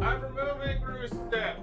I'm removing roo's step.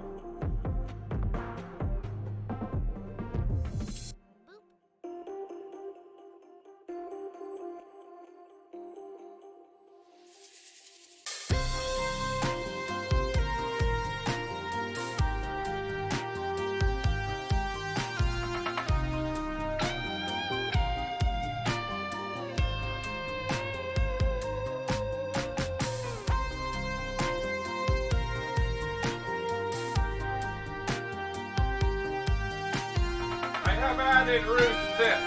I have added roo's step.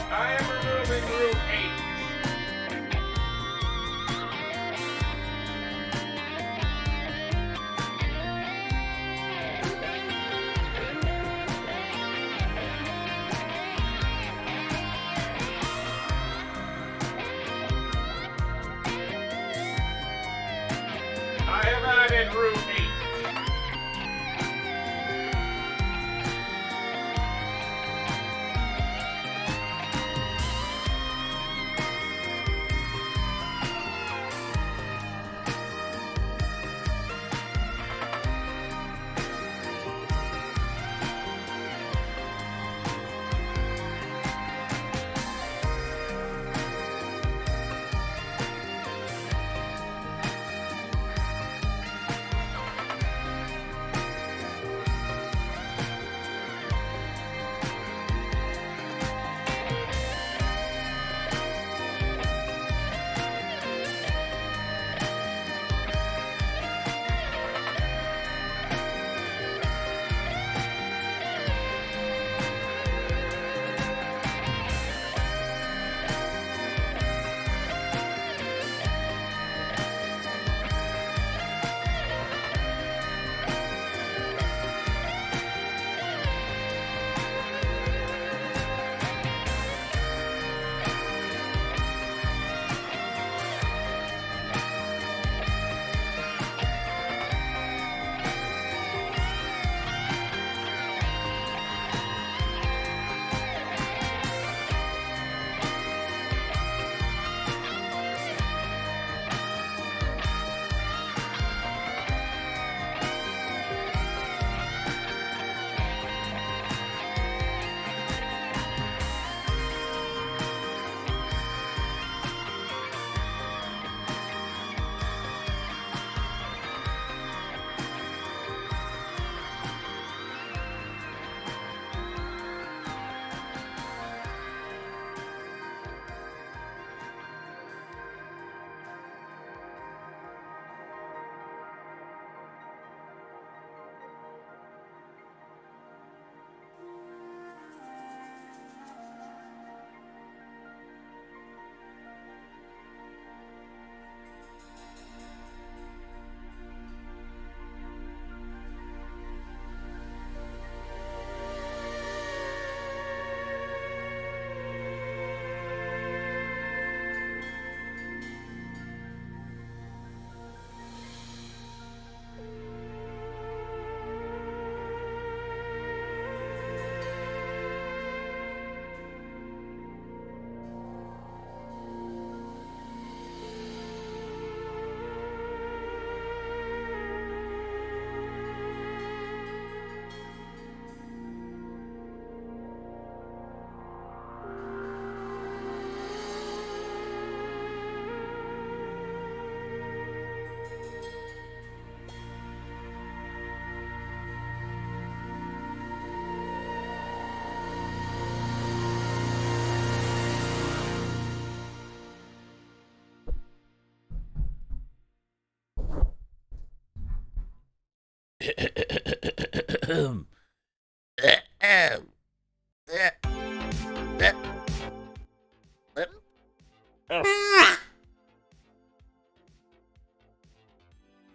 I am removing rooH. I have added rooH.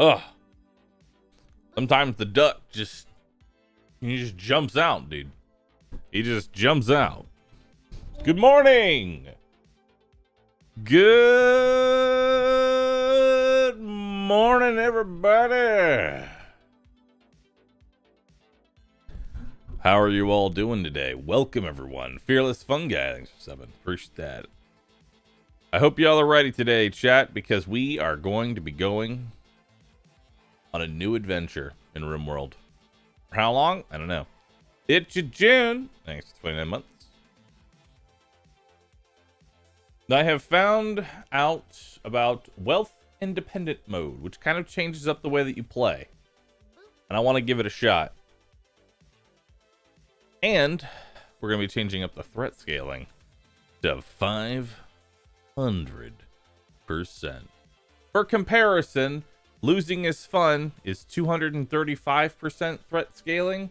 Ugh. Sometimes the duck he just jumps out, dude. He just jumps out. Good morning. Good morning, everybody. How are you all doing today? Welcome, everyone. Fearless Fun Guy. Thanks for subbing. Appreciate that. I hope y'all are ready today, chat, because we are going to be going on a new adventure in RimWorld. For how long? I don't know. It's June. Thanks, 29 months. I have found out about wealth independent mode, which kind of changes up the way that you play. And I want to give it a shot. And we're going to be changing up the threat scaling to 500%. For comparison, losing is fun is 235% threat scaling.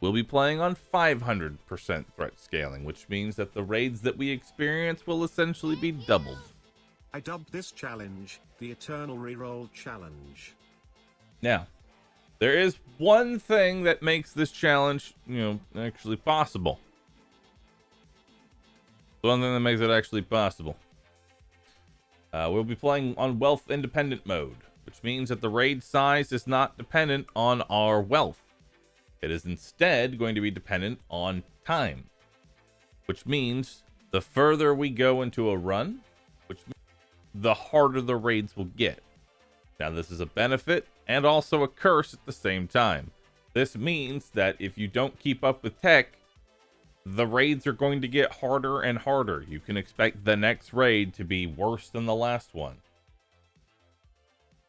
We'll be playing on 500% threat scaling, which means that the raids that we experience will essentially be doubled. I dubbed this challenge the Eternal Reroll Challenge. Now, there is one thing that makes this challenge, actually possible. One thing that makes it actually possible. We'll be playing on wealth independent mode, which means that the raid size is not dependent on our wealth. It is instead going to be dependent on time, which means the further we go into a run, the harder the raids will get. Now, this is a benefit and also a curse at the same time. This means that if you don't keep up with tech, the raids are going to get harder and harder. You can expect the next raid to be worse than the last one.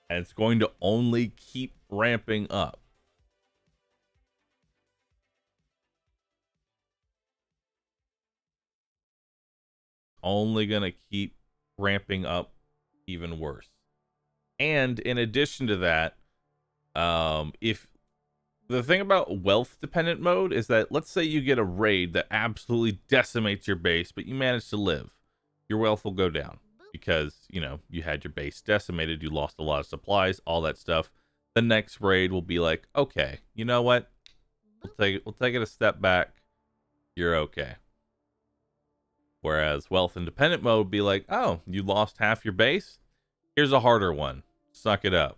And it's going to only keep ramping up. Only gonna keep ramping up even worse. And in addition to that, if the thing about wealth dependent mode is that, let's say you get a raid that absolutely decimates your base, but you manage to live, your wealth will go down because you had your base decimated, you lost a lot of supplies, all that stuff. The next raid will be like, okay, you know what, we'll take it a step back, you're okay. Whereas wealth independent mode would be like, oh, you lost half your base? Here's a harder one. Suck it up.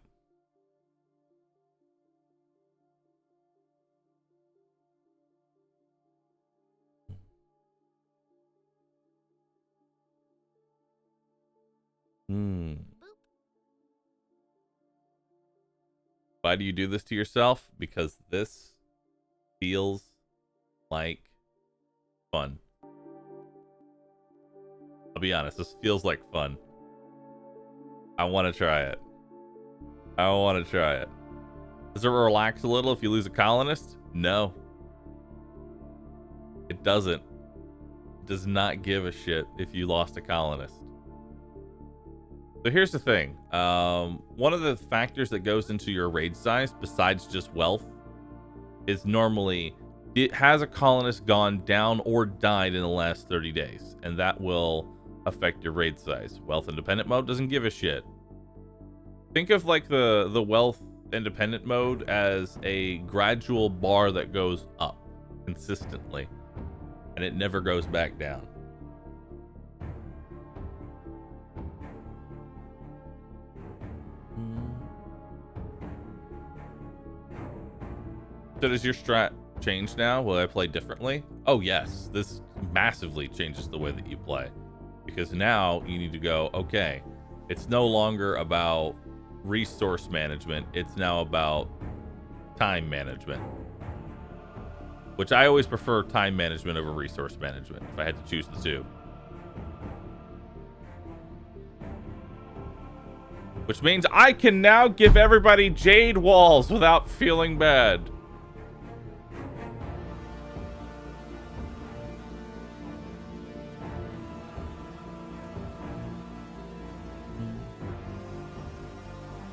Why do you do this to yourself? Because this feels like fun. I'll be honest, this feels like fun. I want to try it. Does it relax a little if you lose a colonist? No. It doesn't. It does not give a shit if you lost a colonist. So here's the thing. One of the factors that goes into your raid size, besides just wealth, is normally, has a colonist gone down or died in the last 30 days? And that will affect your raid size. Wealth independent mode doesn't give a shit. Think of like the wealth independent mode as a gradual bar that goes up consistently, and it never goes back down. So does your strat change now? Will I play differently? Oh yes, this massively changes the way that you play. Because now you need to go, okay, it's no longer about resource management, it's now about time management. Which I always prefer time management over resource management, if I had to choose the two. Which means I can now give everybody jade walls without feeling bad.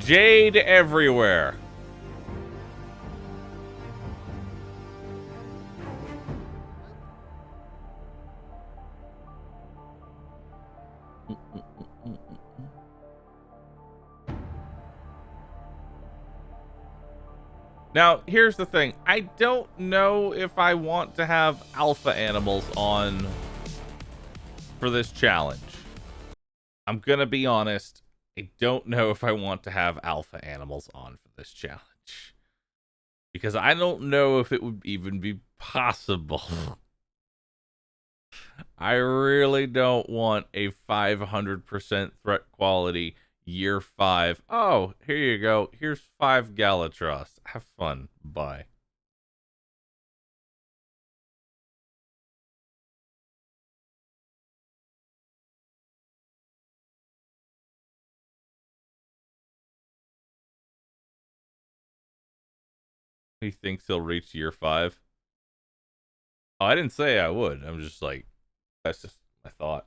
Jade everywhere. Now, here's the thing. I don't know if I want to have alpha animals on for this challenge. I'm going to be honest. I don't know if I want to have alpha animals on for this challenge. Because I don't know if it would even be possible. I really don't want a 500% threat quality year 5. Oh, here you go. Here's 5 Galatros. Have fun. Bye. He thinks he'll reach year 5. Oh, I didn't say I would. I'm just like, that's just my thought.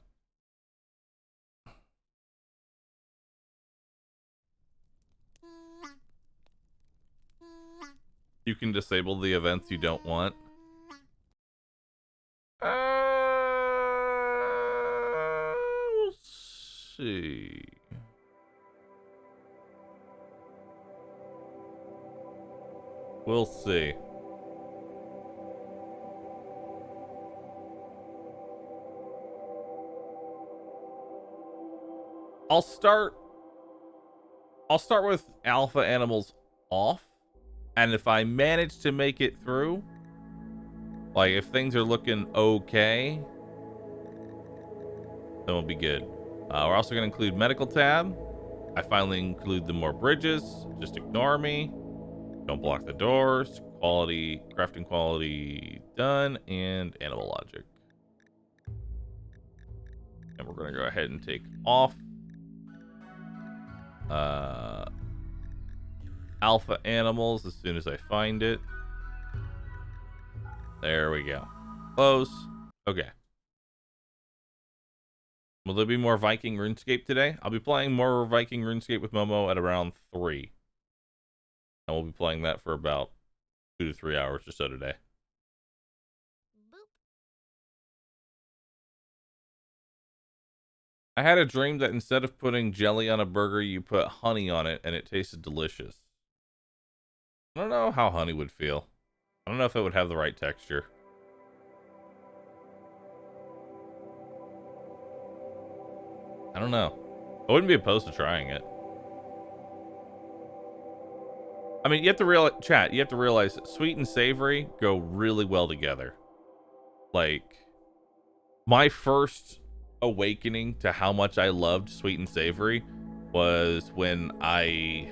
You can disable the events you don't want. We'll see. We'll see. I'll start with alpha animals off, and if I manage to make it through, like if things are looking okay, then we'll be good. We're also going to include medical tab. I finally include the more bridges. Just ignore me. Don't block the doors. Quality, crafting quality done, and animal logic. And we're going to go ahead and take off alpha animals as soon as I find it. There we go. Close. Okay. Will there be more Viking RuneScape today? I'll be playing more Viking RuneScape with Momo at around 3. And we'll be playing that for about 2 to 3 hours or so today. I had a dream that instead of putting jelly on a burger, you put honey on it and it tasted delicious. I don't know how honey would feel. I don't know if it would have the right texture. I don't know. I wouldn't be opposed to trying it. I mean, you have to realize, chat, you have to realize sweet and savory go really well together. Like, my first awakening to how much I loved sweet and savory was when I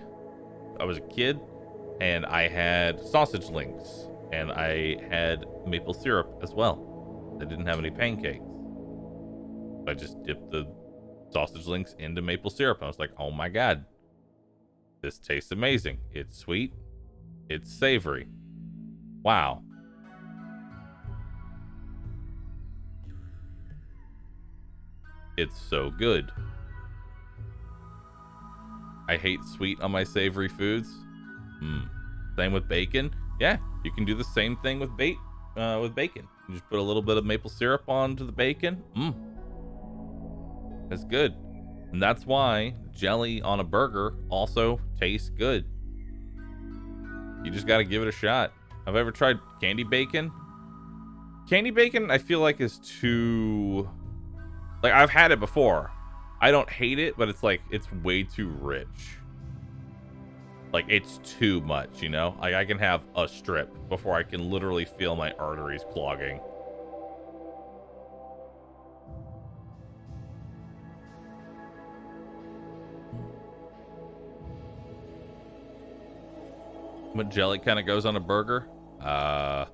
was a kid and I had sausage links and I had maple syrup as well. I didn't have any pancakes. I just dipped the sausage links into maple syrup. I was like, oh my god, this tastes amazing. It's sweet, it's savory. Wow. It's so good. I hate sweet on my savory foods. Same with bacon. Yeah, you can do the same thing with bacon. You just put a little bit of maple syrup onto the bacon. It's good. And that's why jelly on a burger also tastes good. You just got to give it a shot. Have I ever tried candy bacon? Candy bacon, I feel like is too... Like, I've had it before. I don't hate it, but it's like, it's way too rich. Like, it's too much, you know? Like, I can have a strip before I can literally feel my arteries clogging. What jelly kind of goes on a burger? I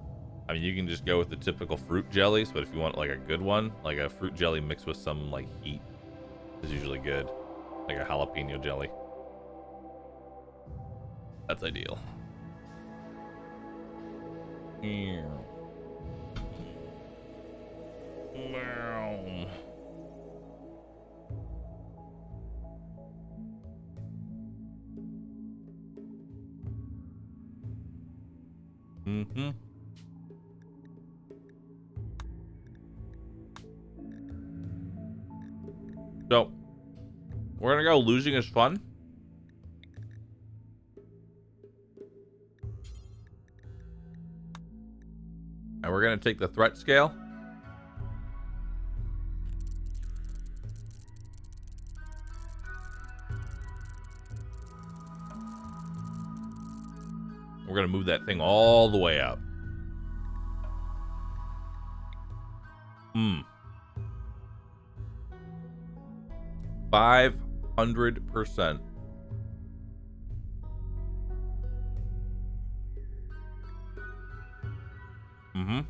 mean, you can just go with the typical fruit jellies, but if you want like a good one, like a fruit jelly mixed with some like heat is usually good. Like a jalapeno jelly. That's ideal. So, we're gonna go losing is fun. Now we're going to take the threat scale. We're going to move that thing all the way up. 500%. Mm-hmm.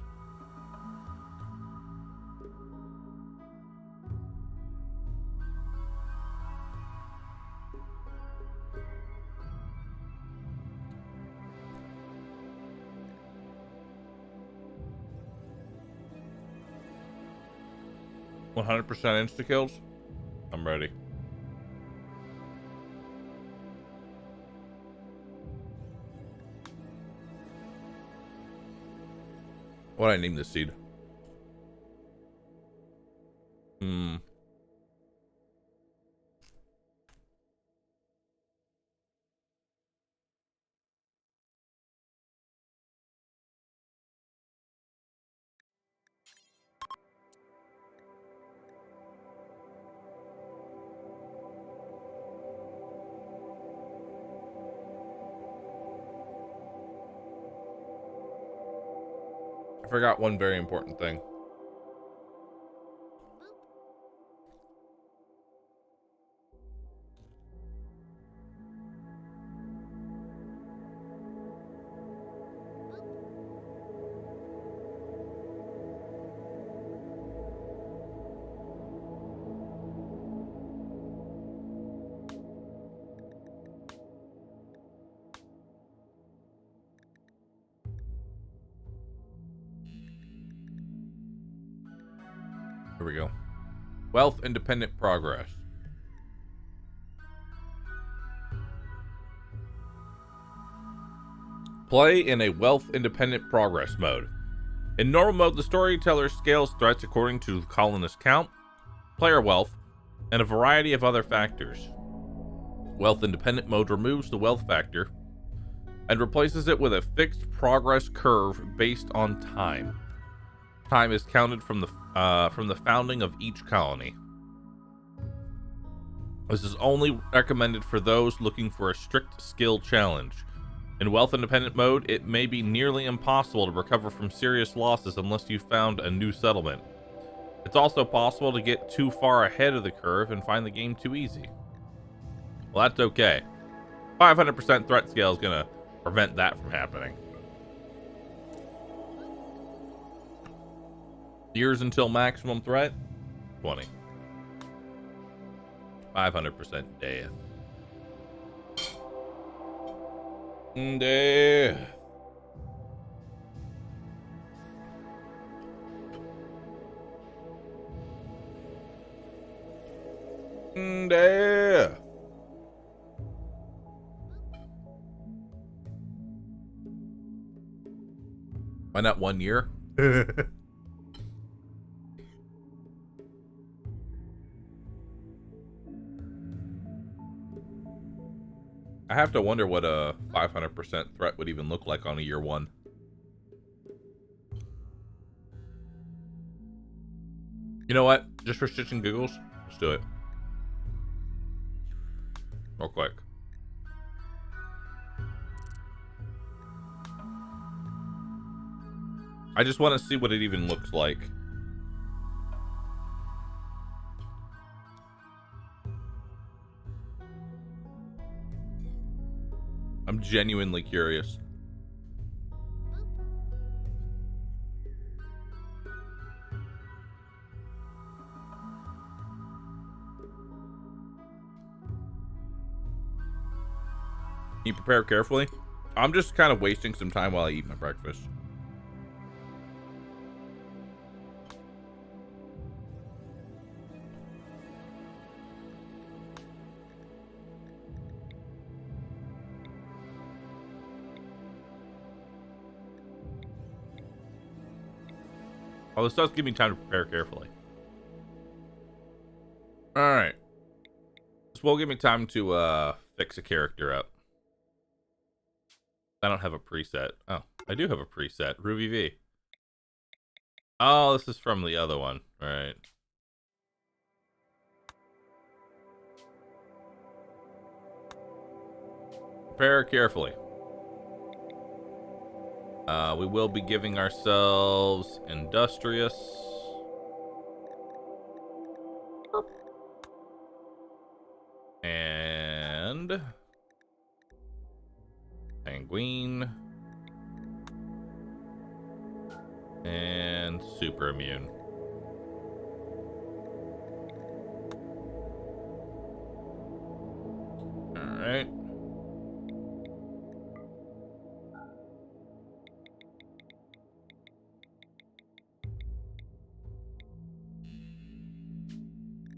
%100 insta kills. I'm ready. What do I name this seed? I forgot one very important thing. Here we go. Wealth independent progress. Play in a wealth independent progress mode. In normal mode, the storyteller scales threats according to the colonist count, player wealth, and a variety of other factors. Wealth independent mode removes the wealth factor and replaces it with a fixed progress curve based on time. Time is counted from the founding of each colony. This is only recommended for those looking for a strict skill challenge. In wealth independent mode, it may be nearly impossible to recover from serious losses unless you found a new settlement. It's also possible to get too far ahead of the curve and find the game too easy. Well, that's okay. 500% threat scale is going to prevent that from happening. Years until maximum threat? 20. 500% death. Death. Death. Why not 1 year? I have to wonder what a 500% threat would even look like on a year 1. You know what? Just for shits and giggles, let's do it. Real quick. I just want to see what it even looks like. I'm genuinely curious. You prepare carefully? I'm just kind of wasting some time while I eat my breakfast. Oh, this does give me time to prepare carefully. Alright. This will give me time to fix a character up. I don't have a preset. Oh, I do have a preset. rooVV. Oh, this is from the other one. Right. Prepare carefully. We will be giving ourselves industrious. And sanguine. And super immune. All right.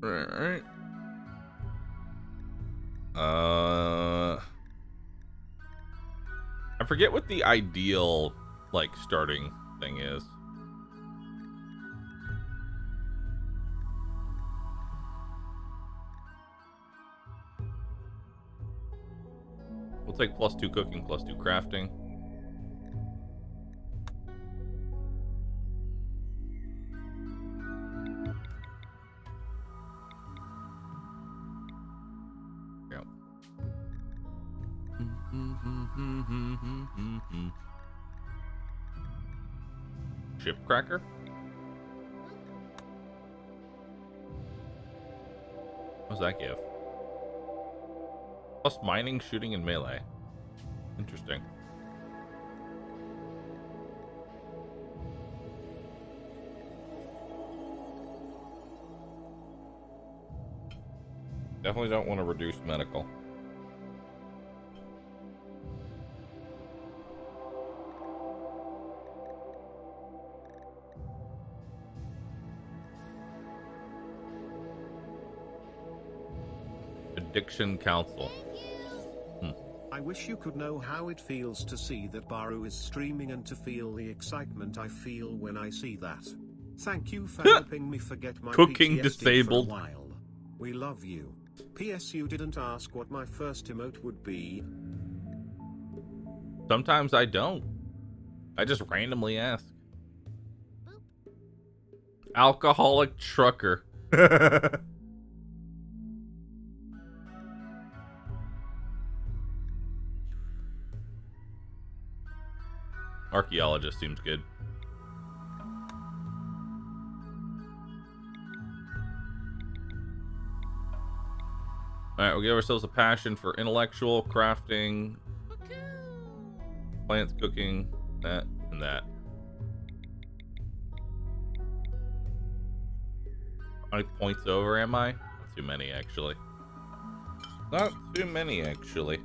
All right. I forget what the ideal like starting thing is. We'll take +2 cooking, +2 crafting. Yep. Ship cracker. What does that give? Plus mining, shooting, and melee. Interesting. Definitely don't want to reduce medical. Addiction Council. I wish you could know how it feels to see that Bahroo is streaming and to feel the excitement I feel when I see that. Thank you for helping me forget my Cooking PTSD disabled. for a while. We love you. P.S. You didn't ask what my first emote would be. Sometimes I don't. I just randomly ask. Alcoholic trucker. Archaeologist seems good. Alright, we'll give ourselves a passion for intellectual, crafting, plants, cooking, that, and that. How many points over am I? Not too many, actually. Not too many, actually.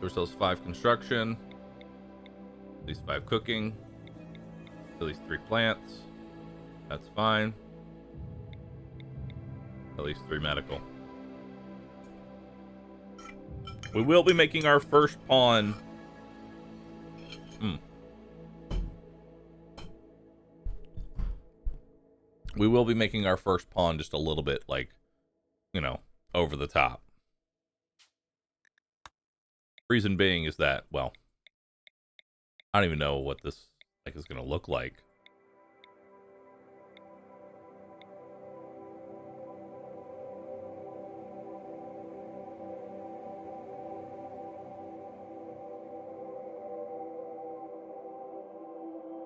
Give ourselves 5 construction, at least 5 cooking, at least 3 plants. That's fine. At least 3 medical. We will be making our first pawn. We will be making our first pawn just a little bit, like, you know, over the top. Reason being is that, well, I don't even know what this like is going to look like.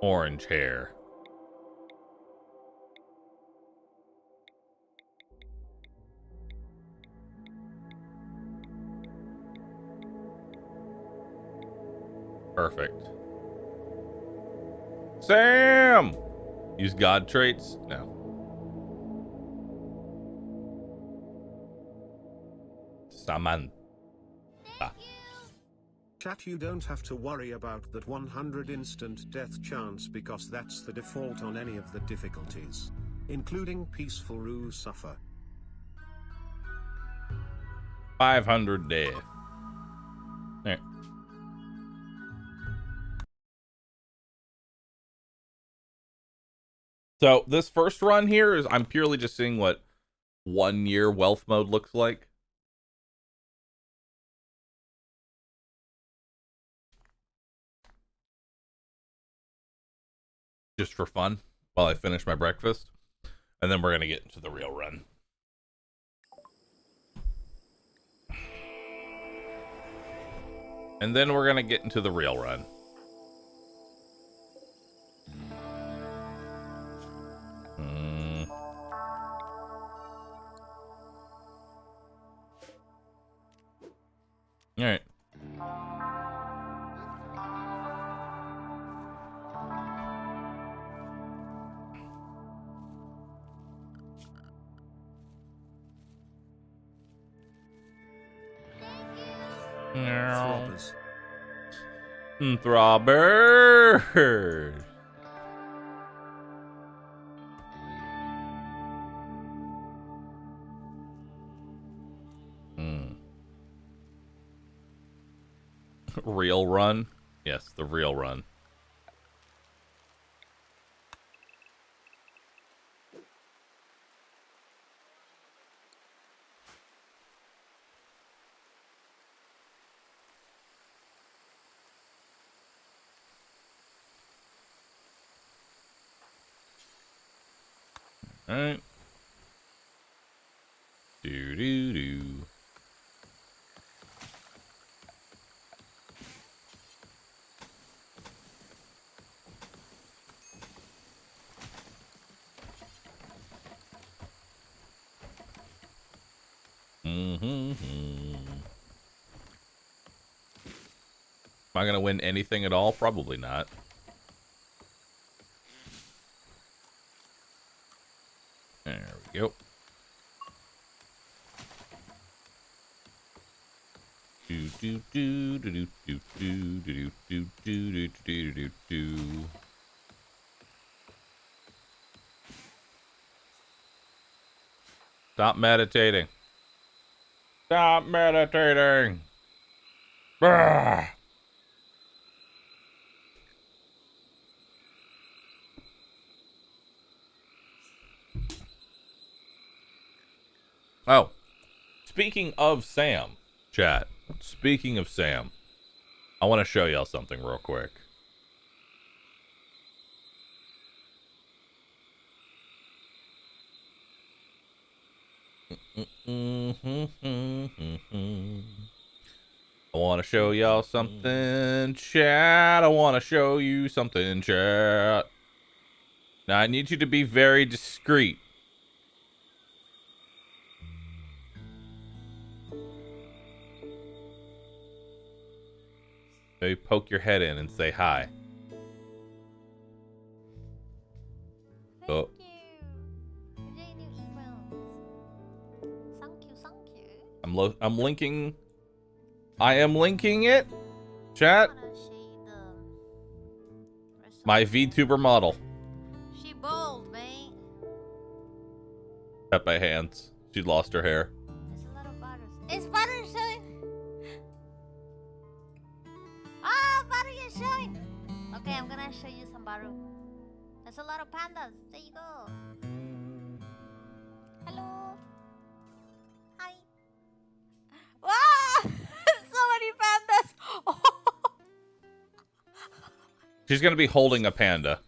Orange hair. Perfect. Sam! Use god traits? No. Samantha. Chat, you don't have to worry about that 100 instant death chance because that's the default on any of the difficulties, including peaceful rooH suffer. 500 death. Alright. So this first run here is I'm purely just seeing what 1 year wealth mode looks like. just for fun while I finish my breakfast. And then we're going to get into the real run. And then we're going to get into the real run. All right. Throbbers. Throbbers. Real run? Yes, the real run. All right. Do do do. Am I gonna win anything at all? Probably not. There we go. Do do do do do do do do do do do do do. Stop meditating. Stop meditating. Brrr. Oh, speaking of Sam, chat. Speaking of Sam, I want to show y'all something real quick. I want to show y'all something, chat. I want to show you something, chat. Now, I need you to be very discreet. Maybe poke your head in and say hi. Thank you. Yay, new emails. Thank you, thank you. I'm linking. I am linking it. Chat. My VTuber model. She bold, man. Cut by hands. She lost her hair. There's a lot of butters. It's butter showing. Ah, butter is showing. Okay, I'm gonna show you some Bahroo. There's a lot of pandas. There you go. Hello. Hi. Wow! So many pandas. She's gonna be holding a panda.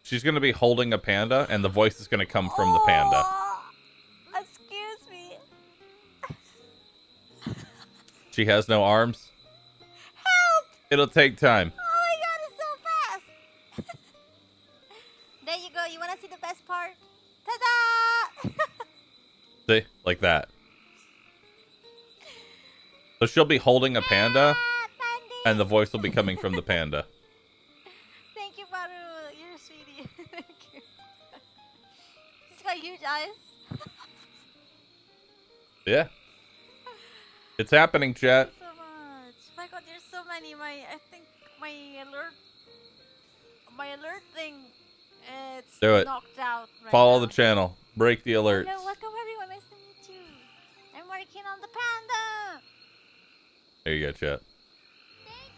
She's gonna be holding a panda, and the voice is gonna come from the panda. Excuse me. She has no arms. Help! It'll take time. Oh my god, it's so fast! There you go. You want to see the best part? Ta-da! See? Like that. So she'll be holding a panda, and the voice will be coming from the panda. Thank you, Bahroo. You're a sweetie. Thank you. She's got huge eyes. Yeah. It's happening, chat. Thank you so much. My god, there's so many. I think my alert thing, it's Do it. knocked out right Follow now. the channel. Break the alerts. Hello, welcome everyone. Nice to meet you. I'm working on the panda. There you go, chat. Thank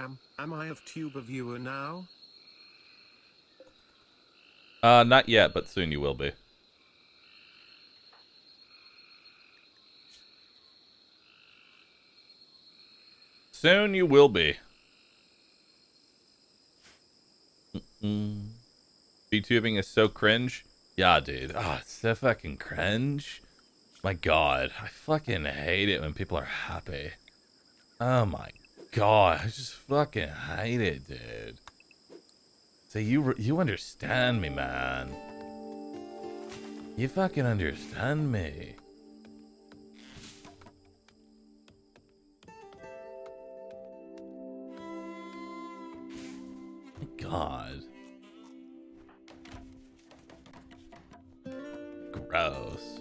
you. Am I of Tuber viewer now? Not yet, but soon you will be. Soon you will be. VTubing is so cringe. Yeah, dude. Oh, it's so fucking cringe. My god. I fucking hate it when people are happy. Oh my god. I just fucking hate it, dude. So you understand me, man. You fucking understand me. My god. Gross.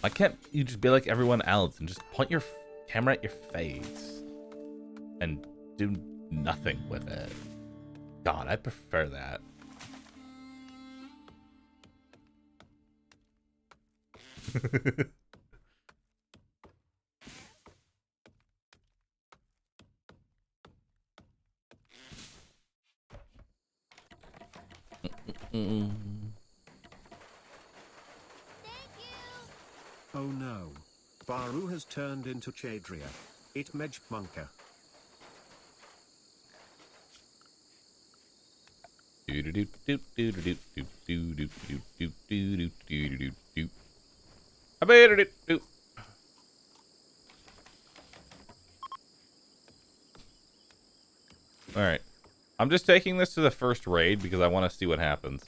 Why can't you just be like everyone else and just point your camera at your face and do nothing with it? God, I prefer that. Oh no. Bahroo has turned into Chadria. It Mejmunka. Alright. I'm just taking this to the first raid because I want to see what happens.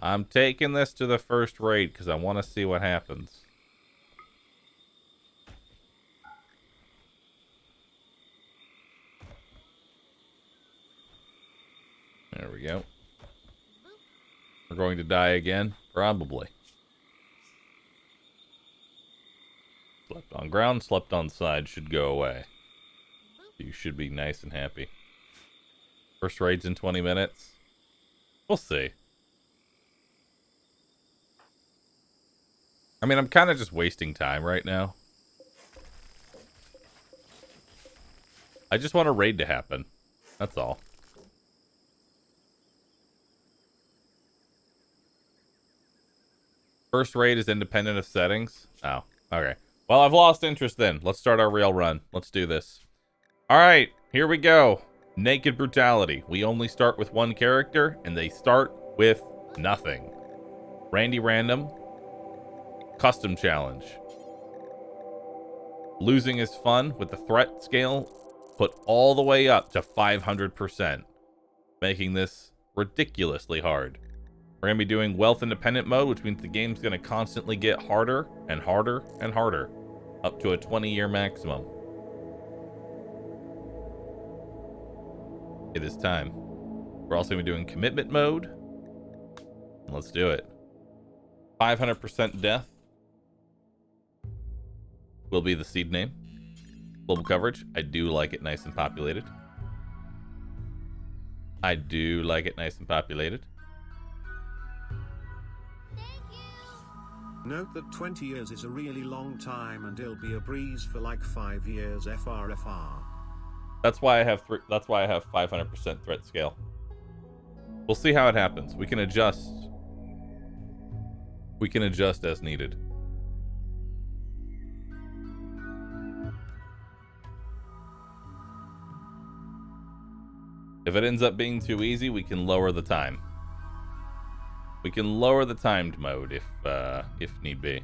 I'm taking this to the first raid because I want to see what happens. There we go. We're going to die again? Probably. Slept on ground, slept on side should go away. You should be nice and happy. First raid's in 20 minutes. We'll see. I mean, I'm kind of just wasting time right now. I just want a raid to happen. That's all. First raid is independent of settings. Oh, okay. Well, I've lost interest then. Let's start our real run. Let's do this. All right, here we go. Naked brutality. We only start with one character, and they start with nothing. Randy Random. Custom challenge. Losing is fun with the threat scale put all the way up to 500%, making this ridiculously hard. We're going to be doing wealth independent mode, which means the game's going to constantly get harder and harder and harder, up to a 20-year maximum. It is time. We're also going to be doing commitment mode. Let's do it. 500% death will be the seed name. Global coverage. I do like it nice and populated. I do like it nice and populated. Note that 20 years is a really long time and it'll be a breeze for like 5 years FRFR. That's why I have 500% threat scale. We'll see how it happens. We can adjust. We can adjust as needed. If it ends up being too easy, we can lower the time. We can lower the timed mode if need be.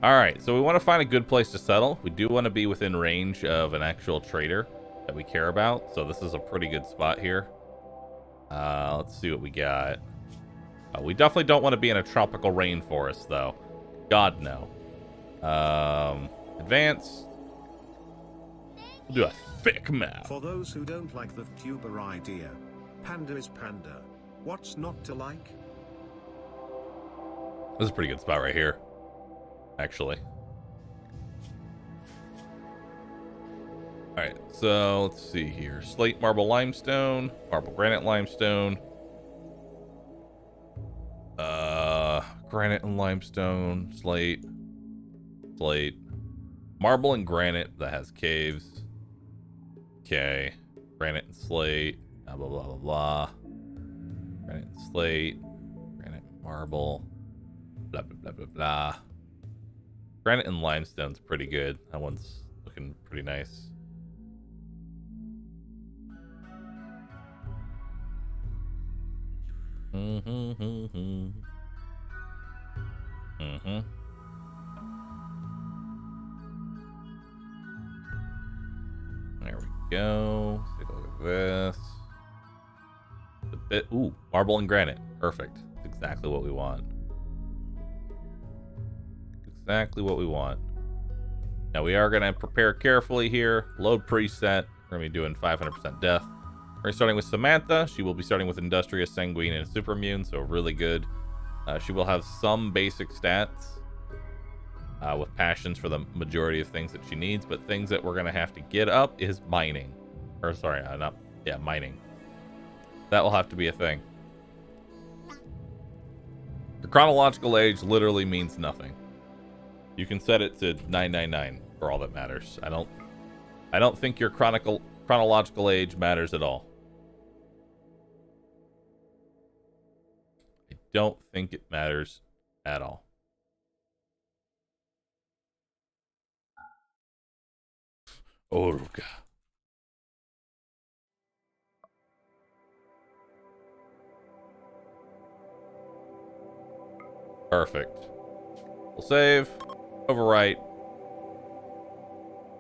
All right, so we want to find a good place to settle. We do want to be within range of an actual trader that we care about. So this is a pretty good spot here. Let's see what we got. We definitely don't want to be in a tropical rainforest, though. God, no. Advance. We'll do a thick map. For those who don't like the tuber idea, panda is panda. What's not to like? This is a pretty good spot right here, actually. Alright, so let's see here. Slate, marble, limestone. Marble, granite, limestone. Granite and limestone. Slate. Slate. Marble and granite that has caves. Okay. Granite and slate. Blah, blah, blah, blah, blah. Granite and slate. Granite and marble. Blah, blah, blah, blah, blah. Granite and limestone's pretty good. That one's looking pretty nice. There we go. Let's take a look at this. A bit. Ooh, marble and granite. Perfect. That's exactly what we want. Exactly what we want. Now we are going to prepare carefully here. Load preset. We're going to be doing 500% death. We're starting with Samantha. She will be starting with Industrious, Sanguine, and Super Immune, so really good. She will have some basic stats with passions for the majority of things that she needs, but things that we're going to have to get up is mining. Or, sorry, mining. That will have to be a thing. Your chronological age literally means nothing. You can set it to 999 for all that matters. I don't think your chronological age matters at all. I don't think it matters at all. Oruga. Perfect. We'll save. Overwrite.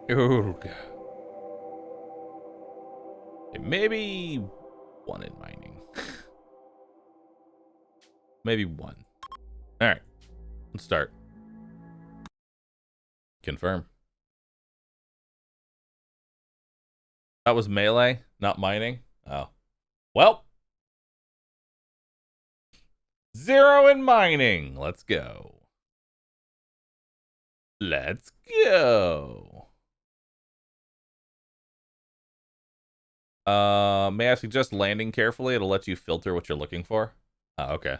Oruga. Okay, maybe one in mining. Maybe one. All right. Let's start. Confirm. That was melee, not mining. Oh. Well. 0 in mining. Let's go. Let's go. May I suggest landing carefully? It'll let you filter what you're looking for. Oh, okay.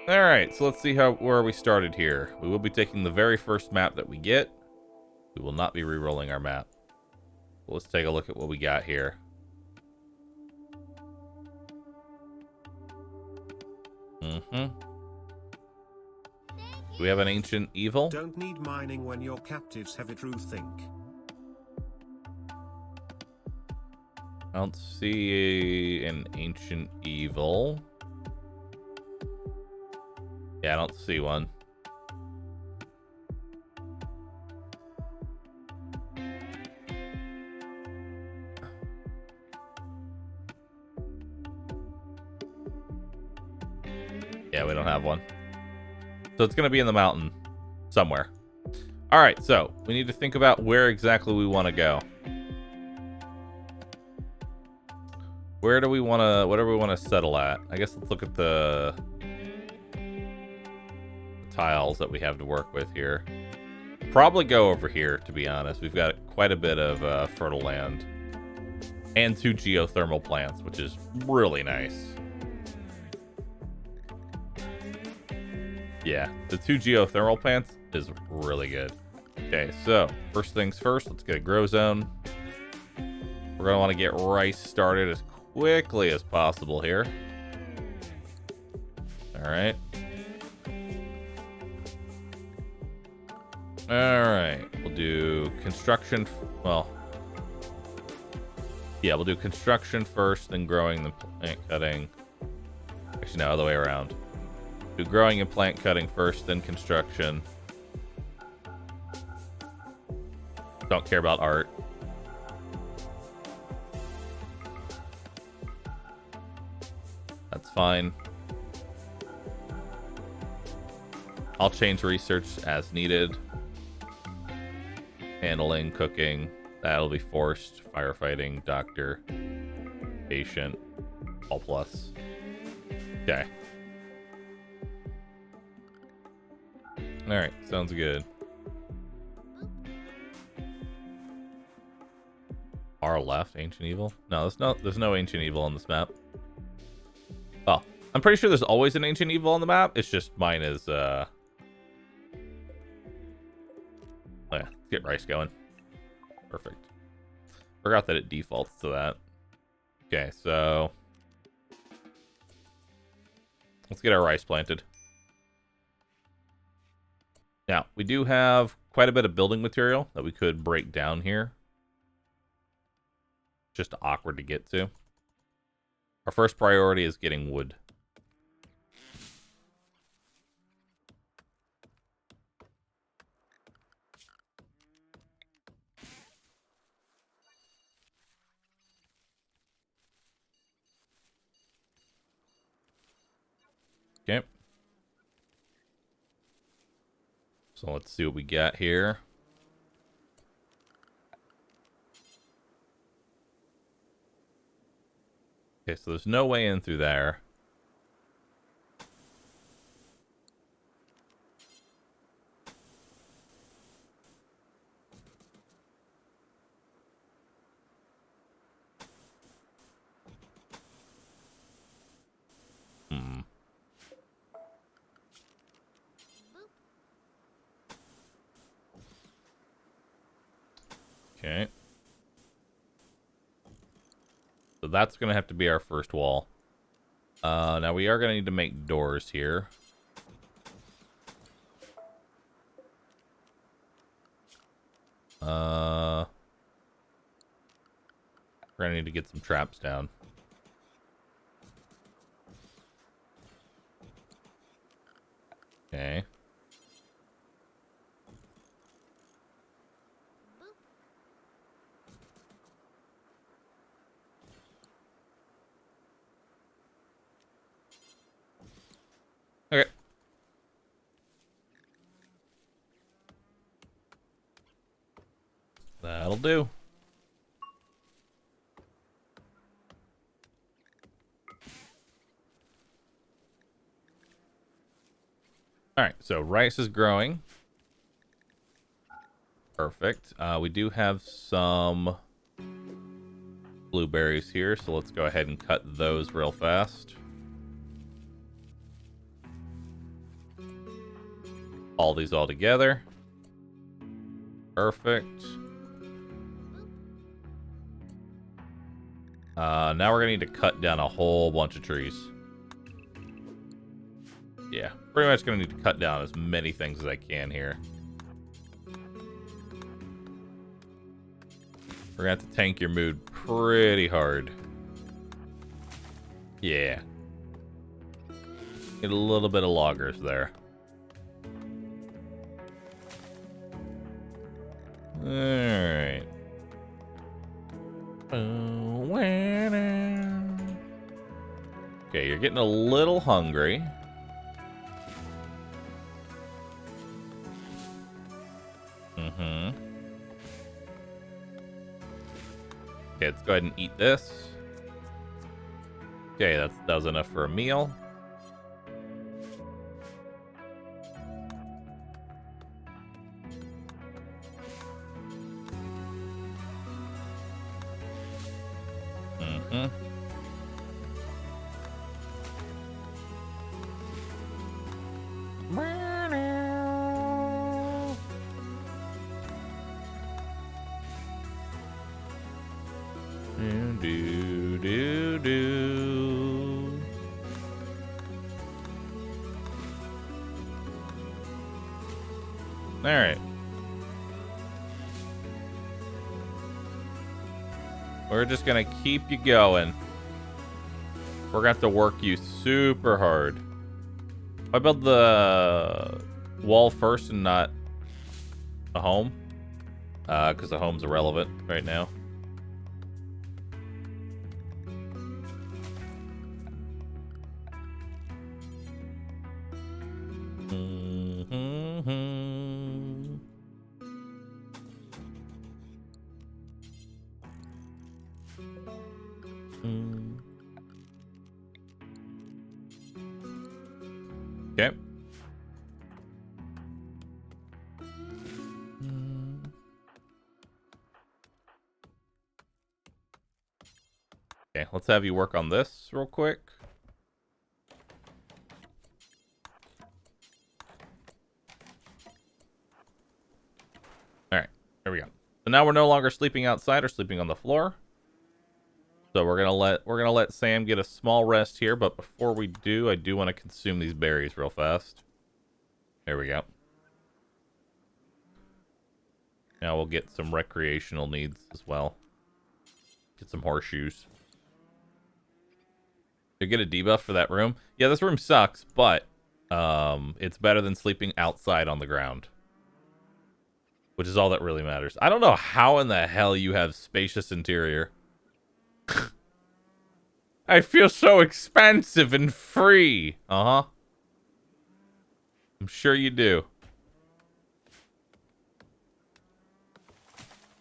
All right, so let's see where we started here. We will be taking the very first map that we get. We will not be re-rolling our map. So let's take a look at what we got here. Do we have an ancient evil? Don't need mining when your captives have it, rooH think. I don't see an ancient evil. Yeah, I don't see one. Yeah, we don't have one. So it's going to be in the mountain somewhere. All right, so we need to think about where exactly we want to go. Where do we want to, whatever we want to settle at? I guess let's look at the tiles that we have to work with here. Probably go over here, to be honest. We've got quite a bit of fertile land. And 2 geothermal plants, which is really nice. Yeah, the 2 geothermal plants is really good. Okay, so first things first, let's get a grow zone. We're going to want to get rice started as quickly as possible here. All right. All right, we'll do construction. Well, yeah, we'll do construction first, then growing, then plant cutting. Actually, no, other way around. Do growing and plant cutting first, then construction. Don't care about art. That's fine. I'll change research as needed. Handling, cooking, that'll be forced. Firefighting, doctor, patient, all plus. Okay. All right, sounds good. R left, ancient evil? No, there's no ancient evil on this map. Well, I'm pretty sure there's always an ancient evil on the map. It's just mine is oh yeah, let's get rice going. Perfect. Forgot that it defaults to that. Okay, so Let's get our rice planted. Now, we do have quite a bit of building material that we could break down here. Just awkward to get to. Our first priority is getting wood. Okay. So let's see what we got here. Okay, so there's no way in through there. Okay. So that's going to have to be our first wall. Now we are going to need to make doors here. We're going to need to get some traps down. Okay. Okay. That'll do. Alright, so rice is growing. Perfect. We do have some blueberries here, so let's go ahead and cut those real fast. All these all together. Perfect. Now we're gonna need to cut down a whole bunch of trees. Yeah, pretty much gonna need to cut down as many things as I can here. We're gonna have to tank your mood pretty hard. Yeah. Get a little bit of loggers there. Alright. Okay, you're getting a little hungry. Okay, let's go ahead and eat this. Okay, that was enough for a meal. Alright. We're just gonna keep you going. We're gonna have to work you super hard. If I build the wall first and not a home, because the home's irrelevant right now. Okay. Okay, let's have you work on this real quick. Alright, there we go. So now we're no longer sleeping outside or sleeping on the floor. So we're gonna let Sam get a small rest here, but before we do, I do want to consume these berries real fast. There we go. Now we'll get some recreational needs as well. Get some horseshoes. To get a debuff for that room. Yeah, this room sucks, but it's better than sleeping outside on the ground. Which is all that really matters. I don't know how in the hell you have spacious interior. I feel so expansive and free. Uh-huh. I'm sure you do.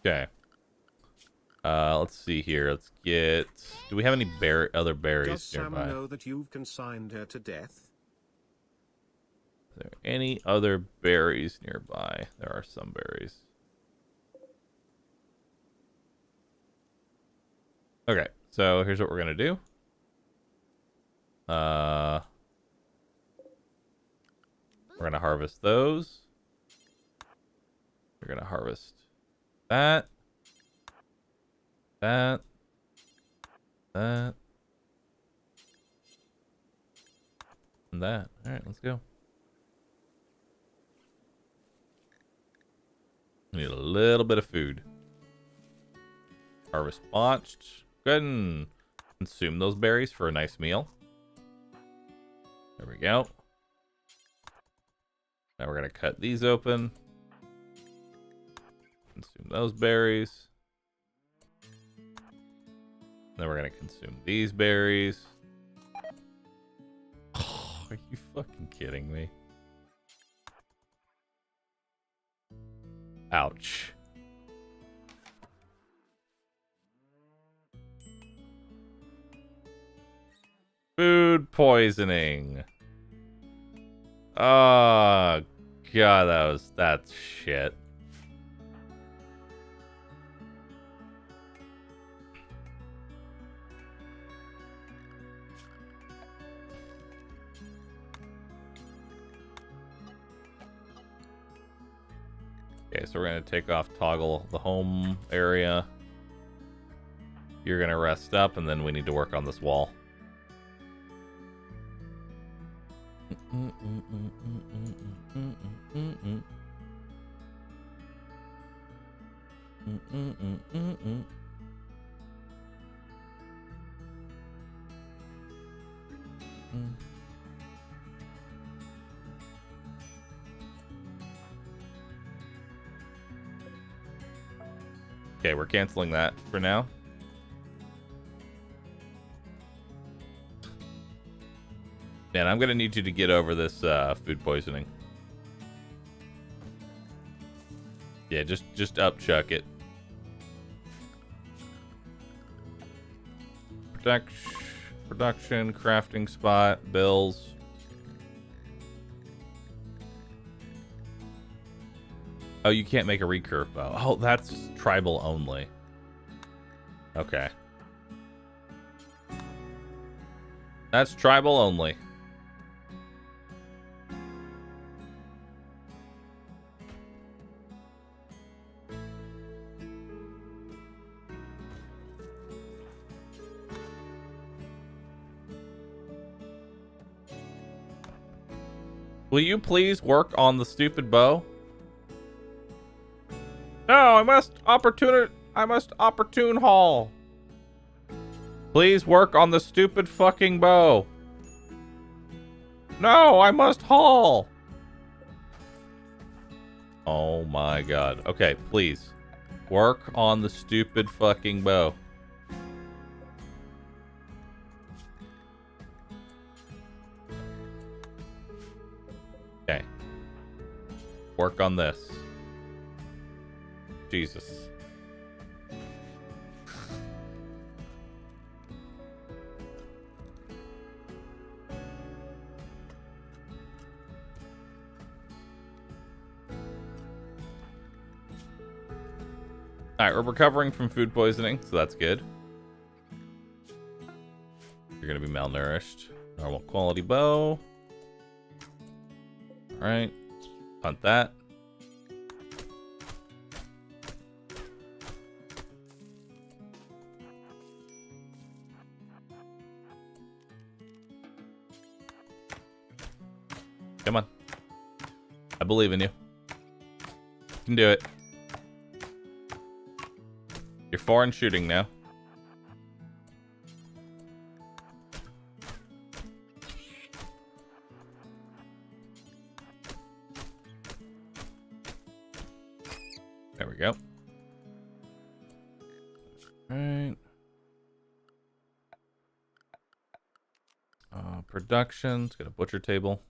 Okay. Let's see here. Let's get... Do we have any other berries Does Sam nearby? know that you've consigned her to death? Are there any other berries nearby? There are some berries. Okay, so here's what we're gonna do. We're gonna harvest those. We're gonna harvest that. That. And that. Alright, let's go. Need a little bit of food. Harvest botched. Go ahead and consume those berries for a nice meal. There we go. Now we're going to cut these open. Consume those berries. Then we're going to consume these berries. Oh, are you fucking kidding me? Ouch. Food poisoning. Oh, God, that's shit. Okay, so we're going to take off toggle the home area. You're going to rest up, and then we need to work on this wall. Okay, we're canceling that for now. Man, I'm gonna need you to get over this food poisoning. Yeah, just upchuck it. Production, crafting spot, bills. Oh, you can't make a recurve bow. Oh, that's tribal only. Okay. That's tribal only. Will you please work on the stupid bow? No, I must opportune haul. Please work on the stupid fucking bow. No, I must haul. Oh my God. Okay, please. Work on the stupid fucking bow. Okay. Work on this. Jesus. Alright, we're recovering from food poisoning, so that's good. You're gonna be malnourished. Normal quality bow. Alright. Hunt that. Come on. I believe in you. You can do it. You're 4 in shooting now. There we go. All right. Production. Let's get a butcher table.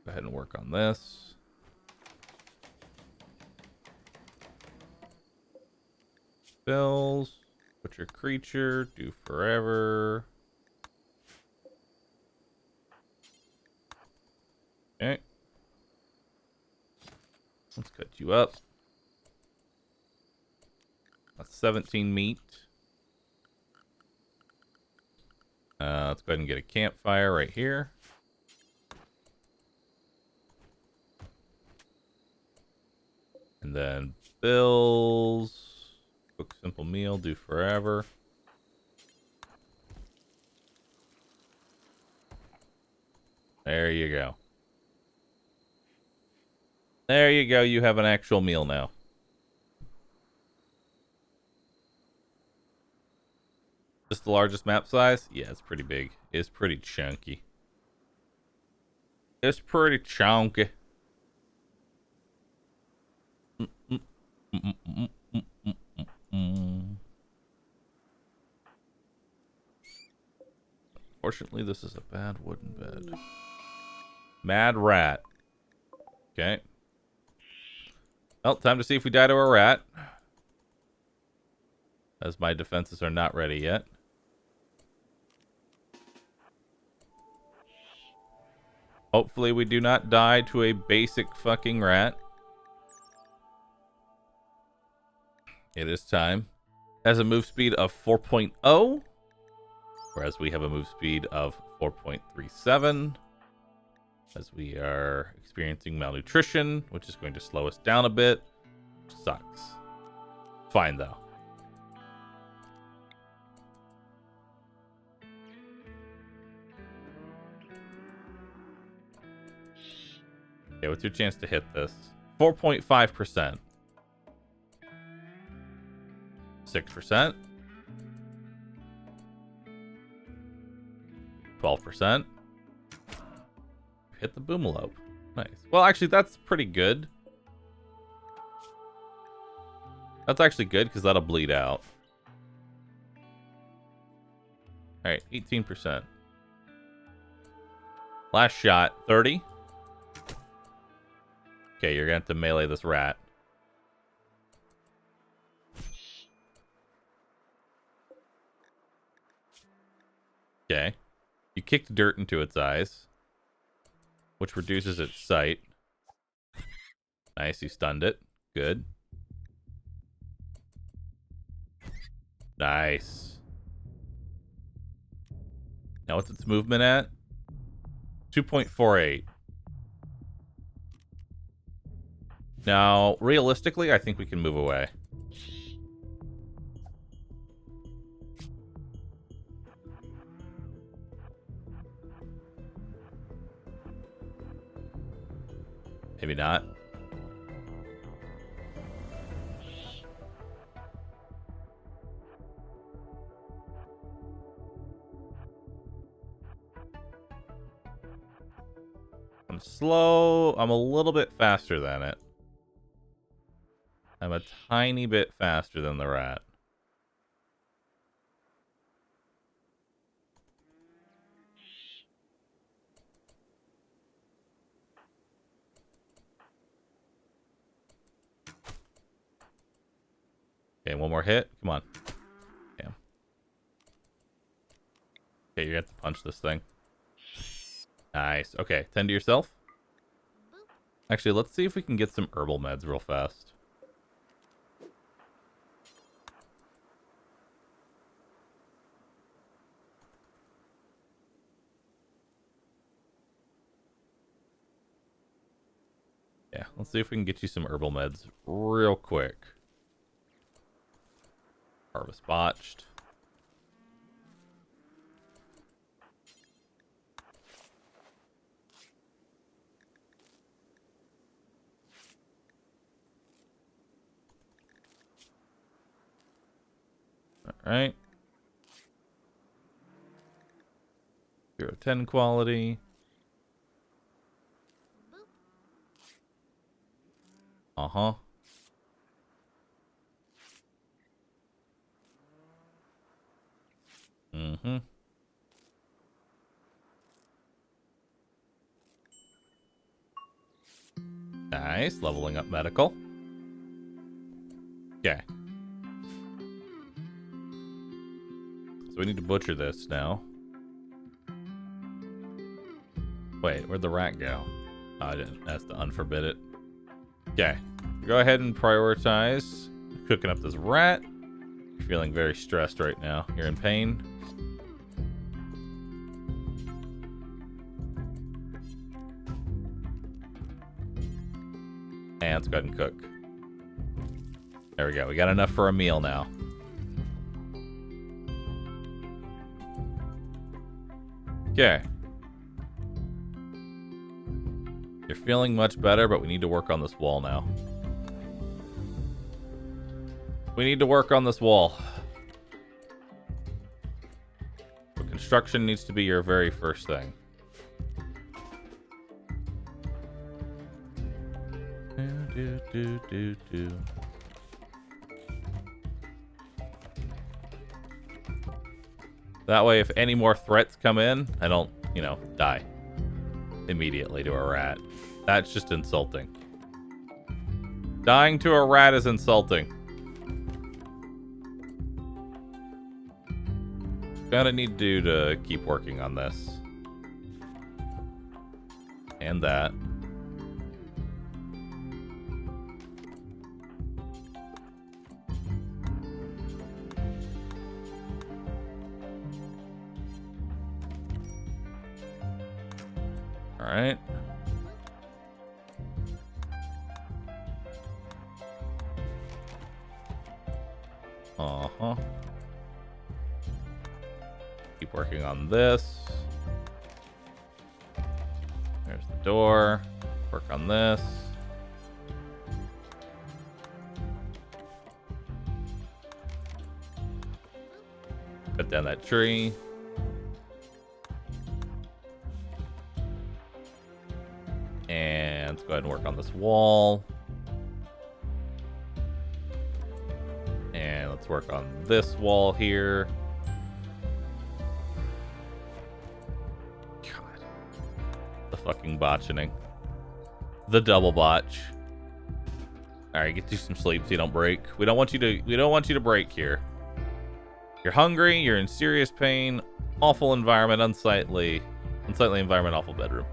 Go ahead and work on this. Bills. Butcher creature. Do forever. Okay. Let's cut you up. That's 17 meat. Let's go ahead and get a campfire right here. And then bills. Cook simple meal. Do forever. There you go. There you go. You have an actual meal now. Just the largest map size? Yeah, it's pretty big. It's pretty chunky. It's pretty chunky. Fortunately, this is a bad wooden bed. Mad rat. Okay. Well, time to see if we die to a rat. As my defenses are not ready yet. Hopefully we do not die to a basic fucking rat. It is time. It has a move speed of 4.0. Whereas we have a move speed of 4.37. As we are experiencing malnutrition, which is going to slow us down a bit. Sucks. Fine, though. Okay, what's your chance to hit this? 4.5%. 6%. 12%. Hit the boomalope. Nice. Well, actually, that's pretty good. That's actually good because that'll bleed out. Alright, 18%. Last shot, 30. Okay, you're going to have to melee this rat. Okay. You kicked dirt into its eyes, which reduces its sight. Nice, you stunned it. Good. Nice. Now what's its movement at? 2.48. Now, realistically, I think we can move away. Maybe not. I'm slow. I'm a little bit faster than it. I'm a tiny bit faster than the rat. Okay, one more hit. Come on. Damn. Okay, you have to punch this thing. Nice. Okay, tend to yourself. Actually, let's see if we can get some herbal meds real fast. Yeah, let's see if we can get you some herbal meds real quick. Harvest botched. Alright. 0-10 quality. Uh-huh. Mm-hmm. Nice. Leveling up medical. Okay. So we need to butcher this now. Wait, where'd the rat go? Oh, I didn't. That's to unforbid it. Okay. Go ahead and prioritize cooking up this rat. You're feeling very stressed right now. You're in pain. And let's go ahead and cook. There we go. We got enough for a meal now. Okay. You're feeling much better, but we need to work on this wall now. We need to work on this wall. So construction needs to be your very first thing. Do. That way, if any more threats come in, I don't, you know, die immediately to a rat. That's just insulting. Dying to a rat is insulting. Gonna need to keep working on this. And that. Alright. Uh-huh. Keep working on this. There's the door. Work on this. Cut down that tree. And let's go ahead and work on this wall. And let's work on this wall here. God. The fucking botching. The double botch. Alright, get you some sleep so you don't break. We don't want you to break here. You're hungry, you're in serious pain, awful environment, unsightly environment, awful bedroom.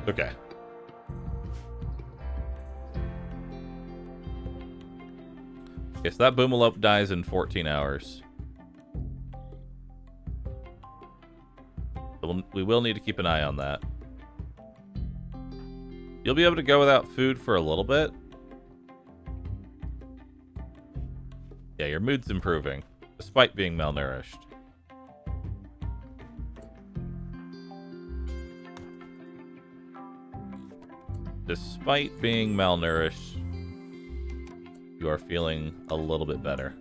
Okay. Okay, so that boomalope dies in 14 hours. So we will need to keep an eye on that. You'll be able to go without food for a little bit. Yeah, your mood's improving, despite being malnourished. Despite being malnourished, you are feeling a little bit better.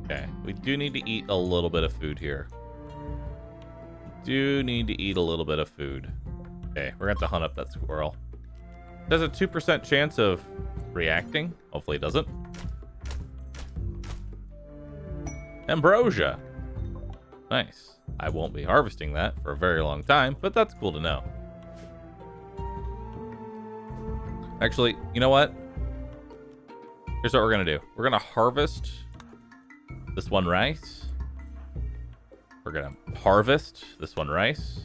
Okay, we do need to eat a little bit of food here. Okay, we're gonna have to hunt up that squirrel. There's a 2% chance of reacting. Hopefully it doesn't. Ambrosia. Nice. I won't be harvesting that for a very long time, but that's cool to know. Actually, you know what? Here's what we're gonna do. We're gonna harvest this one rice. We're gonna harvest this one rice,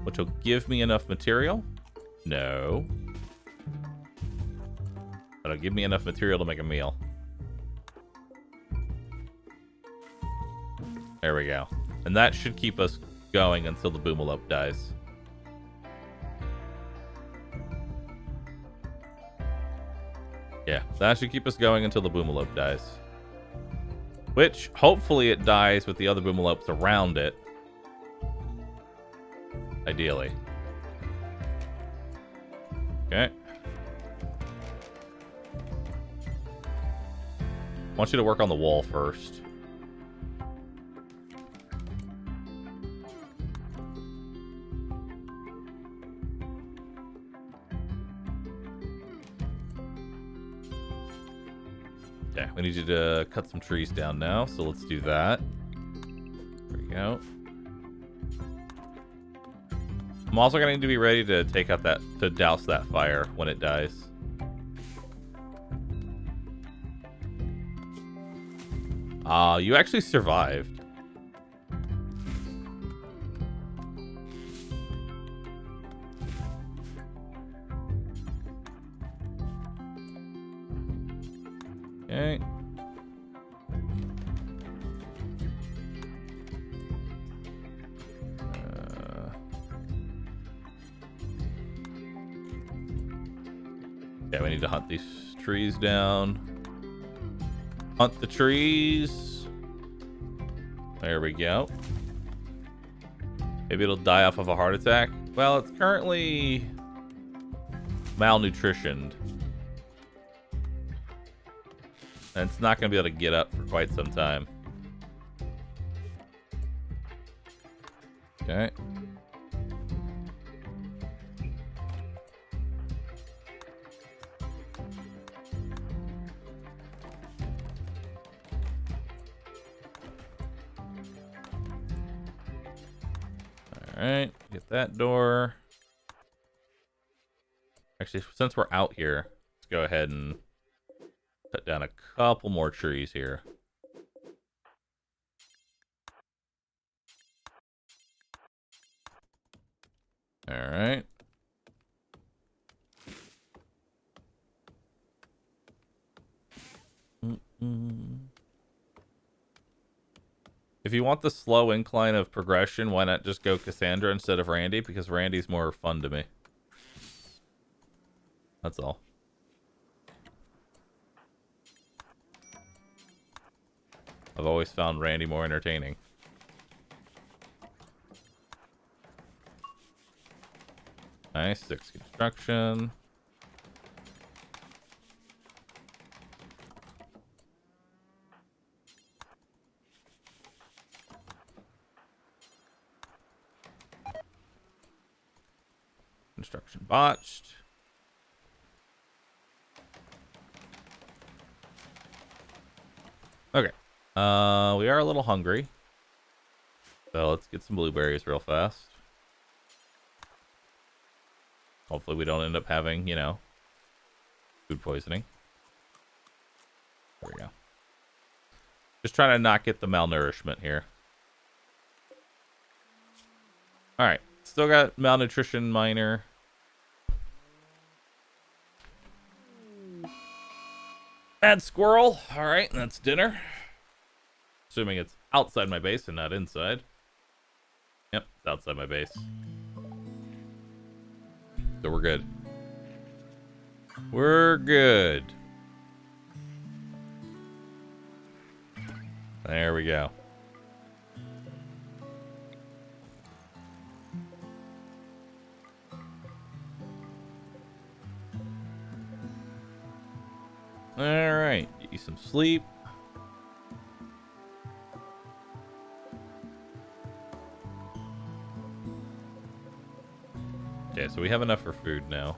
which will give me enough material. No. But it'll give me enough material to make a meal. There we go. And that should keep us going until the boomalope dies. Yeah, that should keep us going until the boomalope dies. Which, hopefully it dies with the other boomalopes around it. Ideally. Okay. I want you to work on the wall first. Okay, we need you to cut some trees down now, so let's do that. There we go. I'm also going to need to be ready to take out that, to douse that fire when it dies. You actually survived. Okay. Yeah, we need to hunt these trees down. Hunt the trees. There we go. Maybe it'll die off of a heart attack. Well, it's currently malnutritioned. And it's not going to be able to get up for quite some time. Okay. Alright, get that door. Actually, since we're out here, let's go ahead and cut down a couple more trees here. Alright. If you want the slow incline of progression, why not just go Cassandra instead of Randy? Because Randy's more fun to me. That's all. I've always found Randy more entertaining. Nice, 6 construction. Construction botched. Okay. We are a little hungry. So let's get some blueberries real fast. Hopefully we don't end up having, you know, food poisoning. There we go. Just trying to not get the malnourishment here. Alright. Still got malnutrition minor. Mad squirrel. Alright, that's dinner. Assuming it's outside my base and not inside. Yep, it's outside my base. So we're good. We're good. There we go. Alright, get you some sleep. Okay, so we have enough for food now.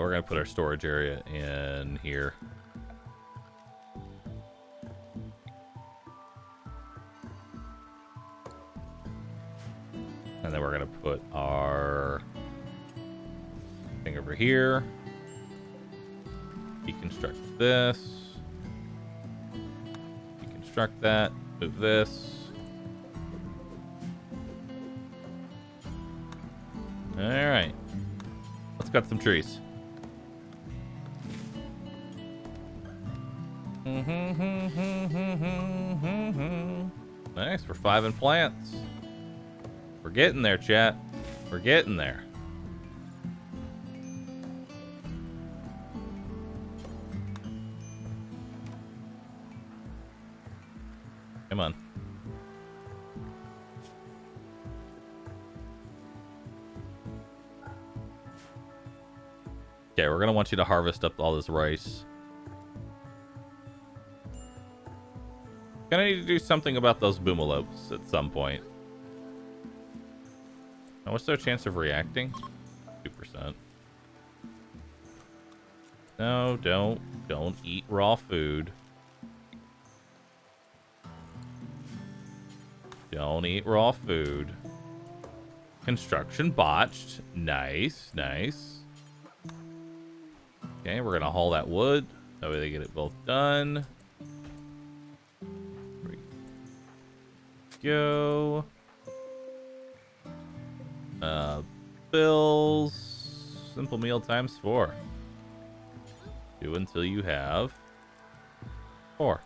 We're gonna put our storage area in here. And then we're gonna put our thing over here. Deconstruct this. Deconstruct that. Move this. Alright. Let's cut some trees. Nice, we're 5 in plants. We're getting there, chat. We're getting there. Come on. Okay, we're gonna want you to harvest up all this rice. Gonna need to do something about those boomalopes at some point. Now, what's their chance of reacting? 2%. No, don't eat raw food. Don't eat raw food. Construction botched. Nice, nice. Okay, we're gonna haul that wood. That way they get it both done. There we go. Bills. Simple meal times 4. Do until you have 4.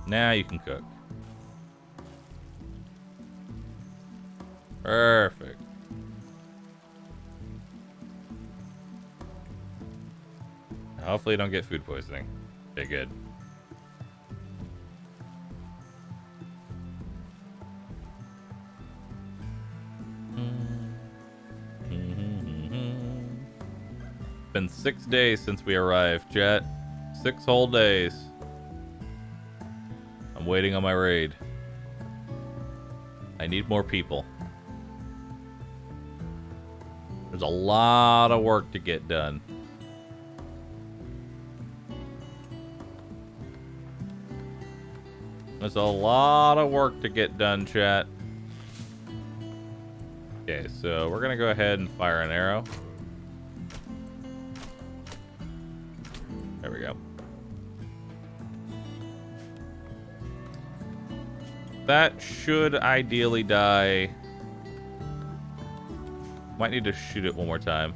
Now you can cook. Perfect. Hopefully you don't get food poisoning. Okay, good. Been 6 days since we arrived, chat. 6 whole days. I'm waiting on my raid. I need more people. There's a lot of work to get done. There's a lot of work to get done, chat. Okay, so we're gonna go ahead and fire an arrow. There we go. That should ideally die. Might need to shoot it one more time.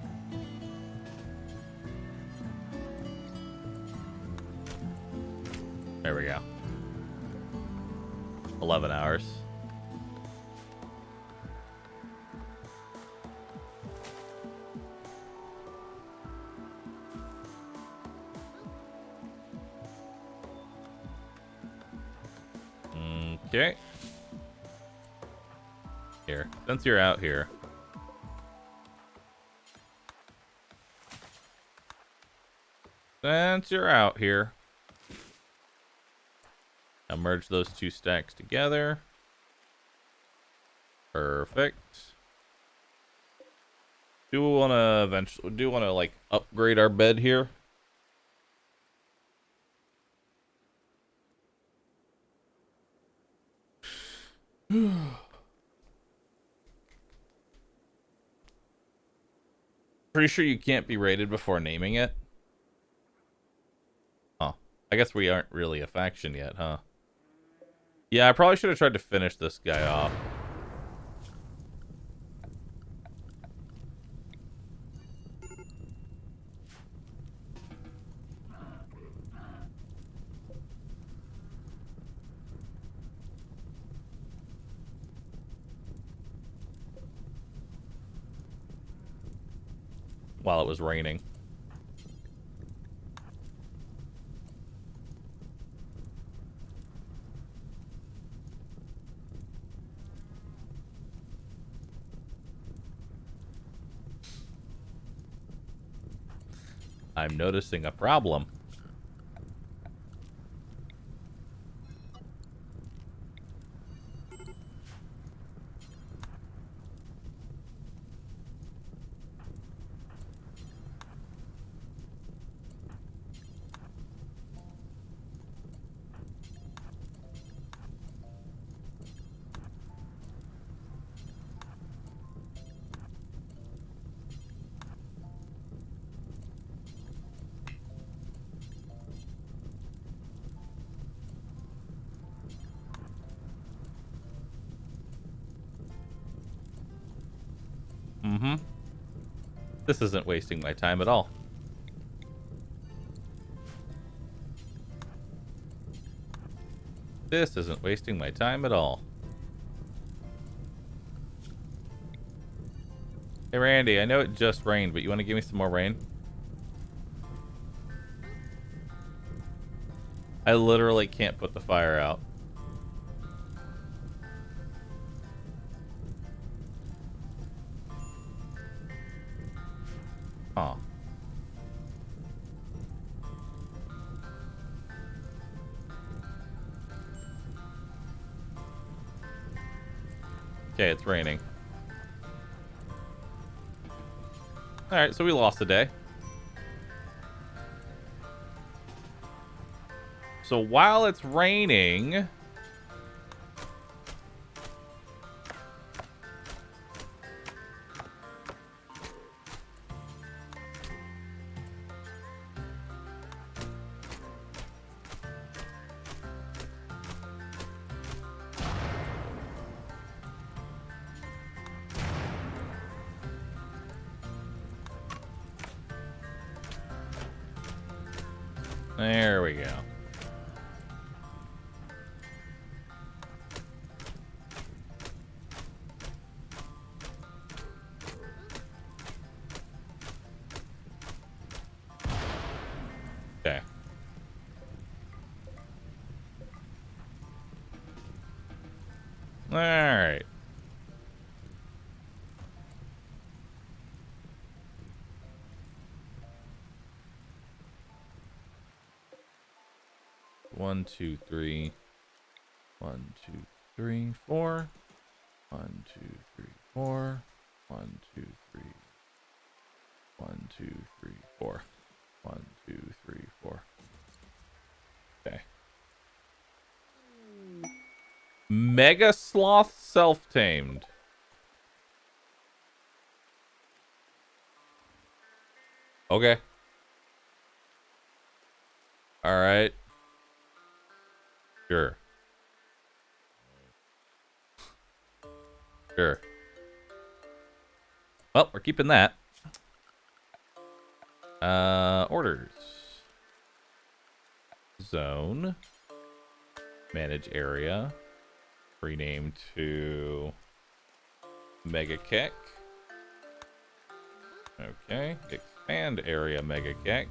There we go. 11 hours. Okay. Here, since you're out here. Since you're out here. Now merge those 2 stacks together. Perfect. Do we want to eventually, like upgrade our bed here? Pretty sure you can't be raided before naming it. Huh. I guess we aren't really a faction yet, huh? Yeah, I probably should have tried to finish this guy off. While it was raining. I'm noticing a problem. This isn't wasting my time at all. This isn't wasting my time at all. Hey, Randy, I know it just rained, but you want to give me some more rain? I literally can't put the fire out. Huh. Okay, it's raining. Alright, so we lost a day. So while it's raining... There we go. Okay. All right. One, two, three. 1, 2, 3, 4. 1, 2, 3, 4. 1, 2, 3. 1, 2, 3, 4. 1, 2, 3, 4. Okay. Mega Sloth self-tamed. Okay. All right. Sure. Sure. Well, we're keeping that. Orders. Zone. Manage area. Rename to Mega Kek. Okay. Expand area Mega Kek.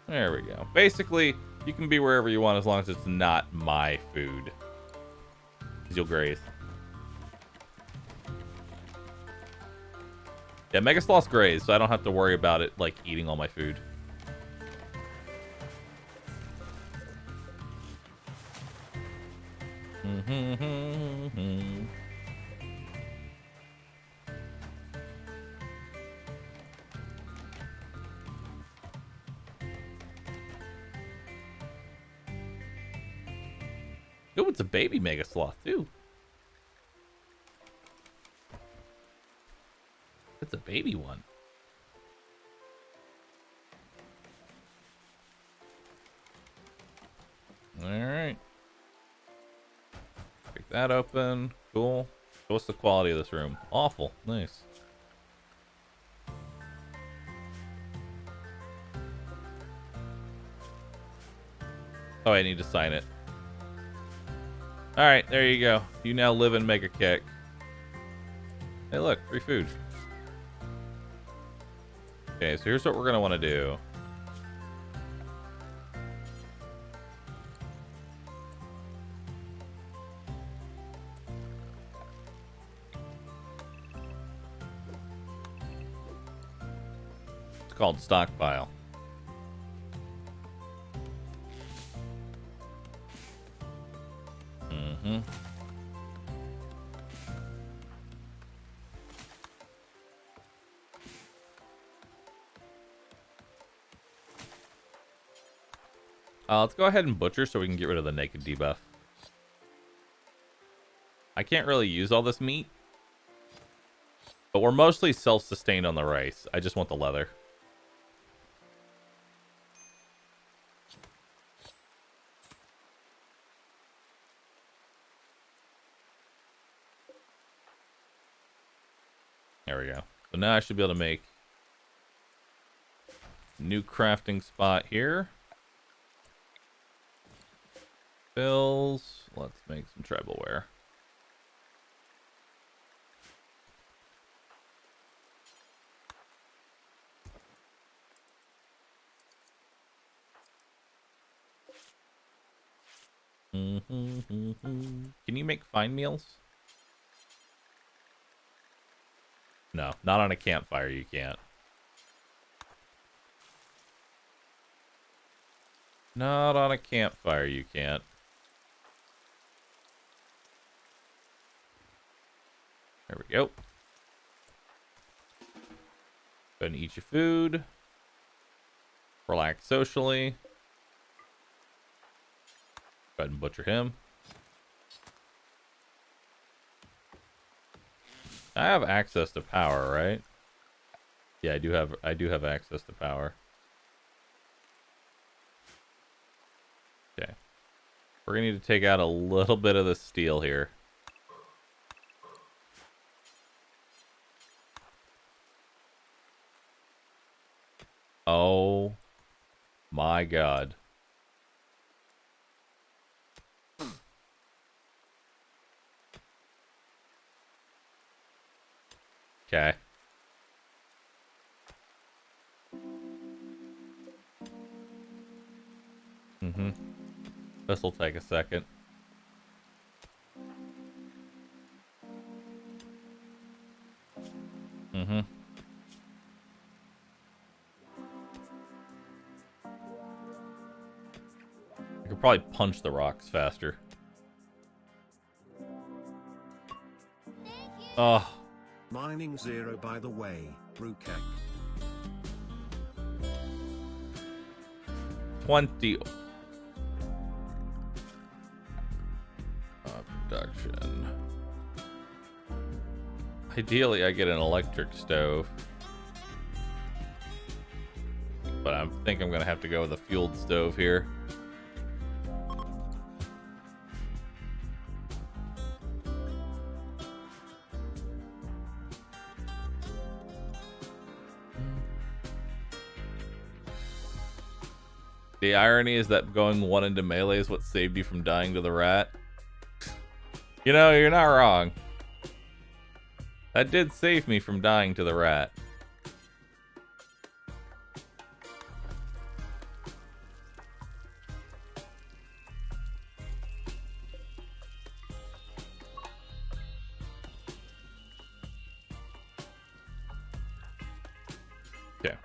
There we go. Basically, you can be wherever you want as long as it's not my food. Because you'll graze. Yeah, Mega Sloth's graze, so I don't have to worry about it, like, eating all my food. Oh, it's a baby Mega Sloth, too. It's a baby one. Alright. Break that open. Cool. What's the quality of this room? Awful. Nice. Oh, I need to sign it. Alright, there you go. You now live in Mega Kek. Hey, look, free food. Okay, so here's what we're going to want to do. It's called stockpile. Let's go ahead and butcher so we can get rid of the naked debuff. I can't really use all this meat, but we're mostly self-sustained on the rice. I just want the leather. There we go. So now I should be able to make a new crafting spot here. Bills. Let's make some trebleware. Can you make fine meals? No, not on a campfire, you can't. Not on a campfire, you can't. There we go. Go ahead and eat your food. Relax socially. Go ahead and butcher him. I have access to power, right? Yeah, I do have access to power. Okay. We're gonna need to take out a little bit of the steel here. Oh my god. Okay. This will take a second. I could probably punch the rocks faster. Oh. Mining 0 by the way, rooH. 20 production. Ideally, I get an electric stove, but I think I'm gonna have to go with a fueled stove here. The irony is that going 1 into melee is what saved you from dying to the rat. You know, you're not wrong. That did save me from dying to the rat. Okay.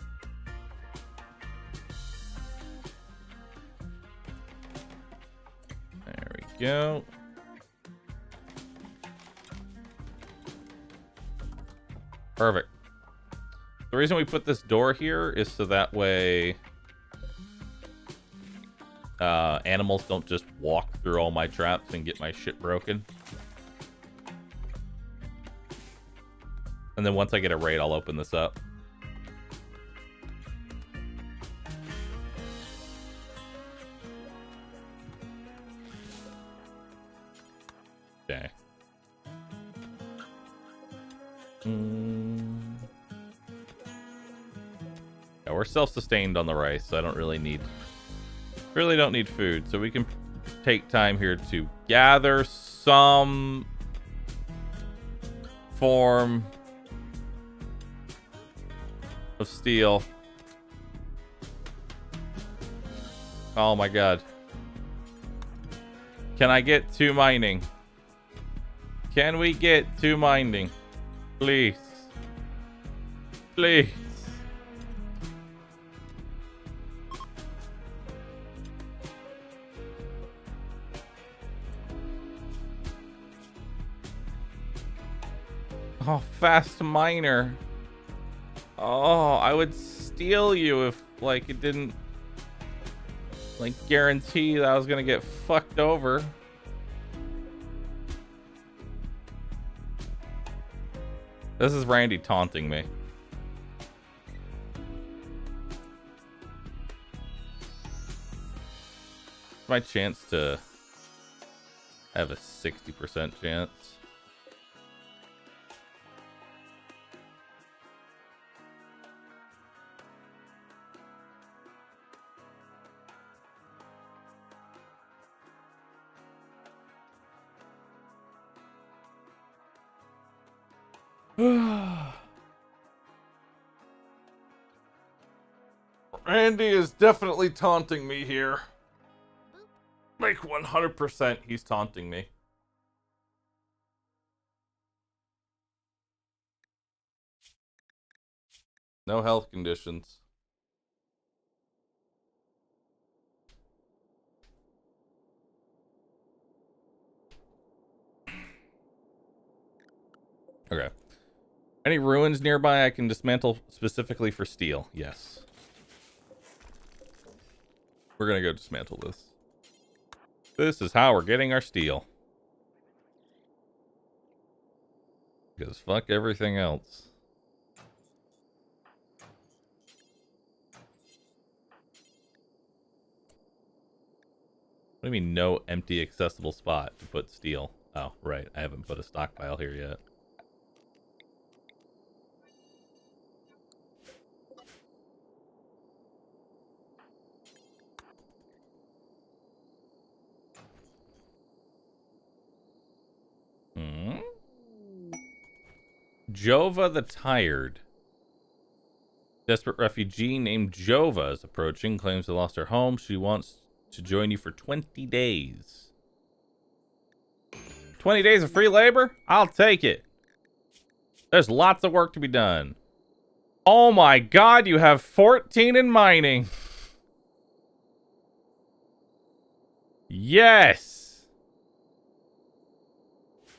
There we go. Perfect. The reason we put this door here is so that way animals don't just walk through all my traps and get my shit broken. And then once I get a raid, I'll open this up. Okay. Yeah, we're self-sustained on the rice, so I don't really don't need food. So we can take time here to gather some form of steel. Oh my god. Can I get to mining? Can we get to mining? Please. Please. Oh, fast miner. Oh, I would steal you if, like, it didn't, like, guarantee that I was gonna get fucked over. This is Randy taunting me. My chance to have a 60% chance. Randy is definitely taunting me here. Like 100% he's taunting me. No health conditions. Okay. Any ruins nearby I can dismantle specifically for steel? Yes. We're gonna go dismantle this. This is how we're getting our steel. Because fuck everything else. What do you mean no empty accessible spot to put steel? Oh, right. I haven't put a stockpile here yet. Hmm? Jova the Tired. Desperate refugee named Jova is approaching. Claims they lost her home. She wants to join you for 20 days. 20 days of free labor? I'll take it. There's lots of work to be done. Oh my god, you have 14 in mining. Yes.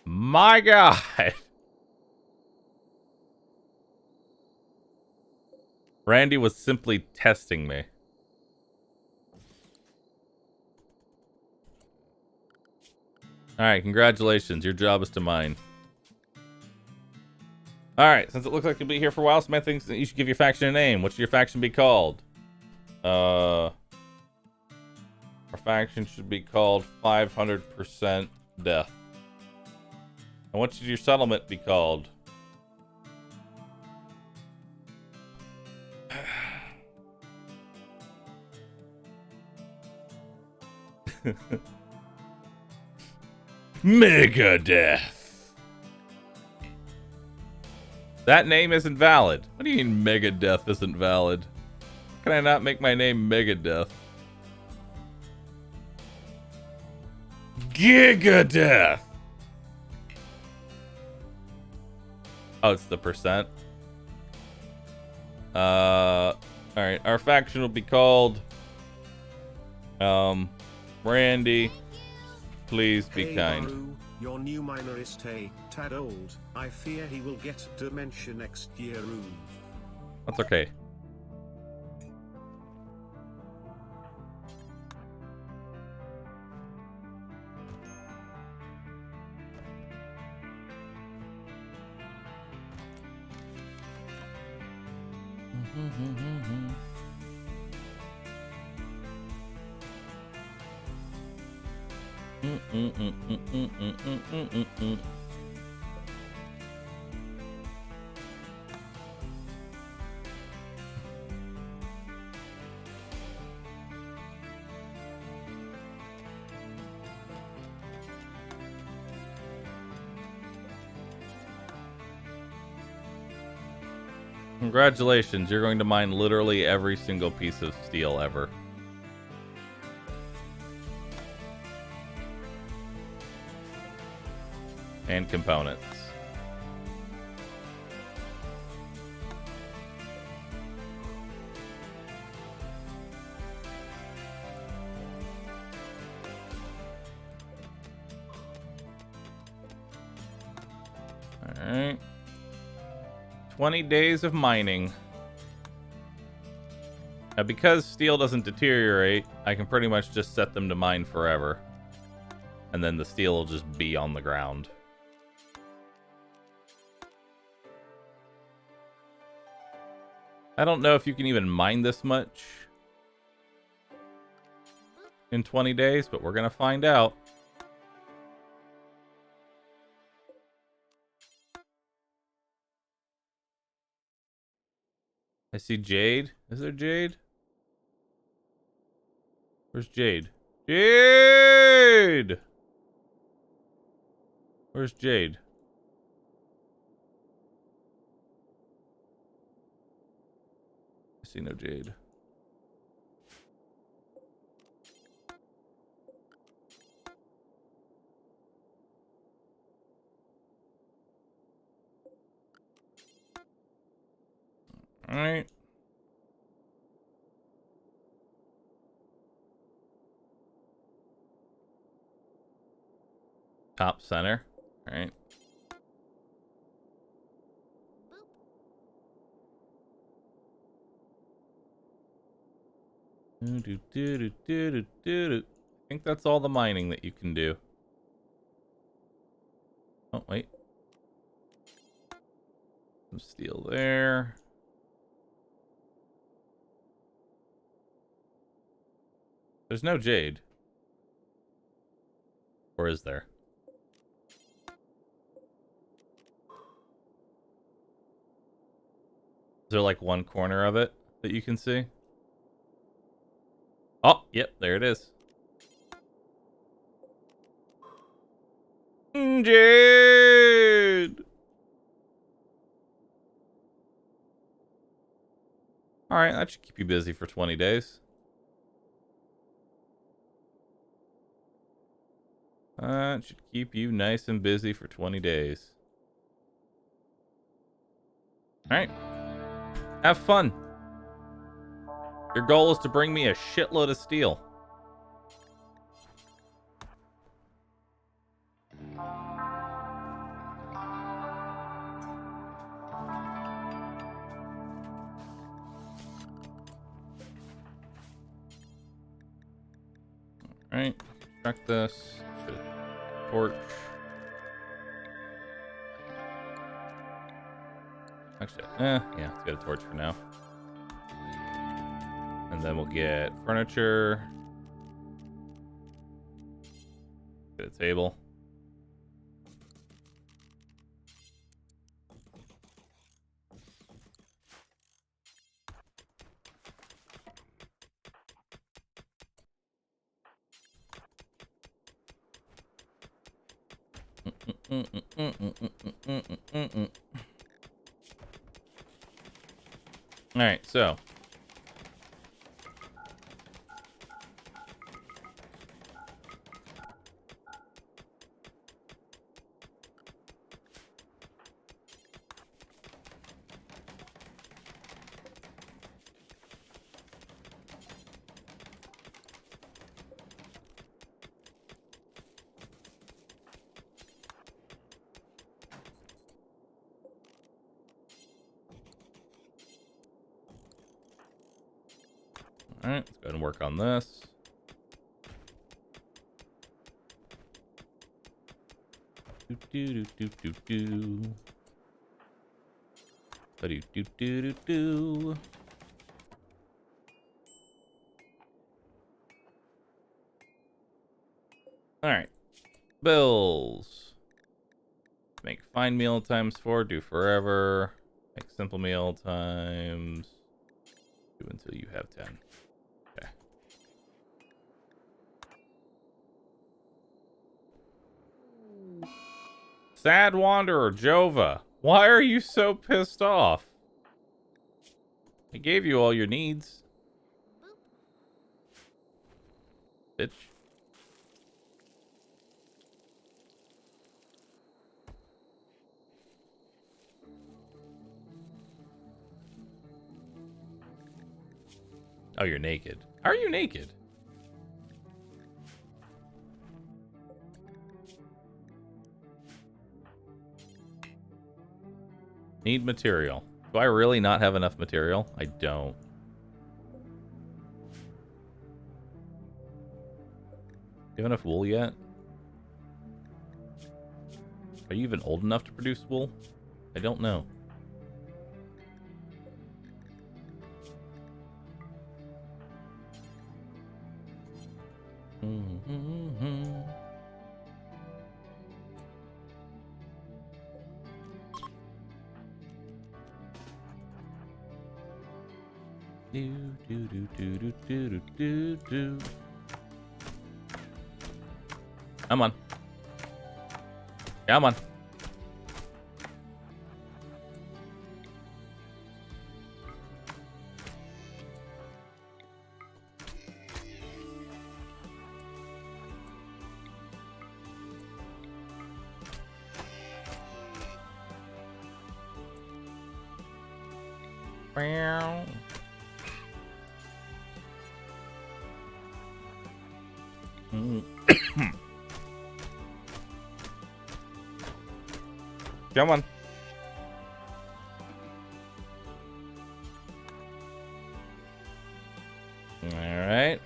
My god. Randy was simply testing me. Alright, congratulations. Your job is to mine. Alright, since it looks like you'll be here for a while, Samantha thinks that you should give your faction a name. What should your faction be called? Our faction should be called 500% Death. And what should your settlement be called? Megadeth. That name isn't valid. What do you mean Megadeth isn't valid? Can I not make my name Megadeth? Gigadeath. Oh, it's the percent. Alright, our faction will be called Randy. Please be Hey, kind. Bahroo, your new miner is tad old. I fear he will get dementia next year. That's okay. Congratulations, you're going to mine literally every single piece of steel ever. And components. Alright. 20 days of mining. Now, because steel doesn't deteriorate, I can pretty much just set them to mine forever. And then the steel will just be on the ground. I don't know if you can even mine this much in 20 days, but we're going to find out. I see Jade. Is there Jade? Where's Jade? Jade! Where's Jade? see no jade. All right. Top center. All right. I think that's all the mining that you can do. Oh, wait. Some steel there. There's no jade. Or is there? Is there like one corner of it that you can see? Oh, yep, there it is. Jade! Alright, that should keep you busy for 20 days. That should keep you nice and busy for 20 days. Alright. Have fun. Your goal is to bring me a shitload of steel. Alright, check this. Torch. Actually, yeah, let's get a torch for now. And then we'll get furniture. Get a table. All right, so all right, let's go ahead and work on this. All right, bills. Make fine meal times 4. Do forever. Make simple meal times. Do until you have 10. Okay. Sad Wanderer, Jova. Why are you so pissed off? I gave you all your needs. Bitch. Oh, you're naked. How are you naked? Need material. Do I really not have enough material? I don't. Do you have enough wool yet? Are you even old enough to produce wool? I don't know. Come on. Come on. Meow. Come on. All right.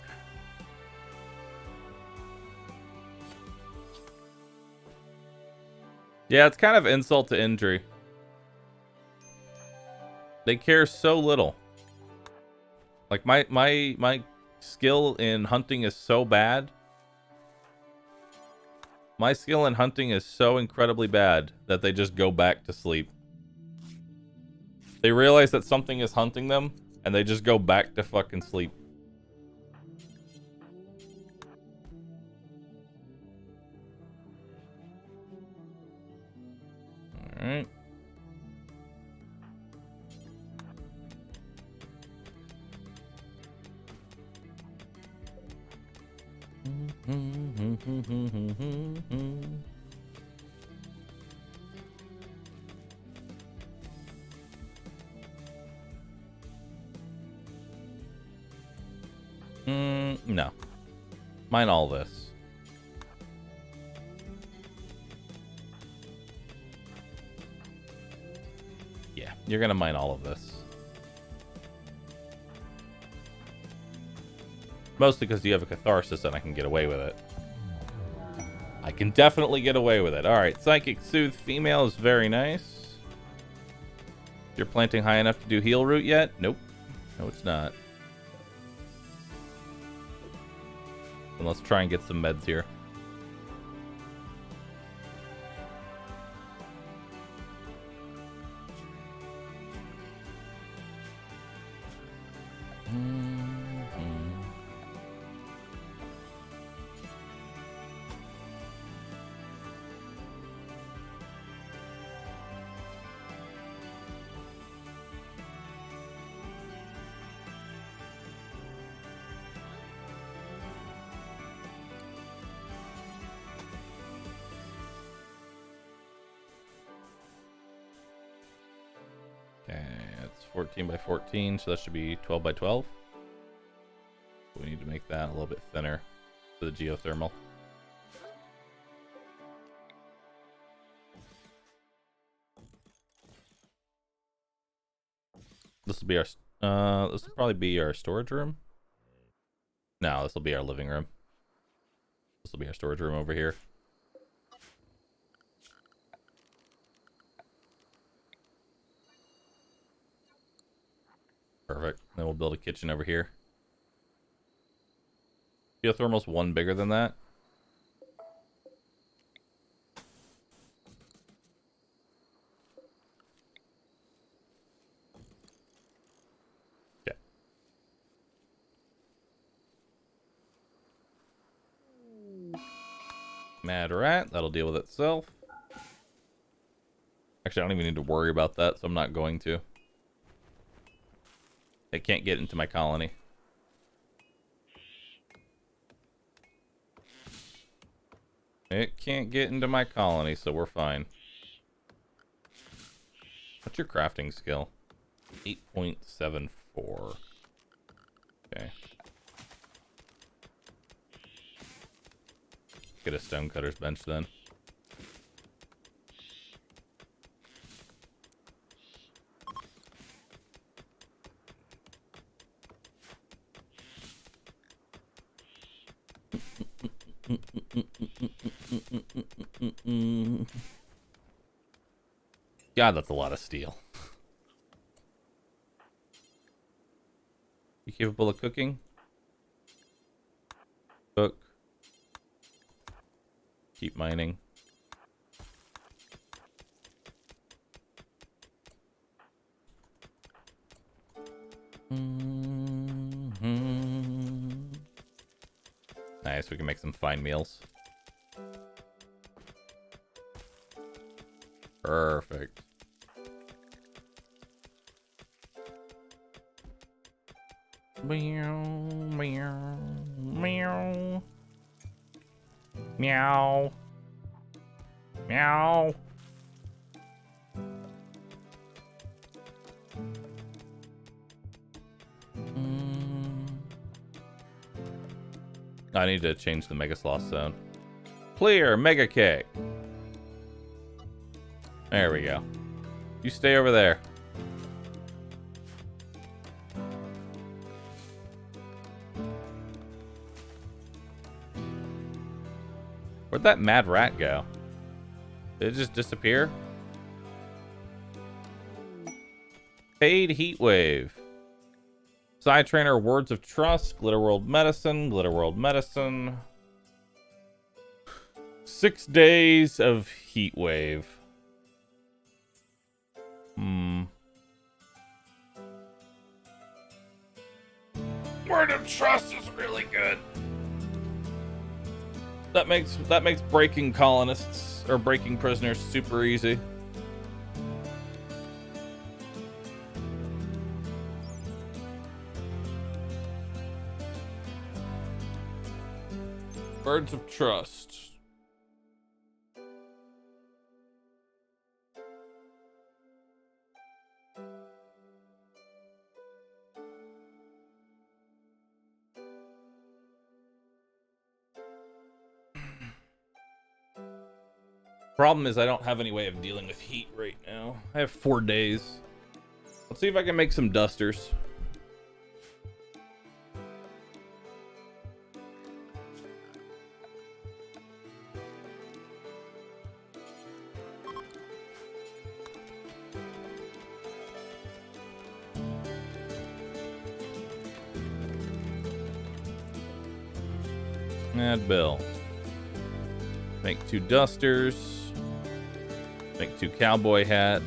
Yeah, it's kind of insult to injury. They care so little. Like my skill in hunting is so bad. My skill in hunting is so incredibly bad that they just go back to sleep. They realize that something is hunting them, and they just go back to fucking sleep. Alright. No. Mine all this. Yeah, you're gonna mine all of this. Mostly because you have a catharsis and I can get away with it. I can definitely get away with it. Alright, Psychic Soothe female is very nice. You're planting high enough to do heal root yet? Nope. No, it's not. And let's try and get some meds here. Okay, it's 14 by 14, so that should be 12 by 12. We need to make that a little bit thinner for the geothermal. This will be our this will probably be our storage room. No, this will be our living room. This will be our storage room over here. Perfect. Then we'll build a kitchen over here. Geothermal's one bigger than that. Okay. Mad rat. That'll deal with itself. Actually, I don't even need to worry about that, so I'm not going to. It can't get into my colony. It can't get into my colony, so we're fine. What's your crafting skill? 8.74. Okay. Get a stonecutter's bench then. God, that's a lot of steel. You capable of cooking? Cook. Keep mining. Nice, we can make some fine meals. Perfect. Meow, meow, meow. Meow. Meow. I need to change the Mega Sloth zone. Clear, Mega Cake. There we go. You stay over there. Where'd that mad rat go? Did it just disappear? Paid Heat Wave. Side Trainer, Words of Trust, Glitter World Medicine, Glitter World Medicine. 6 days of Heat Wave. Word of Trust is really good. That makes breaking colonists or breaking prisoners super easy. Words of Trust. Problem is I don't have any way of dealing with heat right now. I have 4 days. Let's see if I can make some dusters. Add bill. Make 2 dusters. Make 2 cowboy hats.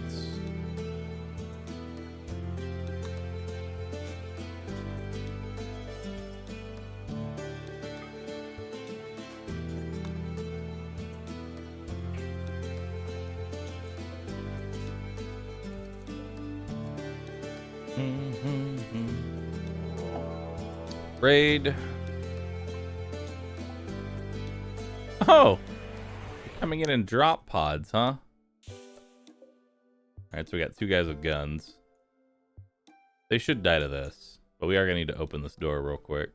Raid. Oh! Coming in drop pods, huh? Alright, so we got 2 guys with guns. They should die to this. But we are going to need to open this door real quick.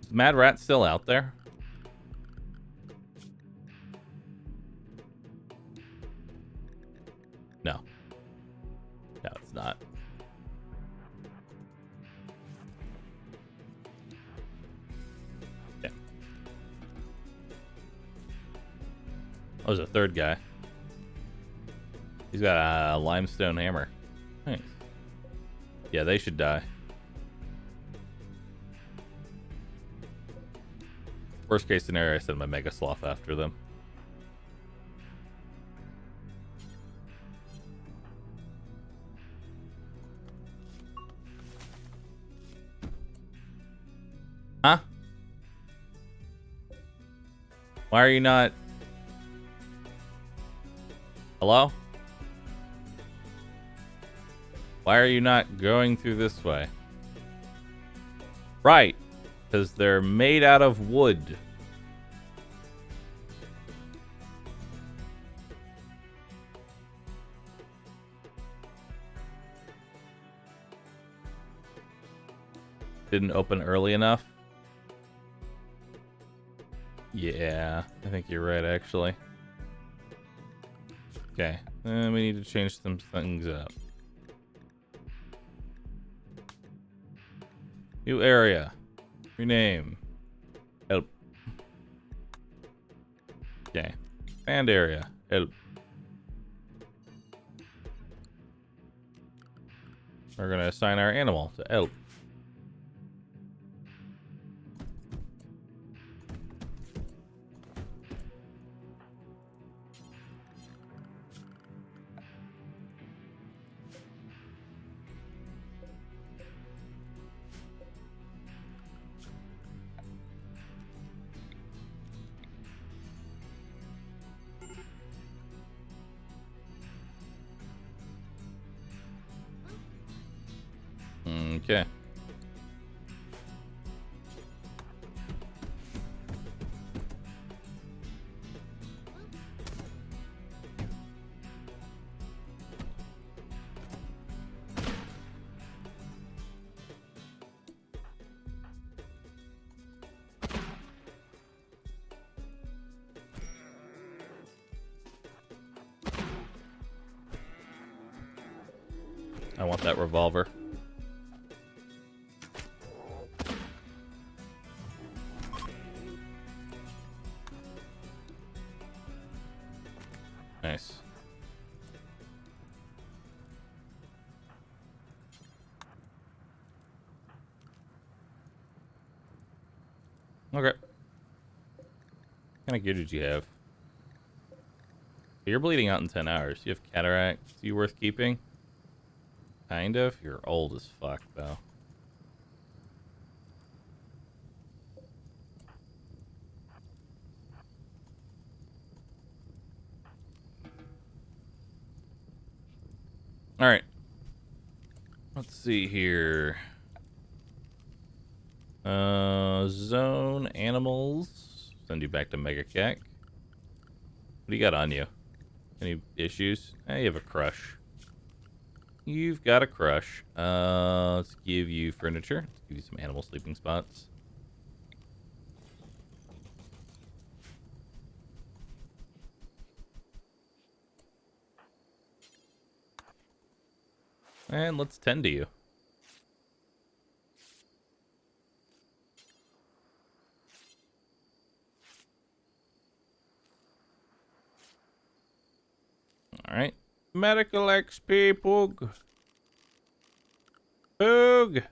Is Mad Rat still out there? No. No, it's not. Oh, there's a 3rd guy. He's got a limestone hammer. Nice. Yeah, they should die. Worst case scenario, I send my Mega Sloth after them. Huh? Why are you not... Hello? Why are you not going through this way? Right. Because they're made out of wood. Didn't open early enough? Yeah, I think you're right, actually. Okay, we need to change some things up. New area. Rename. Help. Okay. Expand area. Help. We're going to assign our animal to help. Okay. I want that revolver. Nice. Okay. What kind of gear did you have? You're bleeding out in 10 hours. You have cataracts. You worth keeping? Kind of. You're old as fuck, though. All right. Let's see here. Zone animals. Send you back to Mega Cac. What do you got on you? Any issues? You have a crush. You've got a crush. Let's give you furniture. Let's give you some animal sleeping spots. And let's tend to you. Alright. Medical XP, Poog. Poog!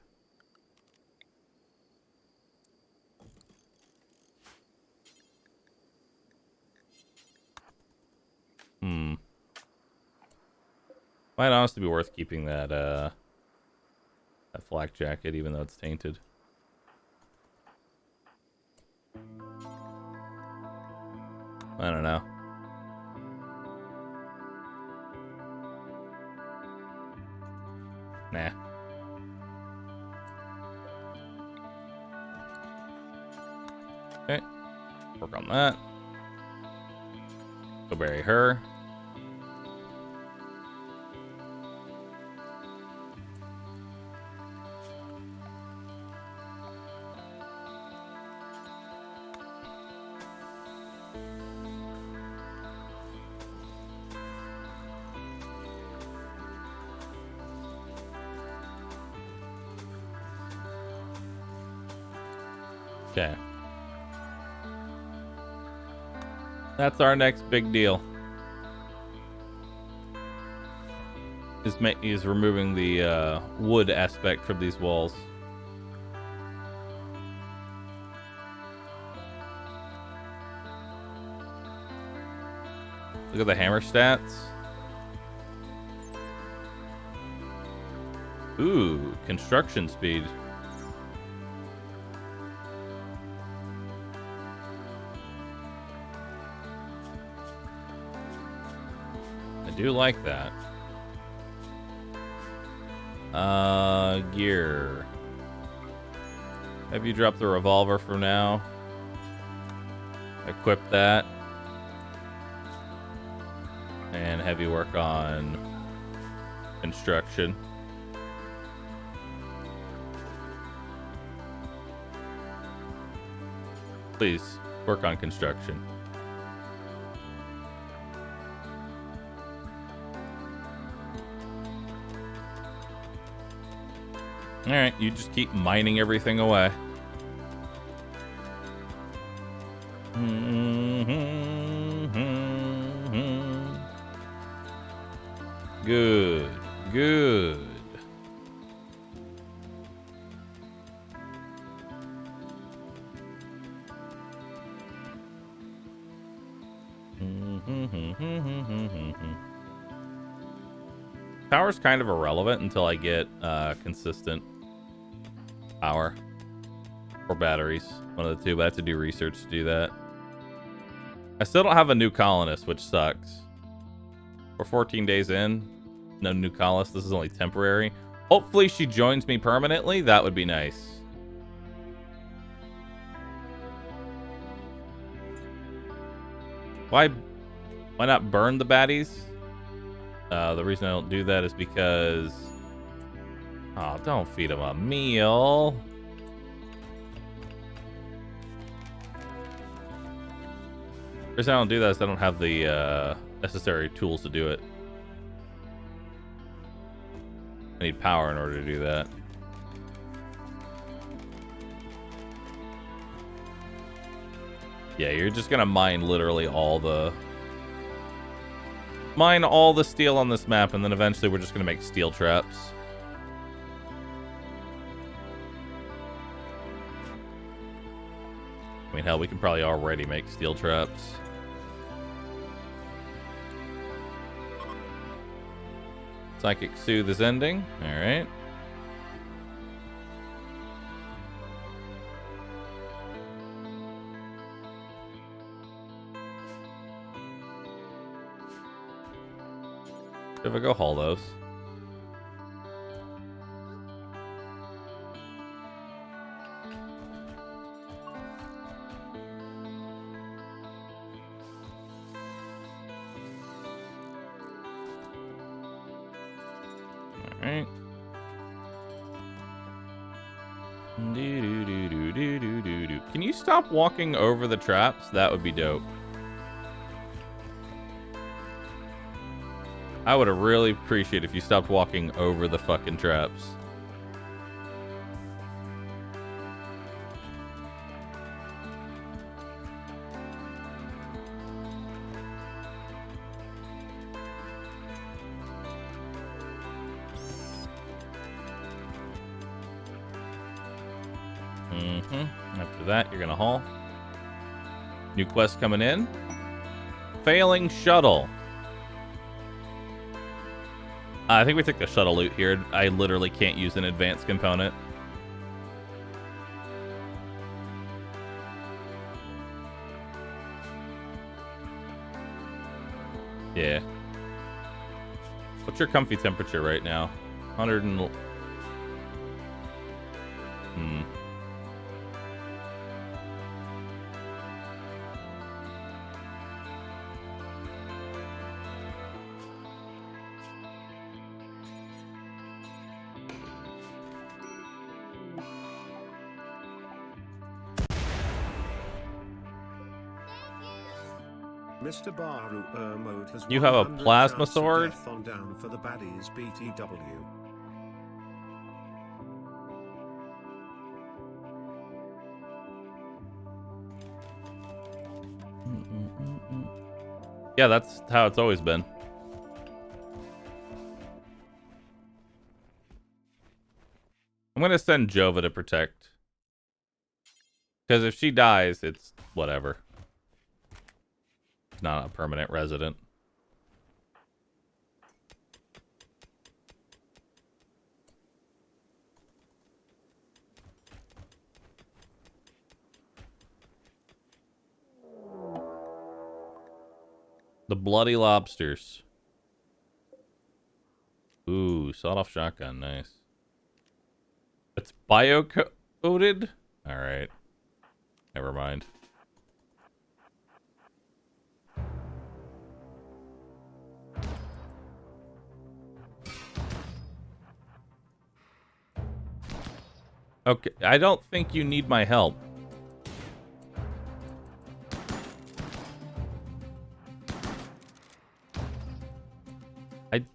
Might honestly be worth keeping that, that flak jacket, even though it's tainted. I don't know. Nah. Okay. Work on that. Go bury her. Okay. That's our next big deal. Is removing the wood aspect from these walls. Look at the hammer stats. Ooh, construction speed. I do like that. Gear. Have you dropped the revolver for now? Equip that. And have you work on construction. Please, work on construction. Alright, you just keep mining everything away. Good, good. Power's kind of irrelevant until I get consistent power or batteries, one of the two, but I have to do research to do that. I still don't have a new colonist, which sucks. We're 14 days in, no new colonist. This is only temporary. Hopefully she joins me permanently. That would be nice. Why not burn the baddies? The reason I don't do that is because... Oh, don't feed them a meal. The reason I don't do that is I don't have the necessary tools to do it. I need power in order to do that. Yeah, you're just gonna mine literally all the steel on this map, and then eventually we're just gonna make steel traps. I mean, hell, we can probably already make steel traps. Psychic Soothe is ending. Alright. If I go haul those. Alright. Can you stop walking over the traps? That would be dope. I would have really appreciated if you stopped walking over the fucking traps. After that, you're gonna haul. New quest coming in. Failing shuttle. I think we took the shuttle loot here. I literally can't use an advanced component. Yeah. What's your comfy temperature right now? 100 and... Mr. Bahroo mode has You have a 100 plasma chance of sword? death on down for the baddies BTW. Yeah, that's how it's always been. I'm gonna send Jova to protect. Because if she dies, it's whatever. It's not a permanent resident. The Bloody Lobsters. Ooh, sawed-off shotgun, nice. It's bio-coded? Alright. Never mind. Okay, I don't think you need my help.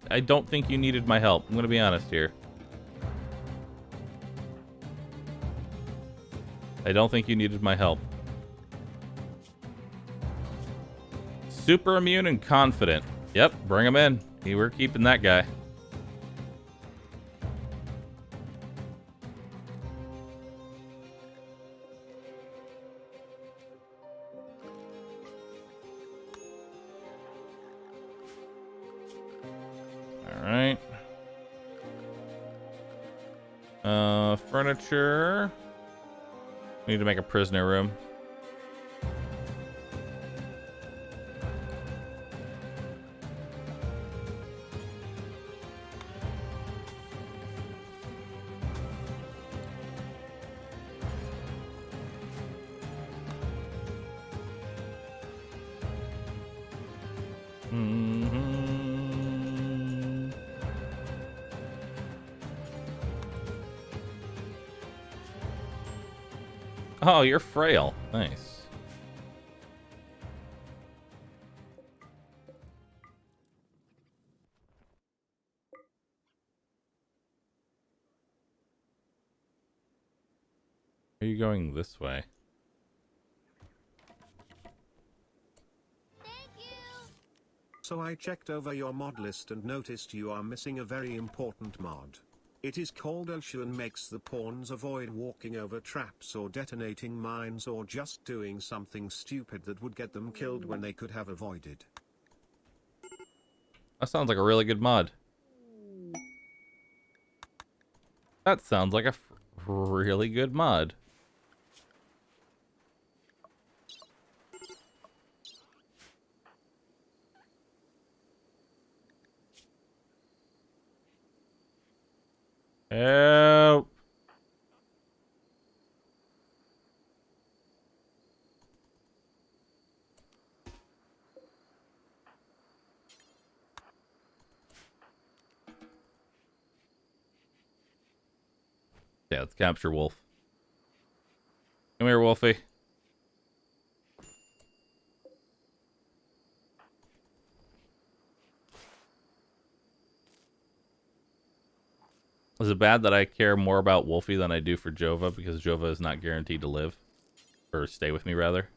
I don't think you needed my help. I'm gonna be honest here. I don't think you needed my help. Super immune and confident. Yep, bring him in. We're keeping that guy. Alright. Furniture. We need to make a prisoner room. Oh, you're frail. Nice. Are you going this way? So I checked over your mod list and noticed you are missing a very important mod. It is called Ocean and makes the pawns avoid walking over traps or detonating mines or just doing something stupid that would get them killed when they could have avoided. That sounds like a really good mod. That sounds like a really good mod. Help. Yeah, let's capture Wolf. Come here, Wolfie. Is it bad that I care more about Wolfie than I do for Jova because Jova is not guaranteed to live? Or stay with me, rather?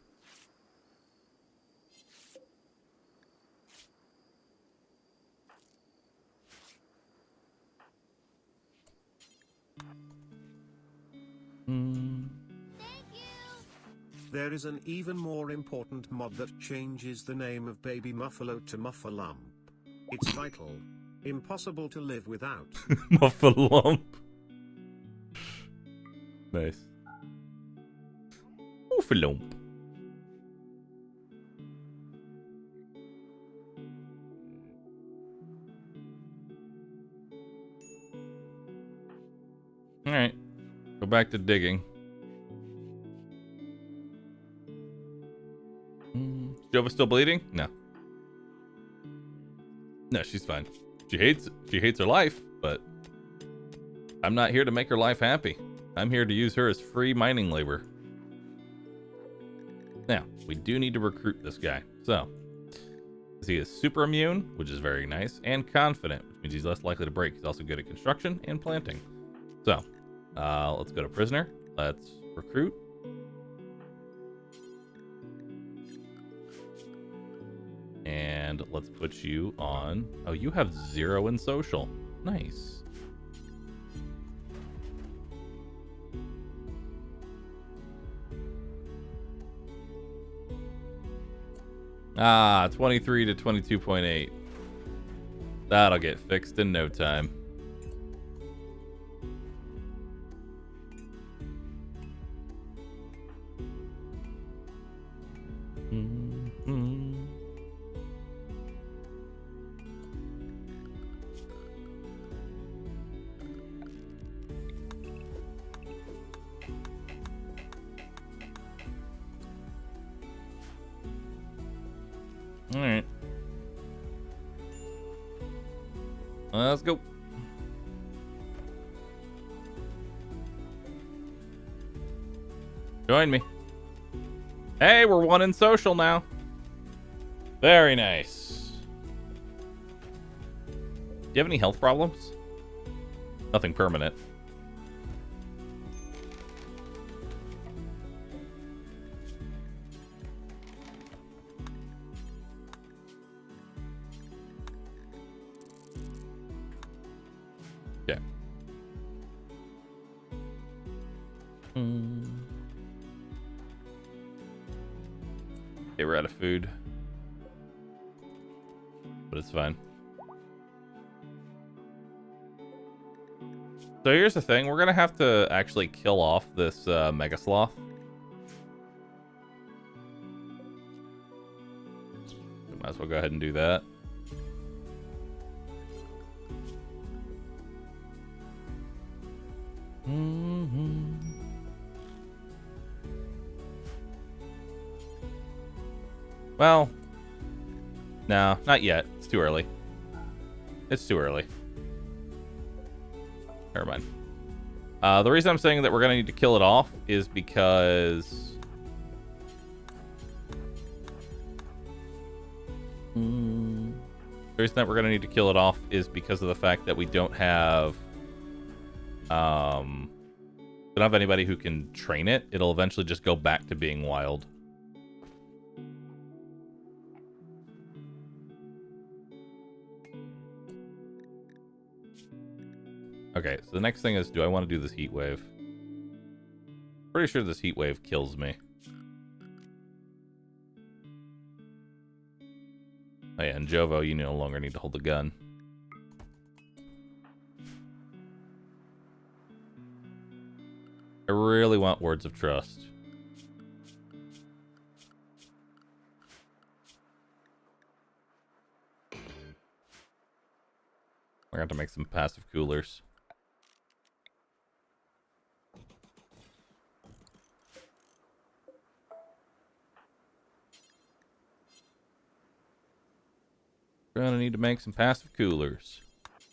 There is an even more important mod that changes the name of baby Muffalo to Muffalump. It's vital. Impossible to live without. Muffalump. Nice. Muffalump. Alright. Go back to digging. Is Jova still bleeding? No. No, she's fine. She hates her life, but I'm not here to make her life happy. I'm here to use her as free mining labor. Now, we do need to recruit this guy. So, he is super immune, which is very nice, and confident, which means he's less likely to break. He's also good at construction and planting. So, let's go to prisoner. Let's recruit. And let's put you on... Oh, you have 0 in social. Nice. Ah, 23 to 22.8. That'll get fixed in no time. Alright. Let's go. Join me. Hey, we're 1 in social now. Very nice. Do you have any health problems? Nothing permanent. Yeah. Okay, we're out of food. But it's fine. So here's the thing. We're going to have to actually kill off this Mega Sloth. Might as well go ahead and do that. Well, no, not yet. It's too early. It's too early. Never mind. The reason I'm saying that we're going to need to kill it off is because... The reason that we're going to need to kill it off is because of the fact that we don't have... the don't have anybody who can train it, it'll eventually just go back to being wild. Okay, so the next thing is, do I want to do this heat wave? Pretty sure this heat wave kills me. Oh yeah, and Jovo, you no longer need to hold the gun. I really want words of trust. We're going to have to make some passive coolers. We're gonna need to make some passive coolers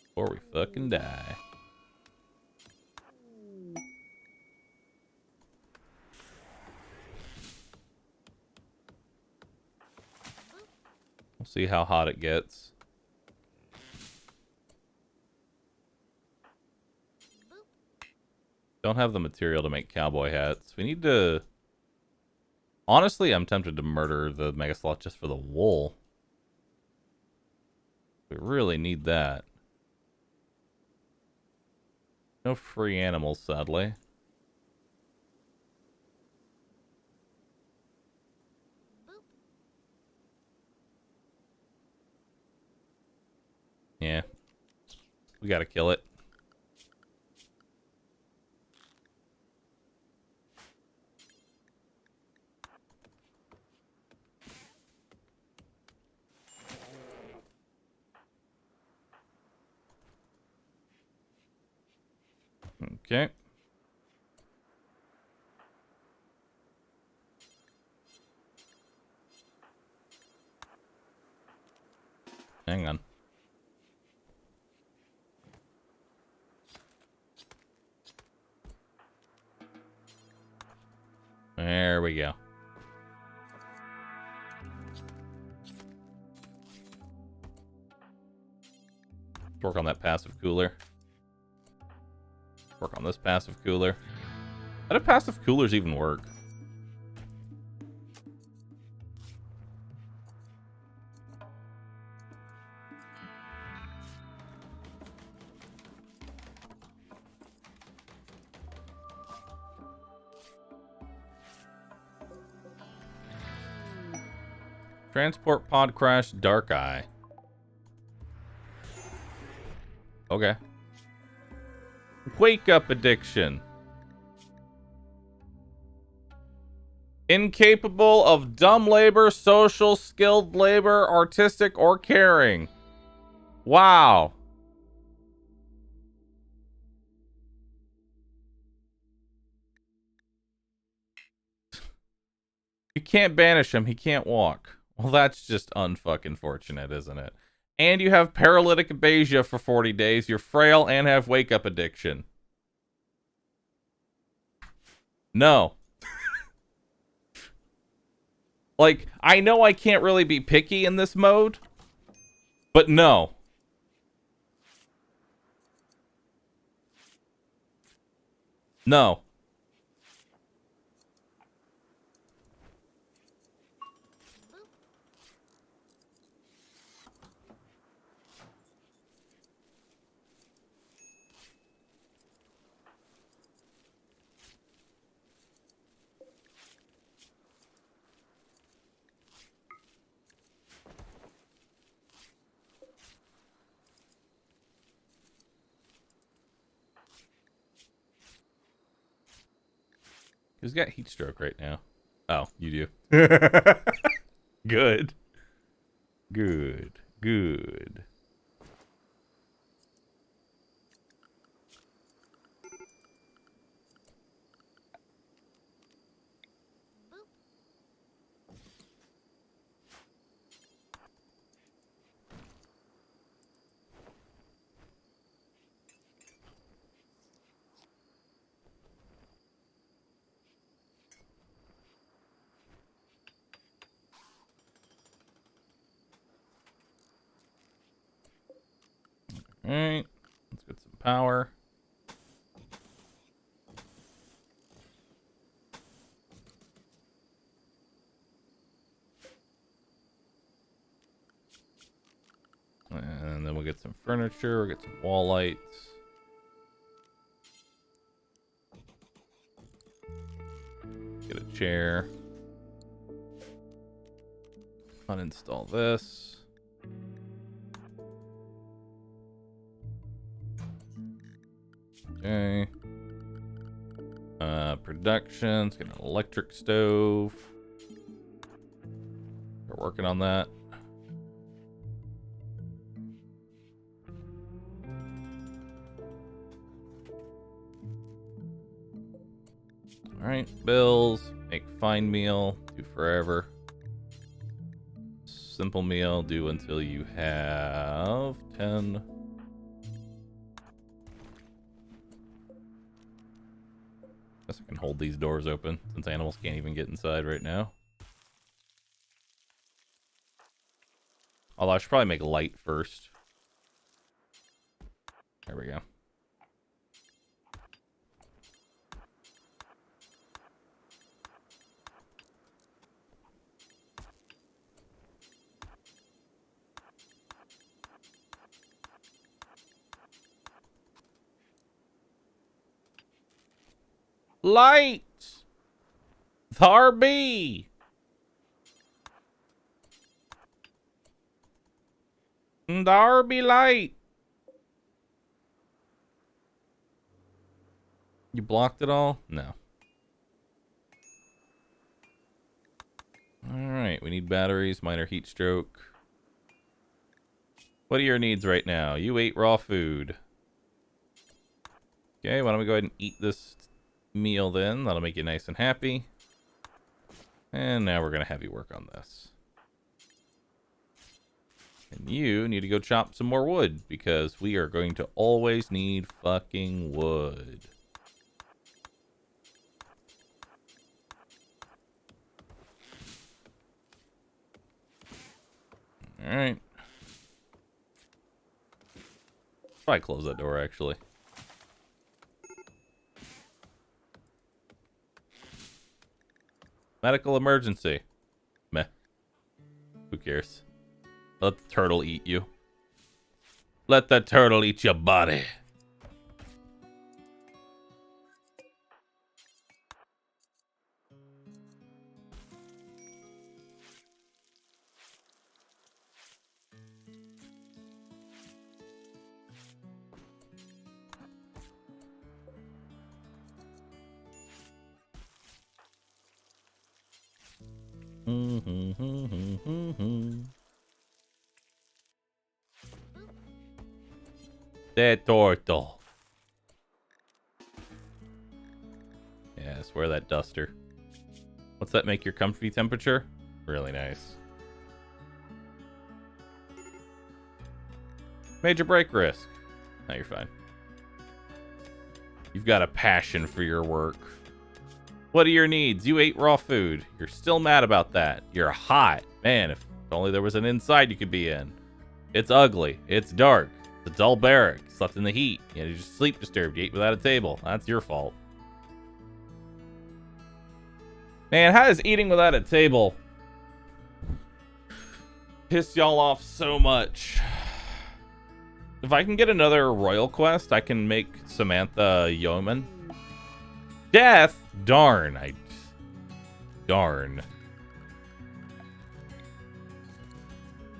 before we fucking die. We'll see how hot it gets. Don't have the material to make cowboy hats. We need to... Honestly, I'm tempted to murder the Mega Sloth just for the wool. We really need that. No free animals, sadly. Yeah. We gotta kill it. Okay. Hang on. There we go. Let's work on that passive cooler. Work on this passive cooler. How do passive coolers even work? Transport pod crash, dark eye. Okay. Wake up addiction. Incapable of dumb labor, social, skilled labor, artistic, or caring. Wow. You can't banish him. He can't walk. Well, that's just unfucking fortunate, isn't it? And you have paralytic aphasia for 40 days. You're frail and have wake-up addiction. No. Like, I know I can't really be picky in this mode, but no. No. Who's got heat stroke right now? Oh, you do. Good. Good. Good. Alright, let's get some power. And then we'll get some furniture, we'll get some wall lights. Get a chair. Uninstall this. Okay. Production. Let's get an electric stove. We're working on that. Alright, bills. Make fine meal. Do forever. Simple meal. Do until you have 10. Guess I can hold these doors open since animals can't even get inside right now. Although I should probably make light first. There we go. Light! There be! There be light! You blocked it all? No. Alright, we need batteries, minor heat stroke. What are your needs right now? You ate raw food. Okay, why don't we go ahead and eat this meal then. That'll make you nice and happy. And now we're going to have you work on this. And you need to go chop some more wood because we are going to always need fucking wood. Alright. Probably close that door actually. Medical emergency. Meh. Who cares? Let the turtle eat you. Let the turtle eat your body. The turtle. Yes, wear that duster. What's that make your comfy temperature? Really nice. Major break risk. No, you're fine. You've got a passion for your work. What are your needs? You ate raw food. You're still mad about that. You're hot. Man, if only there was an inside you could be in. It's ugly. It's dark. It's a dull barrack. You slept in the heat. You just sleep disturbed. You ate without a table. That's your fault. Man, how does eating without a table piss y'all off so much? If I can get another royal quest, I can make Samantha yeoman. Death? Darn. Darn.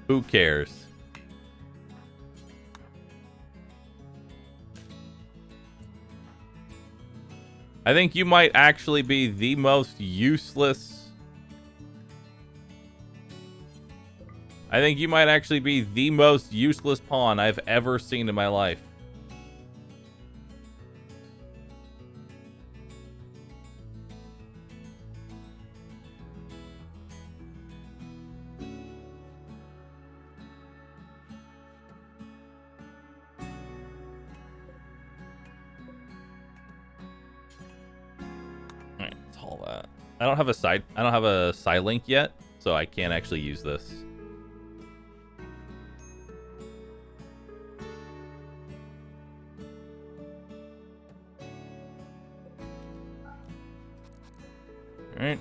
Who cares? I think you might actually be the most useless. I think you might actually be the most useless pawn I've ever seen in my life. I don't have a side link yet, so I can't actually use this. All right.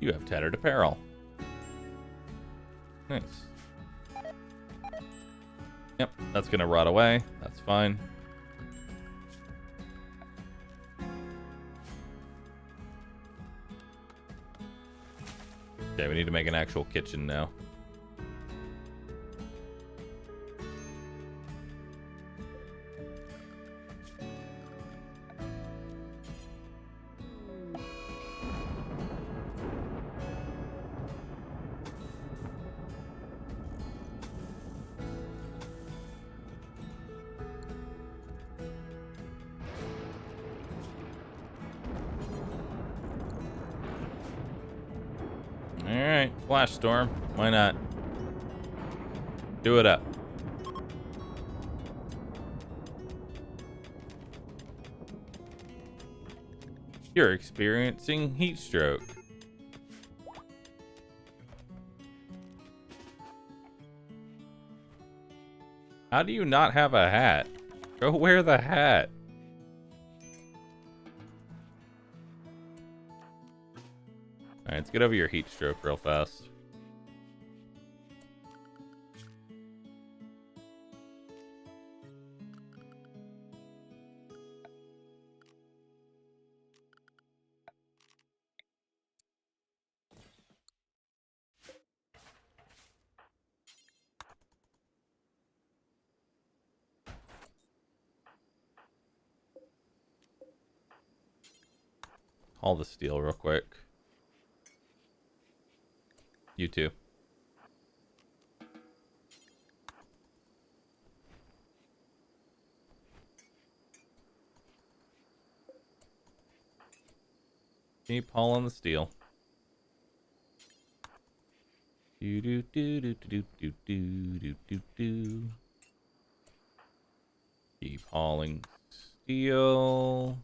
You have tattered apparel. Nice. Yep, that's gonna rot away. That's fine. Okay, we need to make an actual kitchen now. Alright, flash storm. Why not? Do it up. You're experiencing heat stroke. How do you not have a hat? Go wear the hat. Alright, let's get over your heat stroke real fast. Haul the steel real quick. You too. Keep hauling the steel. Do do do do do do do do do do. Keep hauling steel.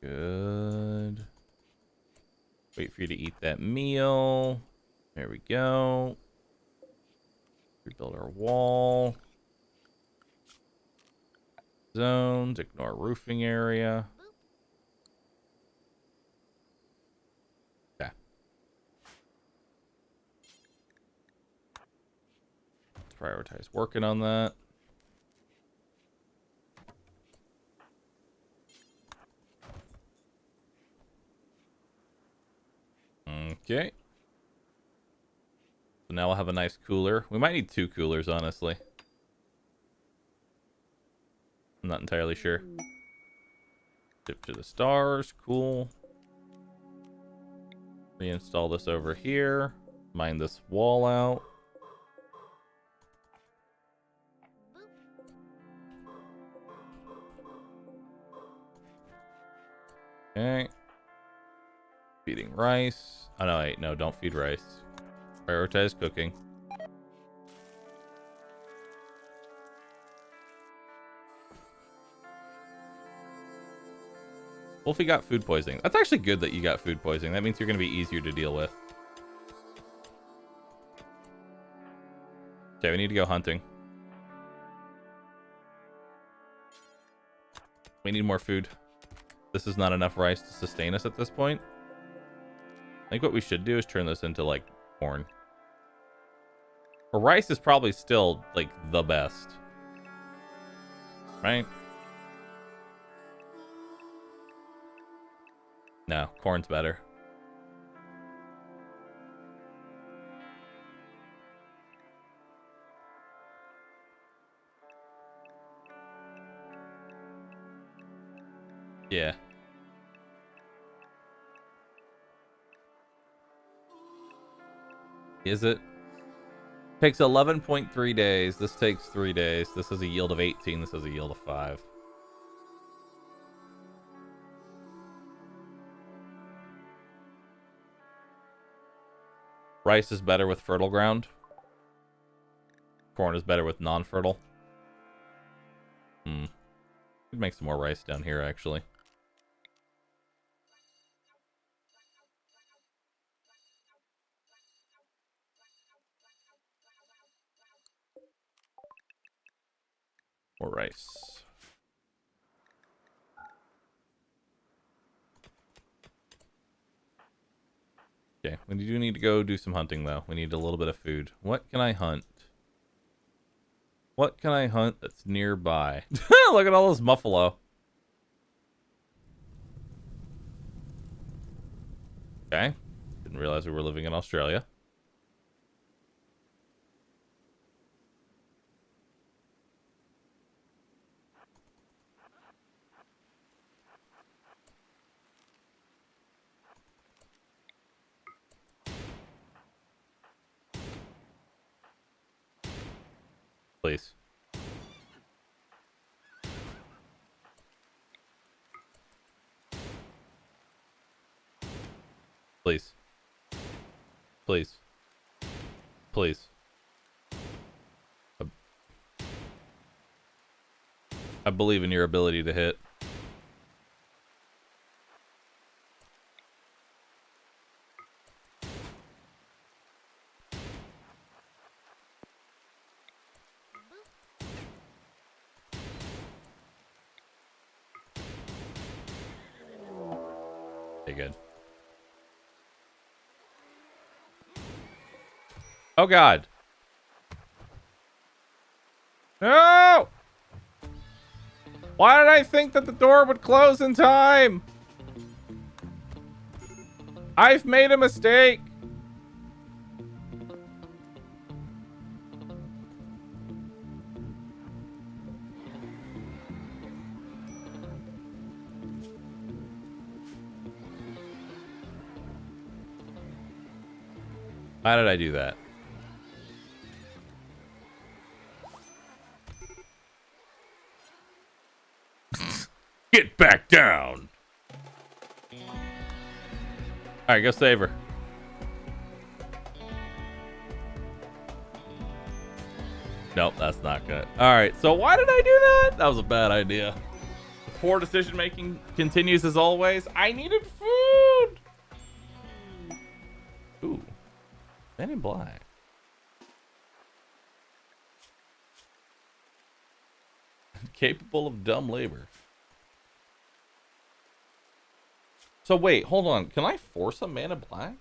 Good. Wait for you to eat that meal. There we go. Rebuild our wall. Zones. Ignore roofing area. Yeah. Let's prioritize working on that. Okay. So now we'll have a nice cooler. We might need 2 coolers, honestly. I'm not entirely sure. Ship to the stars. Cool. Reinstall this over here. Mine this wall out. Okay. Feeding rice. Oh, no, wait. No, don't feed rice. Prioritize cooking. Wolfie got food poisoning. That's actually good that you got food poisoning. That means you're going to be easier to deal with. Okay, we need to go hunting. We need more food. This is not enough rice to sustain us at this point. I think what we should do is turn this into, like, corn. Or rice is probably still, like, the best. Right? No, corn's better. Yeah. Is it? Takes 11.3 days. This takes 3 days. This has a yield of 18. This has a yield of 5. Rice is better with fertile ground. Corn is better with non-fertile. Could make some more rice down here, actually. More rice. Okay, we do need to go do some hunting, though. We need a little bit of food. What can I hunt? What can I hunt that's nearby? Look at all this muffalo. Okay. Didn't realize we were living in Australia. Please. Please. Please. Please. I believe in your ability to hit. Okay, good. Oh, God. No! Why did I think that the door would close in time? I've made a mistake. Why did I do that? Get back down. All right, go save her. Nope, that's not good. All right, so why did I do that? That was a bad idea. Poor decision making continues as always. I needed food. Ooh, Men in Black. Capable of dumb labor. So wait, hold on. Can I force a Man in Black?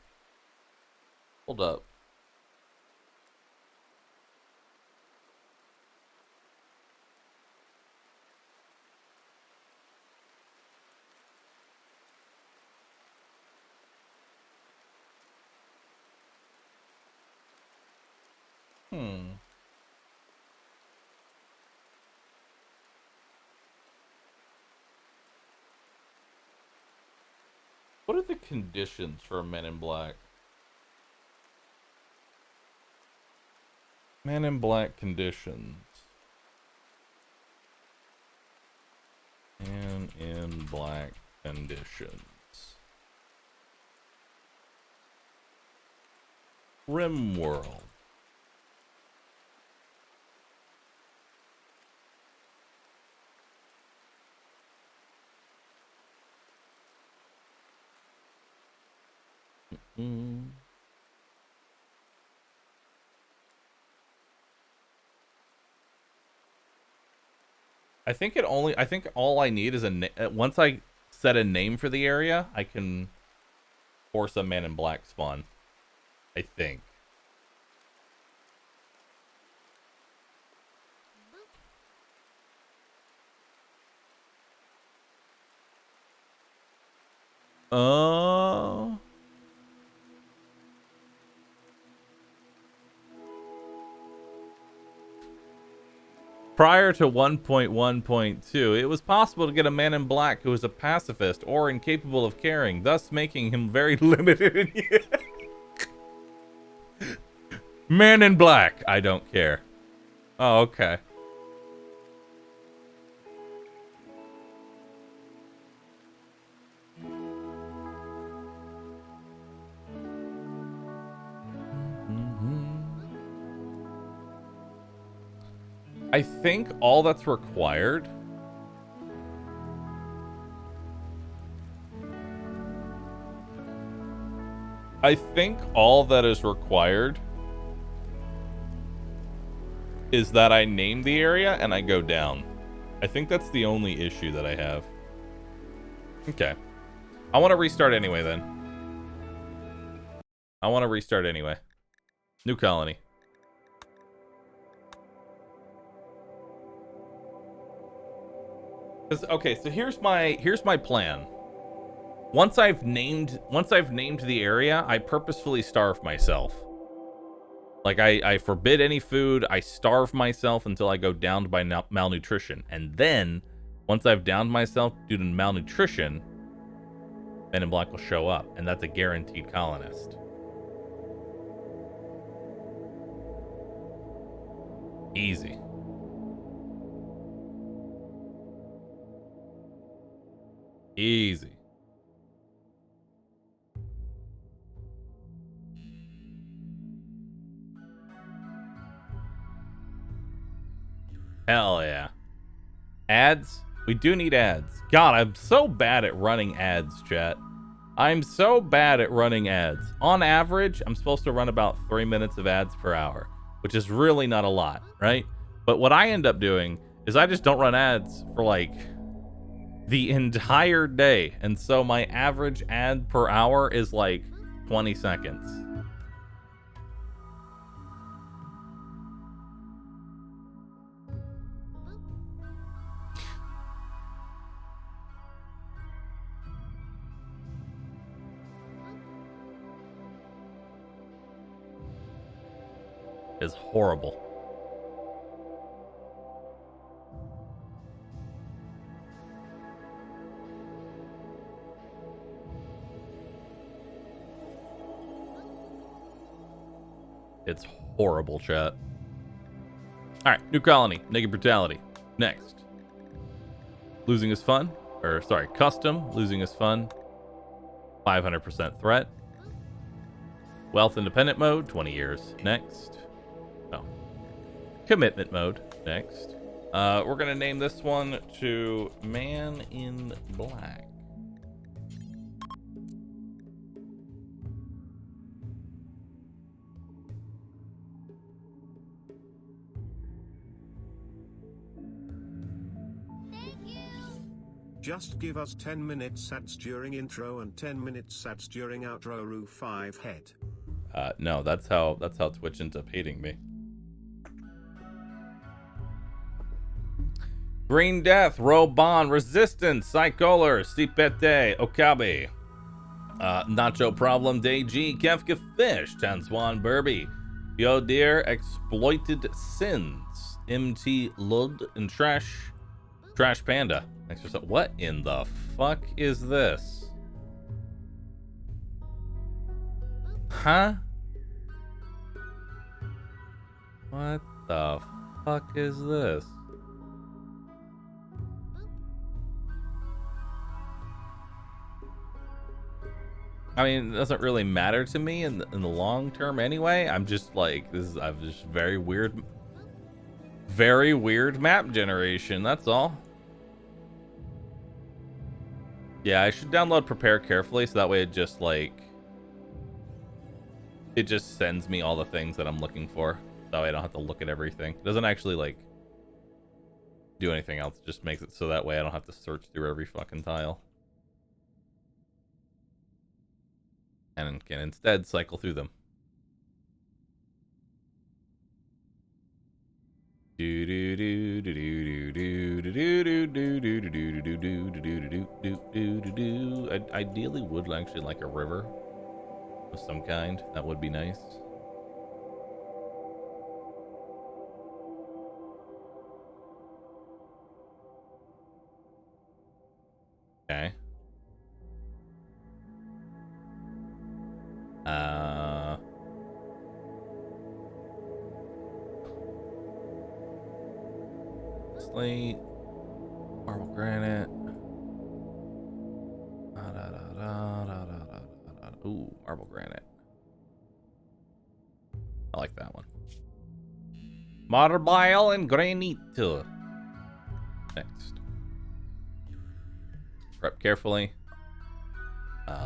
Hold up. What are the conditions for a Men in Black? Men in Black conditions. Men in Black conditions. RimWorld. I think all I need is once I set a name for the area, I can force a Man in Black spawn. I think. Prior to 1.1.2, it was possible to get a Man in Black who was a pacifist or incapable of caring, thus making him very limited in use. Man in Black, I don't care. Oh, okay. I think all that's required is that I name the area and I go down. I think that's the only issue that I have. Okay. I want to restart anyway then. I want to restart anyway. New colony. Okay, so here's my plan. Once I've named the area, I purposefully starve myself. Like I forbid any food. I starve myself until I go downed by malnutrition, and then once I've downed myself due to malnutrition, Men in Black will show up, and that's a guaranteed colonist. Easy. Easy. Hell yeah. Ads? We do need ads. God, I'm so bad at running ads, chat. I'm so bad at running ads. On average, I'm supposed to run about 3 minutes of ads per hour, which is really not a lot, right? But what I end up doing is I just don't run ads for like the entire day. And so my average ad per hour is like 20 seconds. Is horrible. It's horrible, chat. Alright, new colony. Naked brutality. Next. Losing is fun. Or, sorry, custom. Losing is fun. 500% threat. Wealth independent mode. 20 years. Next. Oh. Commitment mode. Next. We're going to name this one to Man in Black. Just give us 10 minutes ads during intro and 10 minutes ads during outro. rooH 5 head. No, that's how Twitch ends up hating me. Green Death, Roban, Resistance, Cycolor, Cipete, Okabe, Nacho Problem, Day G, Kefka Fish, Tanswan, Burby, Yo Deer, Exploited Sins, MT Lud, and Trash Panda. What in the fuck is this? Huh? What the fuck is this? I mean, it doesn't really matter to me in the long term anyway. I'm just like, I've just very weird map generation, that's all. Yeah, I should download Prepare Carefully so that way it just like it just sends me all the things that I'm looking for. That way I don't have to look at everything. It doesn't actually like do anything else. It just makes it so that way I don't have to search through every fucking tile. And can instead cycle through them. Ideally would actually like a river of some kind. That would be nice. Okay. Slate, marble granite. Ooh, marble granite. I like that one. Marble and granite. Next. Prep carefully.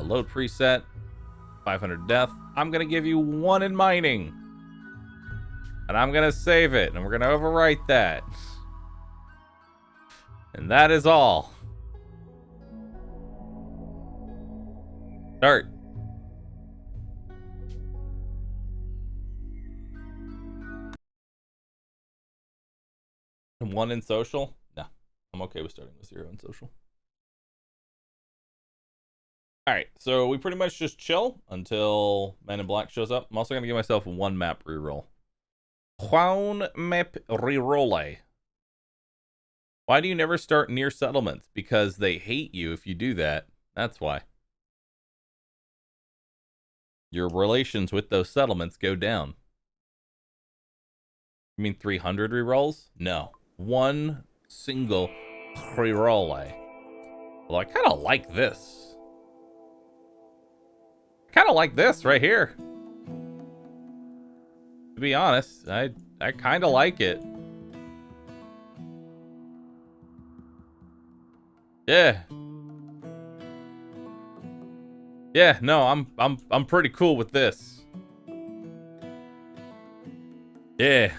Load preset. 500 death. I'm gonna give you 1 in mining. And I'm gonna save it. And we're gonna overwrite that. And that is all. Start. And 1 in social? No, I'm okay with starting with 0 in social. Alright, so we pretty much just chill until Men in Black shows up. I'm also going to give myself 1 map reroll. 1 map reroll. Why do you never start near settlements? Because they hate you if you do that. That's why. Your relations with those settlements go down. You mean 300 rerolls? No. 1 single reroll. Well, I kind of like this. Kind of like this right here. To be honest, I kind of like it. Yeah. Yeah, no, I'm pretty cool with this. Yeah.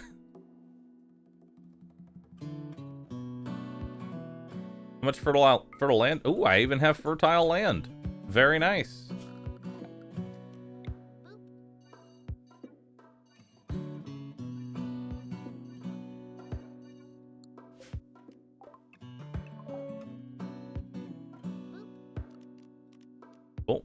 How much fertile land? Ooh, I even have fertile land. Very nice. Cool.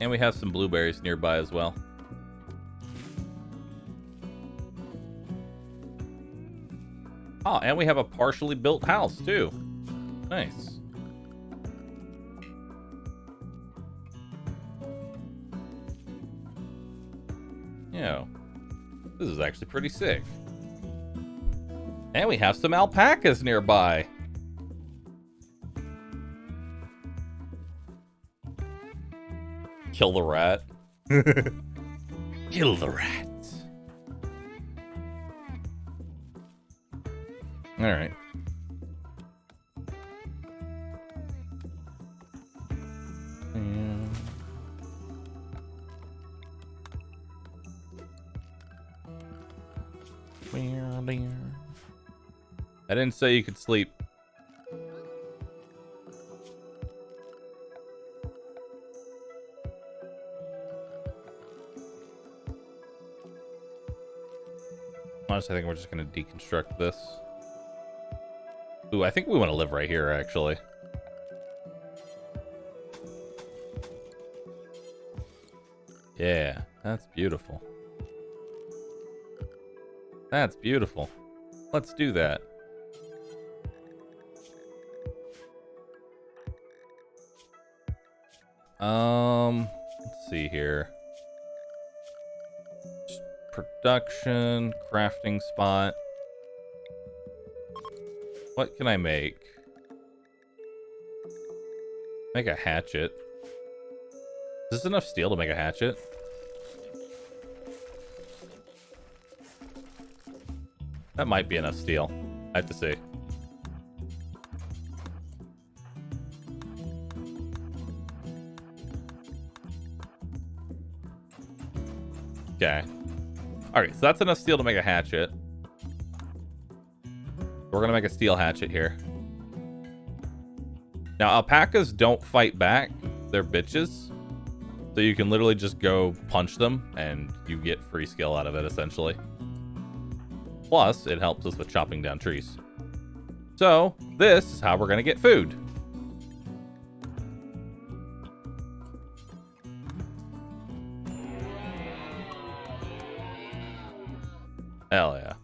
And we have some blueberries nearby as well. Oh, and we have a partially built house too. Nice. Yeah, this is actually pretty sick. And we have some alpacas nearby. Kill the rat. Kill the rat. All right. I didn't say you could sleep. Honestly, I think we're just going to deconstruct this. Ooh, I think we want to live right here, actually. Yeah, that's beautiful. That's beautiful. Let's do that. Let's see here. Production, crafting spot. What can I make? Make a hatchet. Is this enough steel to make a hatchet? That might be enough steel. I have to see. Okay. Alright, so that's enough steel to make a hatchet. We're gonna make a steel hatchet here. Now, alpacas don't fight back. They're bitches. So you can literally just go punch them, and you get free skill out of it, essentially. Plus, it helps us with chopping down trees. So, this is how we're gonna get food. Hell yeah.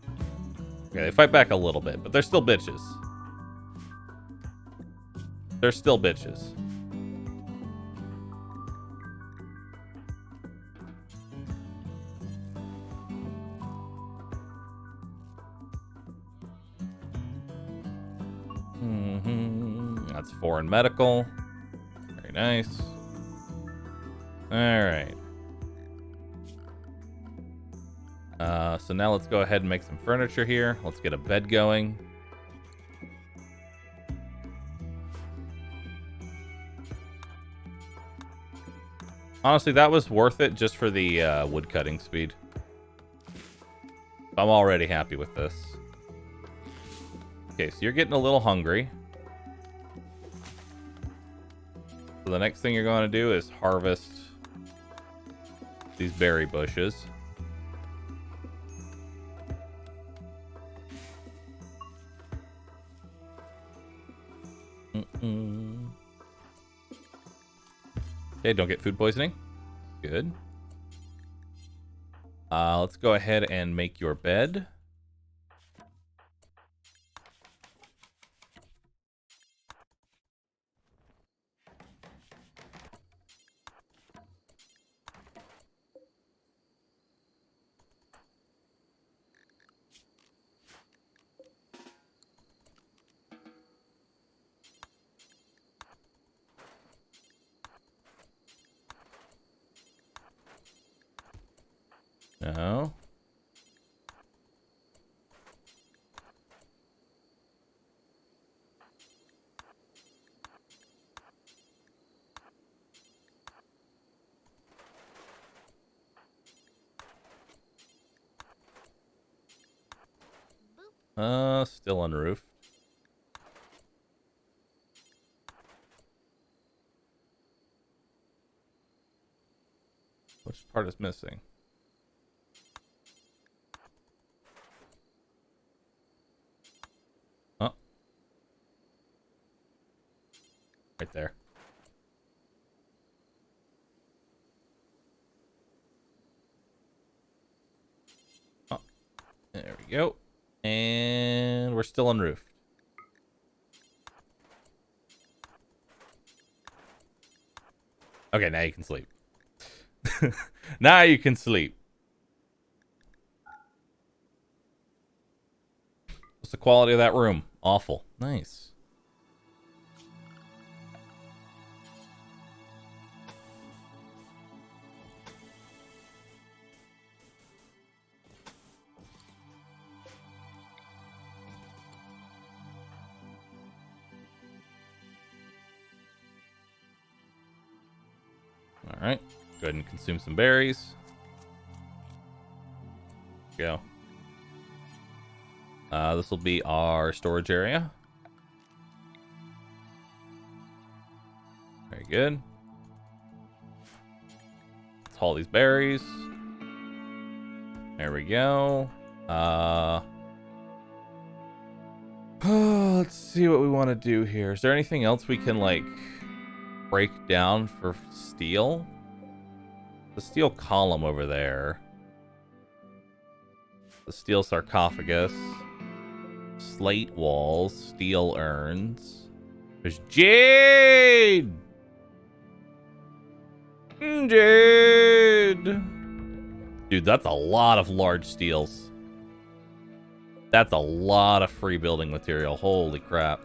Okay, they fight back a little bit, but they're still bitches. They're still bitches. That's foreign medical. Very nice. All right. So now let's go ahead and make some furniture here. Let's get a bed going. Honestly, that was worth it just for the wood cutting speed. I'm already happy with this. Okay, so you're getting a little hungry. So the next thing you're going to do is harvest these berry bushes. Okay, don't get food poisoning. Good. Let's go ahead and make your bed. No. Still unroofed. Which part is missing? Oh. Right there. Oh. There we go. And we're still unroofed. Okay, now you can sleep. Now you can sleep. What's the quality of that room? Awful. Nice. All right. Go ahead and consume some berries. Go. This will be our storage area. Very good. Let's haul these berries. There we go. Let's see what we want to do here. Is there anything else we can, like, break down for steel? The steel column over there. The steel sarcophagus. Slate walls. Steel urns. There's jade! Jade! Dude, that's a lot of large steels. That's a lot of free building material. Holy crap.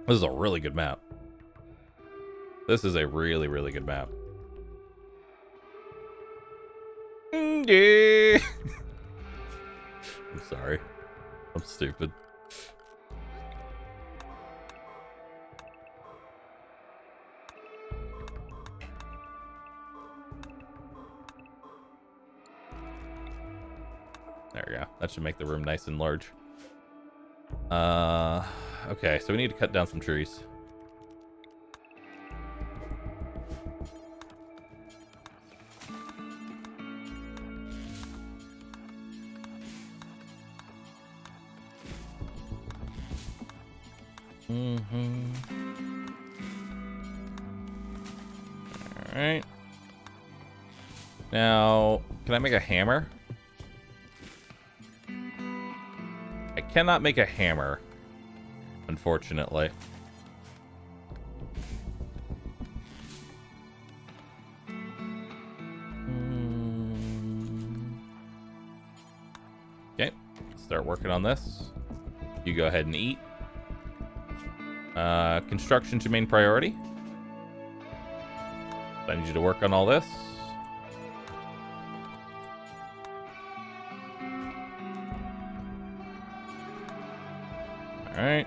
This is a really good map. This is a really, really good map. Yeah. I'm sorry. I'm stupid. There we go. That should make the room nice and large. Okay, so we need to cut down some trees. Alright. Now, can I make a hammer? I cannot make a hammer, unfortunately. Okay, start working on this. You go ahead and eat. Construction's your main priority. I need you to work on all this. All right.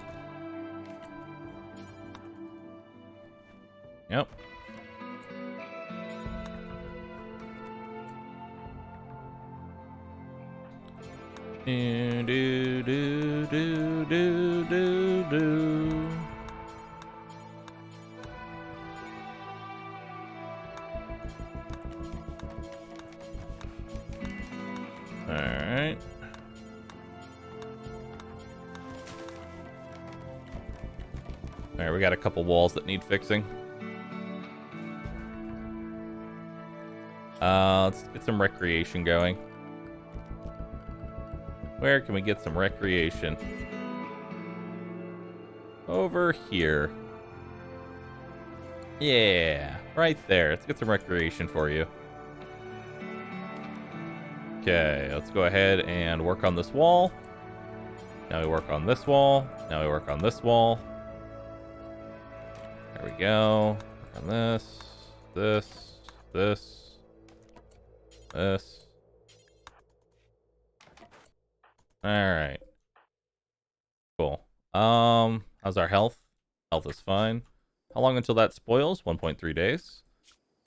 Yep. Do, do, do, do, do, do, do. Alright. Alright, we got a couple walls that need fixing. Let's get some recreation going. Where can we get some recreation? Over here. Yeah, right there. Let's get some recreation for you. Okay, let's go ahead and work on this wall. Now we work on this wall. Now we work on this wall. There we go. Work on this, this. Alright. Cool. How's our health? Health is fine. How long until that spoils? 1.3 days.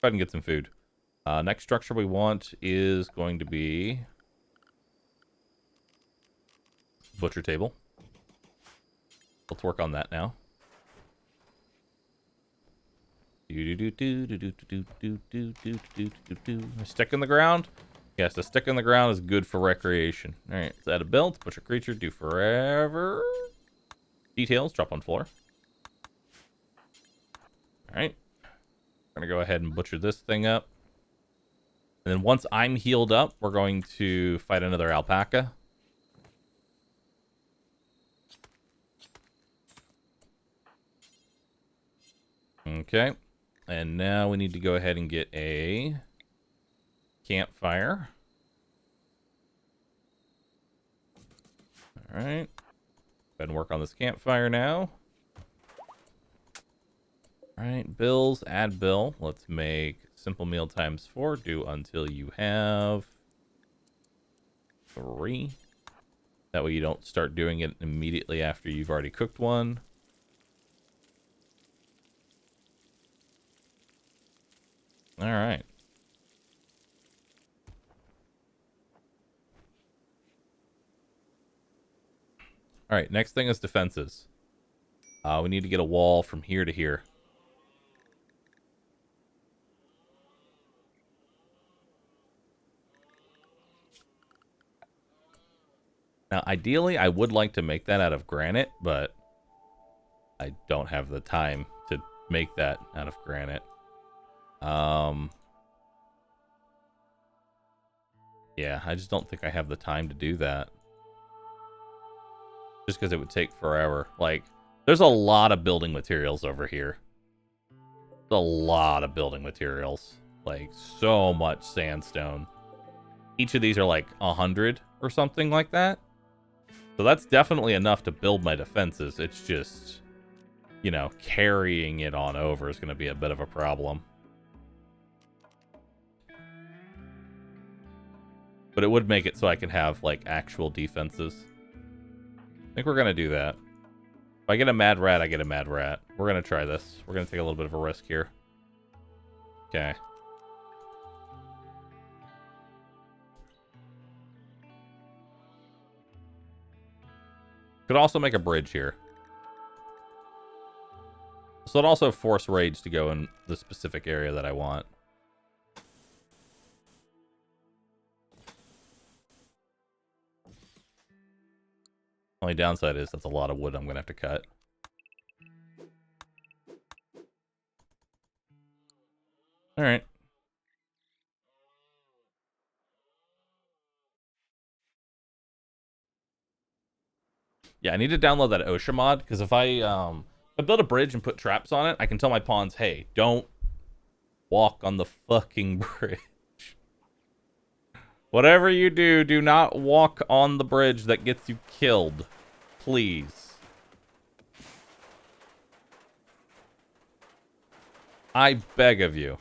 Go ahead and get some food. Next structure we want is going to be butcher table. Let's work on that now. A stick in the ground? Yes, a stick in the ground is good for recreation. Alright, let's add a build. Butcher creature, do forever. Details, drop on floor. Alright. We're going to go ahead and butcher this thing up. And then once I'm healed up, we're going to fight another alpaca. Okay. And now we need to go ahead and get a campfire. Alright. Go ahead and work on this campfire now. Alright, bills, add bill. Let's make simple meal times 4. Do until you have 3. That way you don't start doing it immediately after you've already cooked one. Alright. Alright, next thing is defenses. We need to get a wall from here to here. Now, ideally, I would like to make that out of granite, but I don't have the time to make that out of granite. Yeah, I just don't think I have the time to do that. Just because it would take forever. Like, there's a lot of building materials over here. There's a lot of building materials. Like, so much sandstone. Each of these are like 100 or something like that. So that's definitely enough to build my defenses. It's just, you know, carrying it on over is going to be a bit of a problem. But it would make it so I can have, like, actual defenses. I think we're going to do that. If I get a mad rat, I get a mad rat. We're going to try this. We're going to take a little bit of a risk here. Okay. Could also make a bridge here. So it also force raids to go in the specific area that I want. Only downside is that's a lot of wood I'm going to have to cut. Alright. Yeah, I need to download that OSHA mod, because if I build a bridge and put traps on it, I can tell my pawns, hey, don't walk on the fucking bridge. Whatever you do, do not walk on the bridge that gets you killed. Please. I beg of you.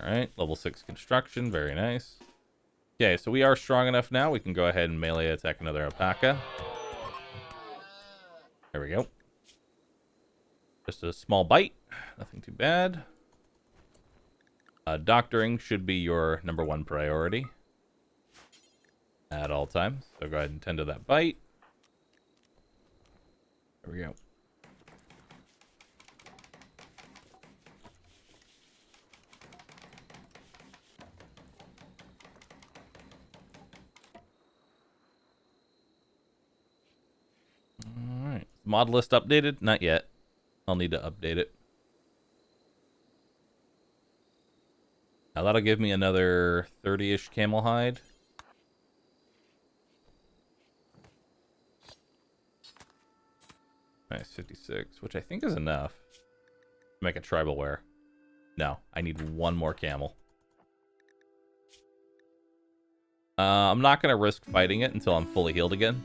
Alright, level 6 construction. Very nice. Okay, so we are strong enough now. We can go ahead and melee attack another alpaca. There we go. Just a small bite. Nothing too bad. Doctoring should be your #1 priority at all times. So go ahead and tend to that bite. There we go. Alright. Mod list updated? Not yet. I'll need to update it. Now that'll give me another 30-ish camel hide. Nice, 56, which I think is enough to make a tribal wear. No, I need one more camel. I'm not going to risk fighting it until I'm fully healed again.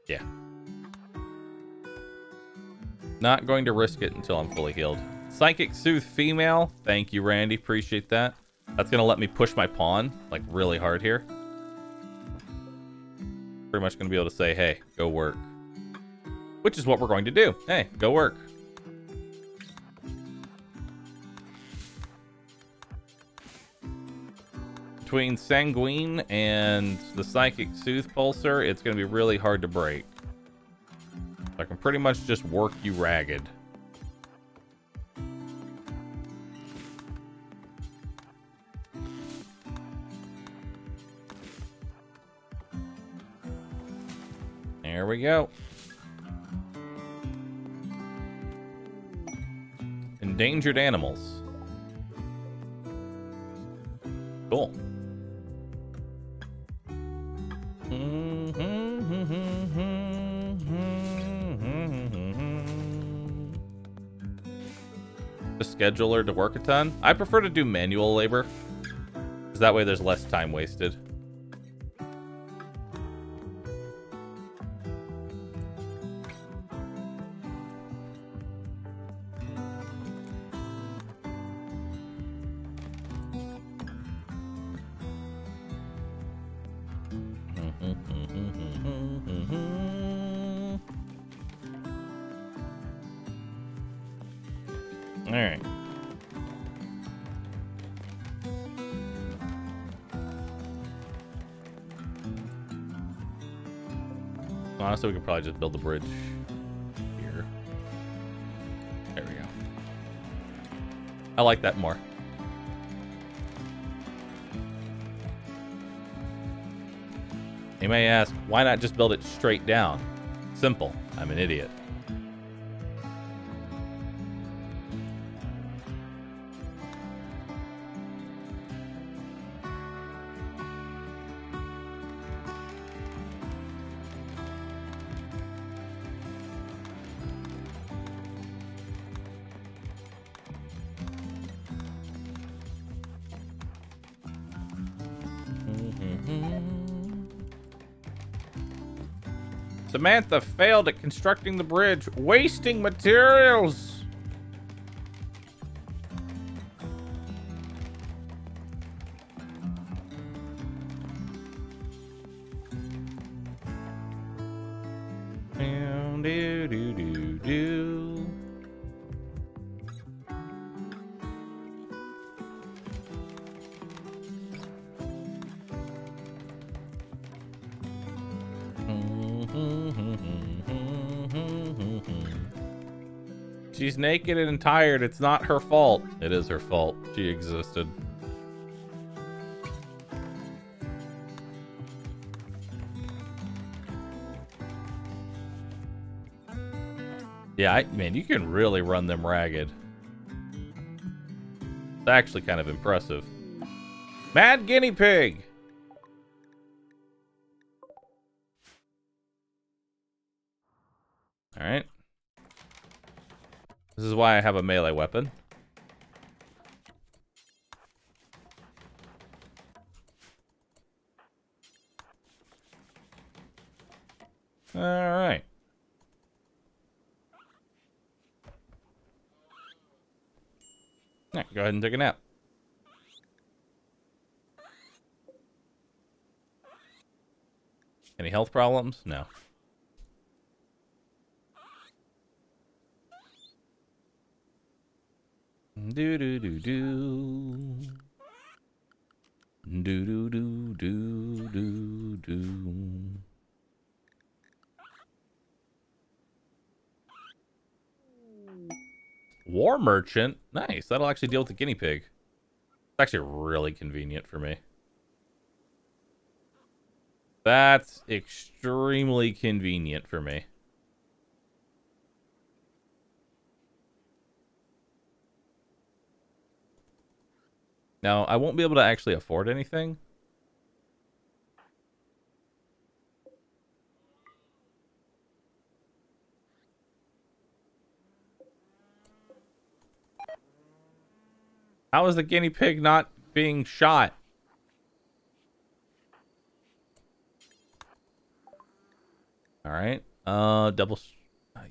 Yeah. Not going to risk it until I'm fully healed. Psychic Soothe female. Thank you, Randy. Appreciate that. That's going to let me push my pawn, like, really hard here. Pretty much going to be able to say, hey, go work. Which is what we're going to do. Hey, go work. Between Sanguine and the Psychic Soothe Pulsar, it's going to be really hard to break. I can pretty much just work you ragged. There we go. Endangered animals. Cool. A scheduler to work a ton. I prefer to do manual labor, because that way there's less time wasted. Alright. Honestly, we could probably just build the bridge here. There we go. I like that more. You may ask, why not just build it straight down? Simple. I'm an idiot. Samantha failed at constructing the bridge, wasting materials. Do, do, do, do. She's naked and tired. It's not her fault. It is her fault. She existed. Yeah, man, you can really run them ragged. It's actually kind of impressive. Mad guinea pig! Alright. This is why I have a melee weapon. Alright. go ahead and take a nap. Any health problems? No. Do do do do. Do do do do do do. War merchant? Nice. That'll actually deal with the guinea pig. It's actually really convenient for me. That's extremely convenient for me. Now, I won't be able to actually afford anything. How is the guinea pig not being shot? All right. Double.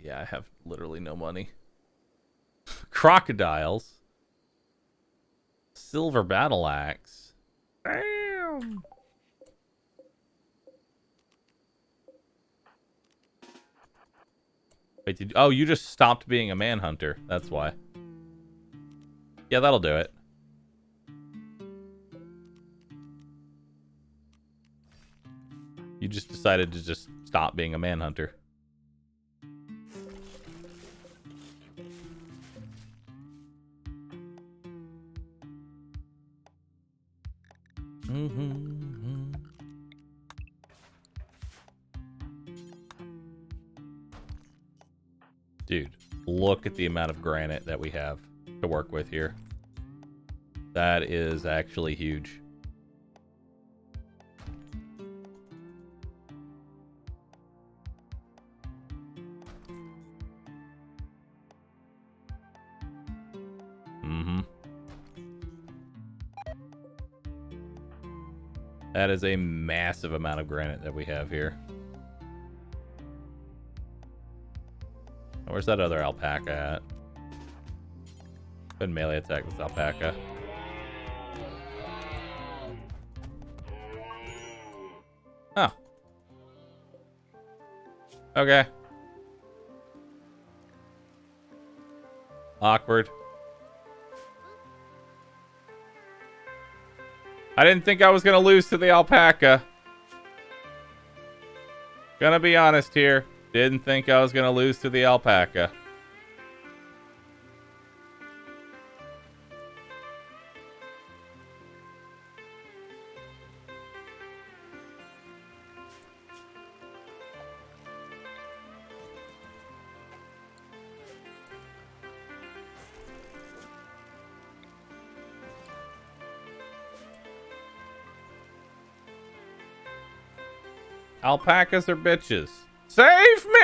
Yeah, I have literally no money. Crocodiles. Silver battle axe. Damn. Wait, oh, you just stopped being a manhunter. That's why. Yeah, that'll do it. You just decided to just stop being a manhunter. Dude, look at the amount of granite that we have to work with here. That is actually huge. That is a massive amount of granite that we have here. Where's that other alpaca at? Good melee attack with alpaca. Oh. Okay. Awkward. I didn't think I was gonna lose to the alpaca. Gonna be honest here. Didn't think I was gonna lose to the alpaca. Alpacas are bitches. Save me!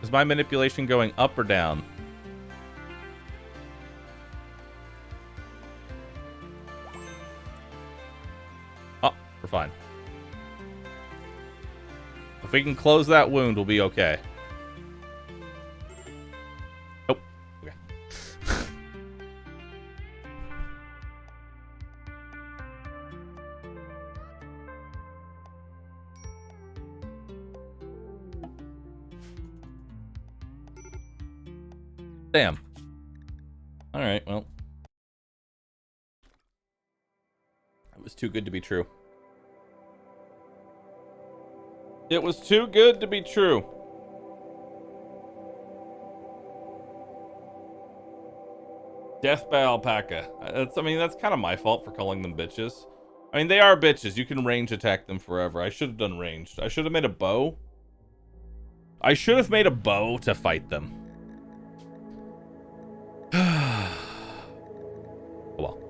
Is my manipulation going up or down? We're fine. If we can close that wound, we'll be okay. Nope. Okay. Damn. All right, well. It was too good to be true. It was too good to be true. Death by alpaca. I mean, that's kind of my fault for calling them bitches. I mean, they are bitches. You can range attack them forever. I should have done ranged. I should have made a bow. I should have made a bow to fight them. Well.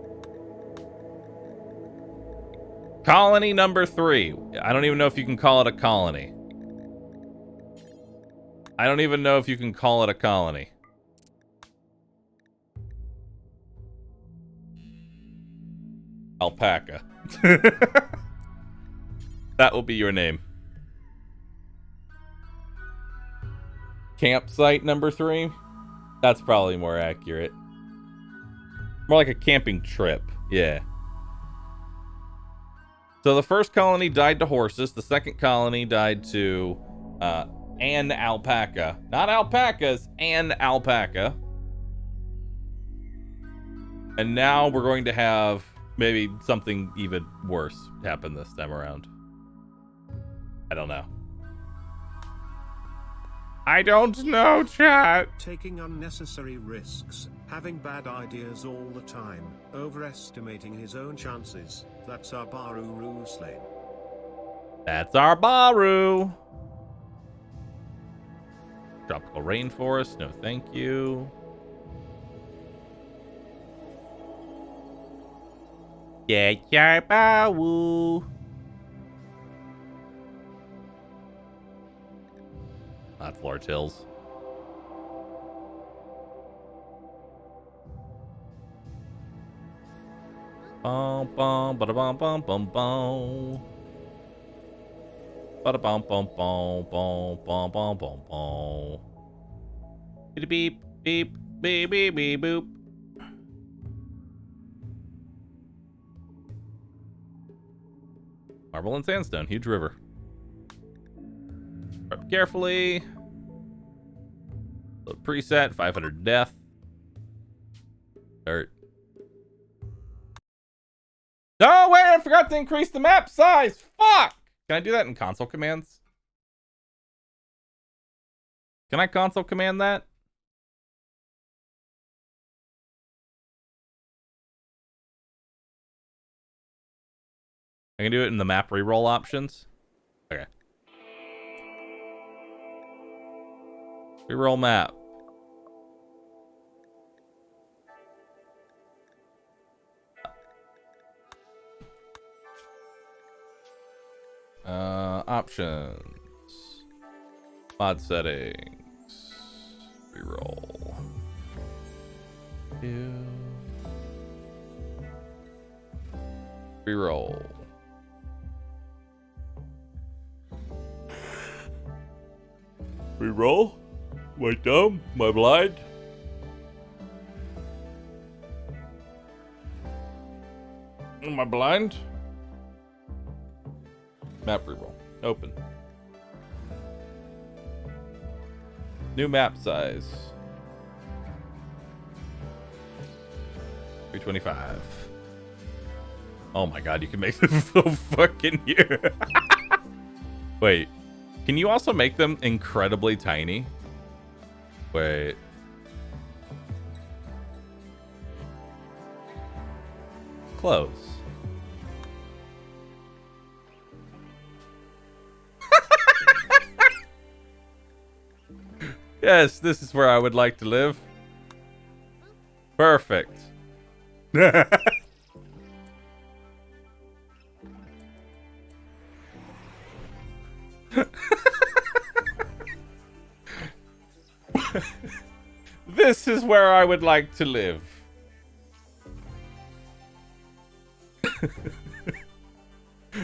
Colony number 3. I don't even know if you can call it a colony. I don't even know if you can call it a colony. Alpaca. That will be your name. Campsite number 3? That's probably more accurate. More like a camping trip. Yeah. So the first colony died to horses. The second colony died to an alpaca. Not alpacas, an alpaca. And now we're going to have maybe something even worse happen this time around. I don't know. I don't know, chat. Taking unnecessary risks, having bad ideas all the time, overestimating his own chances. That's our Bahroo Slane. That's our Bahroo. Tropical rainforest, no thank you. Yeah, yeah, Bahroo. That's Lord Hills. Bum bum bada bum bum bum bum. Bada bum bum bum bum bum bum bum bum. Beep beep beep beep beep beep boop. Marble and sandstone, huge river. Prep carefully. Load preset, 500 death. Dirt. No, wait, I forgot to increase the map size. Fuck! Can I do that in console commands? Can I console command that? I can do it in the map reroll options. Okay. Reroll map. Options. Mod settings. Reroll. Reroll. Reroll? Am I dumb? Am I blind? Am I blind? Map reroll. Open. New map size. 325. Oh my god, you can make them so fucking huge. Wait. Can you also make them incredibly tiny? Wait. Close. Yes, this is where I would like to live. Perfect. This is where I would like to live.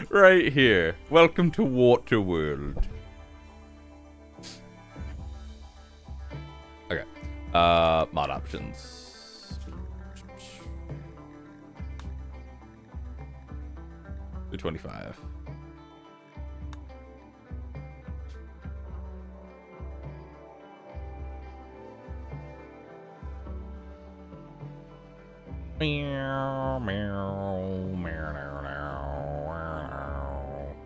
Right here. Welcome to Waterworld. Okay. Mod options. 225. Meow, meow, meow, meow, meow.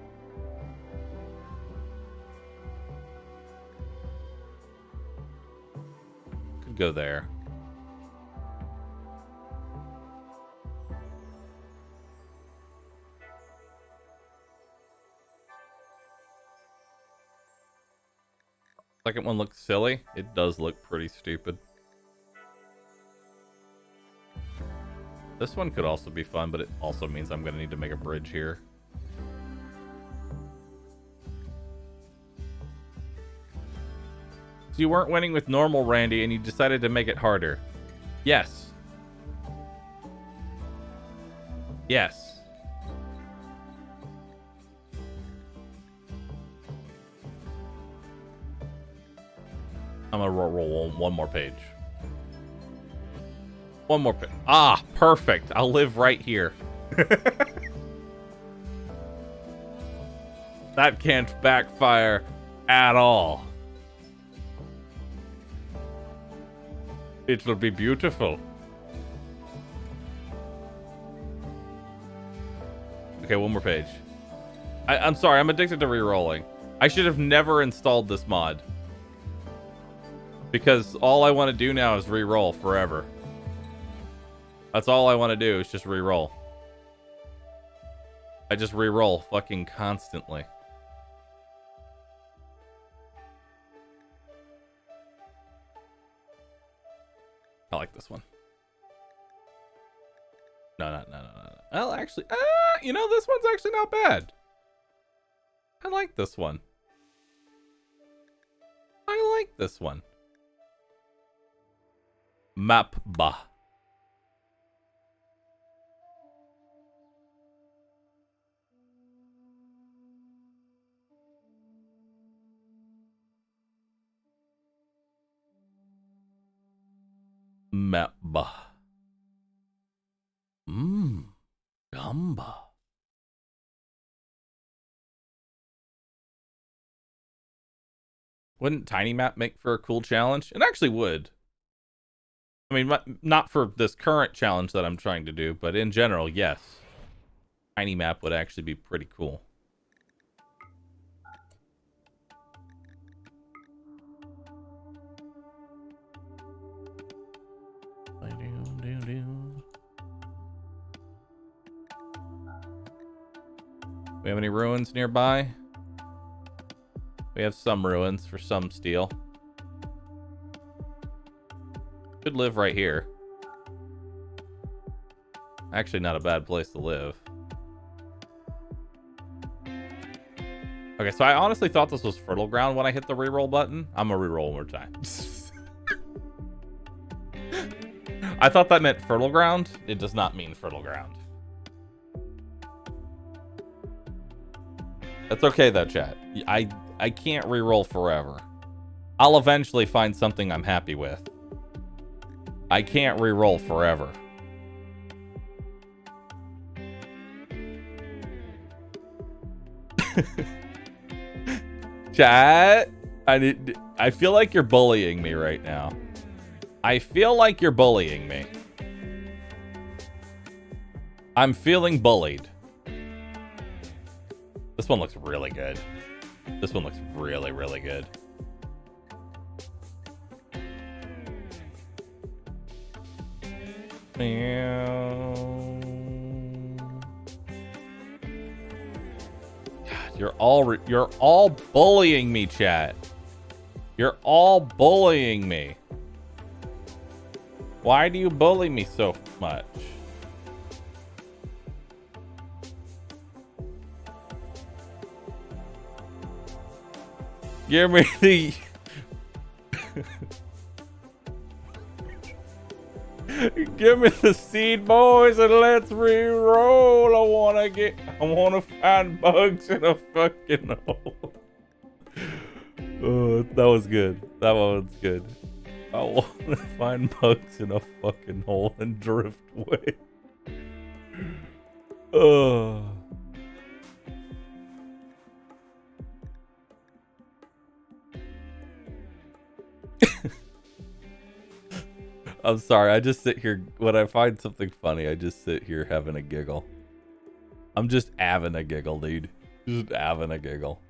Could go there. Second one looks silly. It does look pretty stupid. This one could also be fun, but it also means I'm going to need to make a bridge here. So you weren't winning with normal, Randy, and you decided to make it harder. Yes. Yes. I'm gonna roll one more page. One more page. Ah, perfect. I'll live right here. That can't backfire at all. It will be beautiful. Okay, one more page. I'm sorry, I'm addicted to re-rolling. I should have never installed this mod. Because all I want to do now is re-roll forever. That's all I want to do is just re-roll. I just re-roll fucking constantly. I like this one. No. Well, actually, you know, this one's actually not bad. I like this one. I like this one. Mapba. Mapba. Gamba. Wouldn't Tiny Map make for a cool challenge? It actually would. I mean, not for this current challenge that I'm trying to do, but in general, yes. Tiny Map would actually be pretty cool. We have any ruins nearby? We have some ruins for some steel. Could live right here. Actually, not a bad place to live. Okay, so I honestly thought this was fertile ground when I hit the reroll button. I'm gonna reroll one more time. I thought that meant fertile ground. It does not mean fertile ground. That's okay though, chat. I can't reroll forever. I'll eventually find something I'm happy with. I can't reroll forever. Chat, I feel like you're bullying me right now. I feel like you're bullying me. I'm feeling bullied. This one looks really good. This one looks really, really good. God, you're all bullying me, chat. You're all bullying me. Why do you bully me so much? Give me the... Give me the seed, boys, and let's re-roll. I wanna find bugs in a fucking hole. Oh, that was good. That one was good. I wanna find bugs in a fucking hole and drift away. Oh. I'm sorry, I just sit here, when I find something funny, I just sit here having a giggle. I'm just having a giggle, dude. Just having a giggle.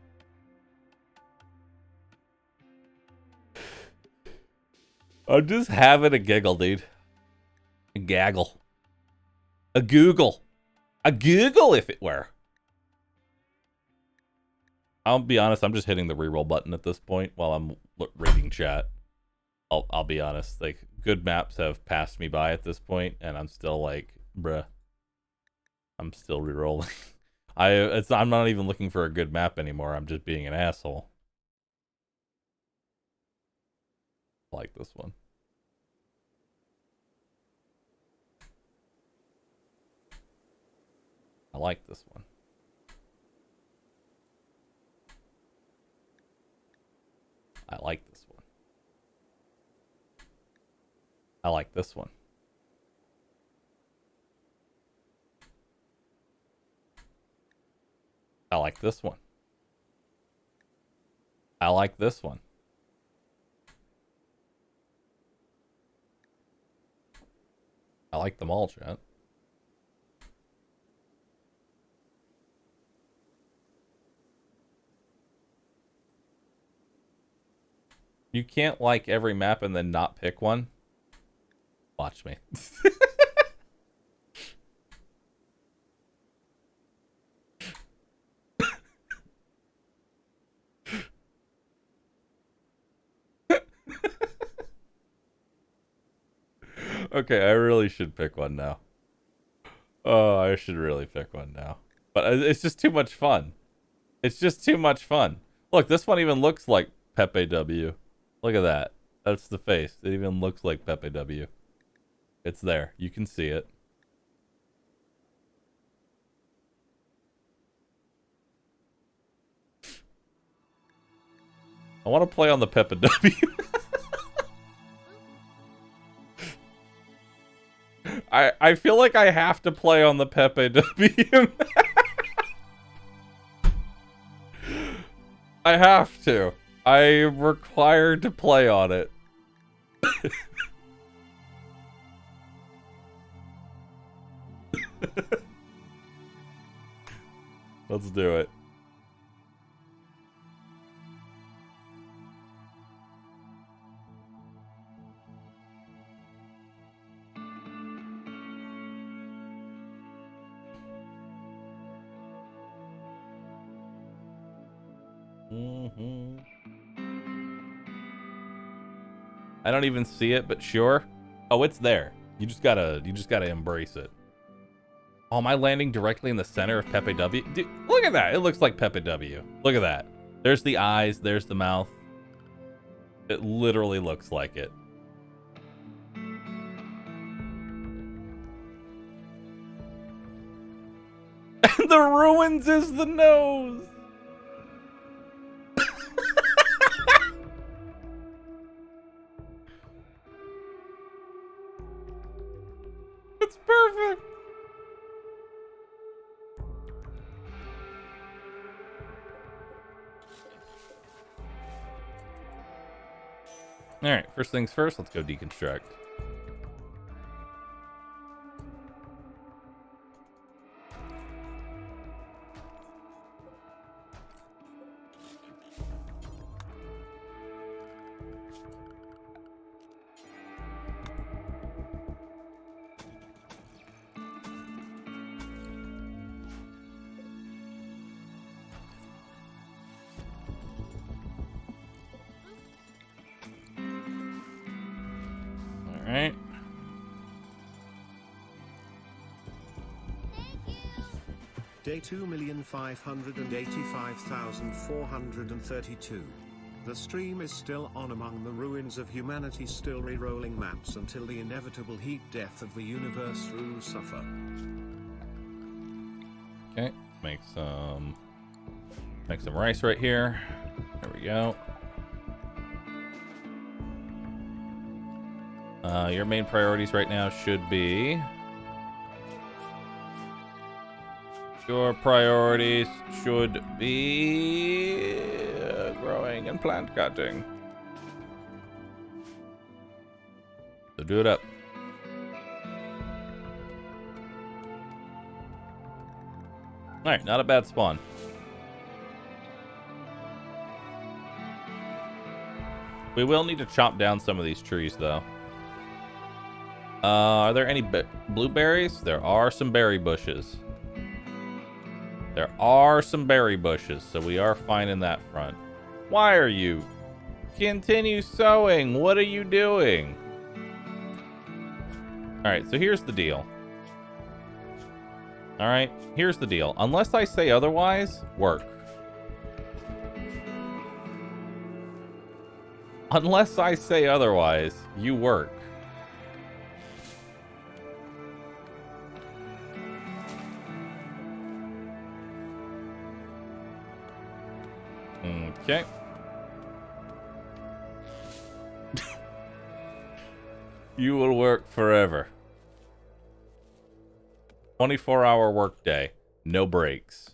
I'm just having a giggle, dude. A gaggle. A Google. A Google, if it were. I'll be honest, I'm just hitting the reroll button at this point while I'm reading chat. I'll be honest, like, good maps have passed me by at this point, and I'm still like, bruh. I'm still rerolling. I'm not even looking for a good map anymore. I'm just being an asshole. I like this one. I like this one. I like this one. I like this one. I like this one. I like this one. I like them all, chat. You can't like every map and then not pick one. Watch me. Okay, I really should pick one now. Oh, I should really pick one now. But it's just too much fun. It's just too much fun. Look, this one even looks like Pepe W. Look at that. That's the face. It even looks like Pepe W. It's there. You can see it. I want to play on the Pepe W. I feel like I have to play on the Pepe W. I have to. I am required to play on it. Let's do it. I don't even see it, but sure. Oh, it's there. You just gotta embrace it. Oh, am I landing directly in the center of Pepe W? Dude, look at that. It looks like Pepe W. Look at that. There's the eyes. There's the mouth. It literally looks like it. And the ruins is the nose. It's perfect. All right, first things first, let's go deconstruct. Alright. Day 2,585,432. The stream is still on among the ruins of humanity, still re-rolling maps until the inevitable heat death of the universe rooH suffer. Okay, make some rice right here. There we go. Your main priorities right now should be... Your priorities should be... growing and plant cutting. So do it up. Alright, not a bad spawn. We will need to chop down some of these trees, though. Are there any blueberries? There are some berry bushes. There are some berry bushes, so we are fine in that front. Why are you? Continue sowing. What are you doing? Alright, so here's the deal. Alright, here's the deal. Unless I say otherwise, work. Unless I say otherwise, you work. Okay. You will work forever. 24-hour workday. No breaks.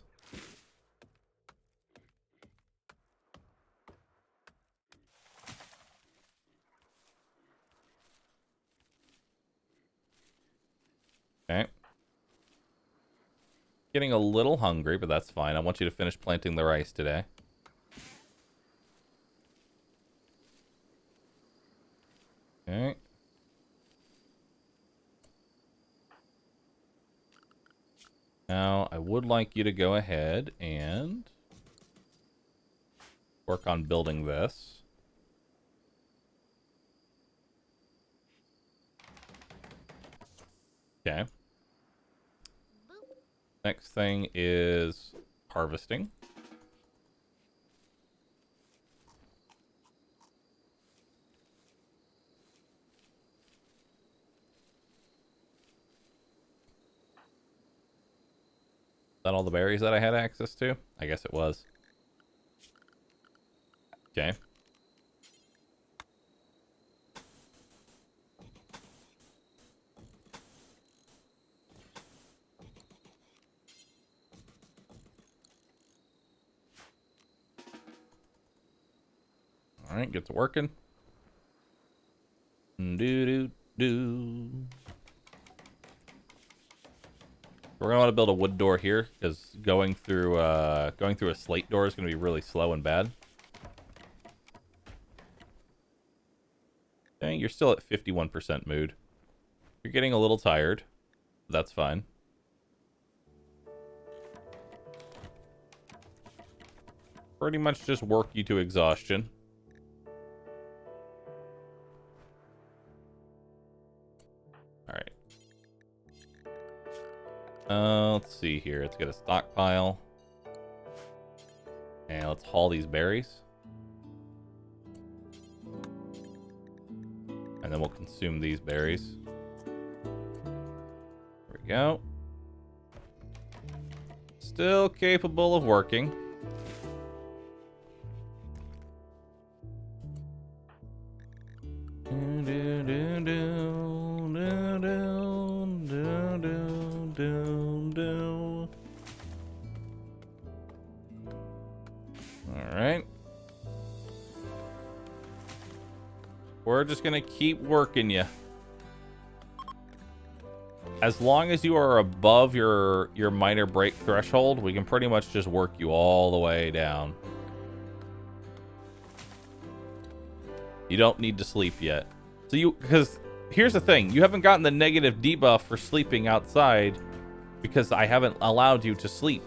Okay. Getting a little hungry, but that's fine. I want you to finish planting the rice today. Okay. Now, I would like you to go ahead and work on building this. Okay. Next thing is harvesting. Is that all the berries that I had access to? I guess it was. Okay. All right, get to working. Do. We're gonna want to build a wood door here because going through a slate door is gonna be really slow and bad. Dang, you're still at 51% mood. You're getting a little tired. That's fine. Pretty much just work you to exhaustion. Alright. Let's see here. Let's get a stockpile. And let's haul these berries. And then we'll consume these berries. There we go. Still capable of working. Alright. We're just gonna keep working you. As long as you are above your minor break threshold, we can pretty much just work you all the way down. You don't need to sleep yet. So because here's the thing, you haven't gotten the negative debuff for sleeping outside because I haven't allowed you to sleep.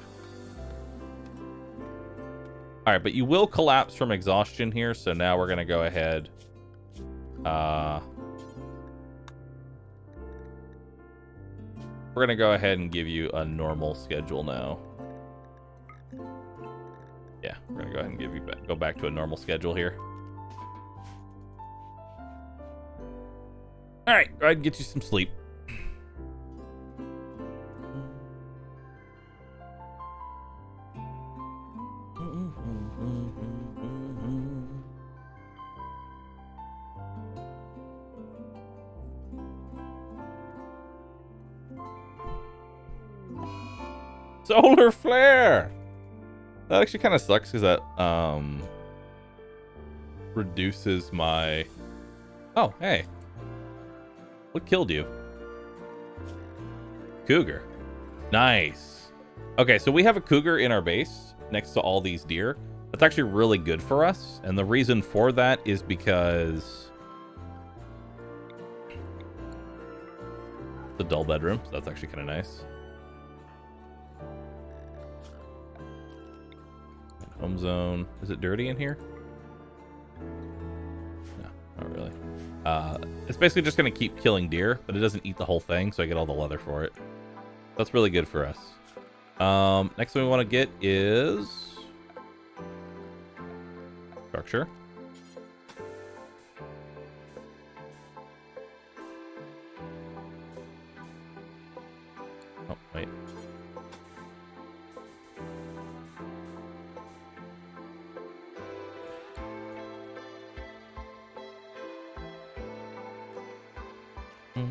All right, but you will collapse from exhaustion here, so now we're gonna go ahead. We're gonna go ahead and give you a normal schedule now. Yeah, we're gonna go ahead and give you go back to a normal schedule here. All right, go ahead and get you some sleep. Solar flare. That actually kind of sucks because that reduces my. Oh, hey. What killed you? Cougar. Nice. Okay, so we have a cougar in our base next to all these deer. That's actually really good for us. And the reason for that is because it's a dull bedroom. So that's actually kind of nice. Home zone. Is it dirty in here? No, not really. It's basically just going to keep killing deer, but it doesn't eat the whole thing, so I get all the leather for it. That's really good for us. Next thing we want to get is structure. Oh, wait. All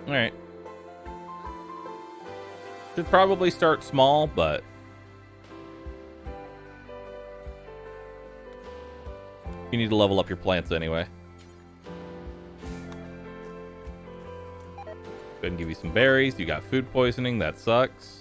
right. Should probably start small, but you need to level up your plants anyway. Go ahead and give you some berries. You got food poisoning. That sucks.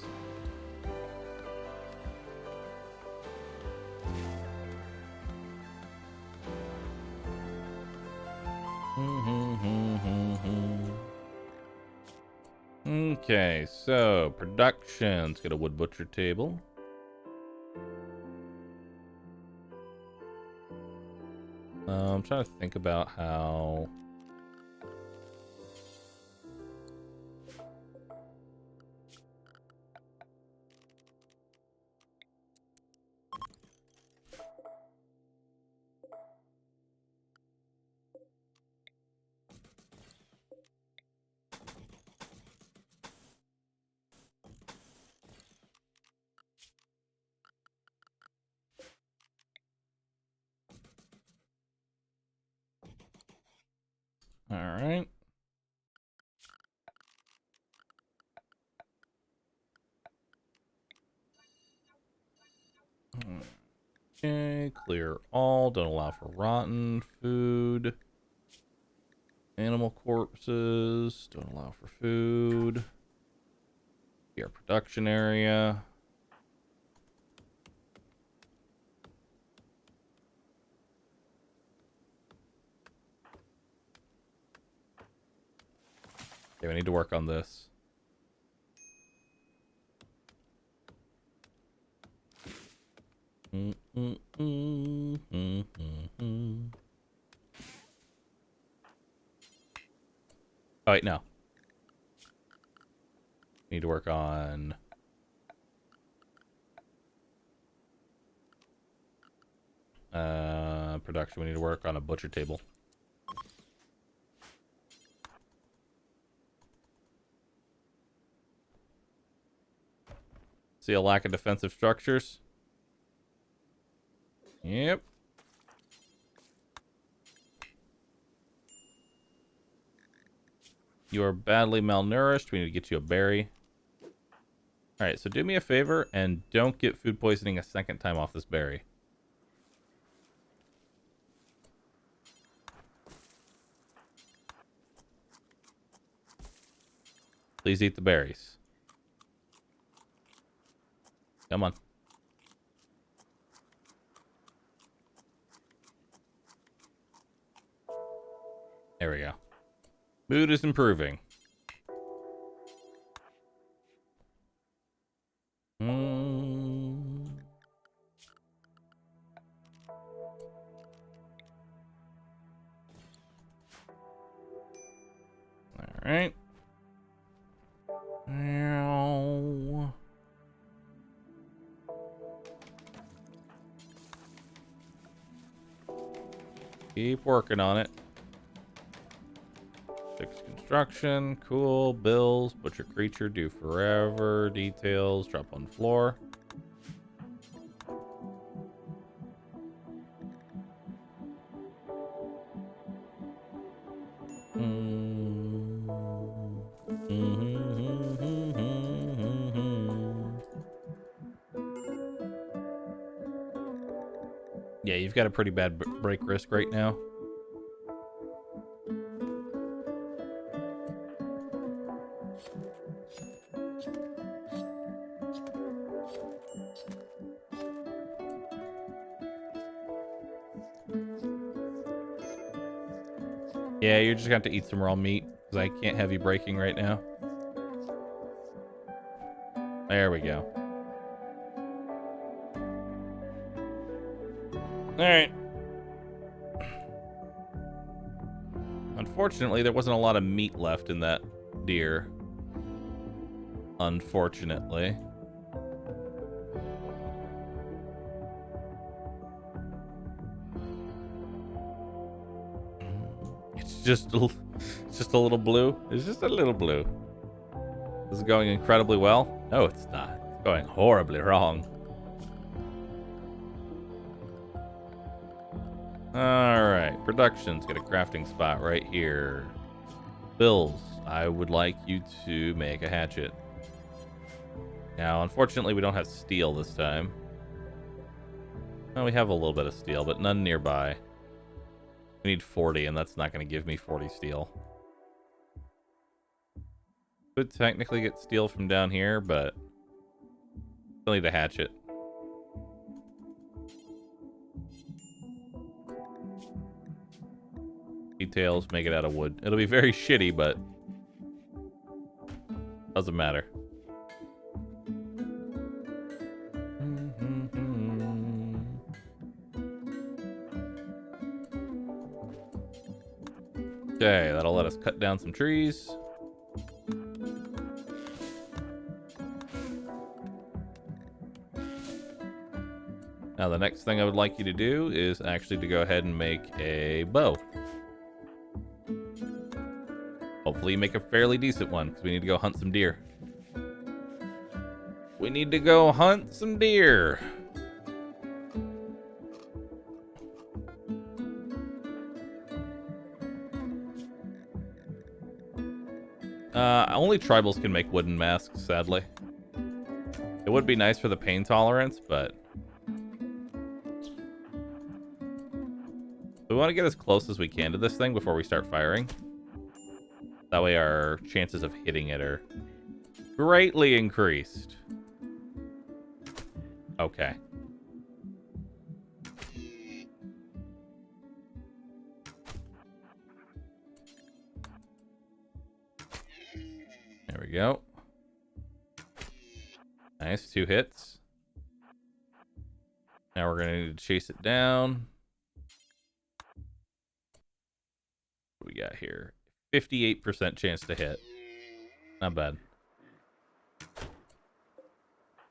Okay, so production. Let's get a wood butcher table. I'm trying to think about how. All right. Okay, clear all. Don't allow for rotten food. Animal corpses. Don't allow for food. Our production area. Okay, we need to work on this. Oh, wait, no. Need to work on production. We need to work on a butcher table. See a lack of defensive structures? Yep. You are badly malnourished. We need to get you a berry. Alright, so do me a favor and don't get food poisoning a second time off this berry. Please eat the berries. Come on. There we go. Mood is improving. All right. Keep working on it. Fix construction. Cool. Bills. Butcher creature. Do forever. Details. Drop on floor. Yeah, you've got a pretty bad break risk right now. Yeah, you're just going to have to eat some raw meat because I can't have you breaking right now. There we go. Alright. Unfortunately, there wasn't a lot of meat left in that deer. Unfortunately. It's it's just a little blue. It's just a little blue. This is going incredibly well. No, it's not. It's going horribly wrong. Alright, production's got a crafting spot right here. Bills, I would like you to make a hatchet. Now, unfortunately, we don't have steel this time. Well, we have a little bit of steel, but none nearby. We need 40, and that's not going to give me 40 steel. Could technically get steel from down here, but still need a hatchet. Details, make it out of wood. It'll be very shitty, but doesn't matter. Okay, that'll let us cut down some trees. Now the next thing I would like you to do is actually to go ahead and make a bow. Hopefully you make a fairly decent one, because we need to go hunt some deer. We need to go hunt some deer. Only tribals can make wooden masks, sadly. It would be nice for the pain tolerance, but we want to get as close as we can to this thing before we start firing. That way our chances of hitting it are greatly increased. Okay. There we go. Nice, 2 hits. Now we're going to need to chase it down. What do we got here? 58% chance to hit. Not bad.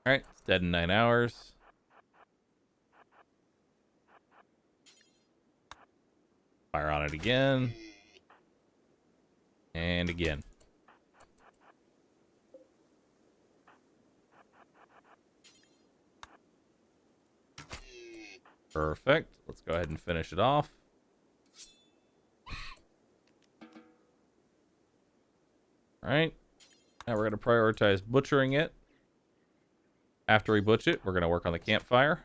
Alright, it's dead in 9 hours. Fire on it again. And again. Perfect. Let's go ahead and finish it off. Alright. Now we're going to prioritize butchering it. After we butcher it, we're going to work on the campfire.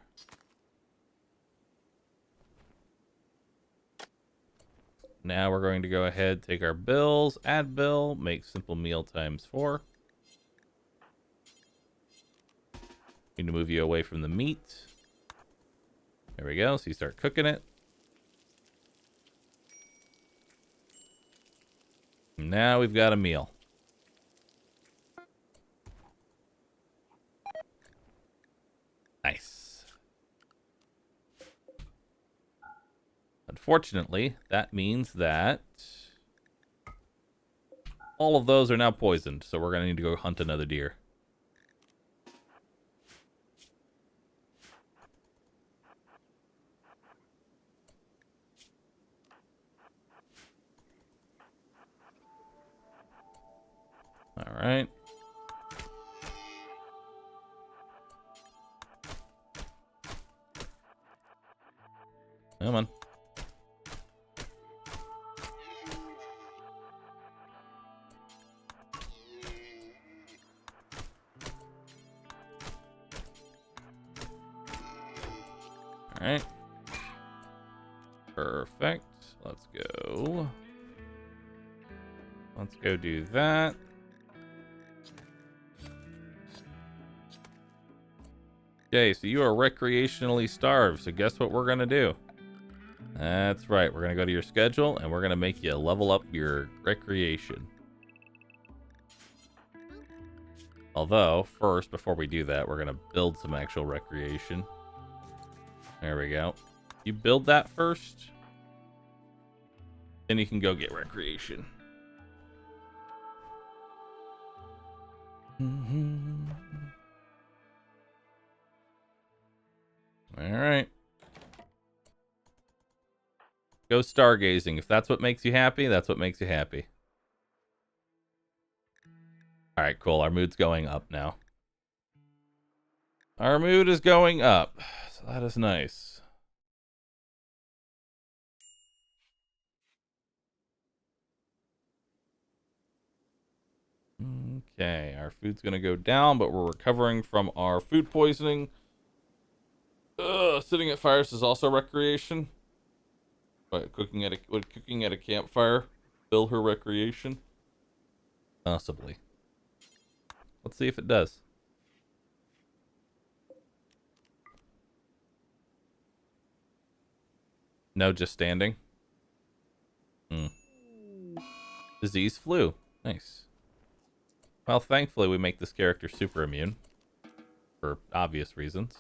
Now we're going to go ahead, take our bills, add bill, make simple meal times 4. Need to move you away from the meat. There we go, so you start cooking it. Now we've got a meal. Nice. Unfortunately, that means that all of those are now poisoned, so we're going to need to go hunt another deer. All right. Come on. All right. Perfect. Let's go. Let's go do that. Okay, so you are recreationally starved, so guess what we're going to do? That's right, we're going to go to your schedule, and we're going to make you level up your recreation. Although, first, before we do that, we're going to build some actual recreation. There we go. You build that first, then you can go get recreation. All right. Go stargazing. If that's what makes you happy, that's what makes you happy. Alright, cool. Our mood's going up now. Our mood is going up. So that is nice. Okay, our food's gonna go down, but we're recovering from our food poisoning. Sitting at fires is also recreation. But would cooking at a campfire fill her recreation? Possibly. Let's see if it does. No, just standing. Disease flu. Nice. Well, thankfully we make this character super immune. For obvious reasons.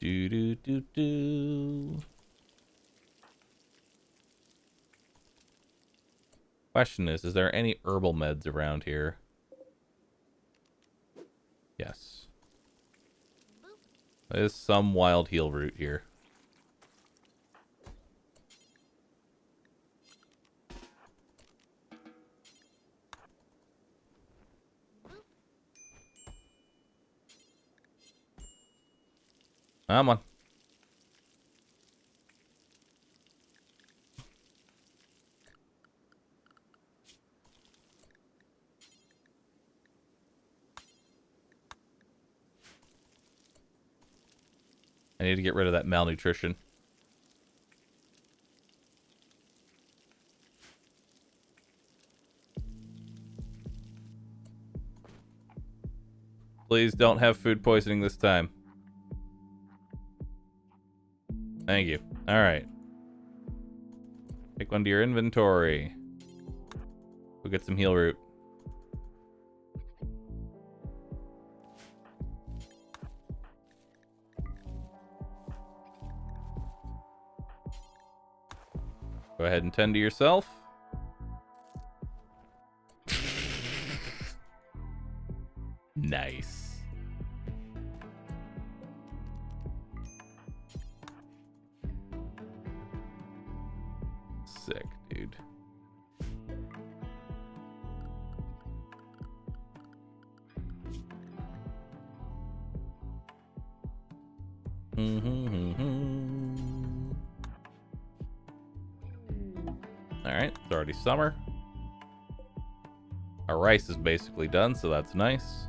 Do. Question is there any herbal meds around here? Yes. There's some wild heal root here. Come on. I need to get rid of that malnutrition. Please don't have food poisoning this time. Thank you. Alright. Take one to your inventory. We'll get some heal root. Go ahead and tend to yourself. Nice. Sick, dude. Alright, it's already summer. Our rice is basically done, so that's nice.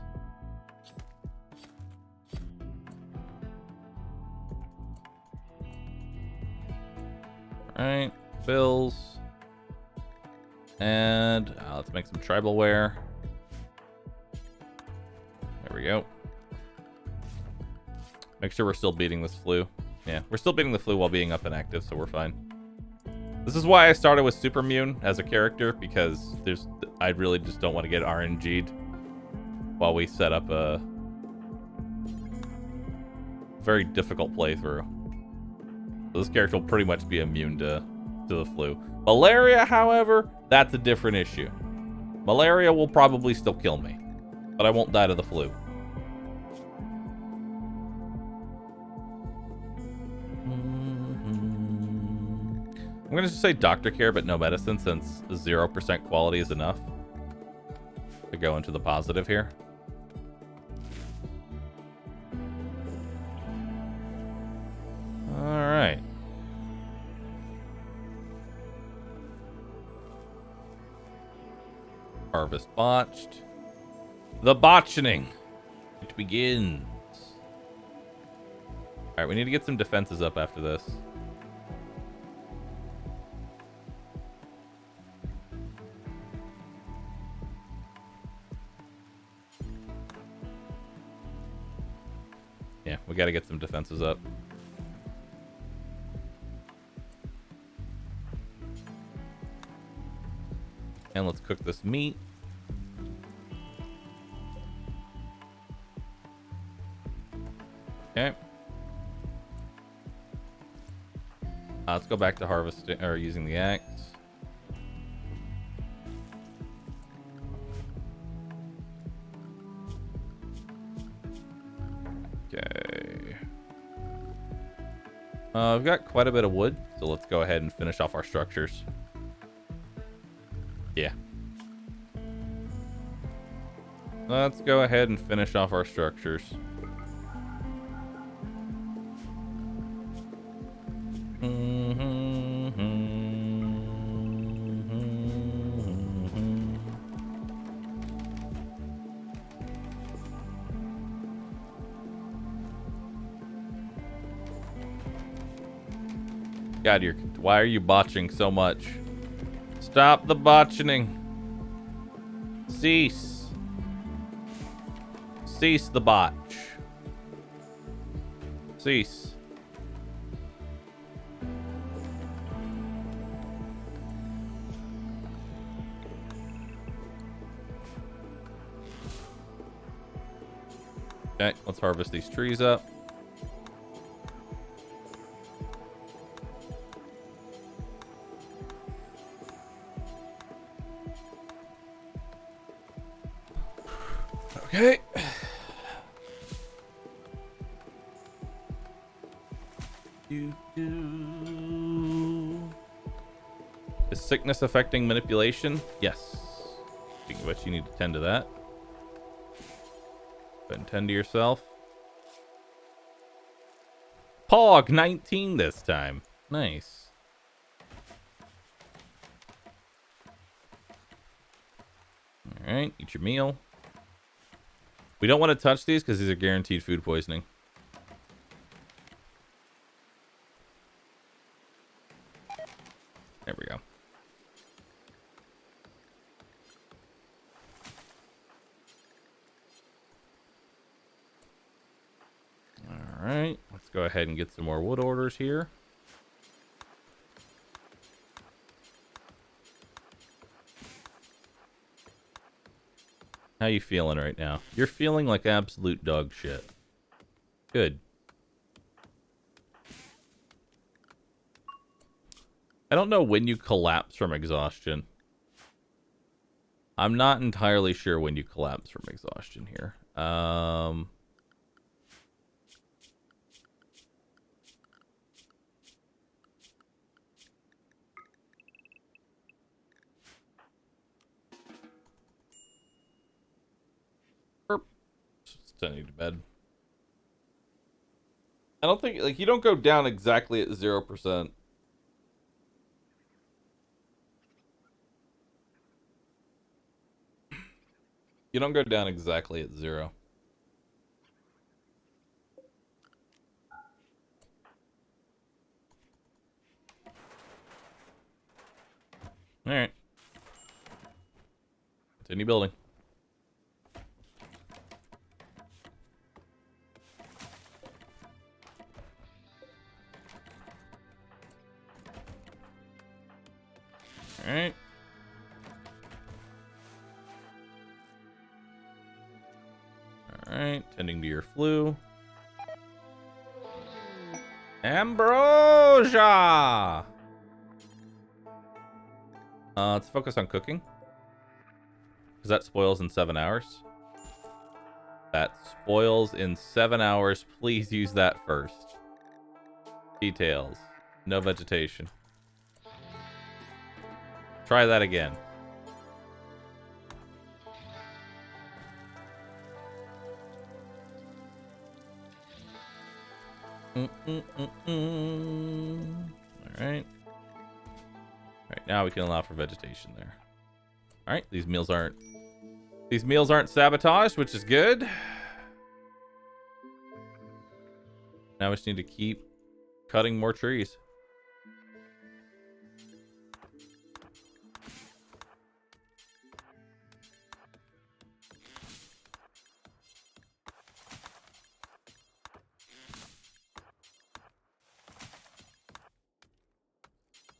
Alright, bills. And let's make some tribal wear. There we go. Make sure we're still beating this flu. Yeah, we're still beating the flu while being up and active, so we're fine. This is why I started with Super Immune as a character, because I really just don't want to get RNG'd while we set up a very difficult playthrough. So this character will pretty much be immune to the flu. Malaria, however, that's a different issue. Malaria will probably still kill me, but I won't die to the flu. I'm going to just say doctor care, but no medicine, since 0% quality is enough to go into the positive here. All right. Harvest botched. The botching. It begins. All right, we need to get some defenses up after this. Yeah, we got to get some defenses up. And let's cook this meat. Okay. Let's go back to harvesting or using the axe. Okay. I've got quite a bit of wood, so let's go ahead and finish off our structures. Yeah. Let's go ahead and finish off our structures. God, why are you botching so much? Stop the botching. Cease. Cease the botch. Cease. Okay, let's harvest these trees up. Okay. Is sickness affecting manipulation? Yes. Speaking of which, you need to tend to that. Go ahead and tend to yourself. Pog 19 this time. Nice. All right, eat your meal. We don't want to touch these because these are guaranteed food poisoning. There we go. All right, let's go ahead and get some more wood orders here. How you feeling right now? You're feeling like absolute dog shit. Good. I don't know when you collapse from exhaustion. I'm not entirely sure when you collapse from exhaustion here. Sending you to bed. I don't think, like, you don't go down exactly at 0%. You don't go down exactly at 0. Alright. Continue building. Alright. Alright, tending to your flu. Ambrosia! Let's focus on cooking. Because that spoils in 7 hours. That spoils in 7 hours. Please use that first. Details. No vegetation. Try that again. Alright. Alright, now we can allow for vegetation there. Alright, these meals aren't sabotaged, which is good. Now we just need to keep cutting more trees.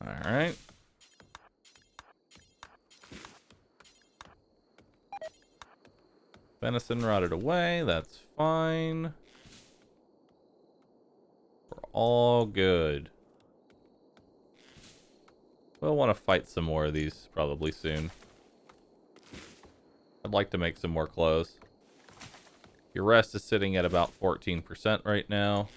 Alright. Venison rotted away. That's fine. We're all good. We'll want to fight some more of these probably soon. I'd like to make some more clothes. Your rest is sitting at about 14% right now.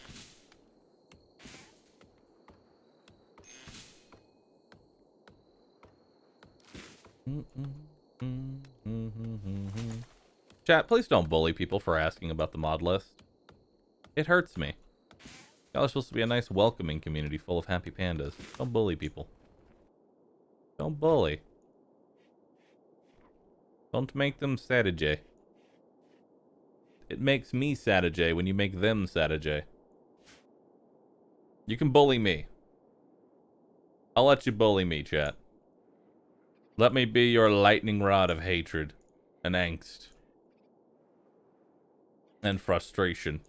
Chat, please don't bully people for asking about the mod list. It hurts me. Y'all are supposed to be a nice welcoming community full of happy pandas. Don't bully people. Don't bully. Don't make them Saturday. It makes me Saturday when you make them Saturday. You can bully me. I'll let you bully me, chat. Let me be your lightning rod of hatred and angst and frustration.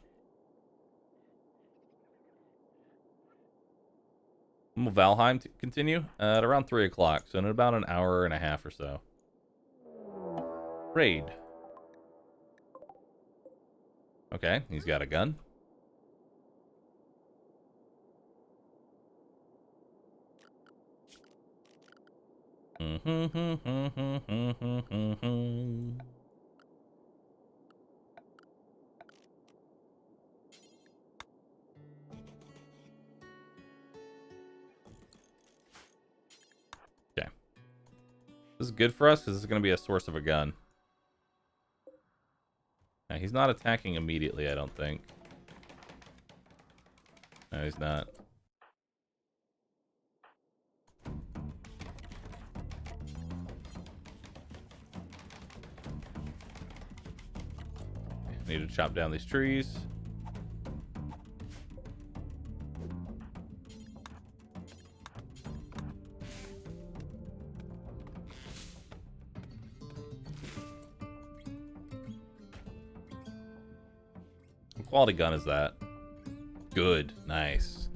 Will Valheim continue? At around 3 o'clock, so in about an hour and a half or so. Raid. Okay, he's got a gun. Okay. This is good for us because this is going to be a source of a gun. Now, he's not attacking immediately, I don't think. No, he's not. Need to chop down these trees. What quality gun is that? Good. Nice.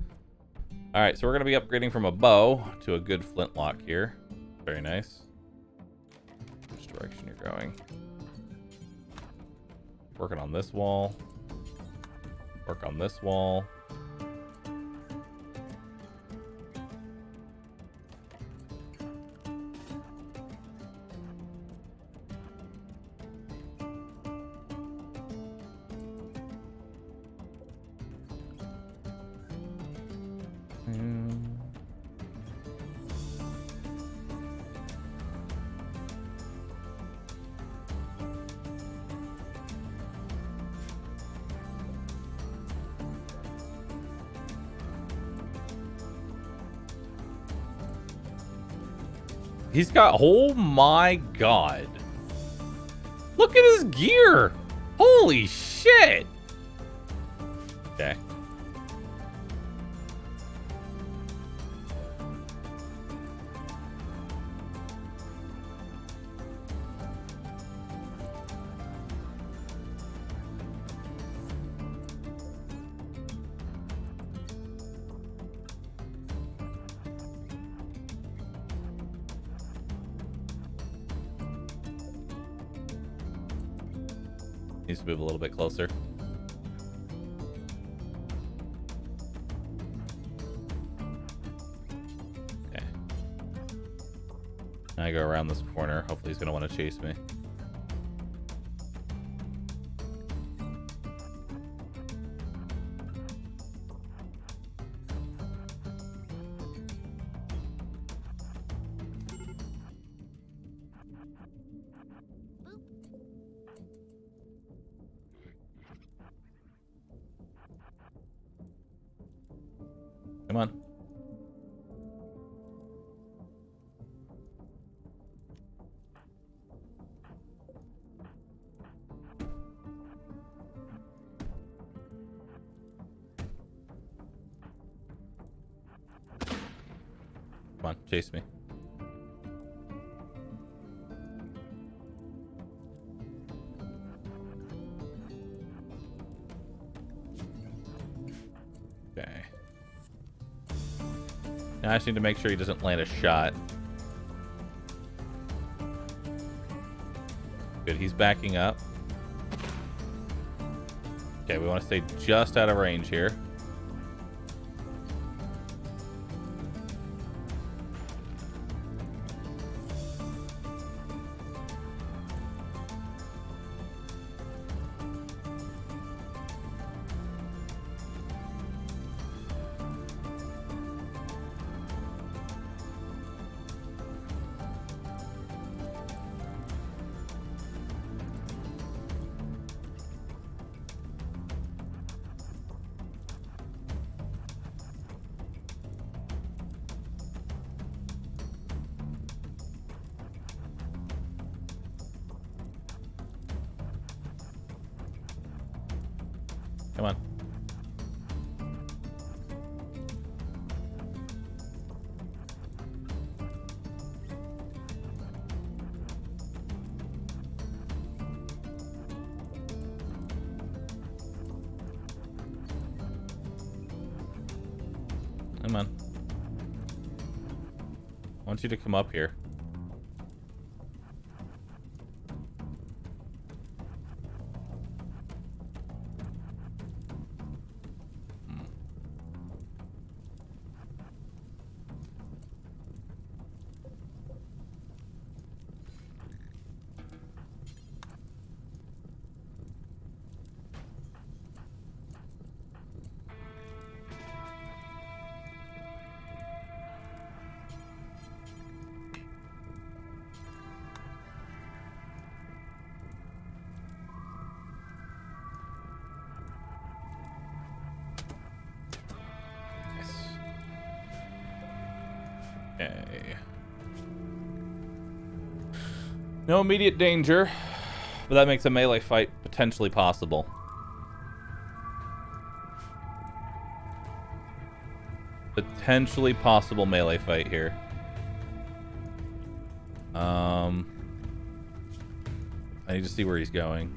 Alright, so we're going to be upgrading from a bow to a good flintlock here. Very nice. Which direction you're going? Working on this wall. Work on this wall. He's got, oh my god. Look at his gear. Holy shit. Okay. Needs to move a little bit closer. Okay. Now I go around this corner. Hopefully he's going to want to chase me. Come on. Come on, chase me. Okay. Now I just need to make sure he doesn't land a shot. Good, he's backing up. Okay, we want to stay just out of range here. Come on. Come on. I want you to come up here. Okay. No immediate danger, but that makes a melee fight potentially possible. Potentially possible melee fight here. I need to see where he's going.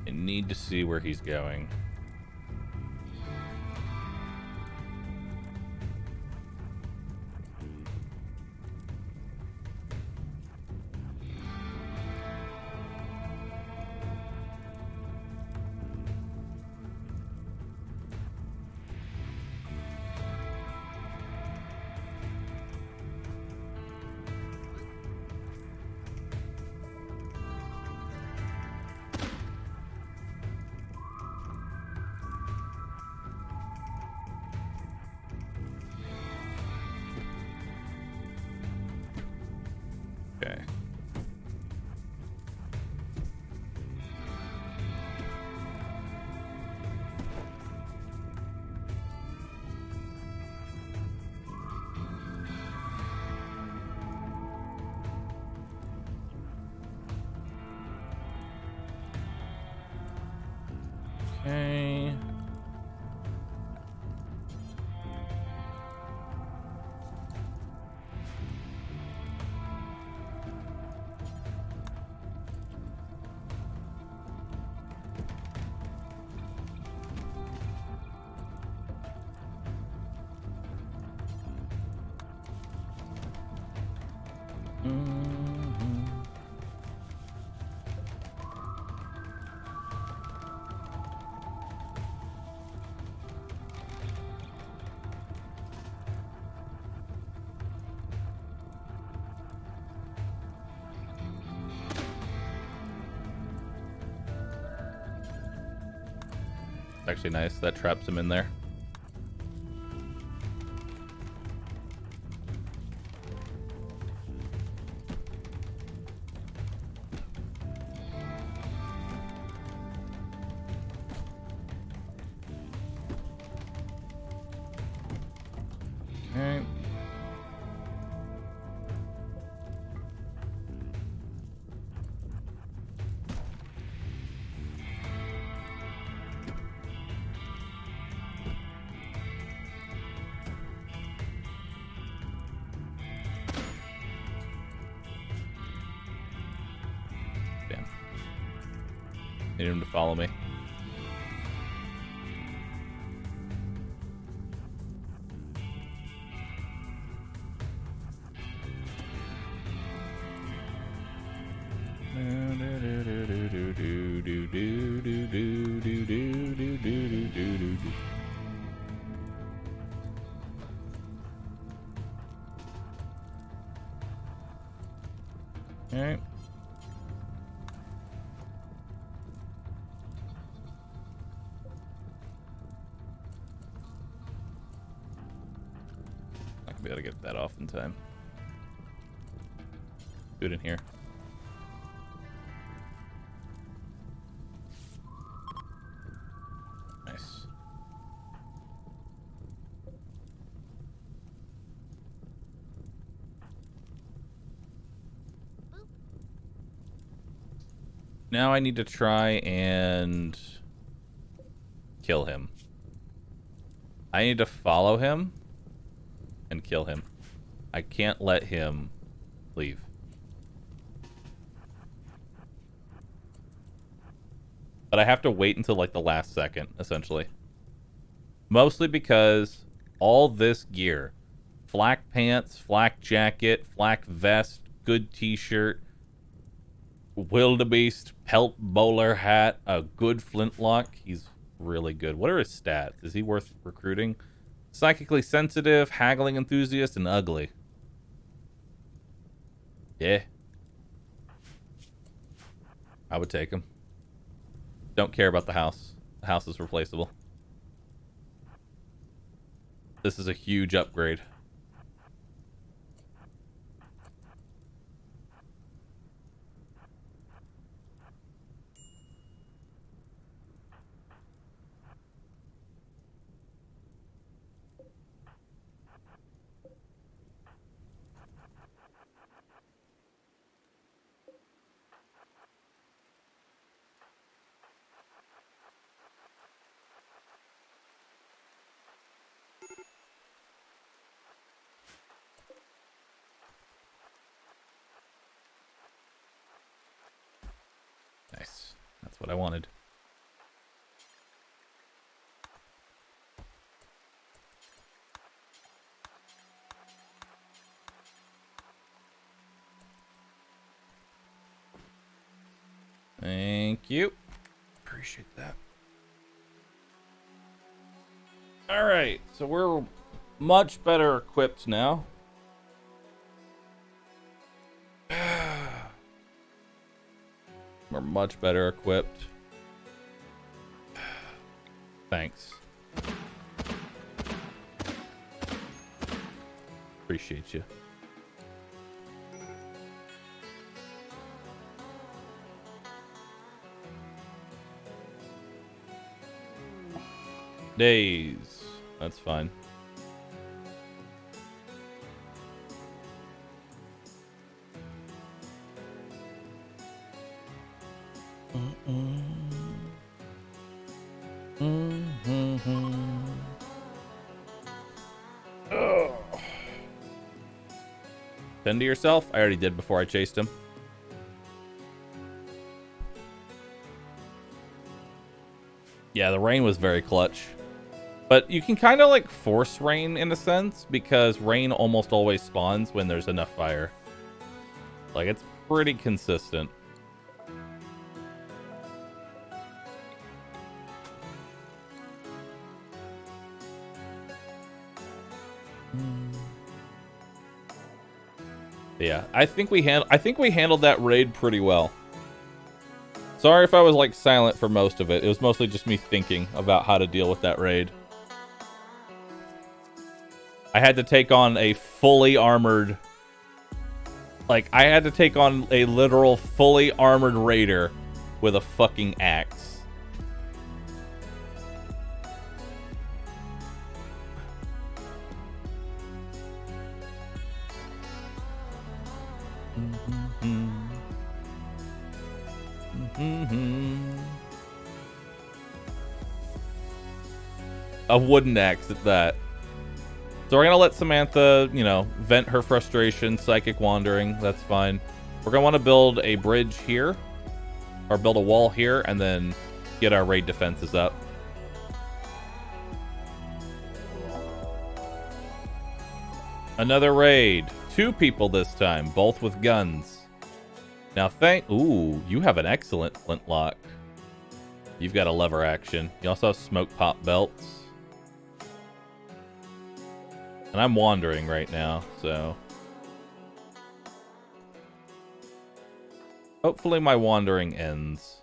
I need to see where he's going. Okay. Okay. Actually nice. That traps him in there. Okay. Damn. Need him to follow me. Alright. Not gonna be able to get that off in time. Do it in here. Nice. Now I need to try and kill him. I need to follow him and kill him. I can't let him leave. But I have to wait until like the last second, essentially. Mostly because all this gear, flak pants, flak jacket, flak vest, good t-shirt, wildebeest, pelt bowler hat, a good flintlock. He's really good. What are his stats? Is he worth recruiting? Psychically sensitive, haggling enthusiast, and ugly. Yeah. I would take him. Don't care about the house. The house is replaceable. This is a huge upgrade. Nice. That's what I wanted. Thank you. Appreciate that. All right, so we're much better equipped now. We're much better equipped. Thanks. Appreciate you. Days. That's fine. Tend to yourself? I already did before I chased him. Yeah, the rain was very clutch. But you can kind of like force rain in a sense, because rain almost always spawns when there's enough fire. Like, it's pretty consistent. Yeah, I think we handled that raid pretty well. Sorry if I was like silent for most of it. It was mostly just me thinking about how to deal with that raid. I had to take on a fully armored... Like, I had to take on a literal fully armored raider with a fucking axe. A wooden axe at that. So we're gonna let Samantha, you know, vent her frustration, psychic wandering. That's fine. We're gonna want to build a bridge here, or build a wall here, and then get our raid defenses up. Another raid. 2 people this time, both with guns. Now ooh, you have an excellent flintlock. You've got a lever action. You also have smoke pop belts. And I'm wandering right now, so... Hopefully my wandering ends.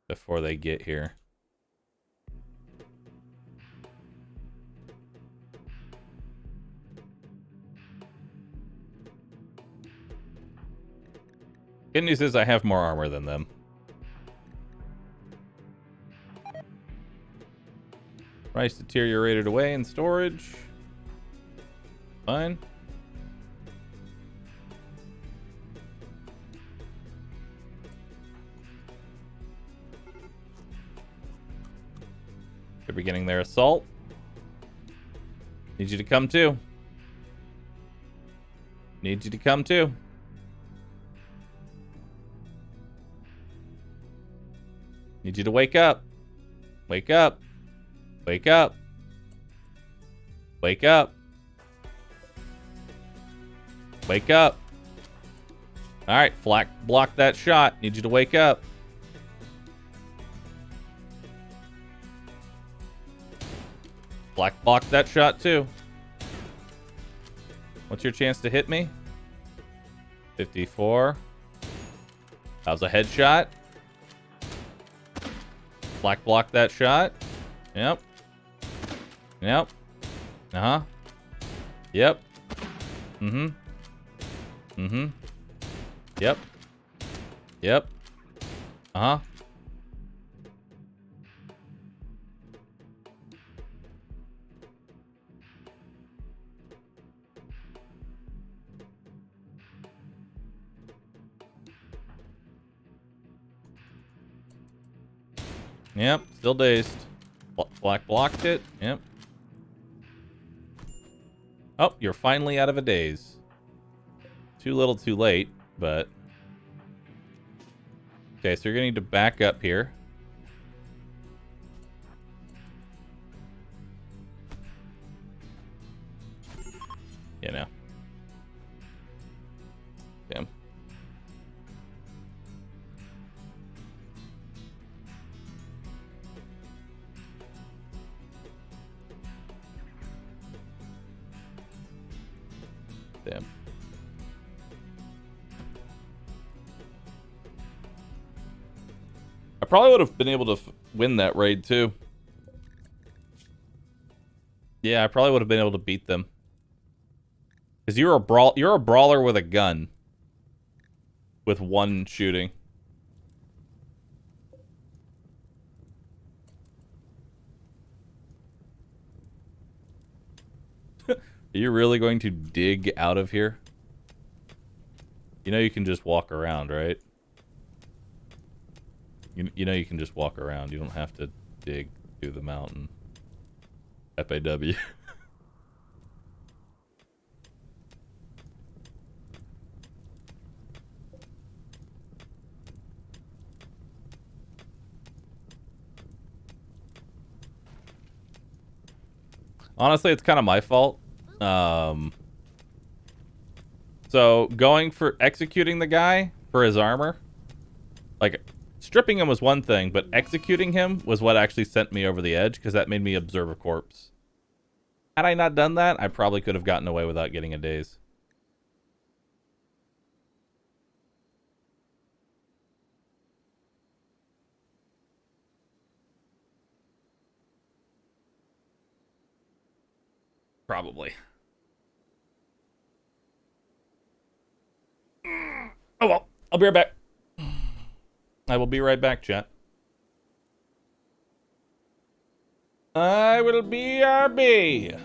Before they get here. Good news is I have more armor than them. Price deteriorated away in storage. Fine. They're beginning their assault. Need you to come too. Need you to come too. Need you to wake up. Wake up. Wake up. Wake up. Wake up. All right, flak block that shot. Need you to wake up. Flak block that shot too. What's your chance to hit me? 54. That was a headshot. Flak block that shot. Yep. Yep. Uh-huh. Yep. Mm-hmm. Mm-hmm. Yep. Yep. Uh-huh. Yep, still dazed. Black blocked it. Yep. Oh, you're finally out of a daze. Too little, too late, but... Okay, so you're gonna need to back up here. You know. Damn. Damn. I probably would have been able to win that raid too. Yeah, I probably would have been able to beat them. Because you're a brawler with a gun. With one shooting. Are you really going to dig out of here? You know you can just walk around, right? You know you can just walk around. You don't have to dig through the mountain. FAW. Honestly, it's kind of my fault. So going for executing the guy for his armor, like stripping him was one thing, but executing him was what actually sent me over the edge because that made me observe a corpse. Had I not done that, I probably could have gotten away without getting a daze. Probably. Oh well, I'll be right back. I will be right back, chat. I will BRB.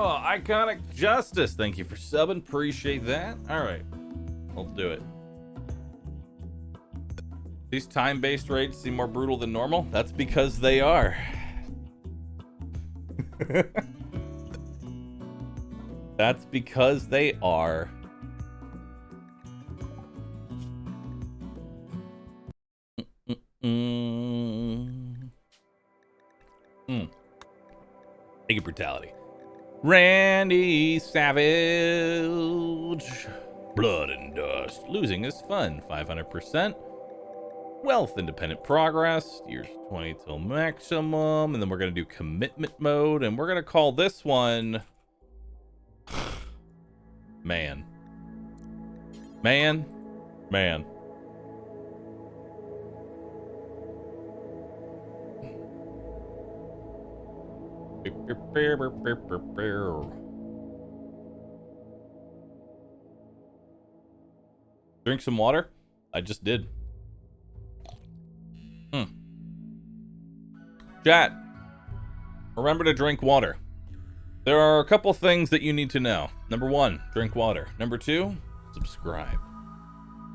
Oh, Iconic Justice. Thank you for subbing. Appreciate that. All right. I'll do it. These time-based raids seem more brutal than normal. That's because they are. That's because they are. Thank you, brutality. Randy Savage. Blood and dust. Losing is fun. 500%. Wealth independent progress. Years 20 till maximum. And then we're going to do commitment mode. And we're going to call this one... Man. Man. Man. Drink some water? I just did. Chat, remember to drink water. There are a couple things that you need to know. Number 1, drink water. Number 2, subscribe.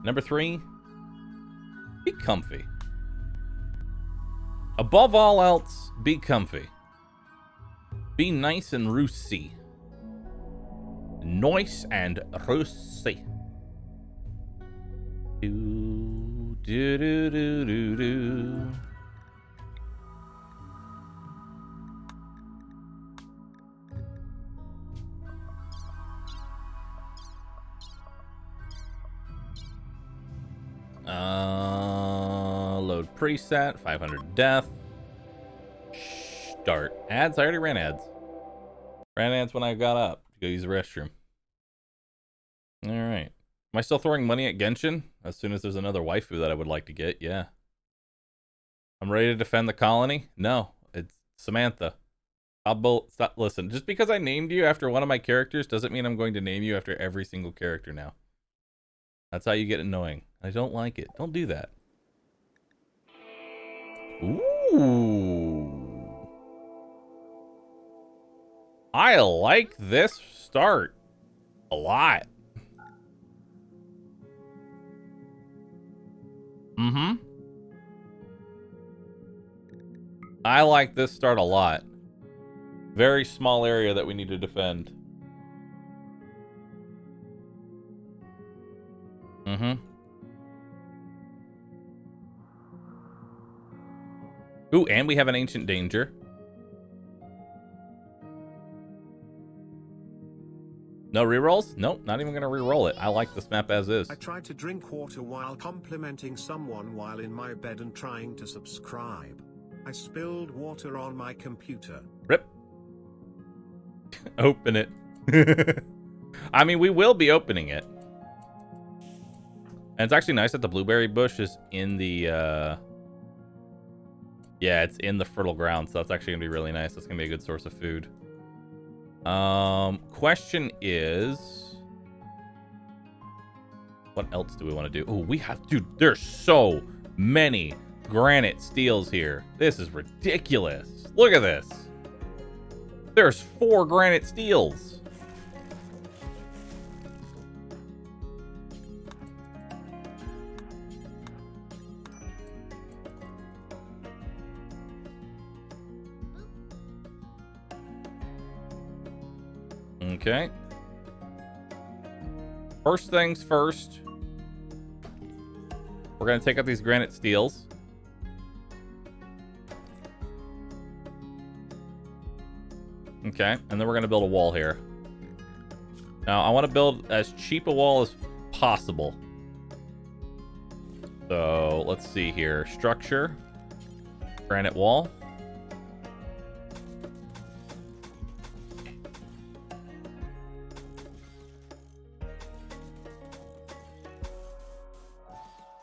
Number 3, be comfy. Above all else, be comfy. Be nice and rooSy. Nice and rooSy. Do do do do do do. Load preset, 500 death. Start ads. I already ran ads. Ran ads when I got up to go use the restroom. All right. Am I still throwing money at Genshin? As soon as there's another waifu that I would like to get, yeah. I'm ready to defend the colony? No, it's Samantha. Stop. Listen, just because I named you after one of my characters doesn't mean I'm going to name you after every single character now. That's how you get annoying. I don't like it. Don't do that. Ooh. I like this start a lot. I like this start a lot. Very small area that we need to defend. Ooh, and we have an ancient danger. No rerolls? Nope, not even gonna reroll it. I like this map as is. I tried to drink water while complimenting someone while in my bed and trying to subscribe. I spilled water on my computer. Rip. Open it. I mean, we will be opening it. And it's actually nice that the blueberry bush is in the, yeah, it's in the fertile ground, so that's actually gonna be really nice. That's gonna be a good source of food. Question is, what else do we want to do? Oh, we have, dude, there's so many granite steels here. This is ridiculous. Look at this. There's 4 granite steels. Okay. First things first. We're going to take out these granite steels. Okay, and then we're going to build a wall here. Now, I want to build as cheap a wall as possible. So, let's see here. Structure. Granite wall.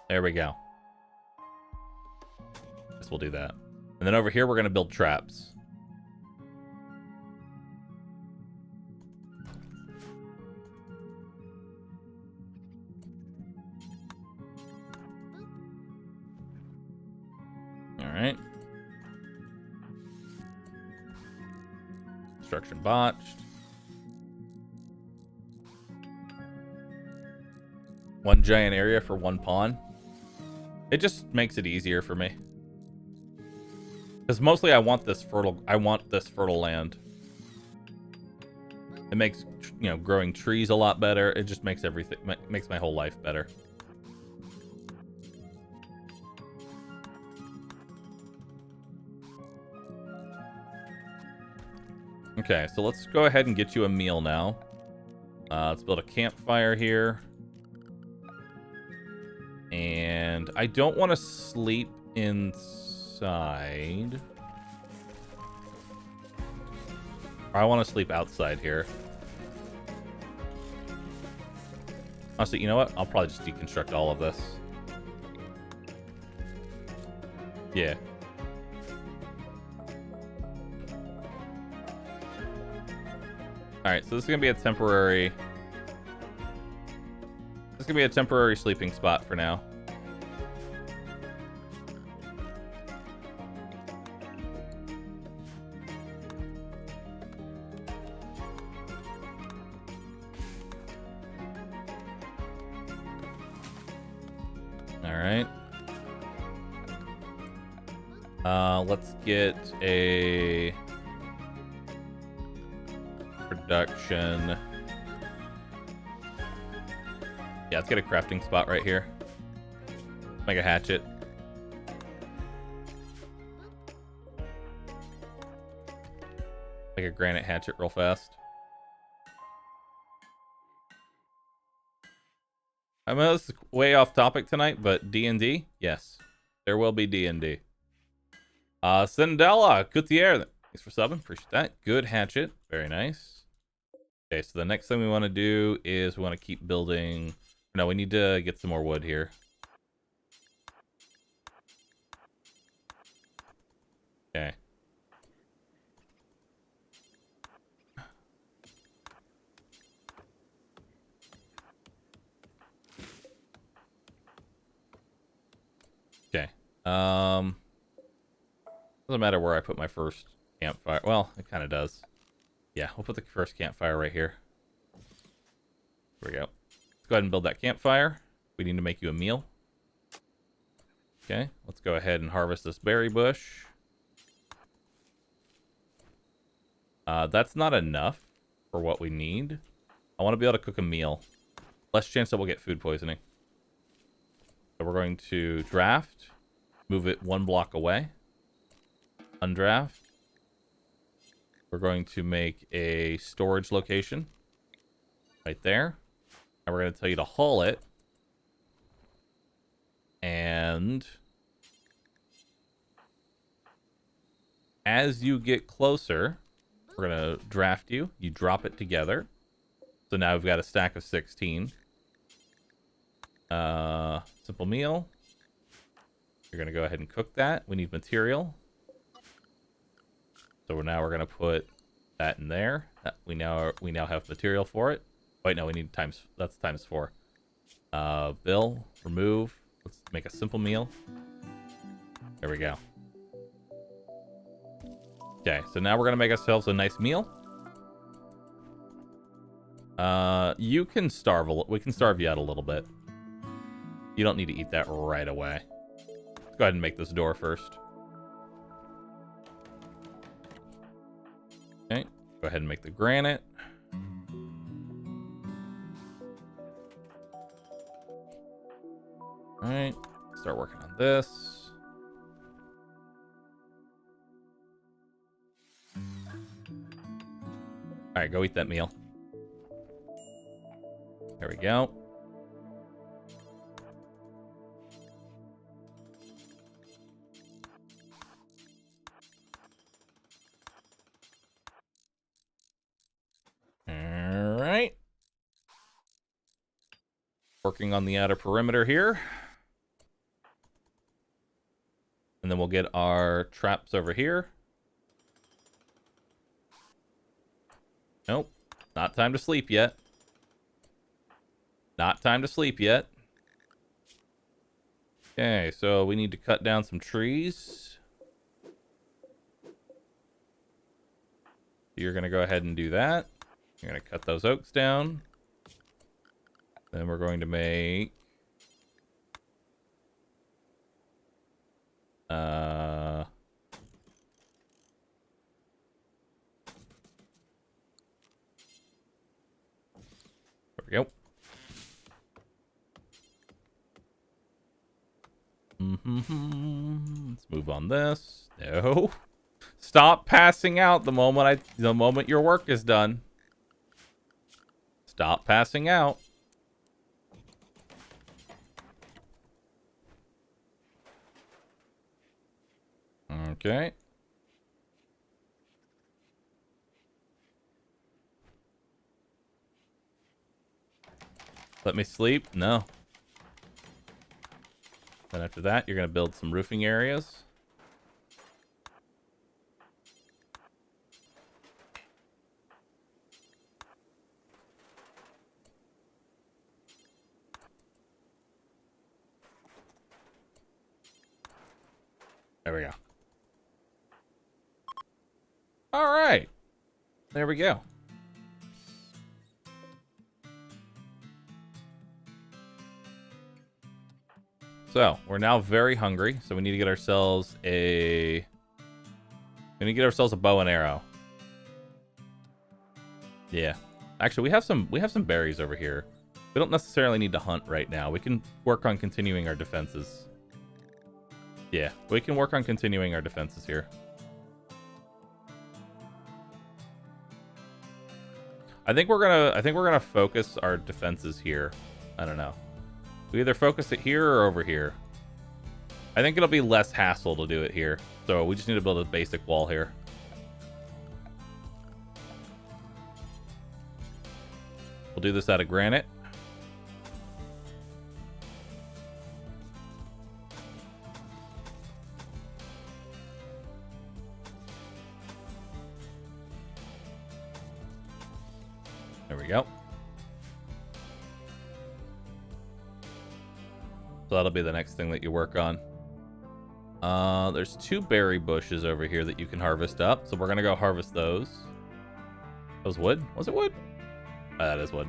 There we go. Guess we'll do that. And then over here, we're going to build traps. All right. Construction botched. one giant area for one pawn. It just makes it easier for me. Because mostly I want this fertile land. It makes, you know, growing trees a lot better. It just makes everything, makes my whole life better. Okay, so let's go ahead and get you a meal now. Let's build a campfire here. And I don't want to sleep inside. I want to sleep outside here. Honestly, you know what? I'll probably just deconstruct all of this. Yeah. Alright, so this is going to be a temporary... This is going to be a temporary sleeping spot for now. Alright. Let's get a... production. Yeah, let's get a crafting spot right here. Make a hatchet. Make a granite hatchet real fast. I know this is way off topic tonight, but D&D? Yes. There will be D&D. Cindella, Gutierrez. Thanks for subbing. Appreciate that. Good hatchet. Very nice. Okay, so the next thing we want to do is we want to keep building... No, we need to get some more wood here. Okay. Okay. Doesn't matter where I put my first campfire. Well, it kind of does. Yeah, we'll put the first campfire right here. There we go. Let's go ahead and build that campfire. We need to make you a meal. Okay, let's go ahead and harvest this berry bush. That's not enough for what we need. I want to be able to cook a meal. Less chance that we'll get food poisoning. So we're going to draft. Move it one block away. Undraft. We're going to make a storage location. Right there. And we're going to tell you to haul it. And as you get closer, we're going to draft you. You drop it together. So now we've got a stack of 16. Simple meal. You're going to go ahead and cook that. We need material. So now we're going to put that in there. We now have material for it. Wait, no, we need that's times 4. Bill, remove. Let's make a simple meal. There we go. Okay, so now we're gonna make ourselves a nice meal. You can starve we can starve you out a little bit. You don't need to eat that right away. Let's go ahead and make this door first. Okay, go ahead and make the granite. Alright, start working on this. Alright, go eat that meal. There we go. Alright. Working on the outer perimeter here. And then we'll get our traps over here. Nope. Not time to sleep yet. Not time to sleep yet. Okay, so we need to cut down some trees. You're going to go ahead and do that. You're going to cut those oaks down. Then we're going to make... There we go. Let's move on this. No. Stop passing out the moment your work is done. Stop passing out. Okay. Let me sleep? No. Then after that, you're going to build some roofing areas. There we go. All right. There we go. So, we're now very hungry, so we need to get ourselves a bow and arrow. Yeah. Actually, we have some berries over here. We don't necessarily need to hunt right now. We can work on continuing our defenses. Yeah, we can work on continuing our defenses here. I think we're gonna focus our defenses here. I don't know. We either focus it here or over here. I think it'll be less hassle to do it here. So we just need to build a basic wall here. We'll do this out of granite. There we go. So that'll be the next thing that you work on. There's 2 berry bushes over here that you can harvest up. So we're going to go harvest those. That was wood? Was it wood? Oh, that is wood.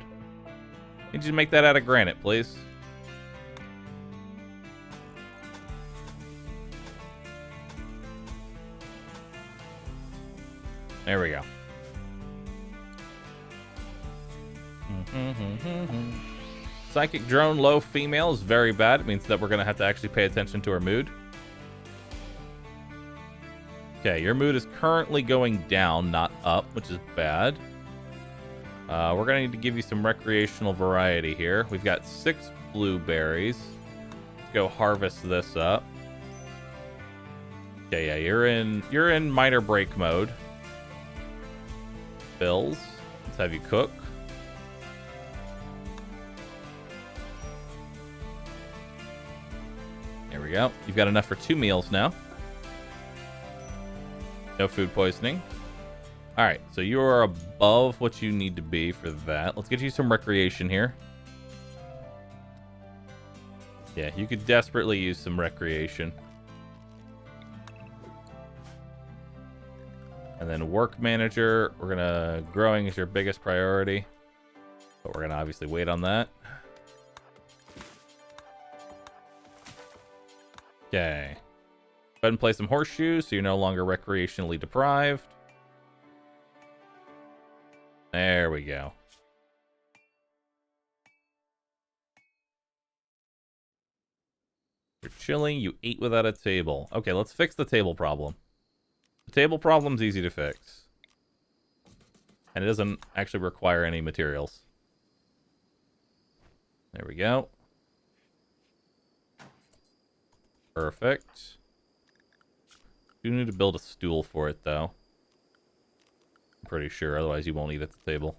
Need you to make that out of granite, please. There we go. Psychic drone low female is very bad. It means that we're going to have to actually pay attention to our mood. Okay, your mood is currently going down, not up, which is bad. We're going to need to give you some recreational variety here. We've got 6 blueberries. Let's go harvest this up. Okay, yeah, you're in minor break mode. Bills. Let's have you cook. There we go. You've got enough for 2 meals now. No food poisoning. All right, so you are above what you need to be for that. Let's get you some recreation here. Yeah, you could desperately use some recreation. And then work manager, we're gonna growing is your biggest priority, but we're gonna obviously wait on that. Okay. Go ahead and play some horseshoes so you're no longer recreationally deprived. There we go. You're chilling, you ate without a table. Okay, let's fix the table problem. The table problem's easy to fix. And it doesn't actually require any materials. There we go. Perfect. You need to build a stool for it, though. I'm pretty sure, otherwise you won't eat at the table.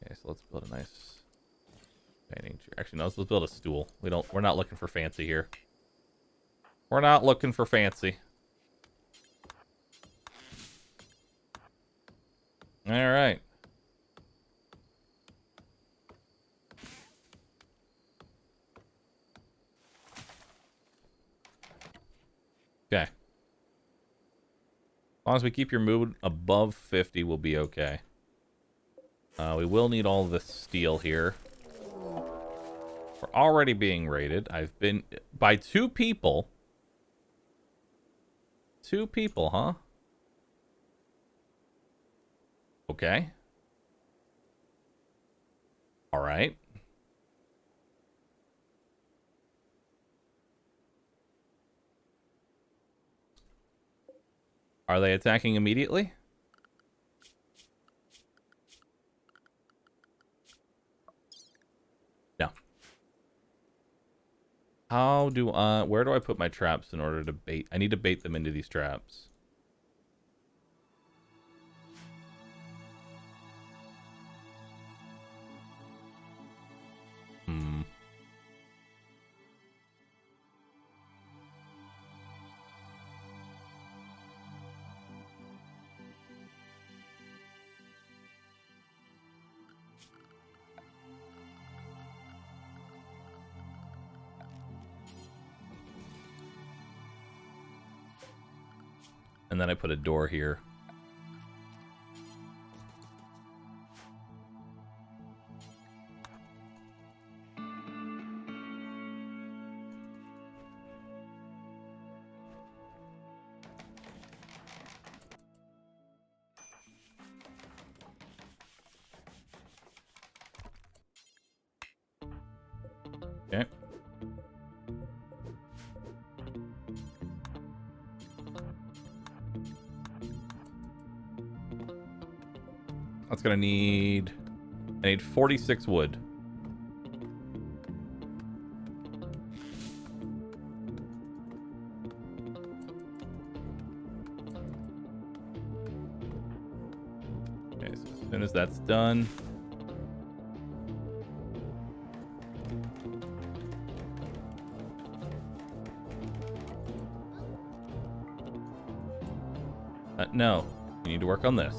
Okay, so let's build a nice dining chair. Actually, no, let's build a stool. We're not looking for fancy here. We're not looking for fancy. All right. Okay. As long as we keep your mood above 50, we'll be okay. We will need all this steel here. already being raided. I've been by 2 people. 2 people, huh? Okay. All right. Are they attacking immediately? No. How do I... Where do I put my traps in order to bait... I need to bait them into these traps. Hmm. And then I put a door here. Okay. That's gonna need... I need 46 wood. Okay, so as soon as that's done... no, you need to work on this.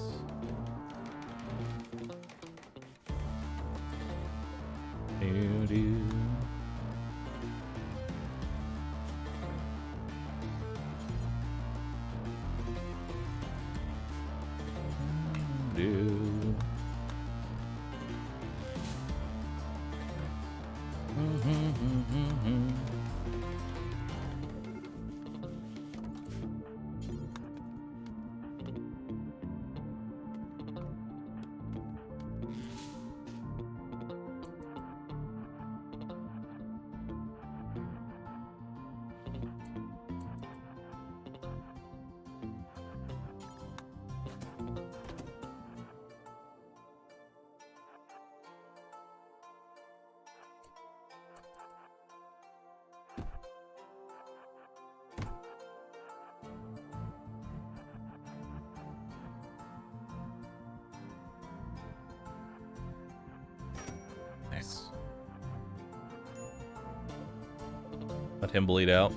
Let him bleed out.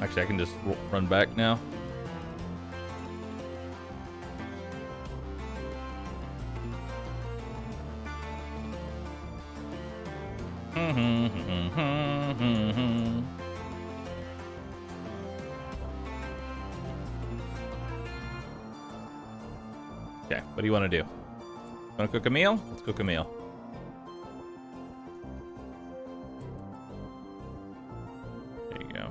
Actually, I can just run back now. Okay, what do you want to do? Want to cook a meal? Let's cook a meal. There you go.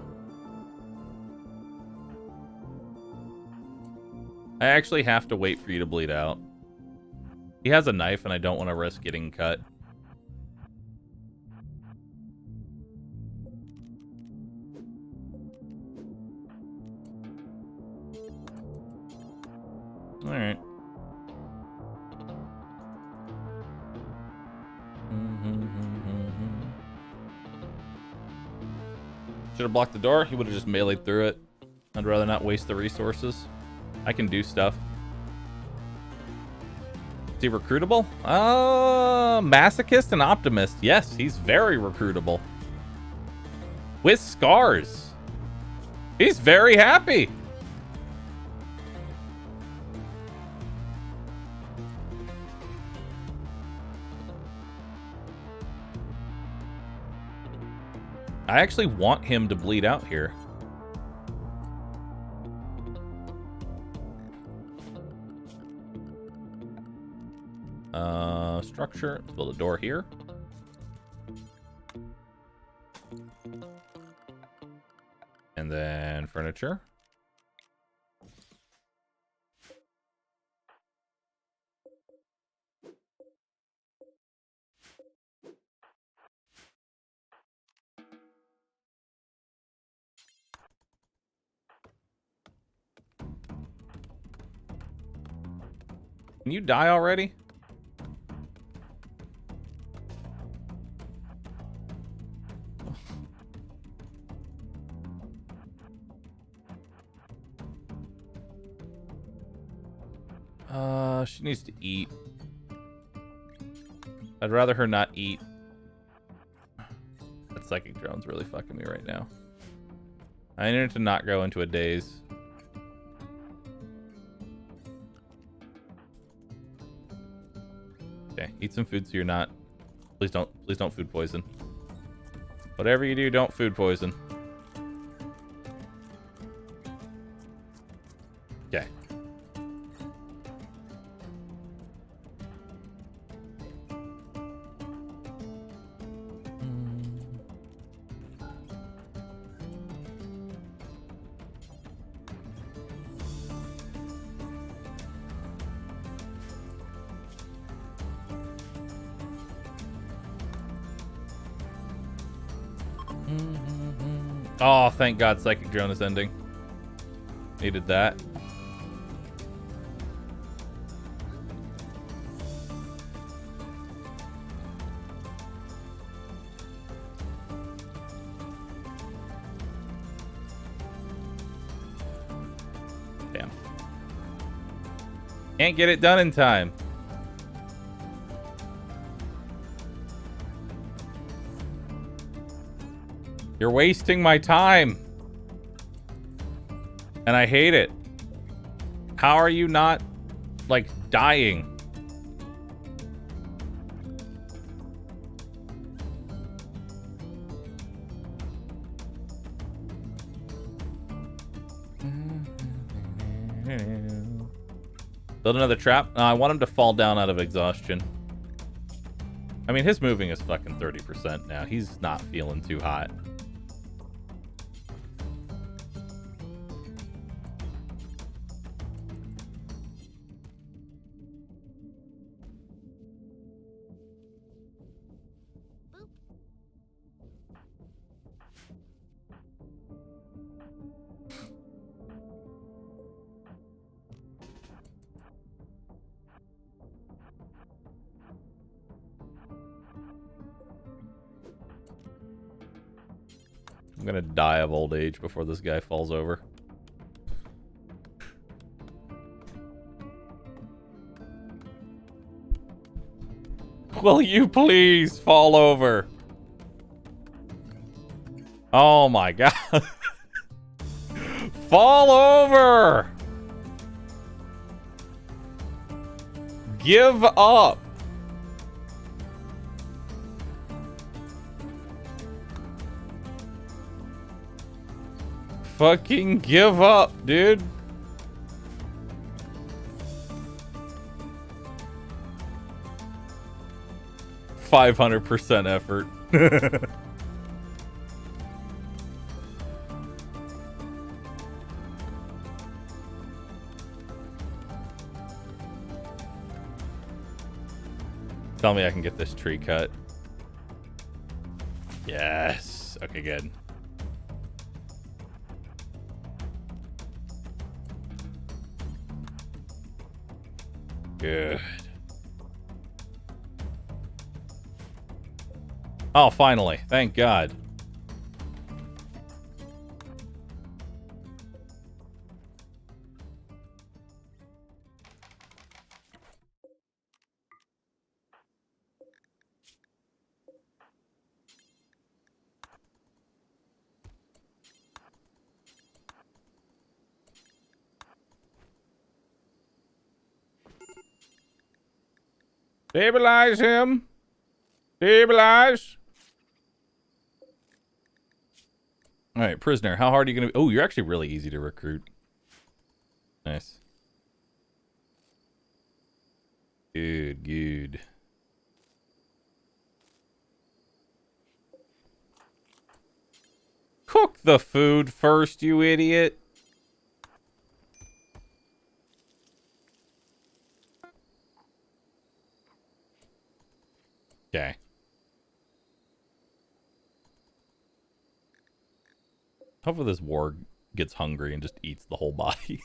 I actually have to wait for you to bleed out. He has a knife and I don't want to risk getting cut. All right. Should have blocked the door. He would have just meleeed through it. I'd rather not waste the resources. I can do stuff. Is he recruitable? Masochist and optimist. Yes, he's very recruitable. With scars. He's very happy. I actually want him to bleed out here. Structure. Let's build a door here. And then furniture. Can you die already? She needs to eat. I'd rather her not eat. That psychic drone's really fucking me right now. I need her to not go into a daze. Okay, eat some food so you're not. Please don't food poison. Whatever you do, don't food poison. Okay. Oh, thank God Psychic Drone is ending. Needed that. Damn. Can't get it done in time. You're wasting my time. And I hate it. How are you not, like, dying? Build another trap? I want him to fall down out of exhaustion. I mean, his moving is fucking 30% now. He's not feeling too hot. I'm gonna die of old age before this guy falls over. Will you please fall over? Oh my God. Fall over! Give up! Fucking give up, dude. %500 effort. Tell me I can get this tree cut. Yes. Okay, good. Good. Oh, finally. Thank God. Stabilize him. Stabilize. All right, prisoner. How hard are you going to be? Oh, you're actually really easy to recruit. Nice. Good, good. Cook the food first, you idiot. Okay. Hopefully this warg gets hungry and just eats the whole body.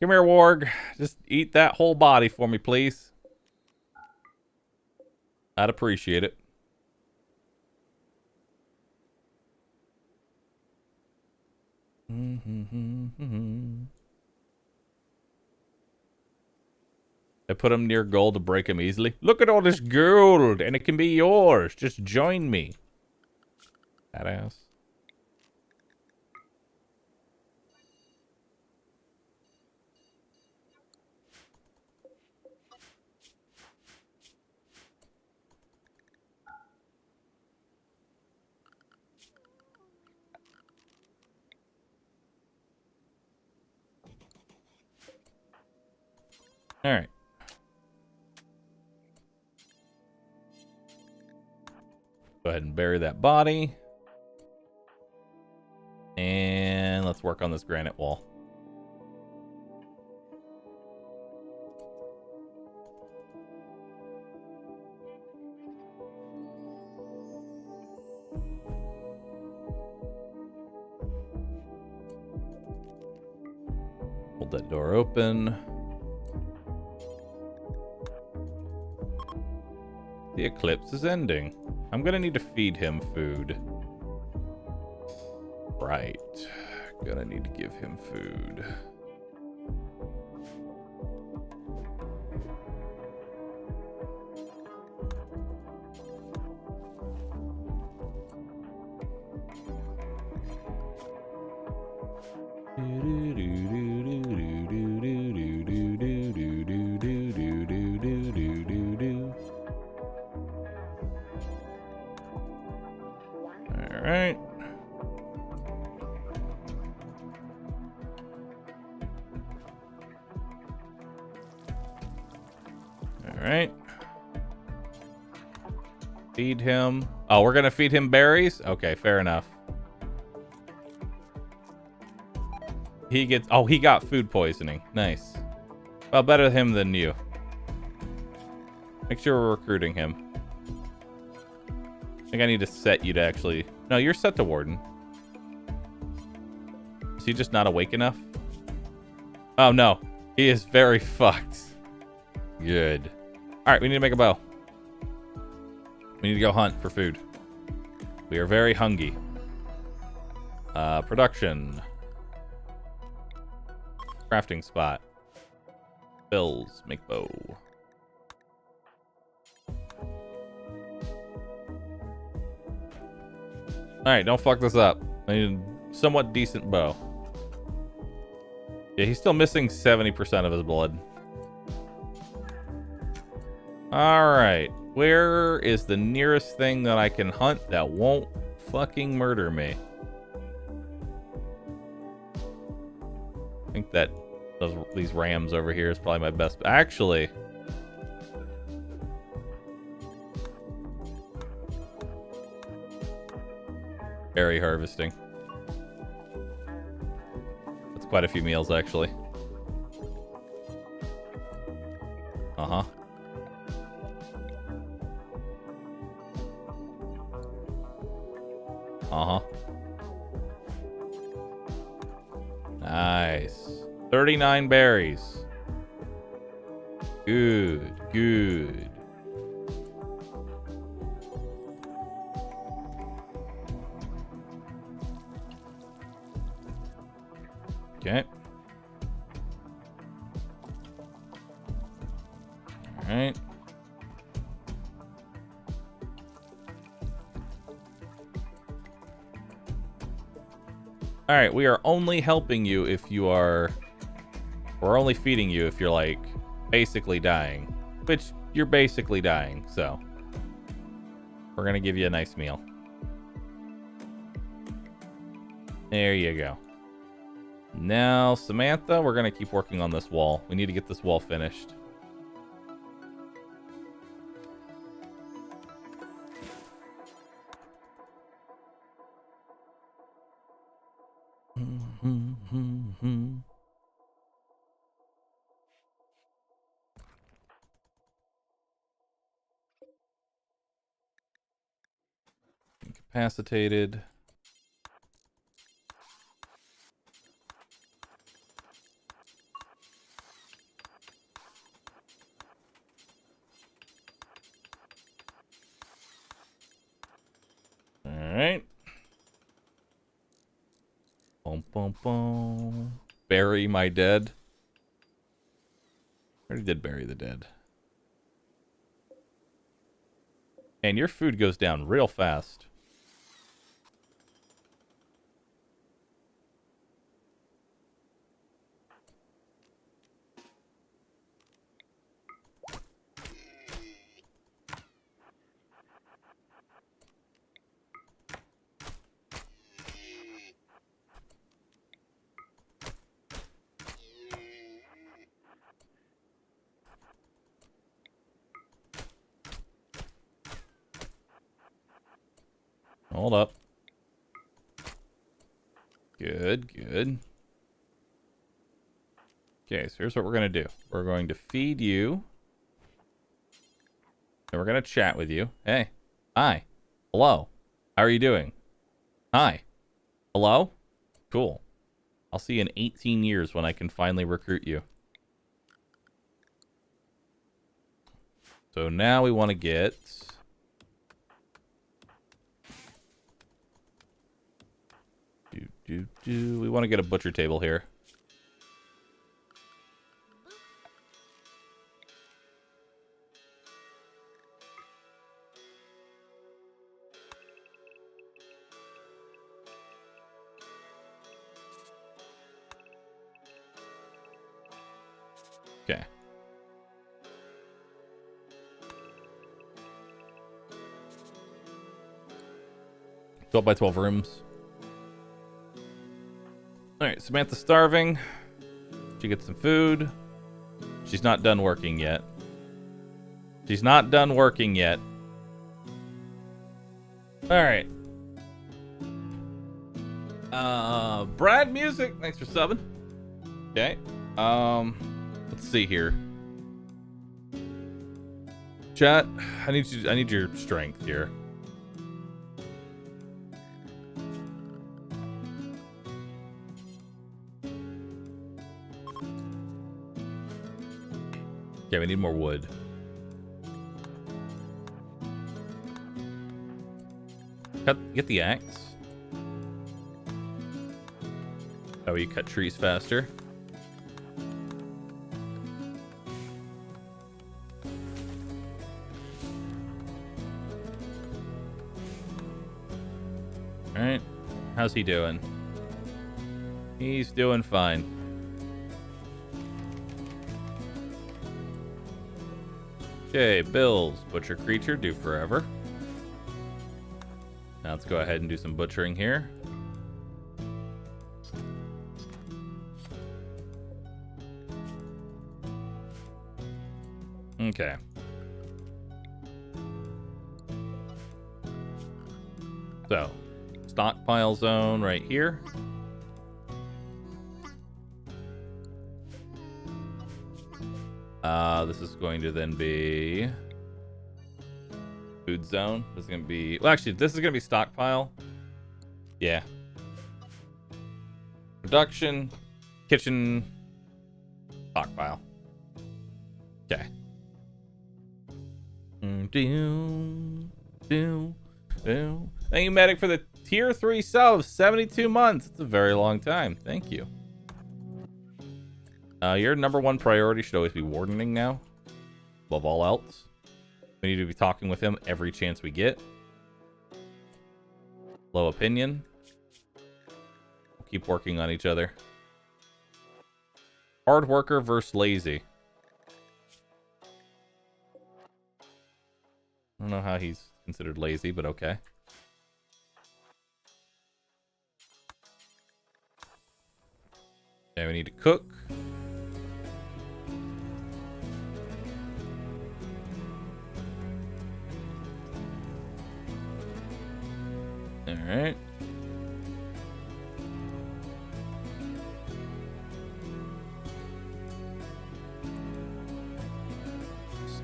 Come here, warg. Just eat that whole body for me, please. I'd appreciate it. I put him near gold to break him easily. Look at all this gold, and it can be yours. Just join me. Badass. All right. Go ahead and bury that body. And let's work on this granite wall. Hold that door open. The eclipse is ending. I'm gonna need to feed him food. Right. Gonna need to give him food. Alright. Alright. Feed him. Oh, we're gonna feed him berries? Okay, fair enough. He gets... Oh, he got food poisoning. Nice. Well, better him than you. Make sure we're recruiting him. I think I need to set you to actually... No, you're set to Warden. Is he just not awake enough? Oh, no. He is very fucked. Good. Alright, we need to make a bow. We need to go hunt for food. We are very hungry. Production. Crafting spot. Bills. Make bow. Alright, don't fuck this up. I need a somewhat decent bow. Yeah, he's still missing 70% of his blood. Alright. Where is the nearest thing that I can hunt that won't fucking murder me? I think that these rams over here is probably my best. Actually... berry harvesting. That's quite a few meals, actually. Uh-huh. Uh-huh. Nice. 39 berries. Good, good. Okay. All right. All right, we are only helping you if you are... We're only feeding you if you're, like, basically dying. Which, you're basically dying, so... We're gonna give you a nice meal. There you go. Now, Samantha, we're going to keep working on this wall. We need to get this wall finished. Incapacitated. All right. Boom, boom, boom. Bury my dead. I already did bury the dead. And your food goes down real fast. Hold up. Good, good. Okay, so here's what we're going to do. We're going to feed you. And we're going to chat with you. Hey. Hi. Hello. How are you doing? Hi. Hello? Cool. I'll see you in 18 years when I can finally recruit you. So now we want to get... We want to get a butcher table here. Okay. 12 by 12 rooms. Alright, Samantha's starving. She gets some food. She's not done working yet. She's not done working yet. Alright. Brad Music, thanks for subbing. Okay. Let's see here. Chat, I need your strength here. Okay, we need more wood. Get the axe. Oh, you cut trees faster. Alright. How's he doing? He's doing fine. Okay, bills. Butcher creature, do forever. Now let's go ahead and do some butchering here. Okay. So, stockpile zone right here. This is going to then be food zone. This is going to be, well, actually, this is going to be stockpile. Yeah. Production, kitchen, stockpile. Okay. Thank you, Medic, for the tier 3 sub. 72 months. It's a very long time. Thank you. Your number one priority should always be wardening now. Above all else. We need to be talking with him every chance we get. Low opinion. We'll keep working on each other. Hard worker versus lazy. I don't know how he's considered lazy, but okay. Okay, we need to cook. Alright.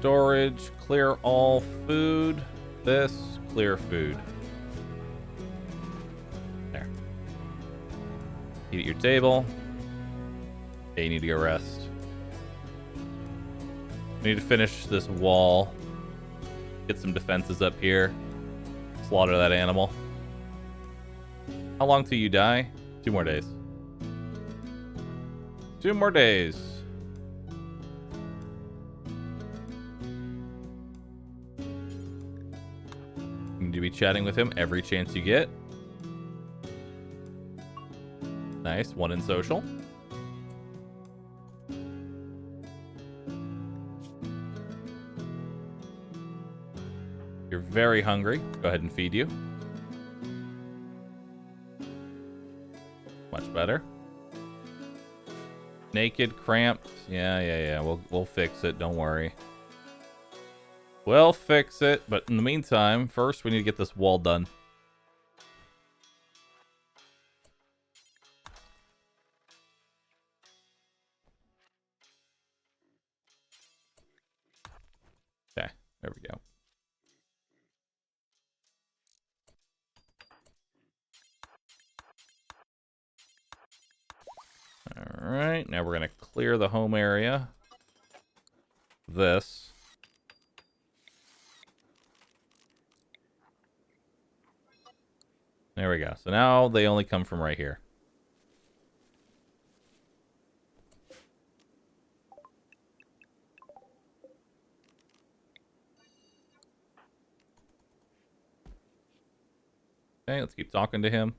storage, clear all food. This, clear food. There. Eat at your table. Okay, you need to go rest. We need to finish this wall. Get some defenses up here. Slaughter that animal. How long till you die? 2 more days. 2 more days. You need to be chatting with him every chance you get. Nice. 1 in social. You're very hungry. Go ahead and feed you. Much better. Naked, cramped. Yeah. We'll fix it. Don't worry. We'll fix it. But in the meantime, first we need to get this wall done. Okay, there we go. Alright, now we're going to clear the home area. This. There we go. So now they only come from right here. Okay, let's keep talking to him.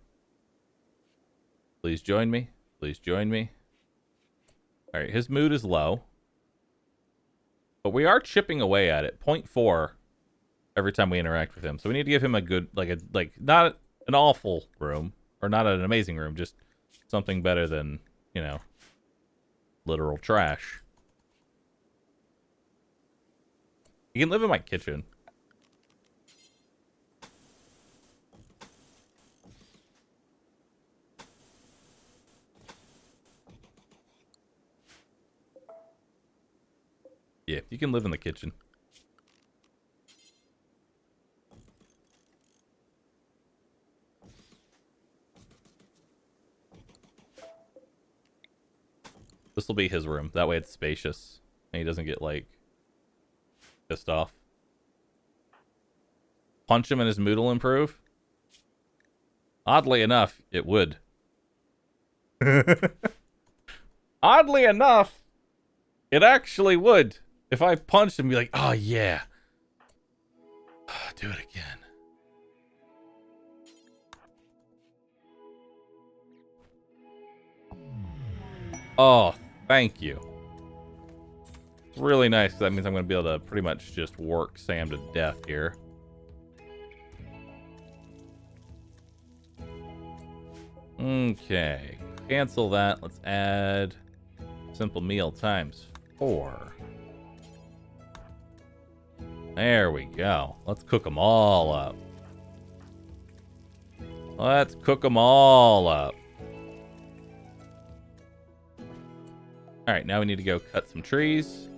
Please join me. Please join me. Alright, his mood is low. But we are chipping away at it. 0.4 every time we interact with him. So we need to give him a good, like not an awful room. Or not an amazing room. Just something better than, you know, literal trash. He can live in my kitchen. Yeah, you can live in the kitchen. This will be his room. That way it's spacious. And he doesn't get, like, pissed off. Punch him and his mood will improve? Oddly enough, it would. Oddly enough, it actually would. If I punched him, be like, oh yeah. Do it again. Oh, thank you. It's really nice, because that means I'm going to be able to pretty much just work Sam to death here. Okay. Cancel that. Let's add simple meal times 4. There we go. Let's cook them all up. Let's cook them all up. Alright, now we need to go cut some trees.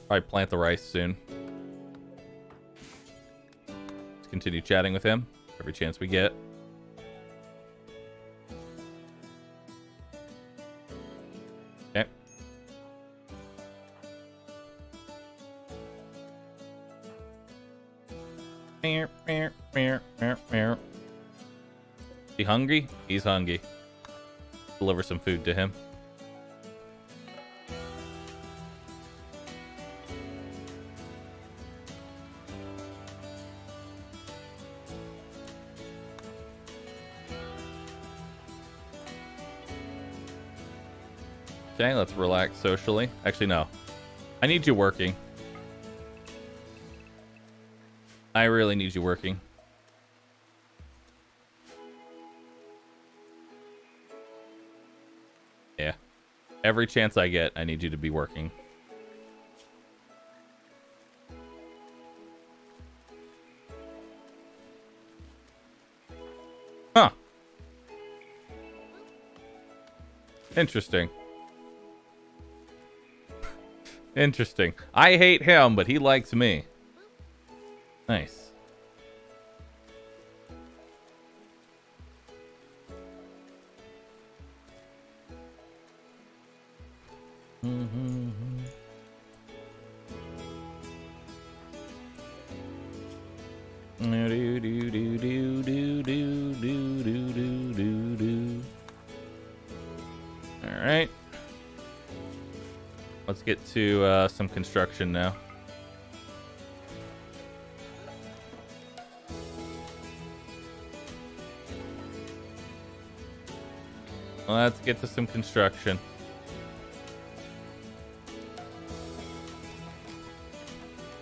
Probably plant the rice soon. Let's continue chatting with him every chance we get. Okay. Is he hungry? He's hungry. Deliver some food to him. Okay, let's relax socially. Actually, no. I need you working. I really need you working. Yeah. Every chance I get, I need you to be working. Huh. Interesting. Interesting. I hate him, but he likes me. Nice. All right. Let's get to some construction now. Let's get to some construction.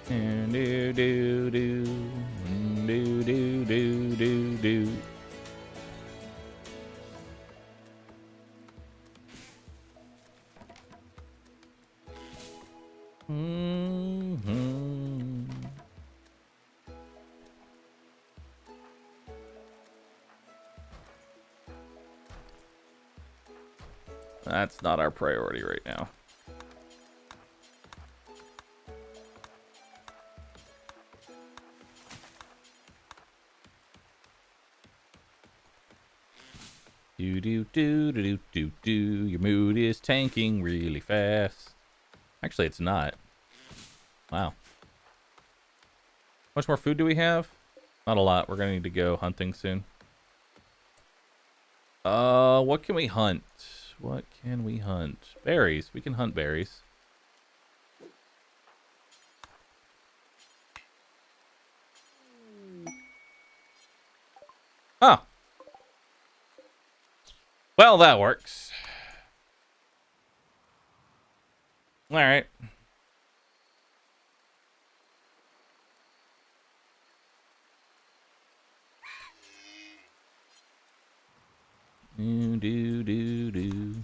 Do do do do do do do do. That's not our priority right now. Do do do do do do. Your mood is tanking really fast. Actually, it's not. Wow. How much more food do we have? Not a lot. We're gonna need to go hunting soon. What can we hunt? What can we hunt? Berries. We can hunt berries. Huh. Well, that works. All right. Do do do do.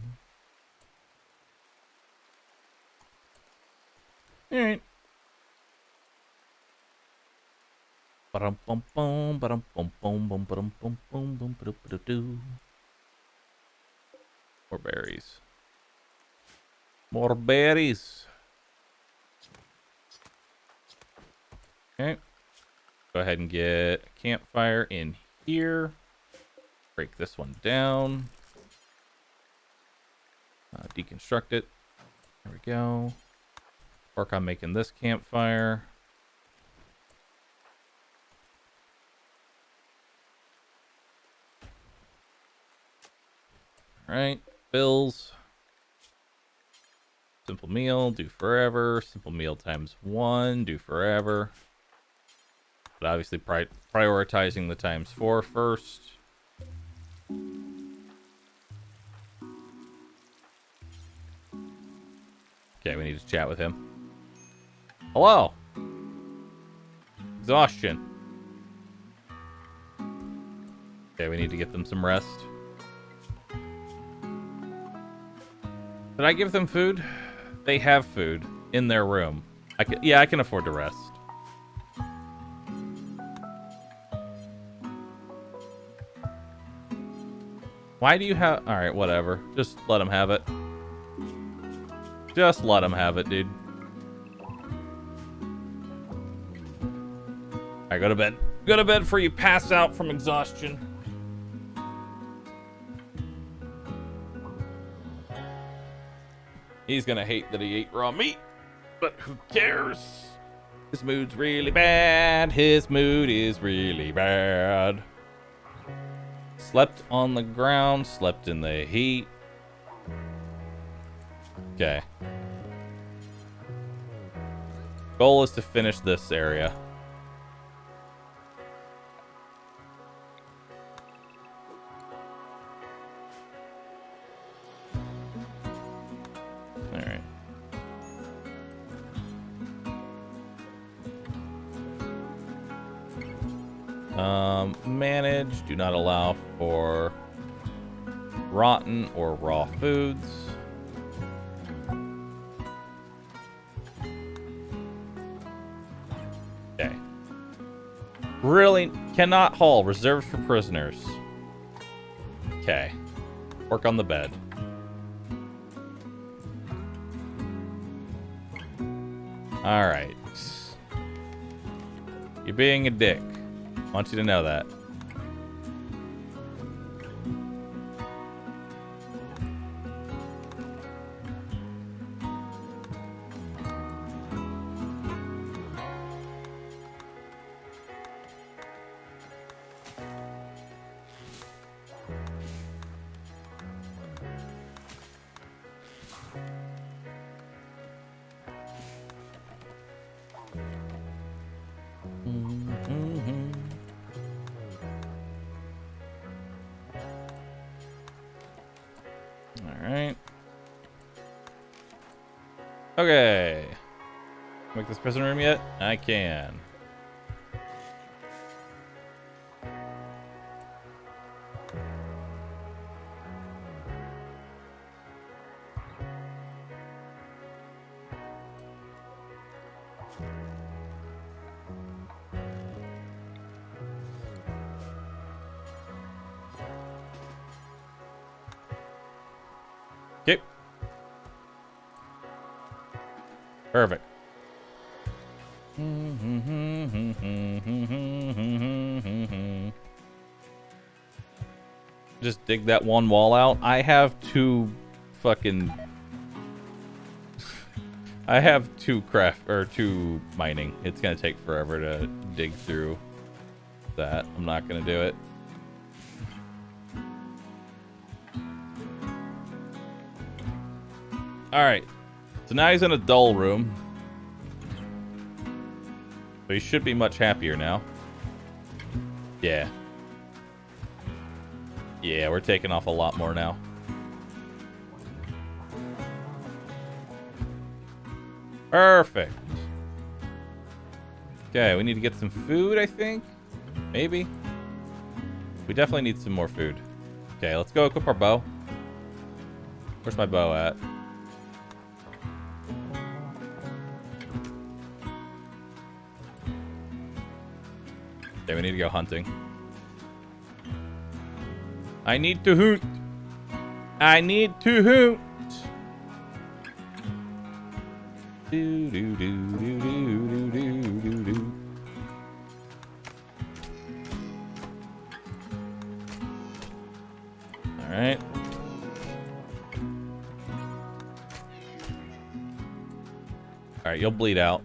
All right. Ba-dum bum bum ba-dum bum bum bum ba-dum bum bum bum ba-dum. More berries. More berries. Okay. Go ahead and get a campfire in here. Break this one down. Deconstruct it. There we go. Work on making this campfire. All right. Bills. Simple meal, do forever. Simple meal times 1, do forever. But obviously prioritizing the times 4 first. Okay, we need to chat with him. Hello. Exhaustion. Okay, we need to get them some rest. Did I give them food? They have food in their room. I can afford to rest. Why do you have... Alright, whatever. Just let them have it. Just let them have it, dude. Alright, go to bed. Go to bed before you pass out from exhaustion. He's gonna hate that he ate raw meat, but who cares? His mood's really bad. His mood is really bad. Slept on the ground, slept in the heat. Okay. Goal is to finish this area. Manage, do not allow for rotten or raw foods. Okay. Really cannot haul, reserved for prisoners. Okay. Work on the bed. Alright. You're being a dick. I want you to know that. Alright. Okay. Make this prison room yet? I can. Okay. Perfect. Just dig that one wall out. I have two fucking... I have two mining. It's gonna take forever to dig through that. I'm not gonna do it. Alright. So now he's in a dull room. So he should be much happier now. Yeah. Yeah, we're taking off a lot more now. Perfect. Okay, we need to get some food, I think. Maybe. We definitely need some more food. Okay, let's go equip our bow. Where's my bow at? Okay, we need to go hunting. I need to hoot. I need to hoot. Do do do do do do do do. All right. All right, you'll bleed out.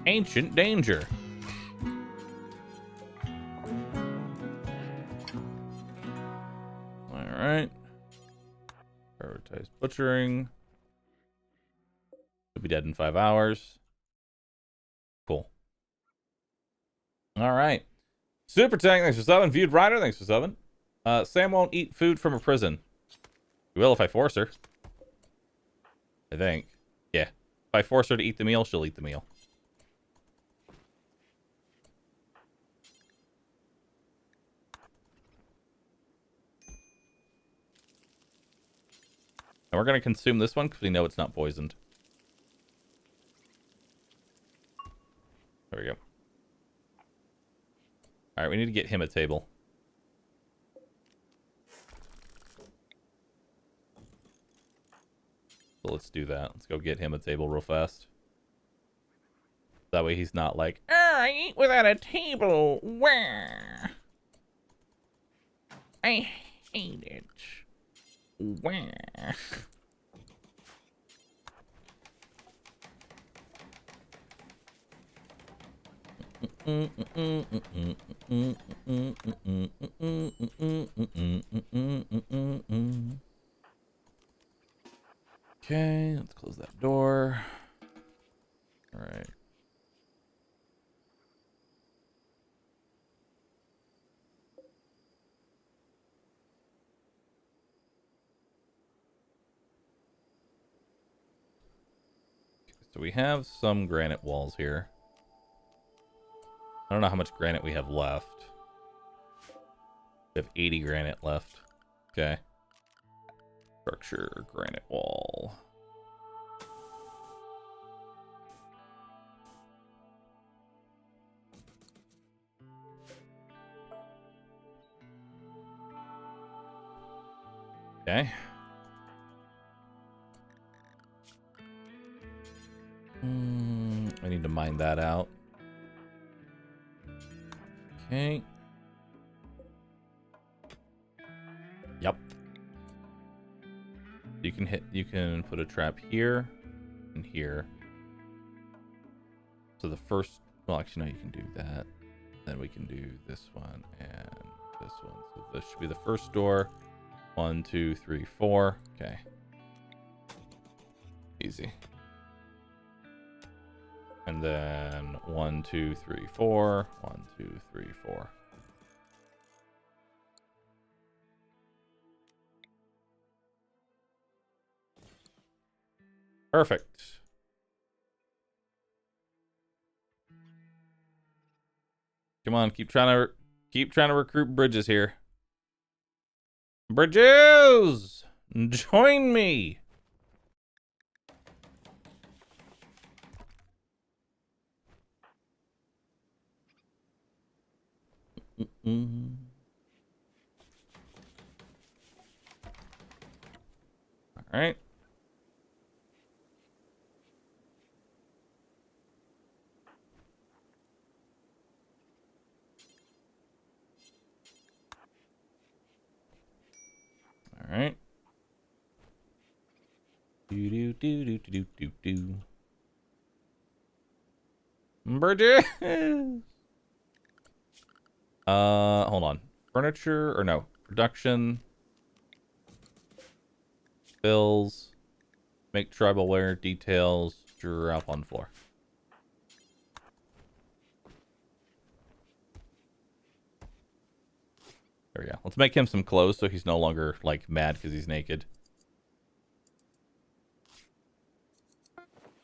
Ancient danger. All right. Prioritize butchering. Should be dead in 5 hours. Cool. All right. Super Tank, thanks for subbing. Viewed Rider, thanks for subbing. Sam won't eat food from a prison. She will if I force her. I think. Yeah. If I force her to eat the meal, she'll eat the meal. And we're going to consume this one because we know it's not poisoned. There we go. Alright, we need to get him a table. So let's do that. Let's go get him a table real fast. That way he's not like, I eat without a table. Wah. I hate it. Wah. Okay, let's close that door. All right. So we have some granite walls here. I don't know how much granite we have left. We have 80 granite left. Okay. Structure, granite wall. Okay. I need to mine that out. Okay. Yep. You can put a trap here and here. So the first, well, actually, no, you can do that. Then we can do this one and this one. So this should be the first door. 1, 2, 3, 4. Okay. Easy. And then 1, 2, 3, 4. 1, 2, 3, 4. Perfect. Come on, keep trying to recruit Bridges here. Bridges, join me. All right. All right. Do do do do do do do. Bridges. Hold on. Furniture or no? Production. Bills. Make tribal wear details. Drop on floor. There we go. Let's make him some clothes so he's no longer like mad because he's naked.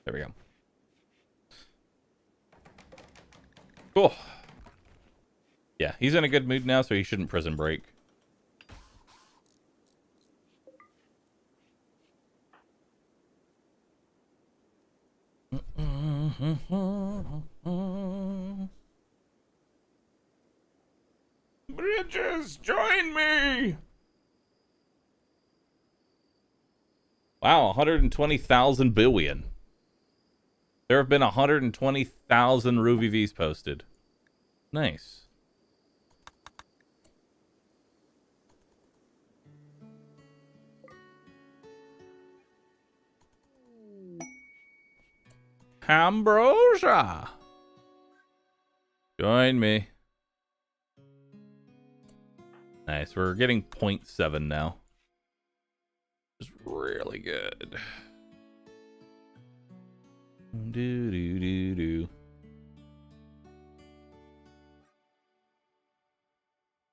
There we go. Cool. Yeah, he's in a good mood now, so he shouldn't prison break. Bridges, join me! Wow, 120,000 billion. There have been 120,000 RooVVs posted. Nice. Ambrosia! Join me. Nice, we're getting 0.7 now. It's really good. Do do do do.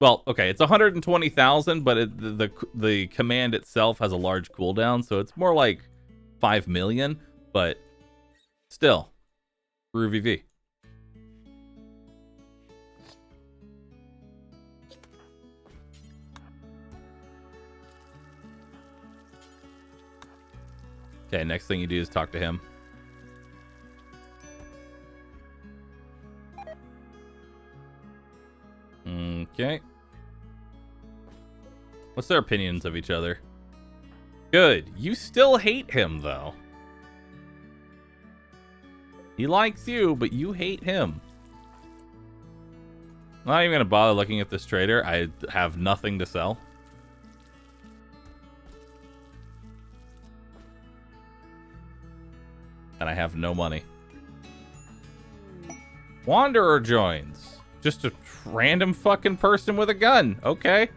Well, okay, it's 120,000, but the command itself has a large cooldown, so it's more like 5 million, but still, RooVV. Okay, next thing you do is talk to him. Okay. What's their opinions of each other? Good. You still hate him, though. He likes you, but you hate him. I'm not even going to bother looking at this trader. I have nothing to sell. And I have no money. Wanderer joins. Just a random fucking person with a gun. Okay.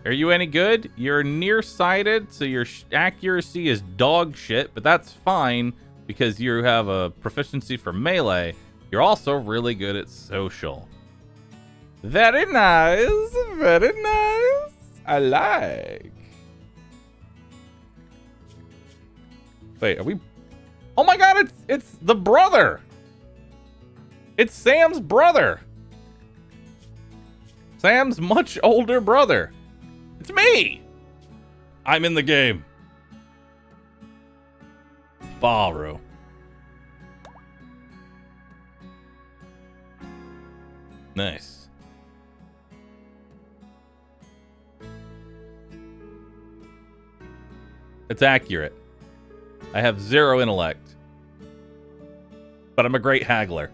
Are you any good? You're nearsighted, so your accuracy is dog shit, but that's fine because you have a proficiency for melee. You're also really good at social. Very nice. Very nice. I like. Wait, are we... Oh my god, it's the brother. It's Sam's brother. Sam's much older brother. It's me. I'm in the game. Bahroo. Nice. It's accurate. I have 0 intellect. But I'm a great haggler.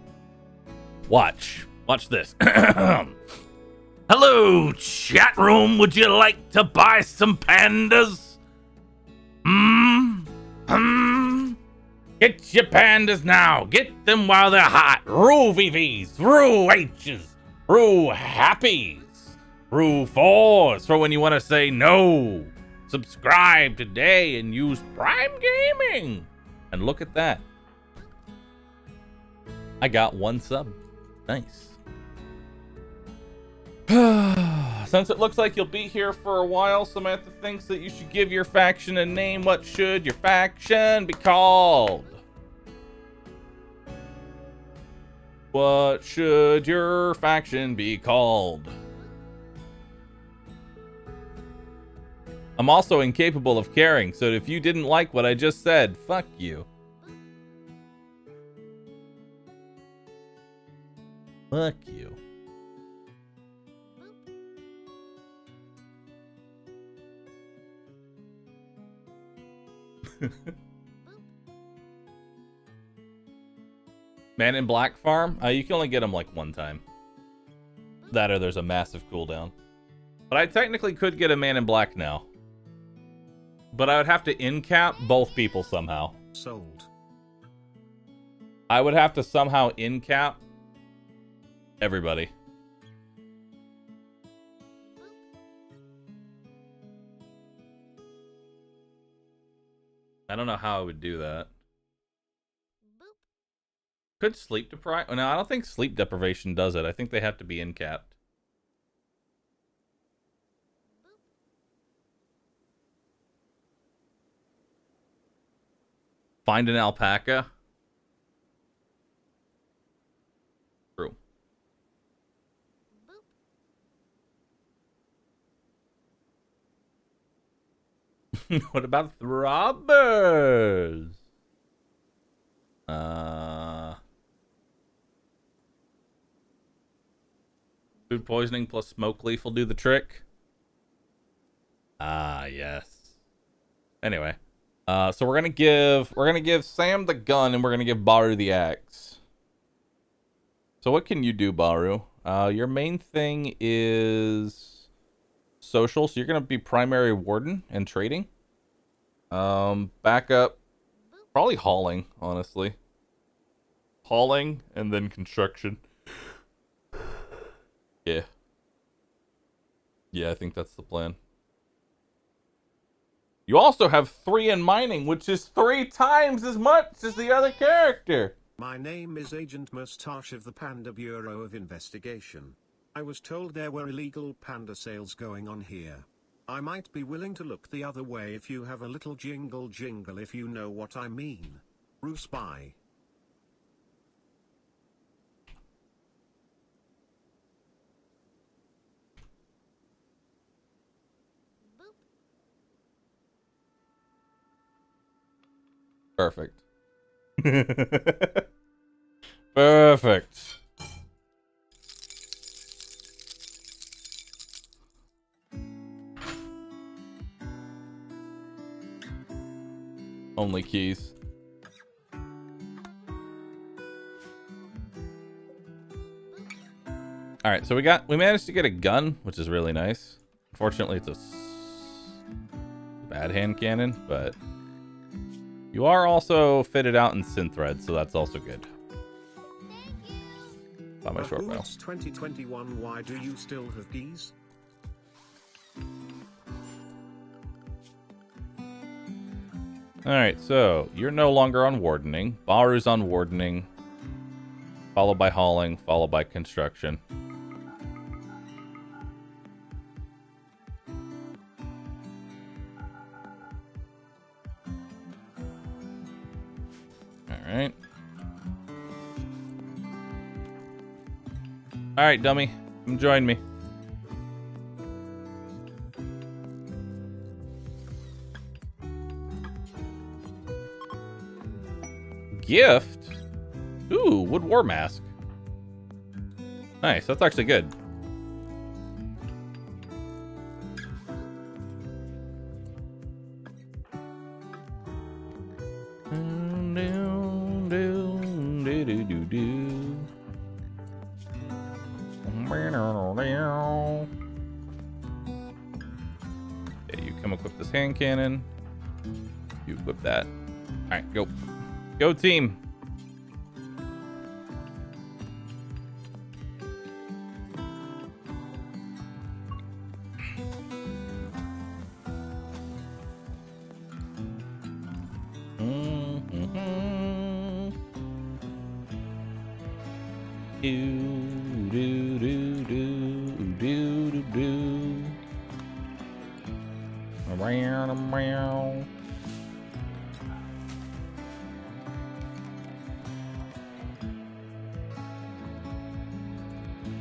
Watch. Watch this. Hello, chat room. Would you like to buy some pandas? Get your pandas now. Get them while they're hot. rooH VVs, rooH H's, rooH Happies, rooH 4s for when you want to say no. Subscribe today and use Prime Gaming. And look at that. I got 1 sub. Nice. Since it looks like you'll be here for a while, Samantha thinks that you should give your faction a name. What should your faction be called? What should your faction be called? I'm also incapable of caring, so if you didn't like what I just said, fuck you. Fuck you. Man in Black farm? You can only get them like 1 time. That or there's a massive cooldown. But I technically could get a Man in Black now. But I would have to in-cap both people somehow. Sold. I would have to somehow in-cap everybody. I don't know how I would do that. Could sleep deprive? Oh, no, I don't think sleep deprivation does it. I think they have to be in-capped. Find an alpaca. True. What about throbbers? Food poisoning plus smoke leaf will do the trick. Ah, yes. Anyway, so we're gonna give Sam the gun and we're gonna give Bahroo the axe. So what can you do, Bahroo? Your main thing is social, so you're gonna be primary warden and trading. Backup, probably hauling, honestly. Hauling and then construction. Yeah. Yeah, I think that's the plan. You also have 3 in mining, which is 3 times as much as the other character. My name is Agent Mustache of the Panda Bureau of Investigation. I was told there were illegal panda sales going on here. I might be willing to look the other way if you have a little jingle jingle, if you know what I mean. rooH Spy. Perfect. Perfect. Only keys. All right, so we managed to get a gun, which is really nice. Unfortunately, it's a bad hand cannon, but you are also fitted out in synth thread, so that's also good. By my short bow. It's 2021. Why do you still have keys? Alright, so you're no longer on wardening. Bahroo's on wardening, followed by hauling, followed by construction. Alright. Alright, dummy. Come join me. Gift? Ooh, wood war mask. Nice, that's actually good. Okay, you come equip this hand cannon. You equip that. Alright, go. Go team!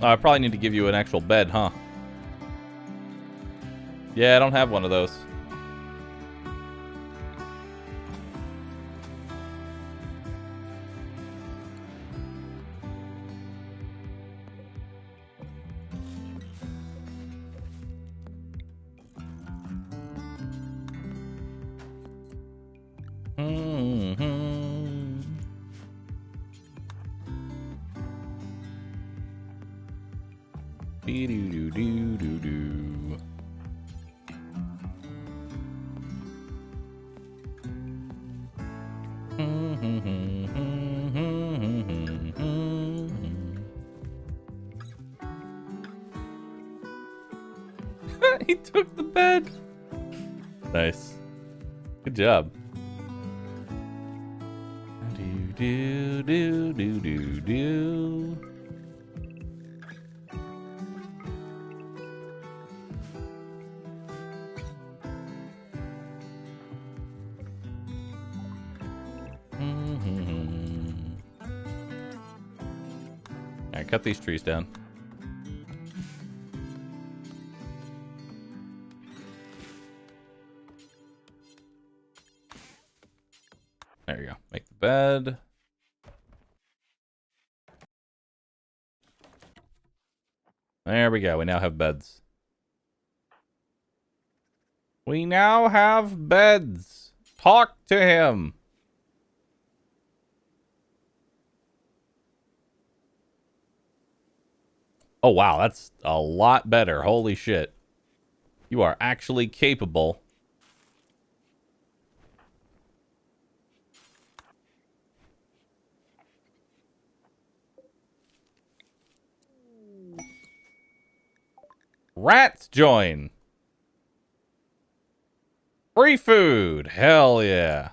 I probably need to give you an actual bed, huh? Yeah, I don't have one of those. He took the bed. Nice. Good job. Do do do do do. Alright, cut these trees down. There you go. Make the bed. There we go. We now have beds. We now have beds. Talk to him. Oh, wow. That's a lot better. Holy shit. You are actually capable. Rats join. Free food. Hell yeah.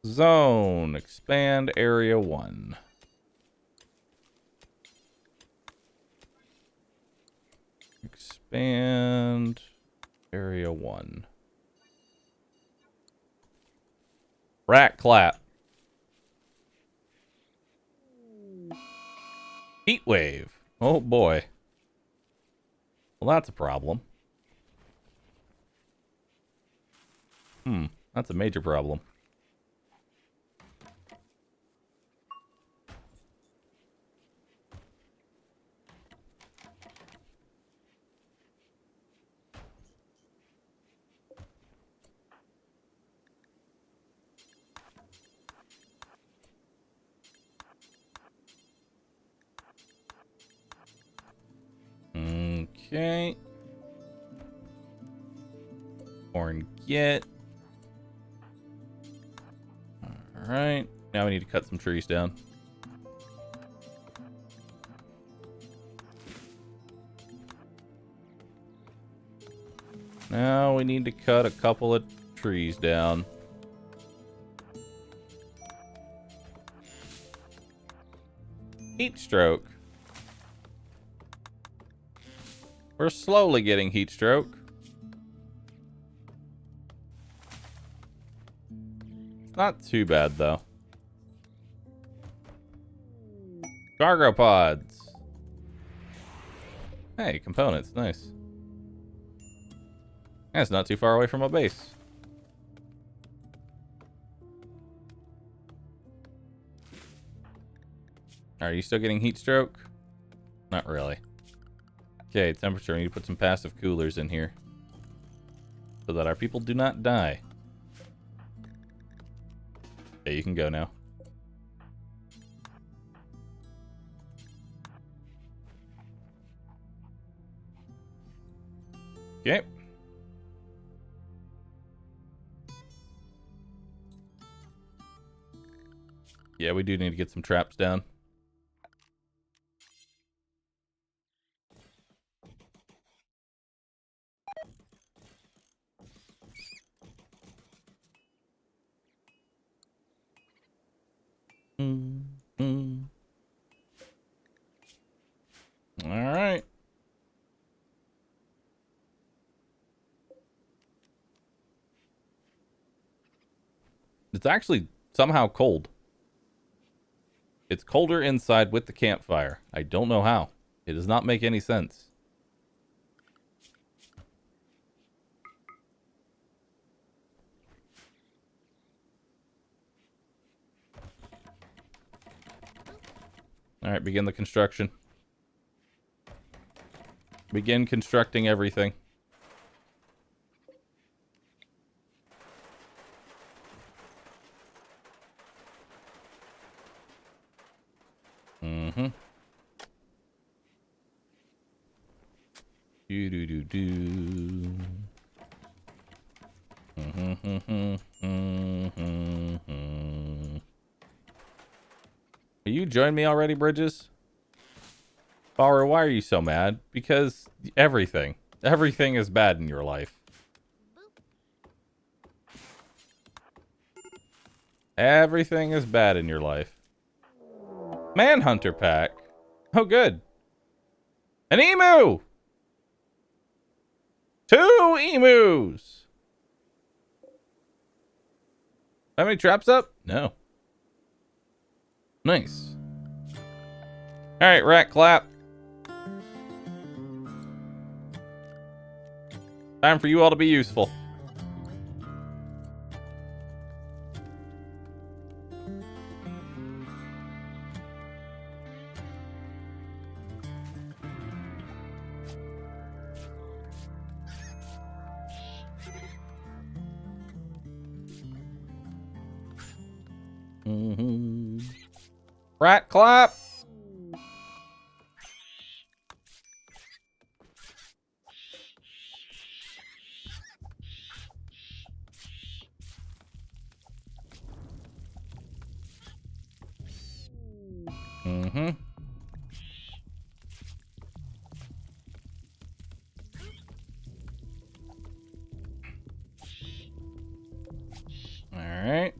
Zone. Expand area 1. Expand area 1. Rat clap. Heat wave. Oh boy. Well, that's a problem. That's a major problem. Okay. Corn get. Alright. Now we need to cut some trees down. Now we need to cut a couple of trees down. Heat stroke. We're slowly getting heat stroke. Not too bad, though. Cargo pods. Hey, components. Nice. That's not too far away from a base. Are you still getting heat stroke? Not really. Okay, temperature. We need to put some passive coolers in here so that our people do not die. Okay, you can go now. Okay. Yeah, we do need to get some traps down. All right. It's actually somehow cold. It's colder inside with the campfire. I don't know how. It does not make any sense. All right, begin the construction. Begin constructing everything. Mm-hmm. Do-do-do-do. Are you joining me already, Bridges? Bahroo, why are you so mad? Because everything is bad in your life. Everything is bad in your life. Manhunter pack. Oh, good. An emu! 2 emus! How many traps up? No. Nice. Alright, rat clap. Time for you all to be useful. Rat clap. Alright.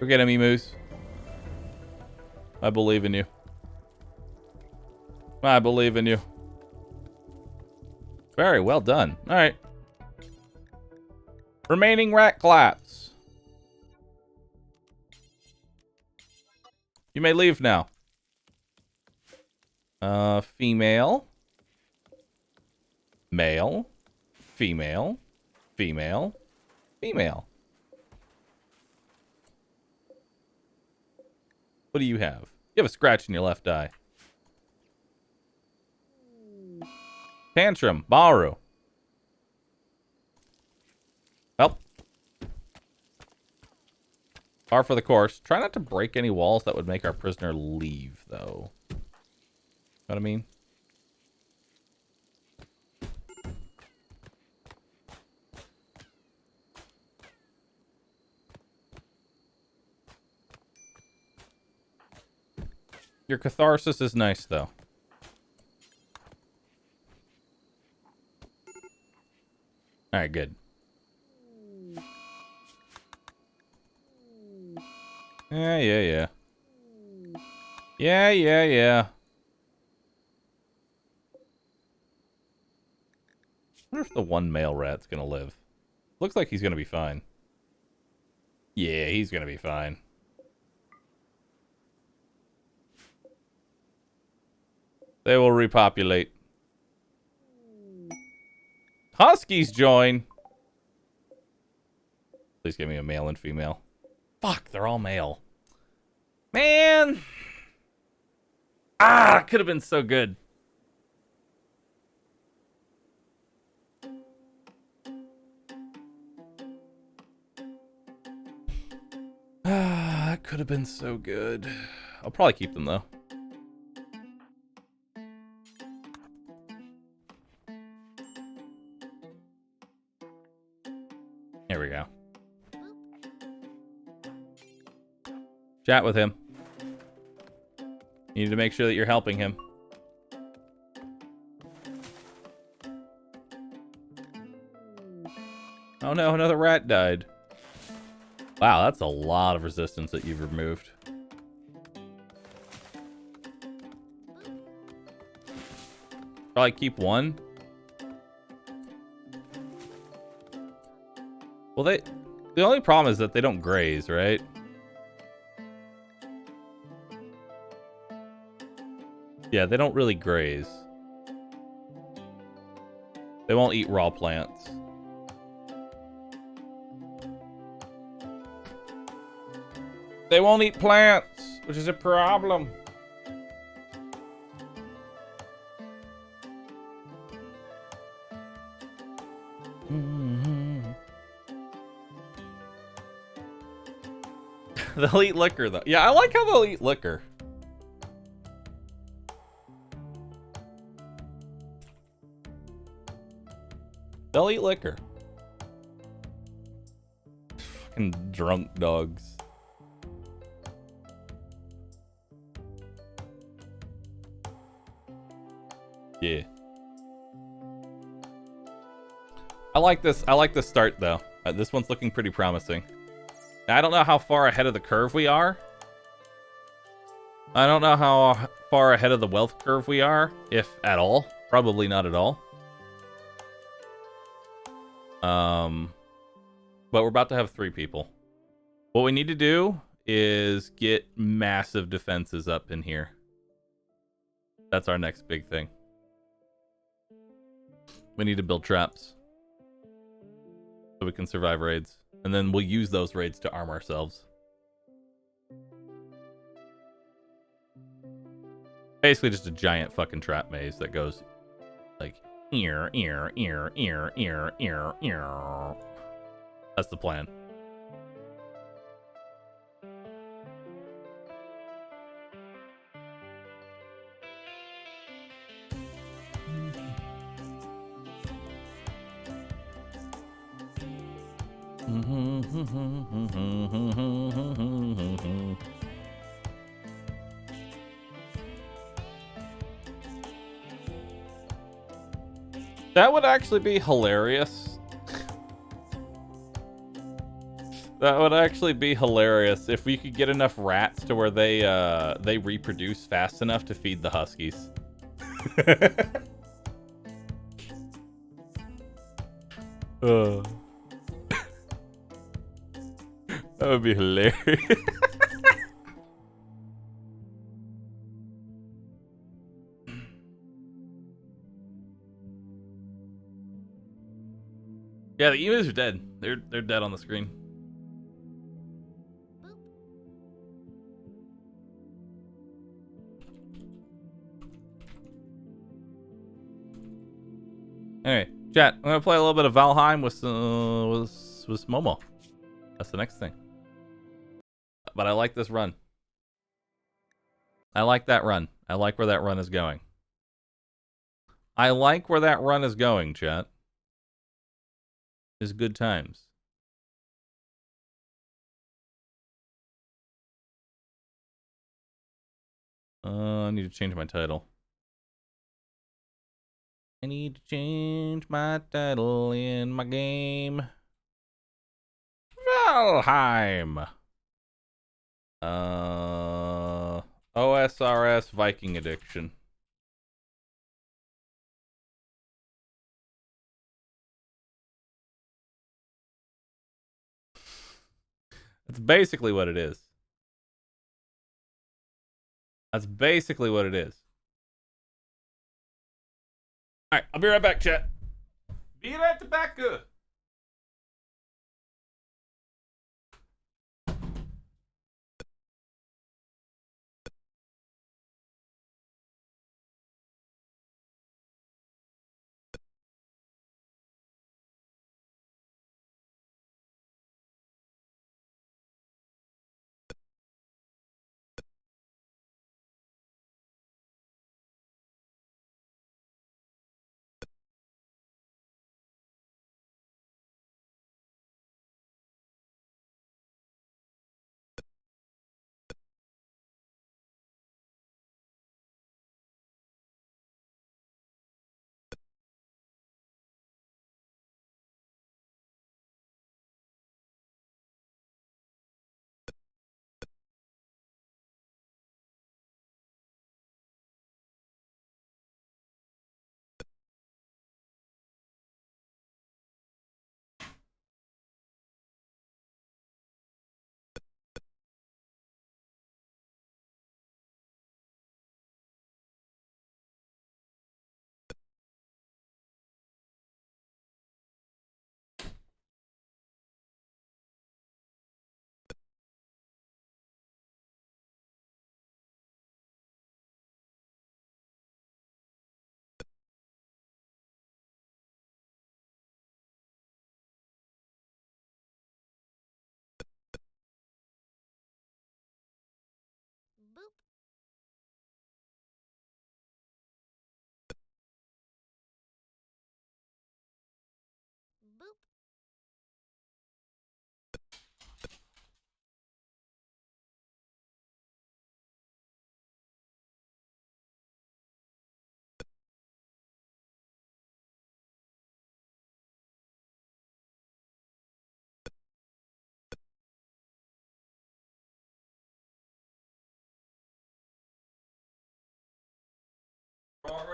Go get him, emus. I believe in you. I believe in you. Very well done. Alright. Remaining rat claps. You may leave now. Female. Male. Female. Female. Female. What do you have? You have a scratch in your left eye. Tantrum. Bahroo. Well. Par for the course. Try not to break any walls that would make our prisoner leave, though. Know what I mean? Your catharsis is nice, though. Alright, good. Yeah. Yeah. I wonder if the one male rat's gonna live. Looks like he's gonna be fine. Yeah, he's gonna be fine. They will repopulate. Huskies join. Please give me a male and female. Fuck, they're all male. Man. Could have been so good. could have been so good. I'll probably keep them, though. There we go. Chat with him. You need to make sure that you're helping him. Oh no, another rat died. Wow, that's a lot of resistance that you've removed. Probably keep one. Well, the only problem is that they don't graze, right? Yeah, they don't really graze. They won't eat raw plants. They won't eat plants, which is a problem. They'll eat liquor, though. Yeah, I like how they'll eat liquor. They'll eat liquor. Fucking drunk dogs. Yeah. I like this. I like the start, though. This one's looking pretty promising. I don't know how far ahead of the curve we are. I don't know how far ahead of the wealth curve we are, if at all. Probably not at all. But we're about to have 3 people. What we need to do is get massive defenses up in here. That's our next big thing. We need to build traps so we can survive raids. And then we'll use those raids to arm ourselves. Basically just a giant fucking trap maze that goes like ear, ear, ear, ear, ear, ear, ear. That's the plan. That would actually be hilarious. That would actually be hilarious if we could get enough rats to where they reproduce fast enough to feed the huskies. That would be hilarious. Yeah, the emus are dead. They're dead on the screen. Anyway, chat. I'm gonna play a little bit of Valheim with Momo. That's the next thing. But I like this run. I like that run. I like where that run is going. I like where that run is going, chat. It's good times. I need to change my title. I need to change my title in my game. Valheim. OSRS Viking Addiction. That's basically what it is. That's basically what it is. Alright, I'll be right back, chat. Be right back.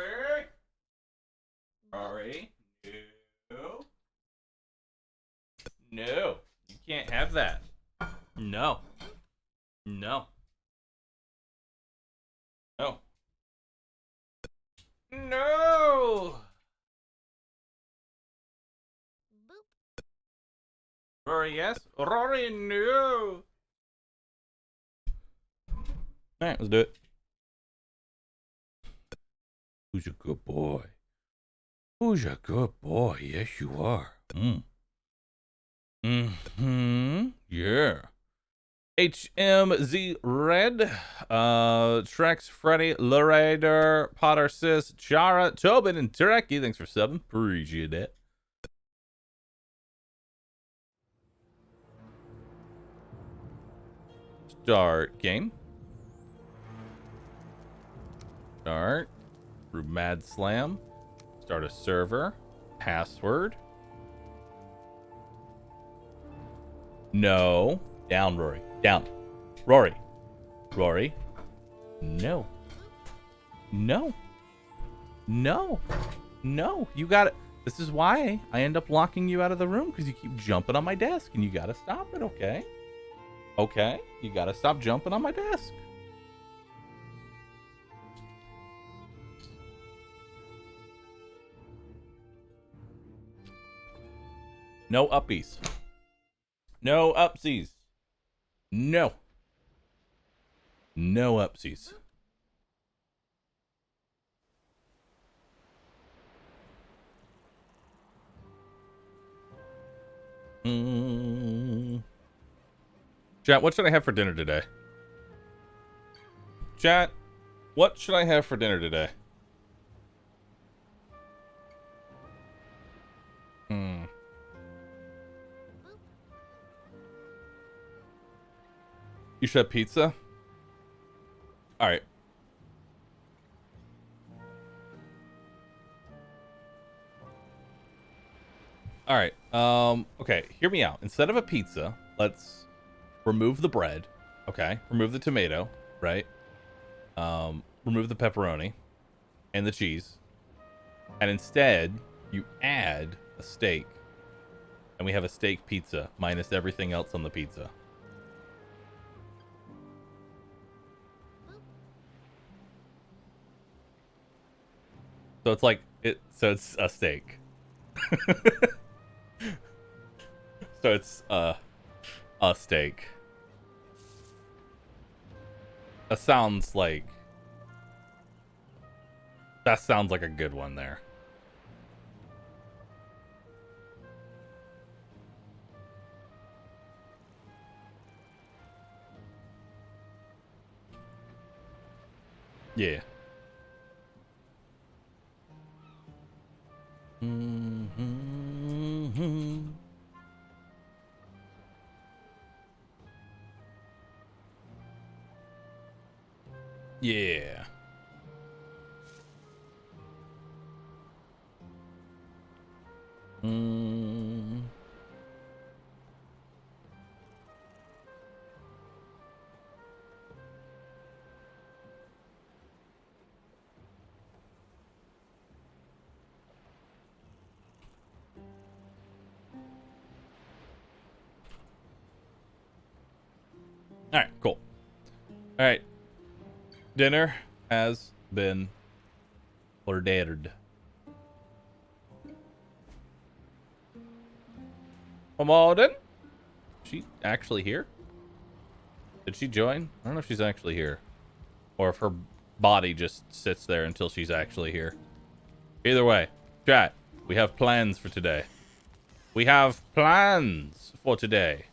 Rory? Rory? No. No. You can't have that. No. No. No. No. Boop. Rory, yes. Rory, no. All right, let's do it. Who's a good boy? Who's a good boy? Yes, you are. Yeah. HMZ Red, Trex, Freddy, Loraider, Potter Sis, Chara, Tobin, and Tureki. Thanks for subbing. Appreciate that. Start game. Start. Through Mad Slam. Start a server. Password. No. Down, Rory. Down. Rory. Rory. No. No. No. No. You got it. This is why I end up locking you out of the room, because you keep jumping on my desk, and you got to stop it, okay? Okay? You got to stop jumping on my desk. No uppies. No upsies. No. No upsies. Chat, what should I have for dinner today? Chat, what should I have for dinner today? You should have pizza? Alright. Alright. Okay, hear me out. Instead of a pizza, let's remove the bread. Okay. Remove the tomato, right? Remove the pepperoni and the cheese. And instead, you add a steak. And we have a steak pizza minus everything else on the pizza. So it's like so it's a steak. So it's a steak. That sounds like a good one there. Yeah. Yeah. All right, cool. All right. Dinner has been ordered. Is she actually here? Did she join? I don't know if she's actually here. Or if her body just sits there until she's actually here. Either way, chat, we have plans for today. We have plans for today.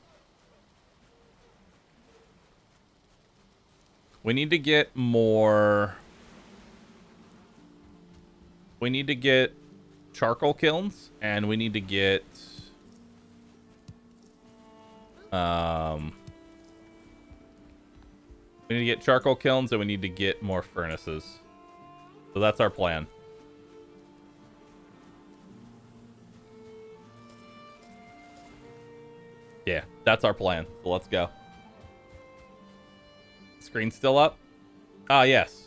We need to get more... We need to get charcoal kilns, and we need to get... We need to get charcoal kilns, and we need to get more furnaces. So that's our plan. Yeah, that's our plan. So let's go. Screen still up? Ah, yes.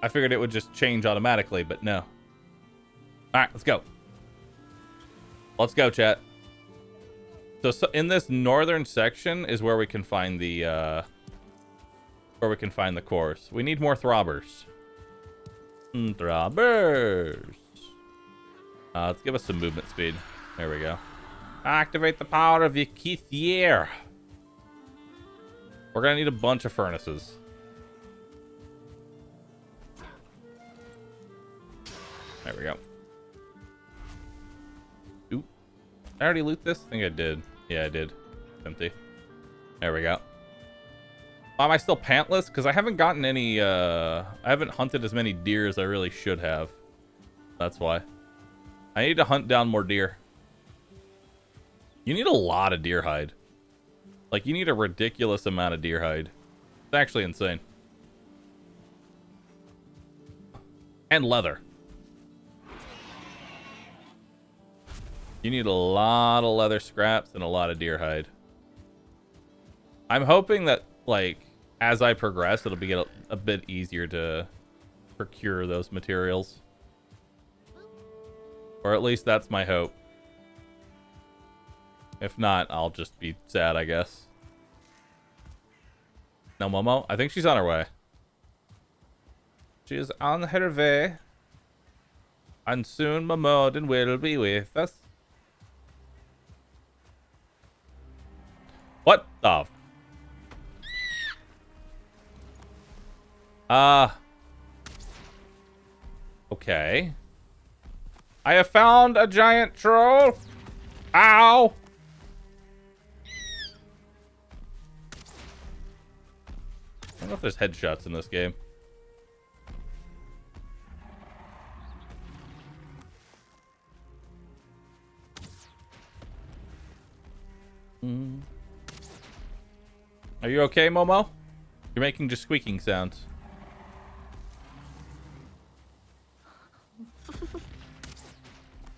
I figured it would just change automatically, but no. Alright, let's go. Let's go, chat. So in this northern section is where we can find the cores. We need more throbbers. Throbbers. Let's give us some movement speed. There we go. Activate the power of the Kithier. We're gonna need a bunch of furnaces. There we go. Ooh. I already loot this? I think I did. Yeah, I did. Empty. There we go. Am I still pantless? Because I haven't gotten any, I haven't hunted as many deer as I really should have. That's why. I need to hunt down more deer. You need a lot of deer hide. Like, you need a ridiculous amount of deer hide. It's actually insane. And leather. You need a lot of leather scraps and a lot of deer hide. I'm hoping that, like, as I progress, it'll be a bit easier to procure those materials. Or at least that's my hope. If not, I'll just be sad, I guess. No, Momo? I think she's on her way. She is on her way. And soon Momodin will be with us. What the... Okay. I have found a giant troll. Ow! I don't know if there's headshots in this game. Are you okay, Momo? You're making just squeaking sounds.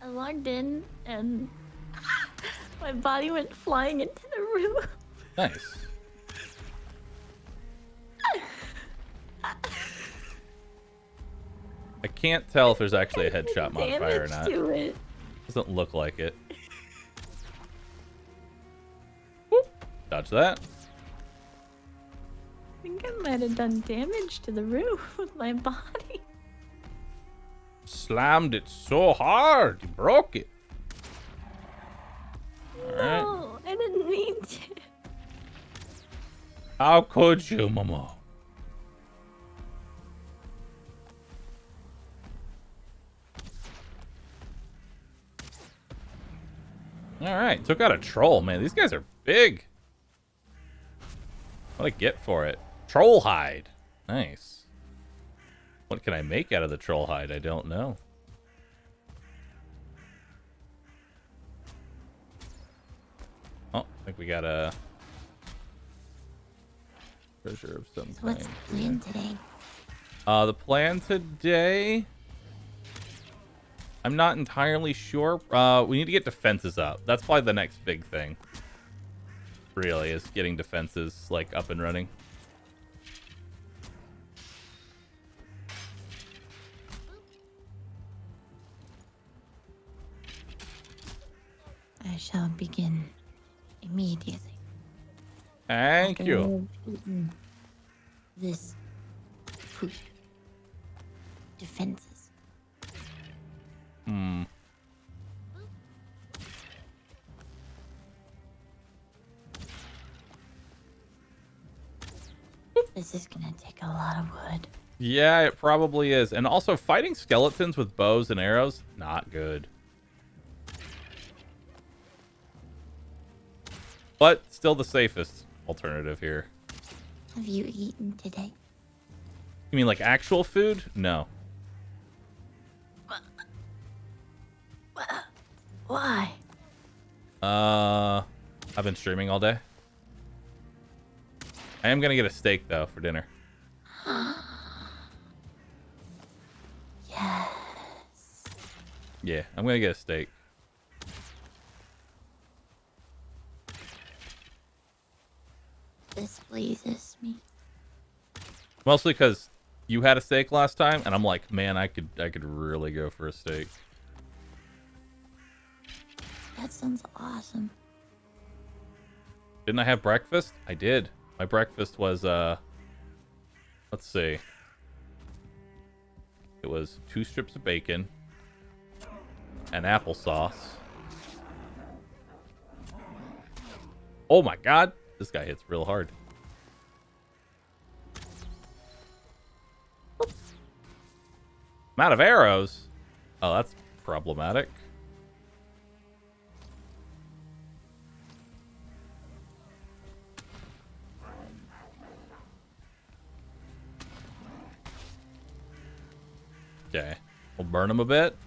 I logged in and my body went flying into the room. Nice. I can't tell if there's actually a headshot modifier or not. To it. Doesn't look like it. Whoop. Dodge that. I think I might have done damage to the roof with my body. Slammed it so hard, you broke it. No, I didn't mean to. How could you, Momo? Alright, took out a troll, man. These guys are big. What do I get for it? Troll hide. Nice. What can I make out of the troll hide? I don't know. Oh, I think we got a treasure of some kind. What's the plan today? The plan today... I'm not entirely sure. We need to get defenses up. That's probably the next big thing. Really, is getting defenses, like, up and running. I shall begin immediately. Thank After you. I've eaten this food. Defenses. This is gonna take a lot of wood. Yeah, it probably is. And also, fighting skeletons with bows and arrows, not good. But still the safest alternative here. Have you eaten today? You mean like actual food? No. Why? I've been streaming all day. I am gonna get a steak though for dinner. Yes. Yeah, I'm gonna get a steak. This pleases me. Mostly because you had a steak last time, and I'm like, man, I could really go for a steak. That sounds awesome. Didn't I have breakfast? I did. My breakfast was let's see. It was 2 strips of bacon and applesauce. Oh my god, this guy hits real hard. I'm out of arrows. Oh, that's problematic. Okay, we'll burn him a bit.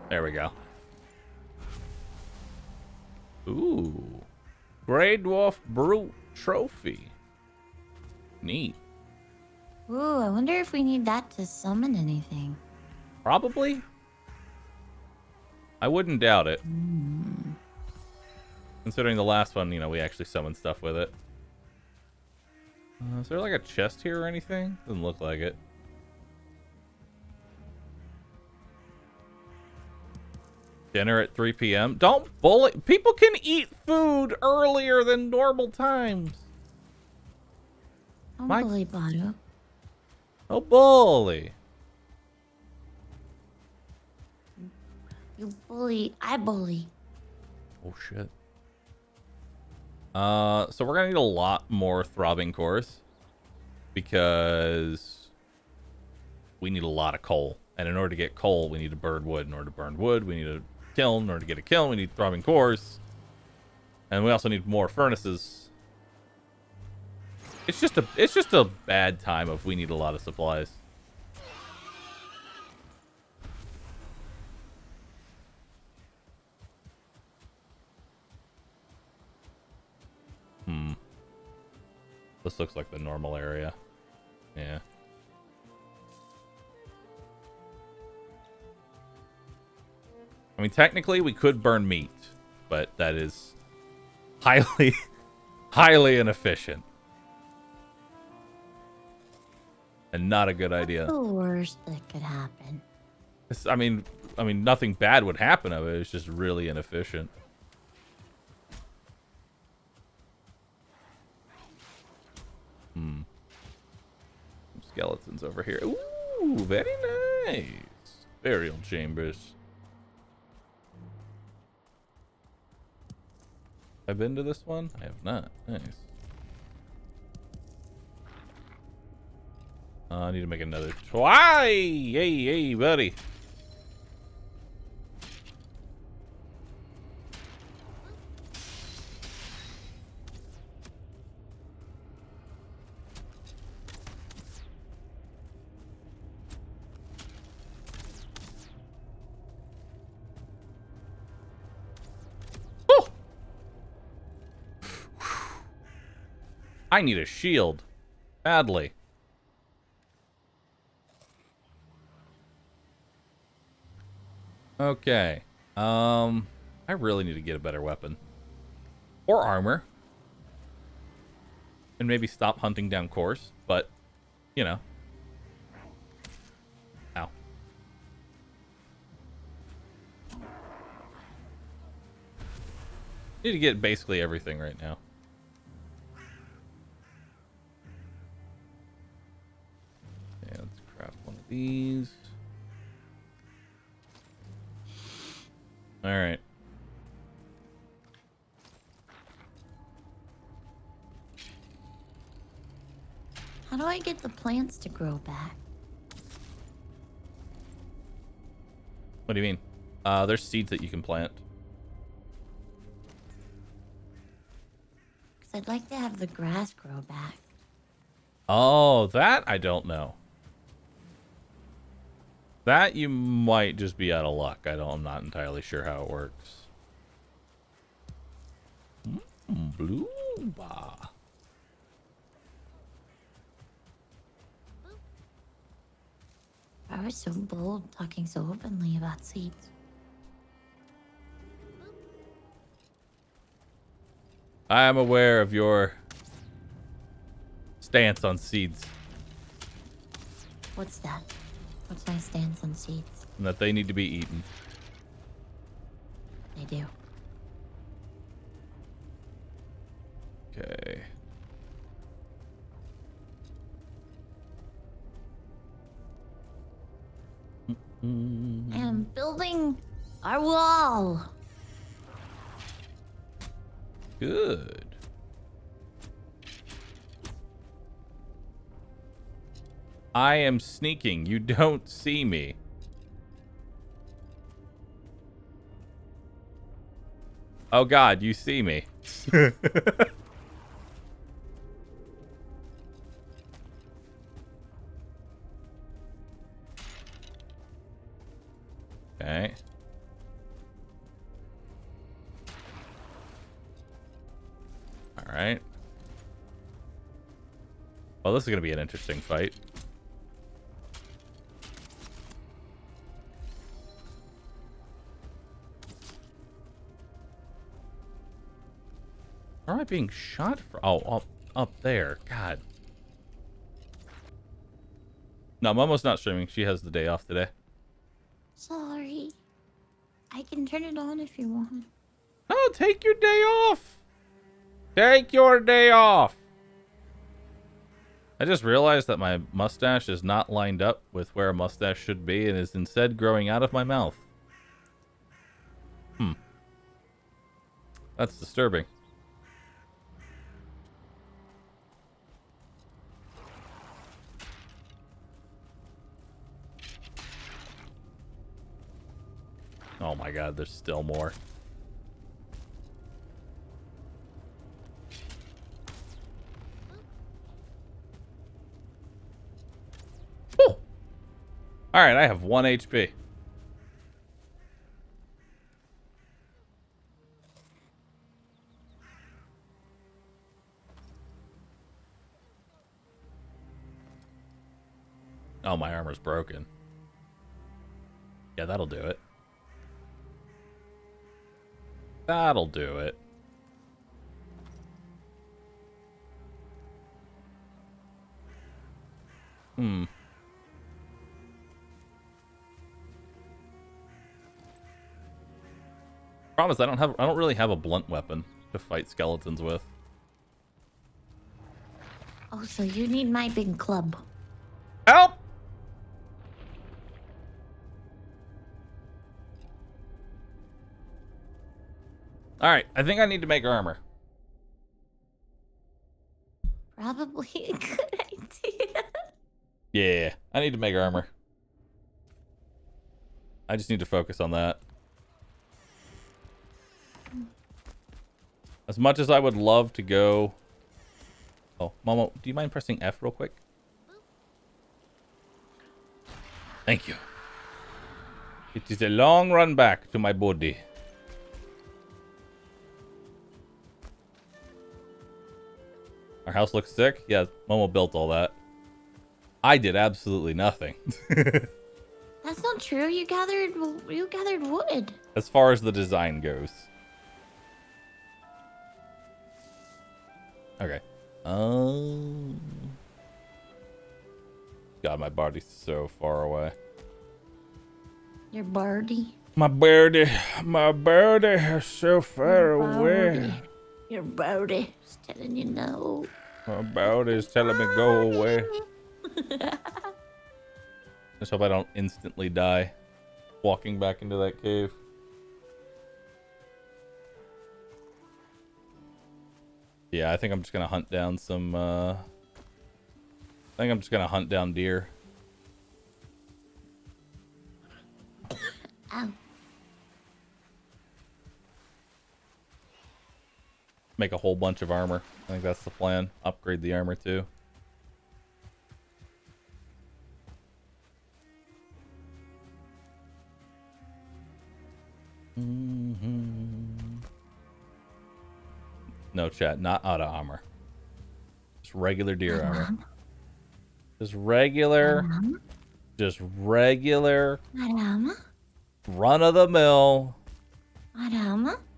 There we go. Ooh. Grey Dwarf Brute Trophy. Neat. Ooh, I wonder if we need that to summon anything. Probably. I wouldn't doubt it. Considering the last one, you know, we actually summoned stuff with it. Is there like a chest here or anything? Doesn't look like it. Dinner at 3 p.m. Don't bully. People can eat food earlier than normal times. Don't My- bully Bahroo. Oh, bully. You bully, I bully. Oh, shit. So we're gonna need a lot more throbbing cores because we need a lot of coal, and in order to get coal, we need to burn wood. In order to burn wood, we need a kiln. In order to get a kiln, we need throbbing cores, and we also need more furnaces. It's just a bad time if we need a lot of supplies. This looks like the normal area. Yeah. I mean, technically, we could burn meat, but that is highly, highly inefficient. And not a good idea. What's the worst that could happen? I mean, nothing bad would happen of it. It's just really inefficient. Some skeletons over here. Ooh, very nice. Burial chambers. Have I been to this one? I have not. Nice. I need to make another try. Hey, buddy. I need a shield. Badly. Okay. I really need to get a better weapon. Or armor. And maybe stop hunting down cores, but, you know. Ow. Need to get basically everything right now. Okay, let's craft one of these. All right. How do I get the plants to grow back? What do you mean? There's seeds that you can plant. Because I'd like to have the grass grow back. Oh, that I don't know. That you might just be out of luck. I'm not entirely sure how it works. Blue bar. I was so bold talking so openly about seeds. I am aware of your stance on seeds. What's that? What's my stance on seeds? And that they need to be eaten. They do. Okay. I am building our wall. Good. I am sneaking. You don't see me. Oh God, you see me. Okay. All right. Well, this is going to be an interesting fight. Where am I being shot from? Oh, up there. God. No, Momo's not streaming. She has the day off today. Sorry. I can turn it on if you want. Oh, take your day off. Take your day off. I just realized that my mustache is not lined up with where a mustache should be and is instead growing out of my mouth. That's disturbing. Oh my God, there's still more. Whew. All right, I have 1 HP. Oh, my armor's broken. Yeah, that'll do it. That'll do it. Problem is, I don't really have a blunt weapon to fight skeletons with. Oh, so you need my big club. Help! All right, I think I need to make armor. Probably a good idea. Yeah, I need to make armor. I just need to focus on that. As much as I would love to go... Oh, Momo, do you mind pressing F real quick? Thank you. It is a long run back to my body. Our house looks sick. Yeah, Momo built all that. I did absolutely nothing. That's not true. You gathered wood. As far as the design goes. Okay. God, my body's so far away. Your birdie. My birdie is so far away. Your birdie is telling you no. My birdie is telling me go away. Just hope I don't instantly die walking back into that cave. Yeah, I think I'm just gonna hunt down some, I think I'm just gonna hunt down deer. Ow. Make a whole bunch of armor. I think that's the plan. Upgrade the armor too. No, chat, not auto armor. Just regular deer armor. Just regular run of the mill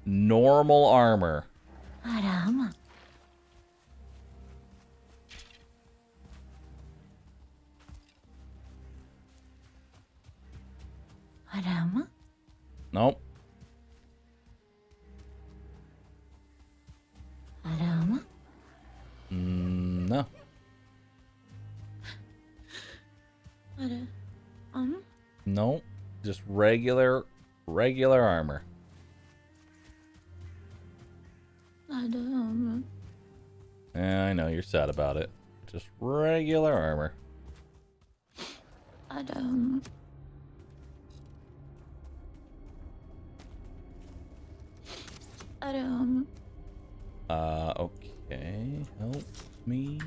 normal armor. Adam. Adam. Nope. Adam. No. Adam. Nope. Just regular armor. Adam. Yeah, I know you're sad about it. Just regular armor. Adam. Adam. Okay. Help me.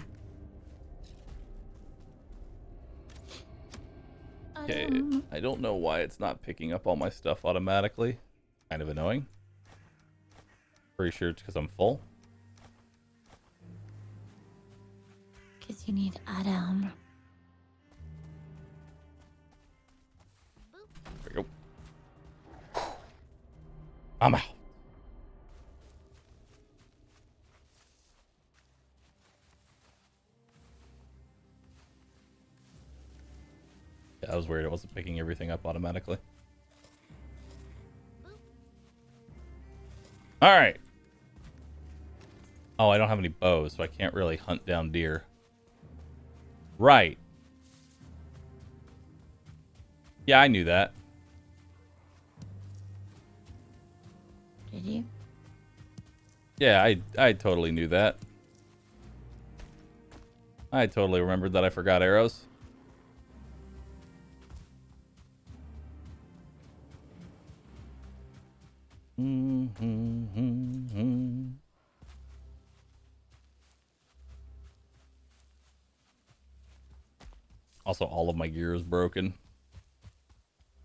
Okay, Adam. I don't know why it's not picking up all my stuff automatically. Kind of annoying. Pretty sure it's because I'm full. Because you need Adam. There we go. I'm out. Yeah, I was worried it wasn't picking everything up automatically. Alright. Oh, I don't have any bows, so I can't really hunt down deer. Right. Yeah, I knew that. Did you? Yeah, I totally knew that. I totally remembered that I forgot arrows. Also, all of my gear is broken.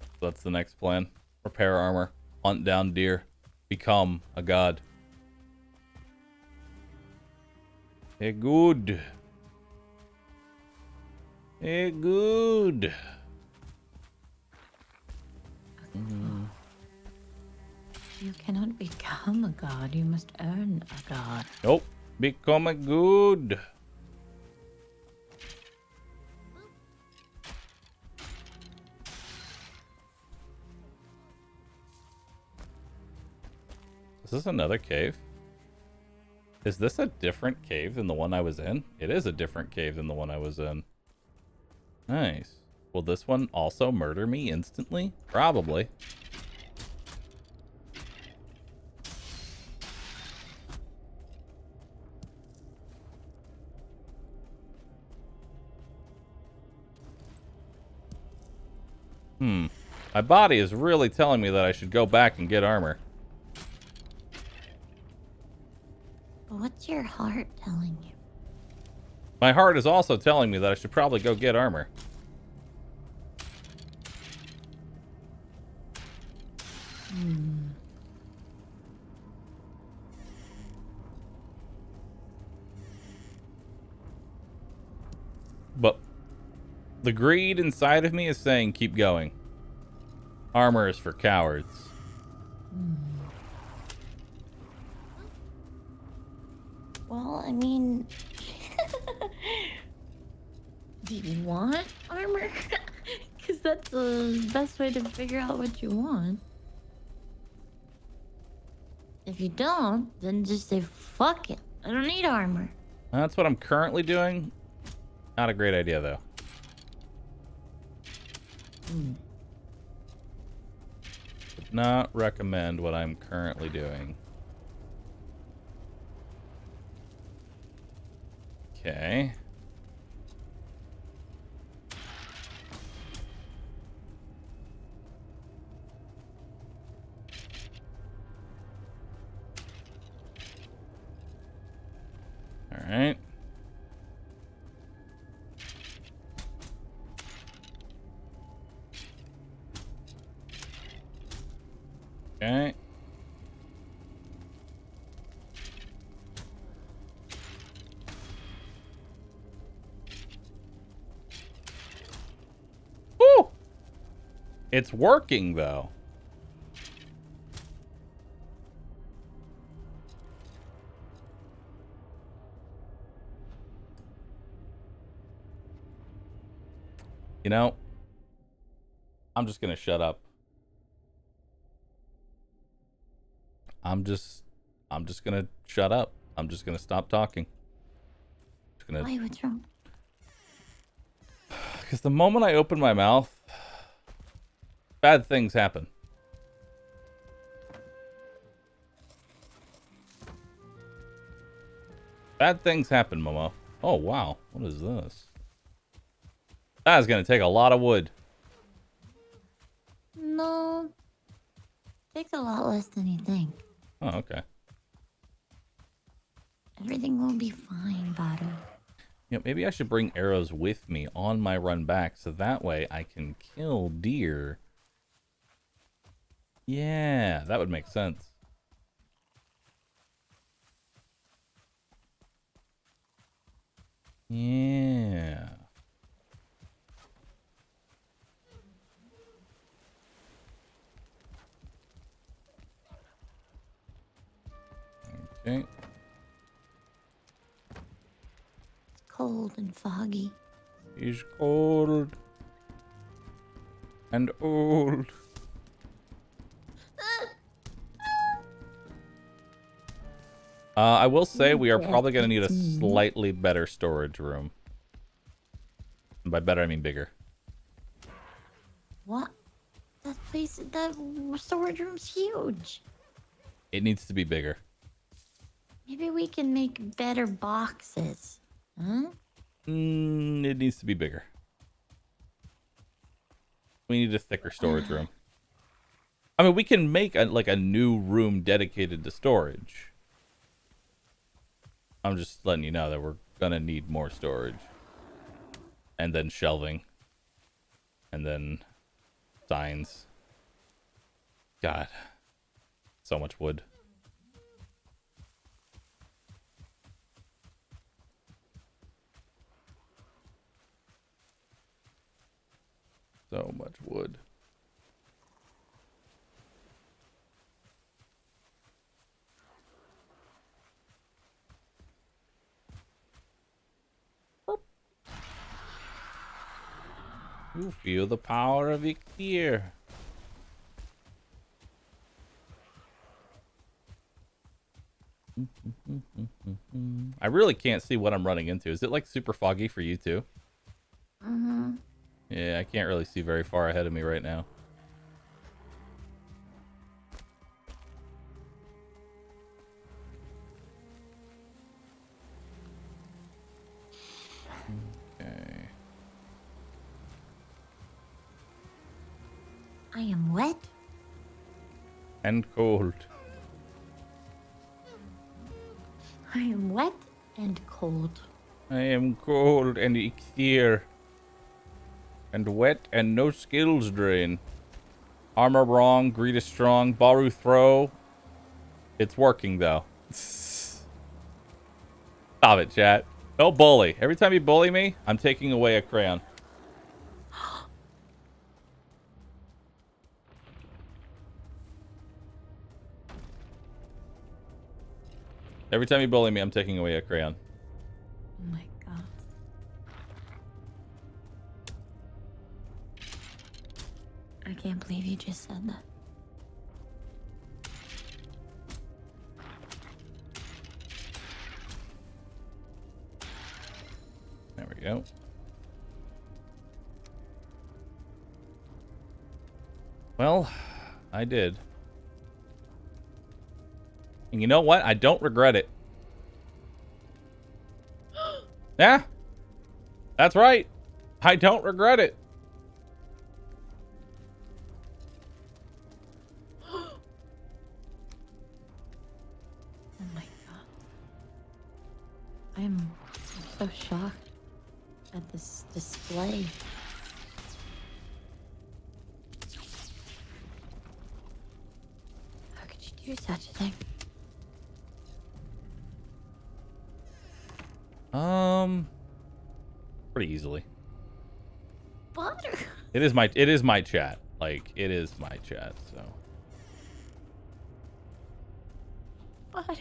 So that's the next plan. Repair armor, hunt down deer, become a god. Hey, good. Hey, good. You cannot become a god. You must earn a god. Nope. Become a good. Is this another cave? Is this a different cave than the one I was in? It is a different cave than the one I was in. Nice. Will this one also murder me instantly? Probably. My body is really telling me that I should go back and get armor. But what's your heart telling you? My heart is also telling me that I should probably go get armor. But the greed inside of me is saying keep going. Armor is for cowards. Well, I mean... Do you want armor? Because that's the best way to figure out what you want. If you don't, then just say, fuck it. I don't need armor. That's what I'm currently doing. Not a great idea, though. Would not recommend what I'm currently doing. Okay. All right. Okay. Woo! It's working, though. You know, I'm just gonna shut up. I'm just gonna shut up. I'm just gonna stop talking. Why? What's wrong? Because the moment I open my mouth, bad things happen. Bad things happen, Momo. Oh, wow. What is this? That is going to take a lot of wood. No. Takes a lot less than you think. Oh, okay. Everything will be fine, Bahroo. You know, maybe I should bring arrows with me on my run back so that way I can kill deer. Yeah, that would make sense. Yeah. Okay. It's cold and foggy. He's cold and old. I will say we are probably going to need a slightly better storage room. And by better, I mean bigger. What? That storage room's huge. It needs to be bigger. Maybe we can make better boxes. Huh? It needs to be bigger. We need a thicker storage room. I mean, we can make a new room dedicated to storage. I'm just letting you know that we're gonna need more storage. And then shelving. And then signs. God. So much wood. So much wood. You feel the power of Iktir. I really can't see what I'm running into. Is it like super foggy for you too? Mm-hmm. Yeah, I can't really see very far ahead of me right now. Okay. I am wet. And cold. I am wet and cold. I am cold and Iktir. And wet and no skills drain. Armor wrong, greed is strong, Bahroo throw. It's working though. Stop it, chat. Don't bully. Every time you bully me, I'm taking away a crayon. Every time you bully me, I'm taking away a crayon. Oh my god. I can't believe you just said that. There we go. Well, I did. And you know what? I don't regret it. Yeah. That's right. I don't regret it. Oh my god. I'm so shocked at this display. How could you do such a thing? Pretty easily. Butter. It is my chat. Like, it is my chat, so. Butter.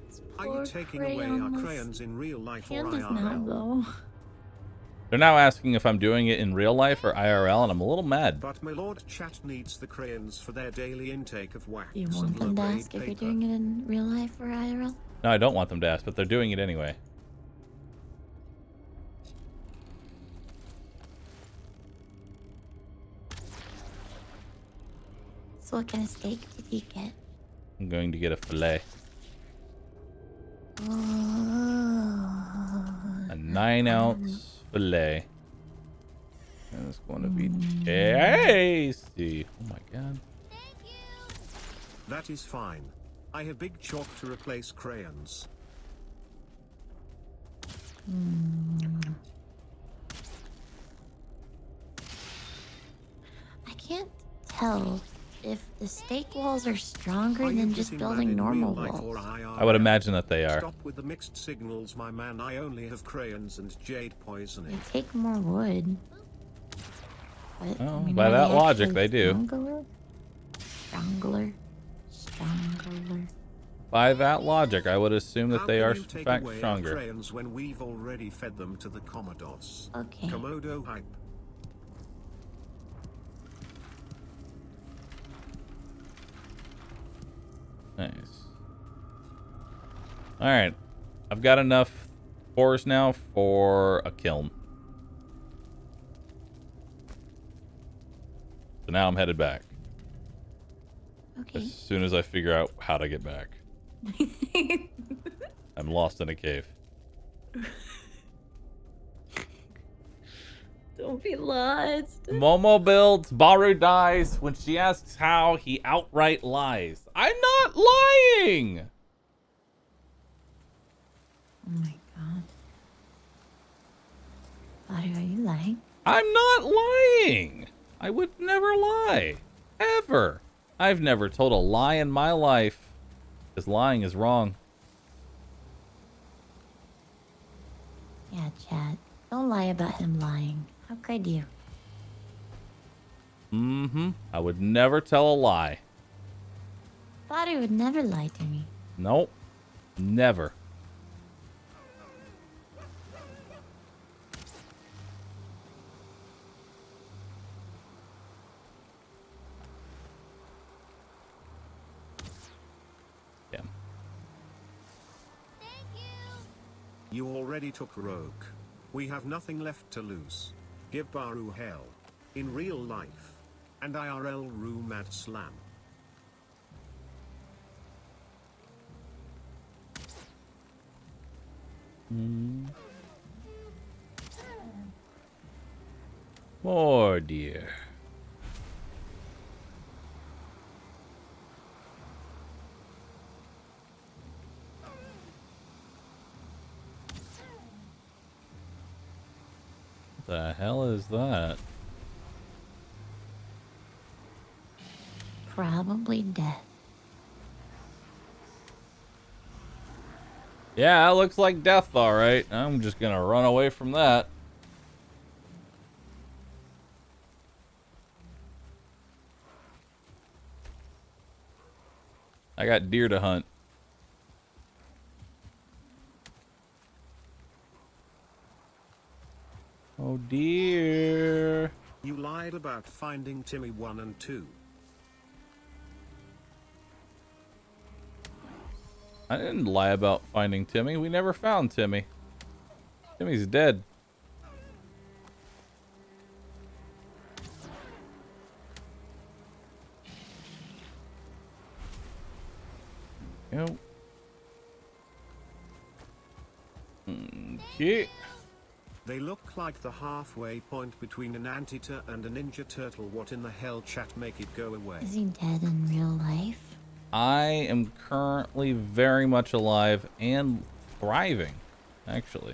It's Are you taking away our crayons in real life or Candace now, IRL? though. They're now asking if I'm doing it in real life or IRL, and I'm a little mad. But my lord chat needs the crayons for their daily intake of wax Do you and want them to low-grade ask if you're paper. doing it in real life or IRL? No, I don't want them to ask, but they're doing it anyway. So what kind of steak did you get? I'm going to get a fillet. A 9-ounce fillet. And it's going to be tasty. Oh my god. That is fine. I have big chalk to replace crayons. I can't tell if the steak walls are stronger Are you than just getting building mad in normal real life or walls. I would IRL? imagine that they are. Stop with the mixed signals, my man. I only have crayons and jade They poisoning. take more wood. But, Oh, I mean, by are that they logic, actually they do. Stronger? Stronger. By that logic, I would assume that How they can are you in take fact away our stronger. crayons when we've already fed them to the Commodores? Okay. Komodo hype. Nice. Alright. I've got enough forest now for a kiln. So now I'm headed back. Okay. As soon as I figure out how to get back. I'm lost in a cave. Don't be lost. Momo builds, Bahroo dies. When she asks how, he outright lies. I'm not lying! Oh my god. Bahroo, are you lying? I'm not lying! I would never lie. Ever. I've never told a lie in my life. Because lying is wrong. Yeah, Chad. Don't lie about him lying. How could you? Mm-hmm. I would never tell a lie. Bahroo would never lie to me. Nope. Never. Yeah. You already took rogue. We have nothing left to lose. Give Bahroo hell. In real life. And IRL rooh mad slam. Oh dear. The hell is that? Probably death. Yeah, it looks like death, alright. I'm just gonna run away from that. I got deer to hunt. Oh dear. You lied about finding Timmy 1 and 2. I didn't lie about finding Timmy. We never found Timmy. Timmy's dead. Yep. Okay. They look like the halfway point between an anteater and a ninja turtle. What in the hell, chat? Make it go away. Is he dead in real life? I am currently very much alive and thriving, actually.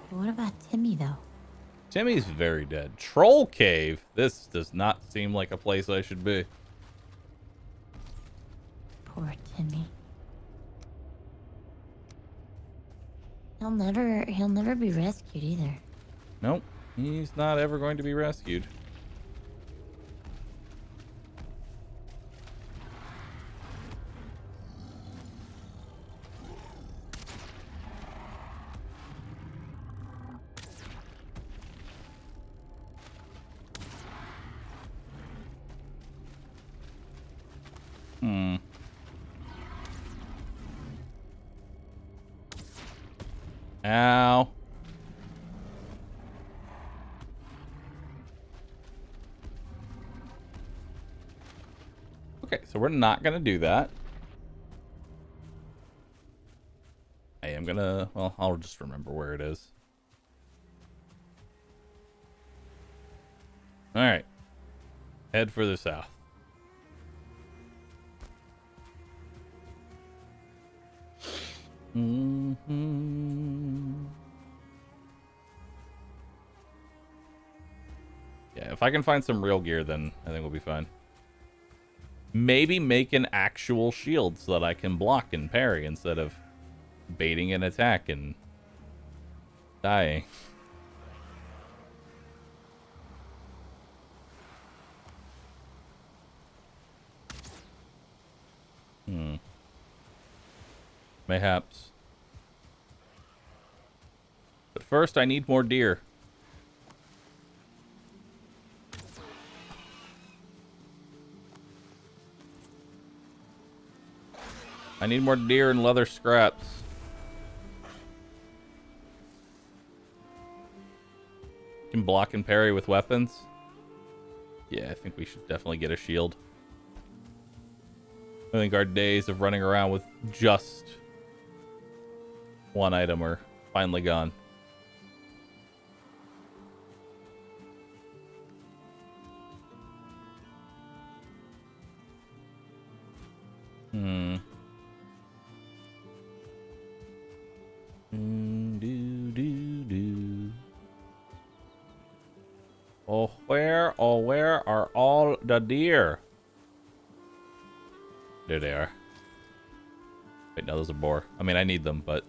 What about Timmy, though? Timmy's very dead. Troll Cave. This does not seem like a place I should be. Poor Timmy. He'll never be rescued either. Nope. He's not ever going to be rescued. Ow. Okay, so we're not gonna do that. I am gonna, well, I'll just remember where it is. Alright. Head further south. Yeah, if I can find some real gear, then I think we'll be fine. Maybe make an actual shield so that I can block and parry instead of baiting an attack and dying. Mayhaps. But first, I need more deer. I need more deer and leather scraps. Can block and parry with weapons. Yeah, I think we should definitely get a shield. I think our days of running around with just one item are finally gone. Where are all the deer? There they are. Wait, no, those are boar. I mean, I need them, but...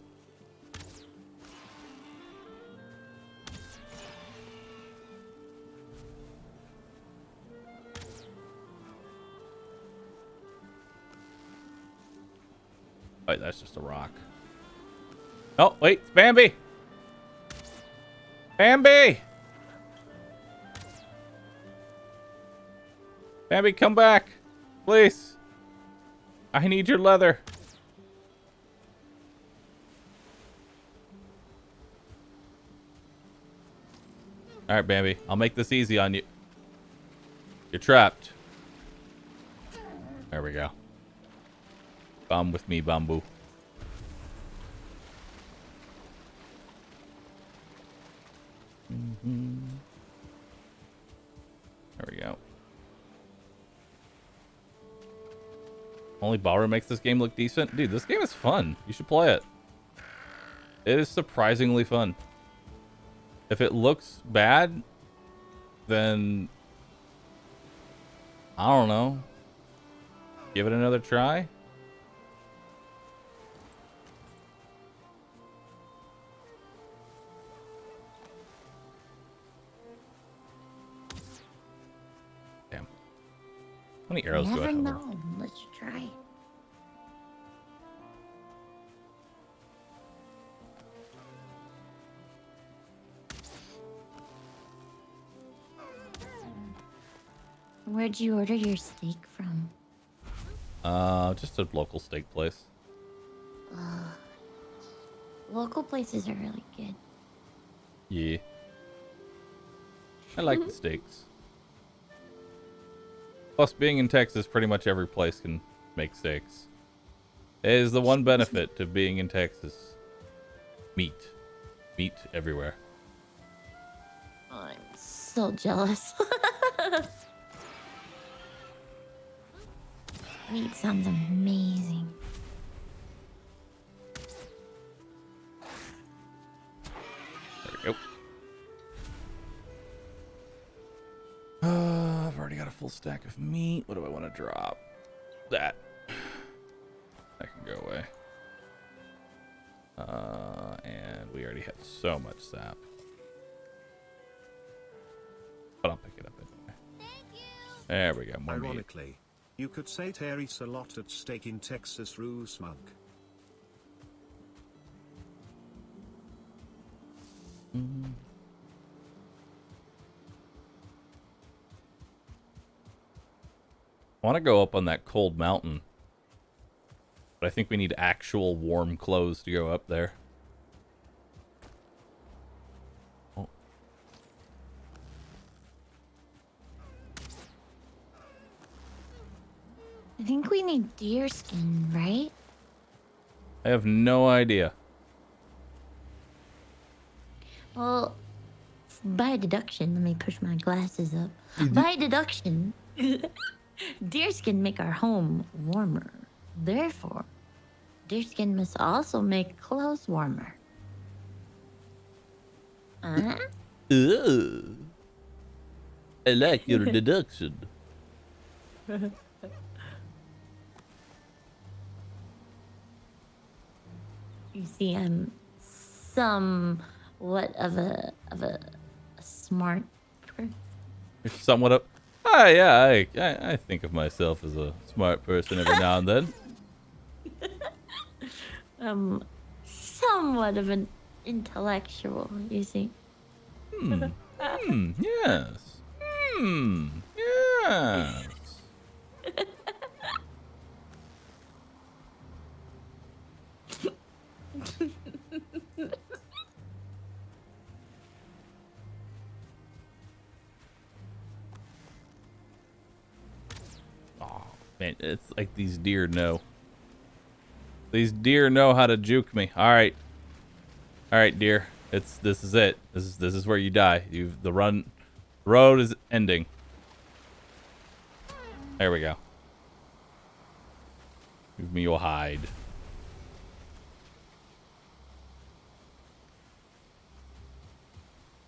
Wait, that's just a rock. Oh, wait, it's Bambi! Bambi! Bambi, come back! Please! I need your leather. Alright, Bambi. I'll make this easy on you. You're trapped. There we go. Come with me, Bamboo. There we go. Only Bahroo makes this game look decent. Dude, this game is fun. You should play it. It is surprisingly fun. If it looks bad, then... I don't know. Give it another try. Damn. How many arrows do I have? Never know. Let's try. Where'd you order your steak from? Just a local steak place. Local places are really good. Yeah. I like the steaks. Plus, being in Texas, pretty much every place can make steaks. It is the one benefit to being in Texas. Meat. Meat everywhere. I'm so jealous. Meat sounds amazing. There we go. I've already got a full stack of meat. What do I want to drop? That. That can go away. And we already have so much sap. But I'll pick it up anyway. There we go. More meat. Ironically, you could say Terry's a lot at stake in Texas, rooH smug. I want to go up on that cold mountain But I think we need actual warm clothes to go up there. Oh. I think we need deer skin, right? I have no idea. Well, by deduction, let me push my glasses up. By deduction, deerskin make our home warmer. Therefore, deerskin must also make clothes warmer. Huh? Ugh. I like your deduction. You see, I'm somewhat of a smart person. You're somewhat up. Ah, yeah, I think of myself as a smart person every now and then. Somewhat of an intellectual, you see. Yes. Yes. Oh, man, it's like these deer know. These deer know how to juke me. All right, deer. This is it. This is where you die. The road is ending. There we go. Give me your hide.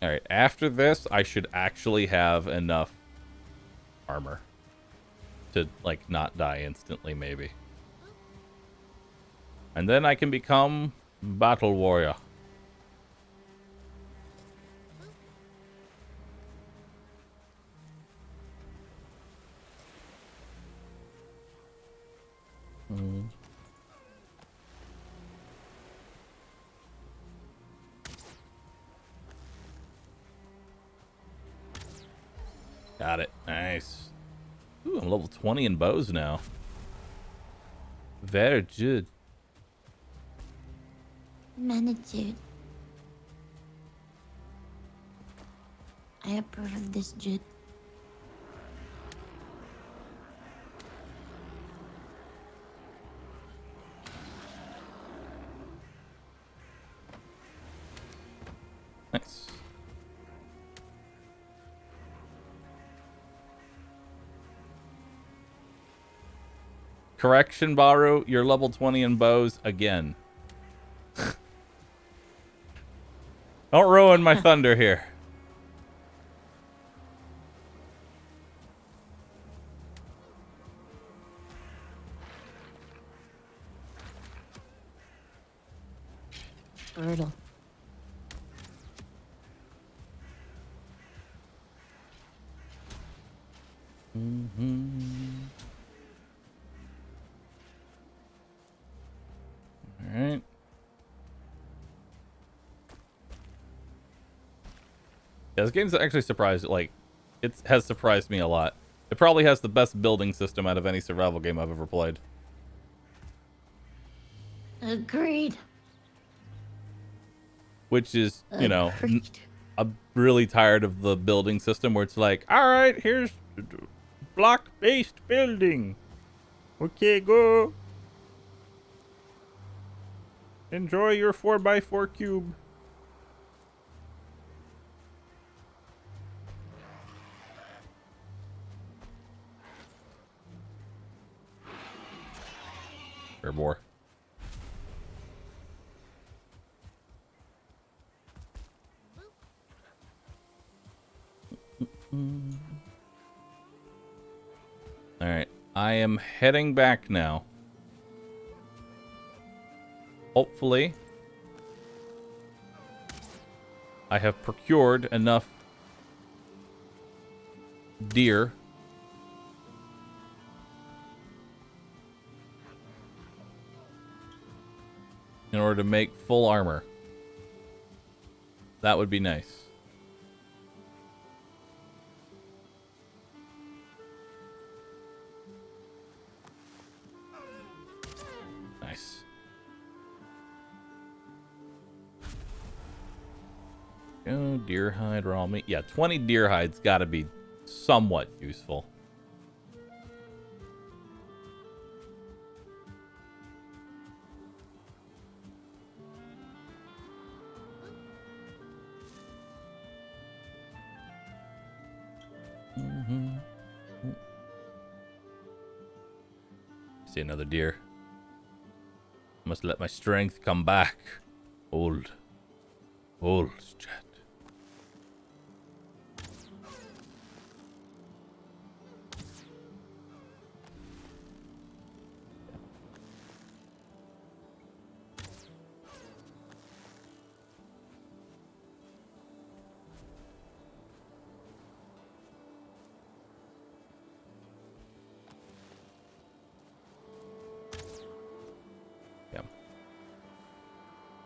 All right. After this, I should actually have enough armor to like not die instantly, maybe. And then I can become battle warrior. Got it. Nice. Ooh, I'm level 20 in bows now. Very good. Manitude. I approve of this, Jude. Nice. Correction, Bahroo, you're level 20 in bows again. Don't ruin my thunder here. Brutal. All right. Yeah, this game's actually surprised. Like, it has surprised me a lot. It probably has the best building system out of any survival game I've ever played. Agreed. Which is, you know, Agreed. I'm really tired of the building system where it's like, all right, here's block-based building. Okay, go. Enjoy your 4x4 cube. Or more. All right, I am heading back now. Hopefully, I have procured enough deer in order to make full armor. That would be nice. Oh, deer hide, raw meat. Yeah, 20 deer hides got to be somewhat useful. See another deer. Must let my strength come back. Old chat.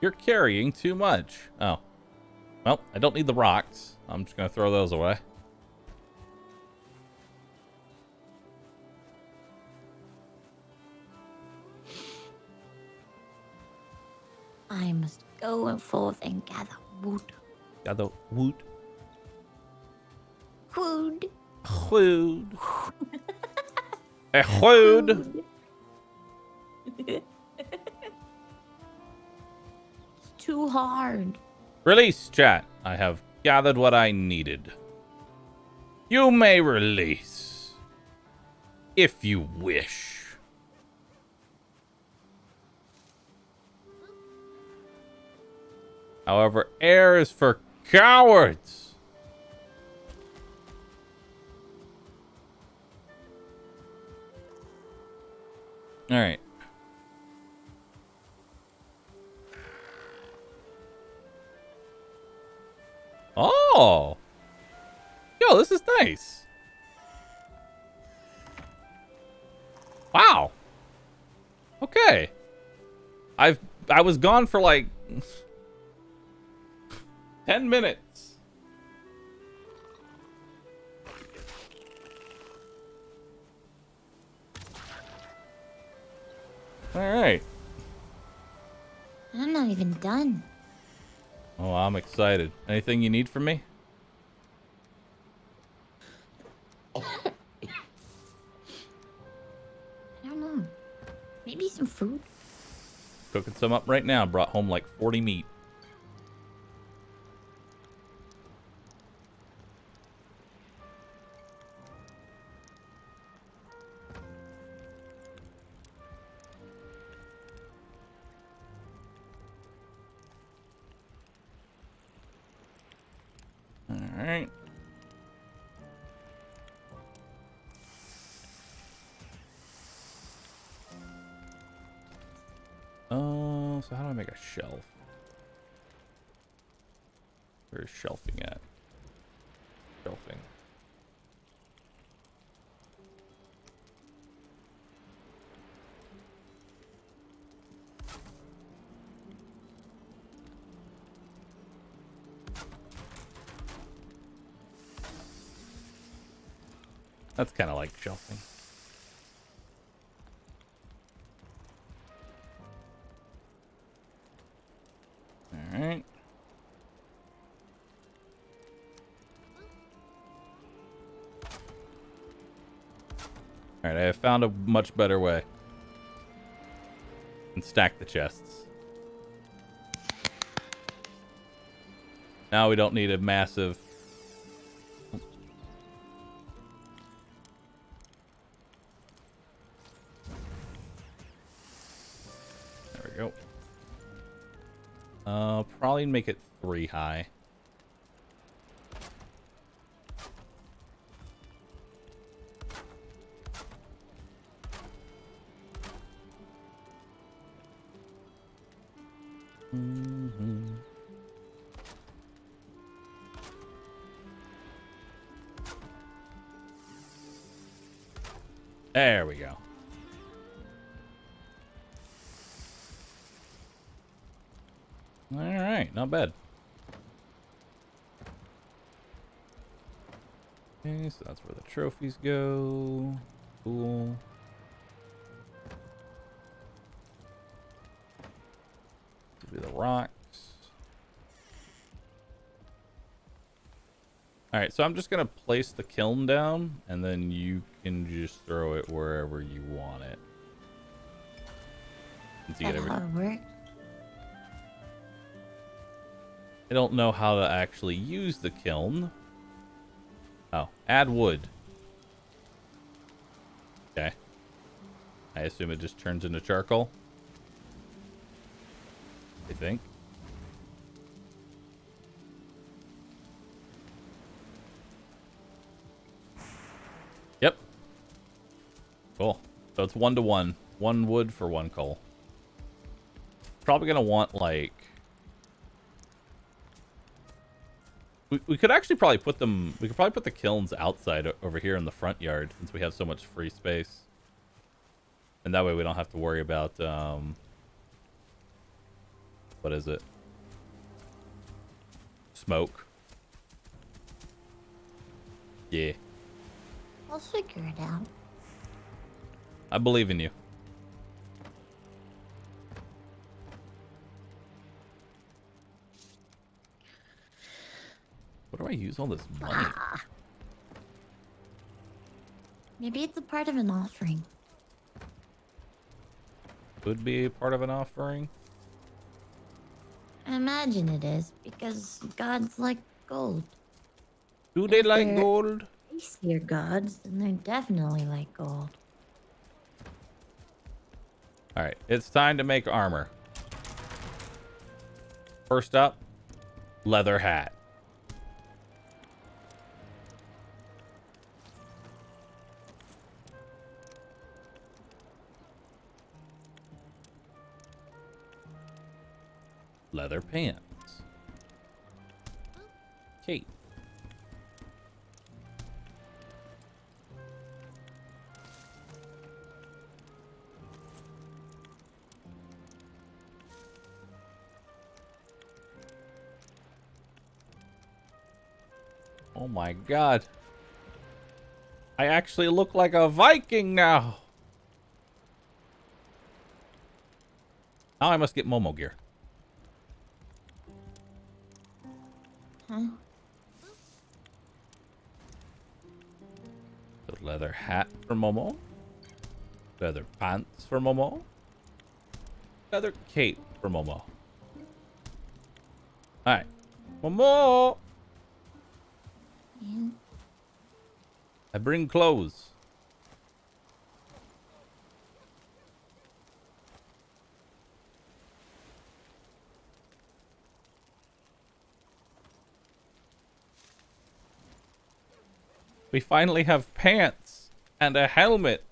You're carrying too much. Oh. Well, I don't need the rocks. I'm just going to throw those away. I must go forth and gather wood. Gather wood. Wood. Wood. A wood. It's too hard. Release, chat. I have gathered what I needed. You may release. If you wish. However, air is for cowards. All right. Oh. Yo, this is nice. Wow. Okay. I was gone for like 10 minutes. All right. I'm not even done. Oh, I'm excited. Anything you need from me? I don't know. Maybe some food? Cooking some up right now. Brought home like 40 meat. Alright. Oh, so how do I make a shelf? Where's shelving at? Shelving. That's kind of like shelving. All right. All right, I have found a much better way. And stack the chests. Now we don't need a massive... There we go. Probably make it 3 high. There we go. All right, not bad. Okay, so that's where the trophies go. Cool. Do the rocks. Alright, so I'm just going to place the kiln down, and then you can just throw it wherever you want it. Since you Is get that how it works? I don't know how to actually use the kiln. Oh, add wood. Okay. I assume it just turns into charcoal. I think. Yep. Cool. So it's 1 to 1. 1 wood for 1 coal. Probably gonna want like... We could actually probably put them... We could probably put the kilns outside over here in the front yard since we have so much free space. And that way we don't have to worry about... what is it? Smoke. Yeah. I'll figure it out. I believe in you. What do I use all this money? Maybe it's a part of an offering. Could be part of an offering. I imagine it is, because gods like gold. Do they If like they're gold? Beastier gods, then they're definitely like gold. Alright, it's time to make armor. First up, leather hat. Leather pants. Cape. Oh my god. I actually look like a Viking now. Now I must get Momo gear. Huh? So leather hat for Momo. Leather pants for Momo. Leather cape for Momo. Alright. Momo! Yeah. I bring clothes. We finally have pants and a helmet.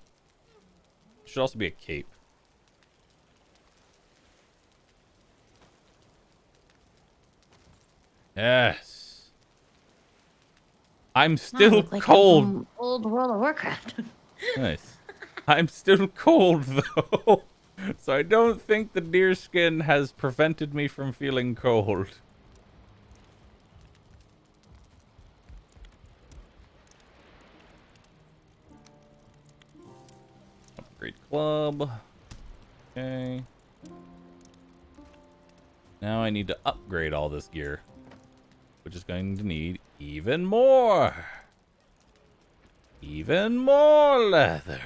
Should also be a cape. Yes. I'm Now I still look like I'm cold. from old World of Warcraft. Nice. I'm still cold though. So I don't think the deer skin has prevented me from feeling cold. Upgrade club. Okay. Now I need to upgrade all this gear, which is going to need even more. Even more leather.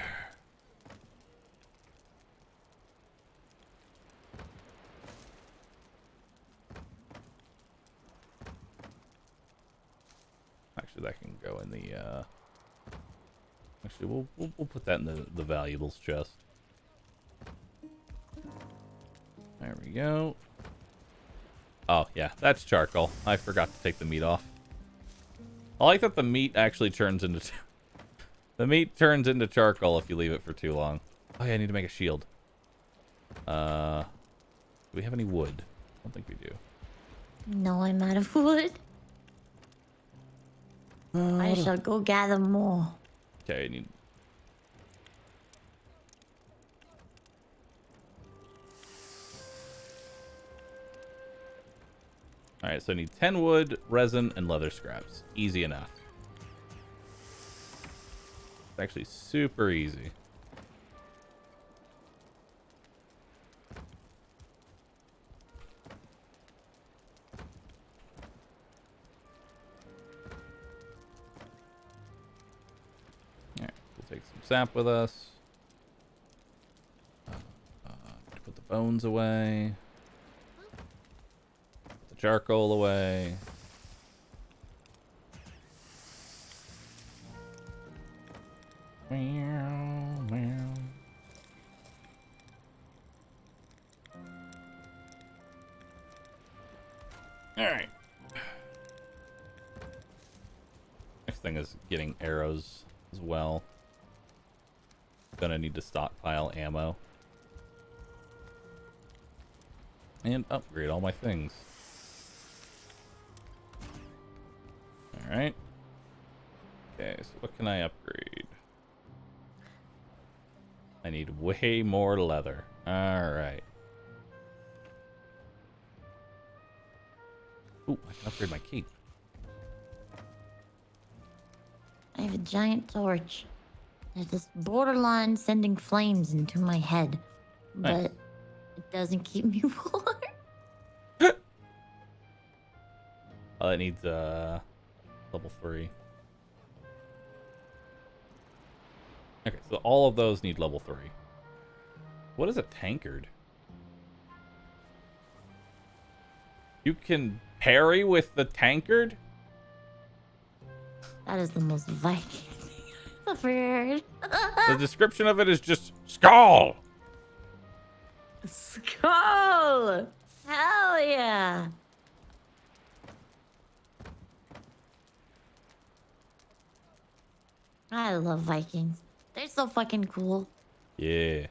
Actually, that can go in the, actually, we'll put that in the valuables chest. There we go. Oh, yeah, that's charcoal. I forgot to take the meat off. I like that the meat actually turns into... the meat turns into charcoal if you leave it for too long. Oh, yeah, I need to make a shield. Do we have any wood? I don't think we do. No, I'm out of wood. I shall go gather more. Okay, I need... Alright, so I need 10 wood, resin, and leather scraps. Easy enough. It's actually super easy. take some sap with us. Put the bones away. Put the charcoal away. Meow, meow. Alright. Next thing is getting arrows as well. Gonna need to stockpile ammo. And upgrade all my things. Alright. Okay, so what can I upgrade? I need way more leather. Alright. Ooh, I can upgrade my cape. I have a giant torch. There's this borderline sending flames into my head. Nice. But it doesn't keep me warm. Oh, it needs level 3. Okay, so all of those need level 3. What is a tankard? You can parry with the tankard? That is the most Viking thing I've ever heard. The description of it is just skull. Skull! Hell yeah! I love Vikings. They're so fucking cool. Yeah.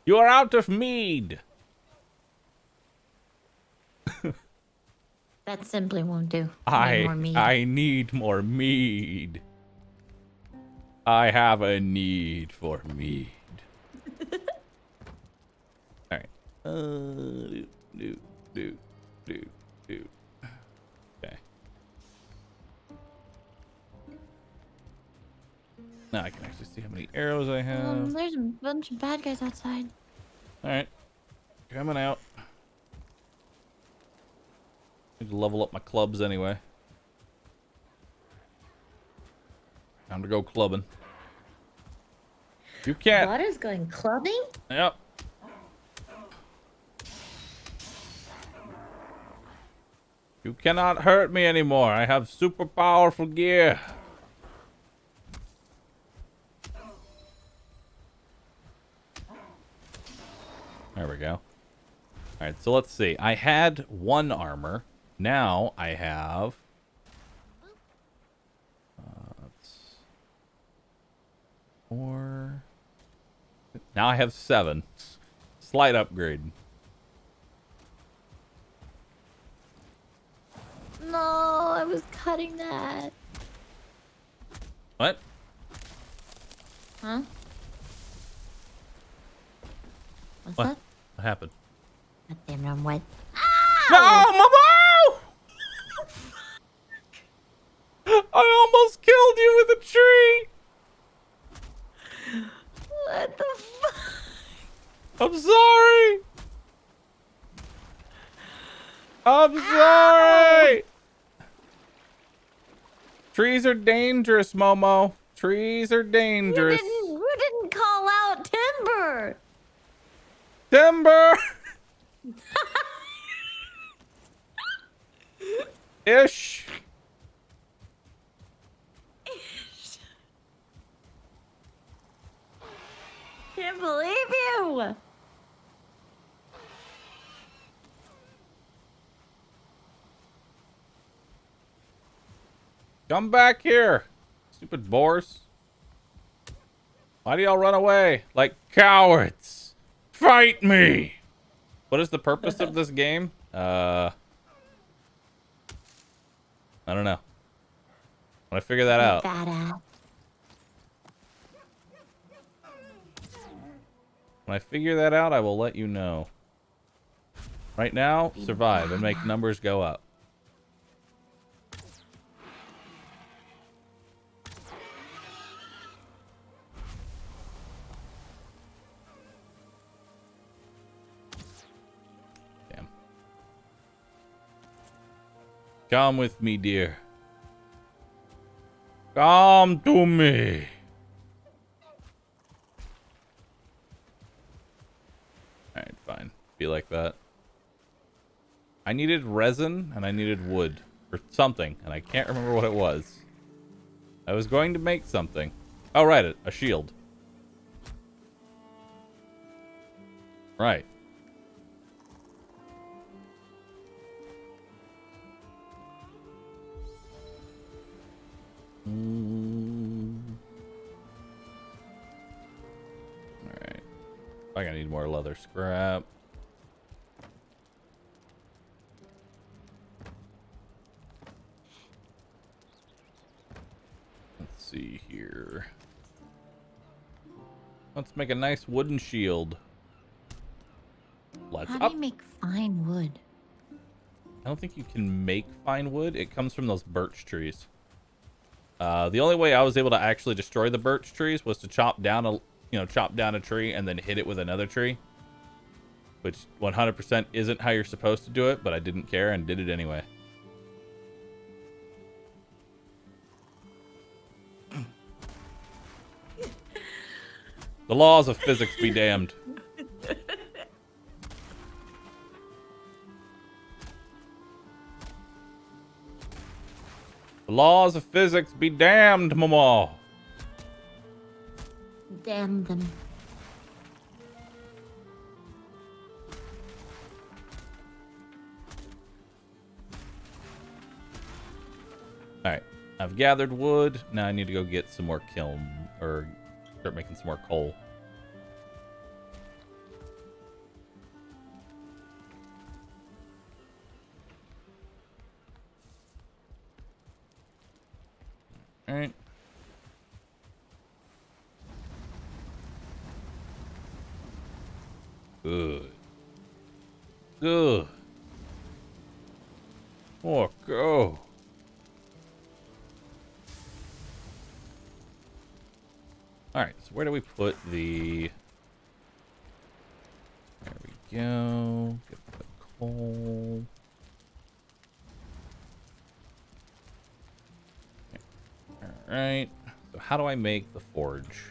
You are out of mead. That simply won't do. I need more meat. I need more mead. I have a need for mead. All right. Do. Okay. Now I can actually see how many arrows I have. There's a bunch of bad guys outside. All right. Coming out. Need to level up my clubs anyway. Time to go clubbing. You can't. Water's going clubbing? Yep. You cannot hurt me anymore. I have super powerful gear. There we go. Alright, so let's see. I had 1 armor. Now I have... That's 4... Now I have 7. Slight upgrade. No, I was cutting that. What? Huh? What's What? that? What happened? God damn it, I'm wet. No, Mama! I almost killed you with a tree! What the fuck? I'm sorry! I'm sorry! Trees are dangerous, Momo. Trees are dangerous. You didn't call out timber. Timber! Ish. Can't believe you. Come back here, stupid boars. Why do y'all run away like cowards? Fight me! What is the purpose of this game? I don't know. When I figure that out. Badass. When I figure that out, I will let you know. Right now, survive and make numbers go up. Come with me, dear. Come to me. Alright, fine. Be like that. I needed resin and I needed wood. Or something. And I can't remember what it was. I was going to make something. Oh, right. A shield. Right. Alright. I'm gonna need more leather scrap. Let's see here. Let's make a nice wooden shield. Let's How up. do you make fine wood? I don't think you can make fine wood. It comes from those birch trees. The only way I was able to actually destroy the birch trees was to chop down a tree and then hit it with another tree, which 100% isn't how you're supposed to do it, but I didn't care and did it anyway. The laws of physics be damned. The laws of physics be damned, mama. Damn them. Alright, I've gathered wood. Now I need to go get some more kiln, or start making some more coal. Alright. Good. Good. Oh, go. Alright, so where do we put the... There we go. Get the coal. Alright. So how do I make the forge?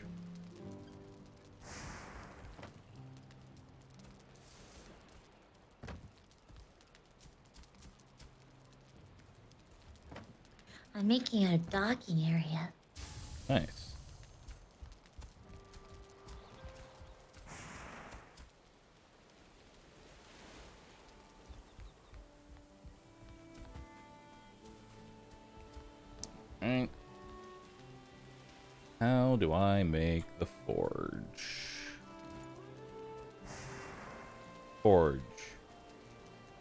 I'm making a docking area. Nice. Alright. How do I make the forge? Forge.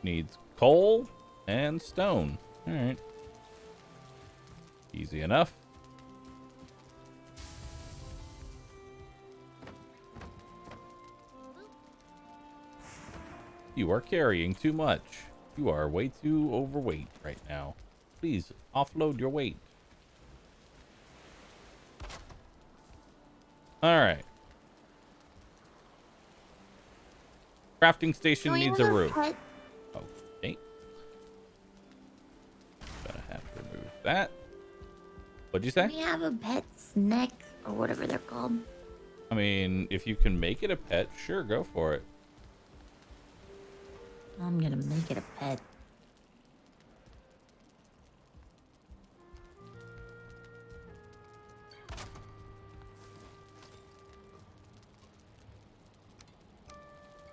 Needs coal and stone. Alright. Easy enough. You are carrying too much. You are way too overweight right now. Please offload your weight. Alright. Crafting station Can we needs a remove roof. pet? Okay. Gonna have to remove that. What'd you say? We have a pet snack or whatever they're called. I mean, if you can make it a pet, sure, go for it. I'm gonna make it a pet.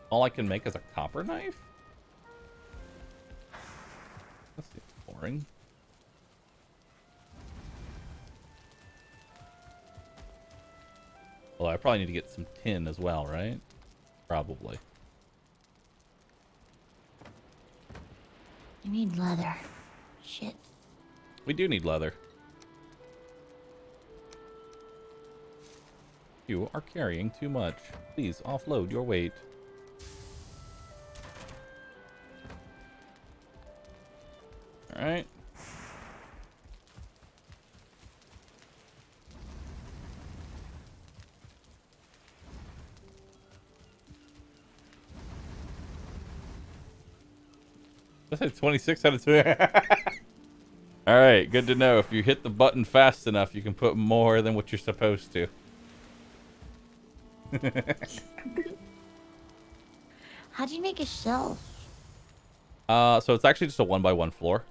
All I can make is a copper knife? That's boring. Well, I probably need to get some tin as well, right? Probably. I need leather. Shit. We do need leather. You are carrying too much. Please offload your weight. Alright. That's like 26 out of 20. All right, good to know. If you hit the button fast enough, you can put more than what you're supposed to. How'd you make a shelf? So it's actually just a 1x1 floor.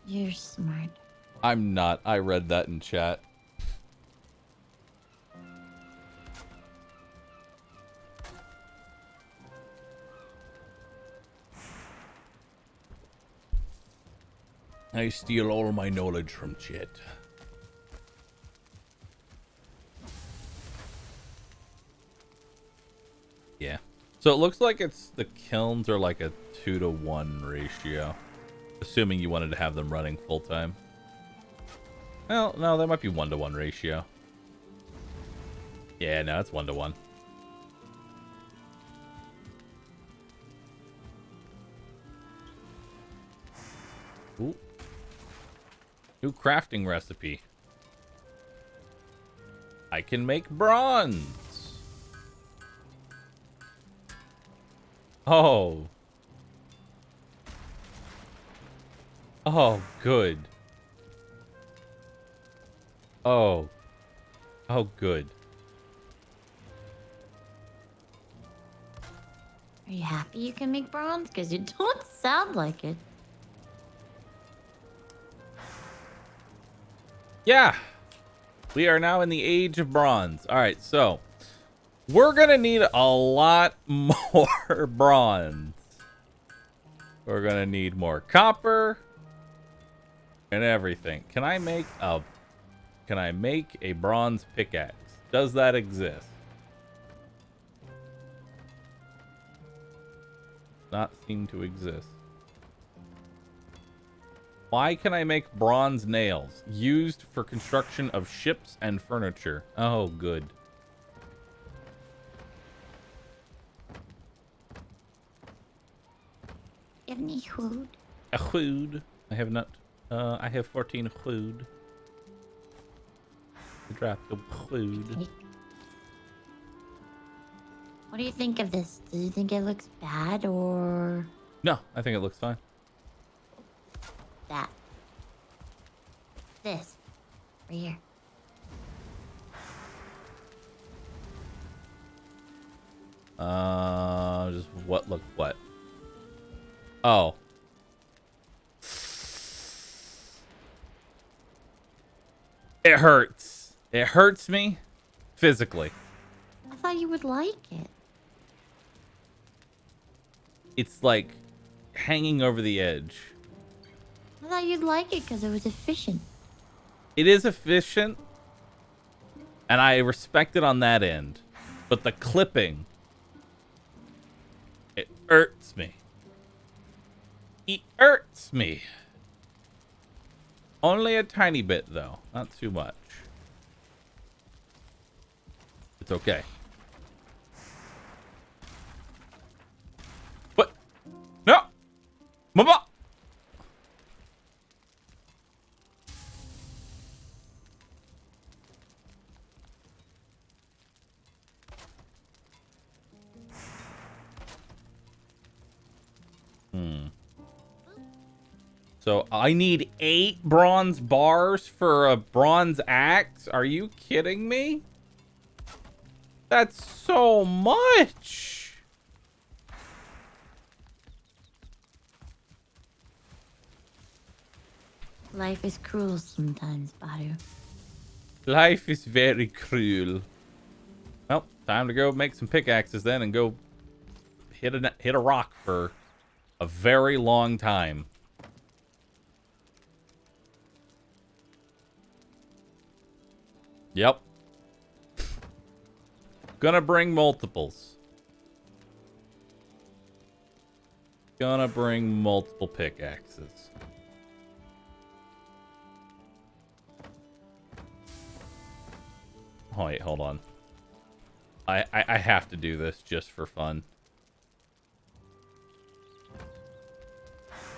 You're smart. I'm not. I read that in chat. I steal all my knowledge from chat. Yeah. So it looks like it's the kilns are like a 2-to-1 ratio. Assuming you wanted to have them running full time. Well, no, that might be 1-to-1 ratio. Yeah, no, it's 1-to-1. Ooh. New crafting recipe. I can make bronze. Oh. Oh, good. Oh. Oh, good. Are you happy you can make bronze? Because you don't sound like it. Yeah. We are now in the age of bronze. All right, so we're going to need a lot more bronze. We're going to need more copper and everything. Can I make a bronze pickaxe? Does that exist? Not seem to exist. Why can I make bronze nails? Used for construction of ships and furniture. Oh, good. You have any food? A food. I have not. I have 14 food. Drop the food. What do you think of this? Do you think it looks bad or No, I think it looks fine. that? This. Right here. Just what look what? Oh. It hurts. It hurts me physically. I thought you would like it. It's like hanging over the edge. I thought you'd like it because it was efficient. It is efficient, and I respect it on that end. But the clipping, it hurts me. It hurts me. Only a tiny bit, though. Not too much. It's okay. What? No! Mama! So I need 8 bronze bars for a bronze axe? Are you kidding me? That's so much. Life is cruel sometimes, Bahroo. Life is very cruel. Well, time to go make some pickaxes then and go hit a rock for a very long time. Yep. Gonna bring multiples. Gonna bring multiple pickaxes. Oh, wait, hold on. I have to do this just for fun.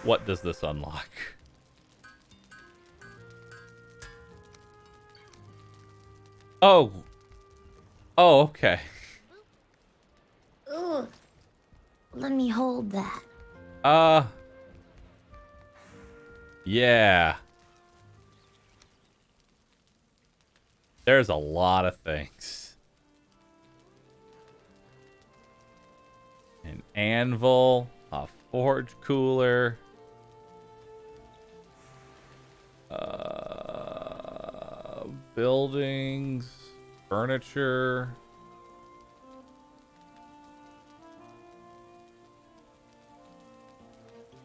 What does this unlock? Oh. Oh, okay. Ooh, let me hold that. Yeah. There's a lot of things. An anvil, a forge cooler, buildings, furniture.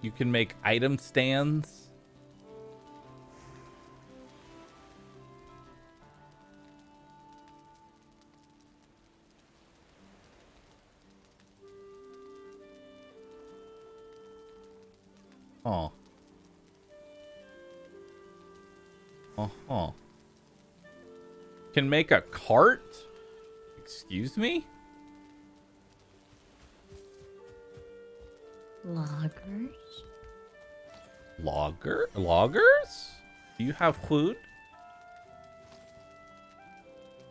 You can make item stands. Huh. Uh-huh. Can make a cart? Excuse me? Loggers? Loggers? Do you have food?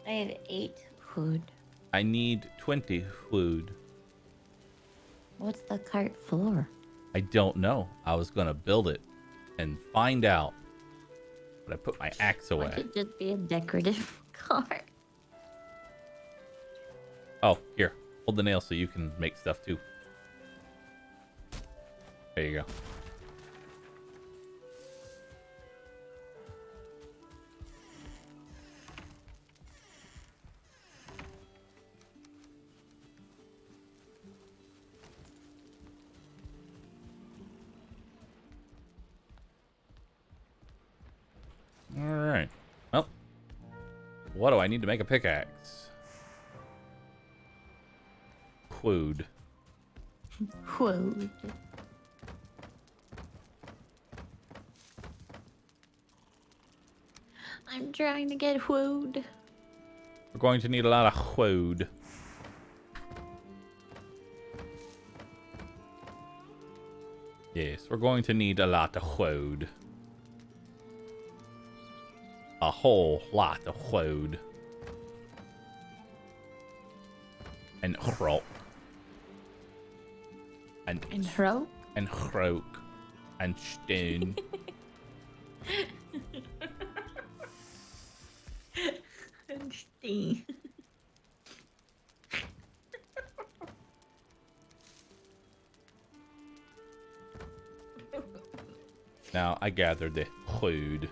I have 8 food. I need 20 food. What's the cart for? I don't know. I was gonna build it and find out. But I put my axe Why away. should it just be a decorative cart? Oh, here. Hold the nail so you can make stuff too. There you go. Alright. Well. What do I need to make a pickaxe? Wood. Wood. I'm trying to get wood. We're going to need a lot of wood. Yes, we're going to need a lot of wood. A whole lot of wood. And rock. And rope? And rock. And stone. Steam. Now I gather the wood.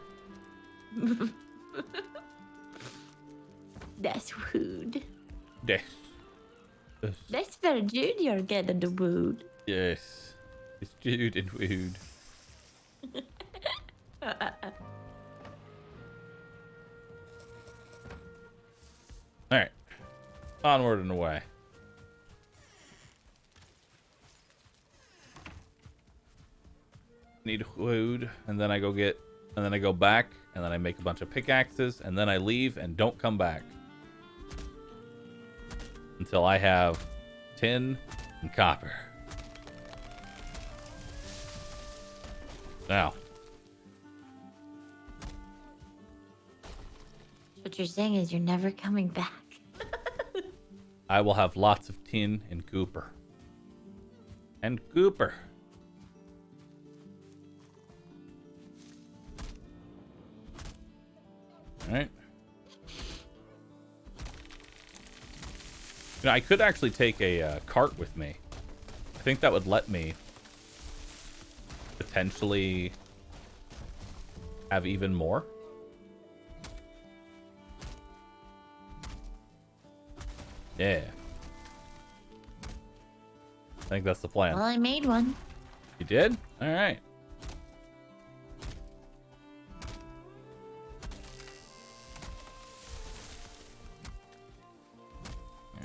That's wood. Yes. That's where Junior get the wood. Yes. It's food and wood. Alright. Onward and away. Need wood, and then I go back, and then I make a bunch of pickaxes, and then I leave and don't come back. Until I have tin and copper. Now. What you're saying is you're never coming back. I will have lots of tin and cooper. And cooper. Alright. You know, I could actually take a cart with me. I think that would let me potentially have even more. Yeah. I think that's the plan. Well, I made one. You did? Alright.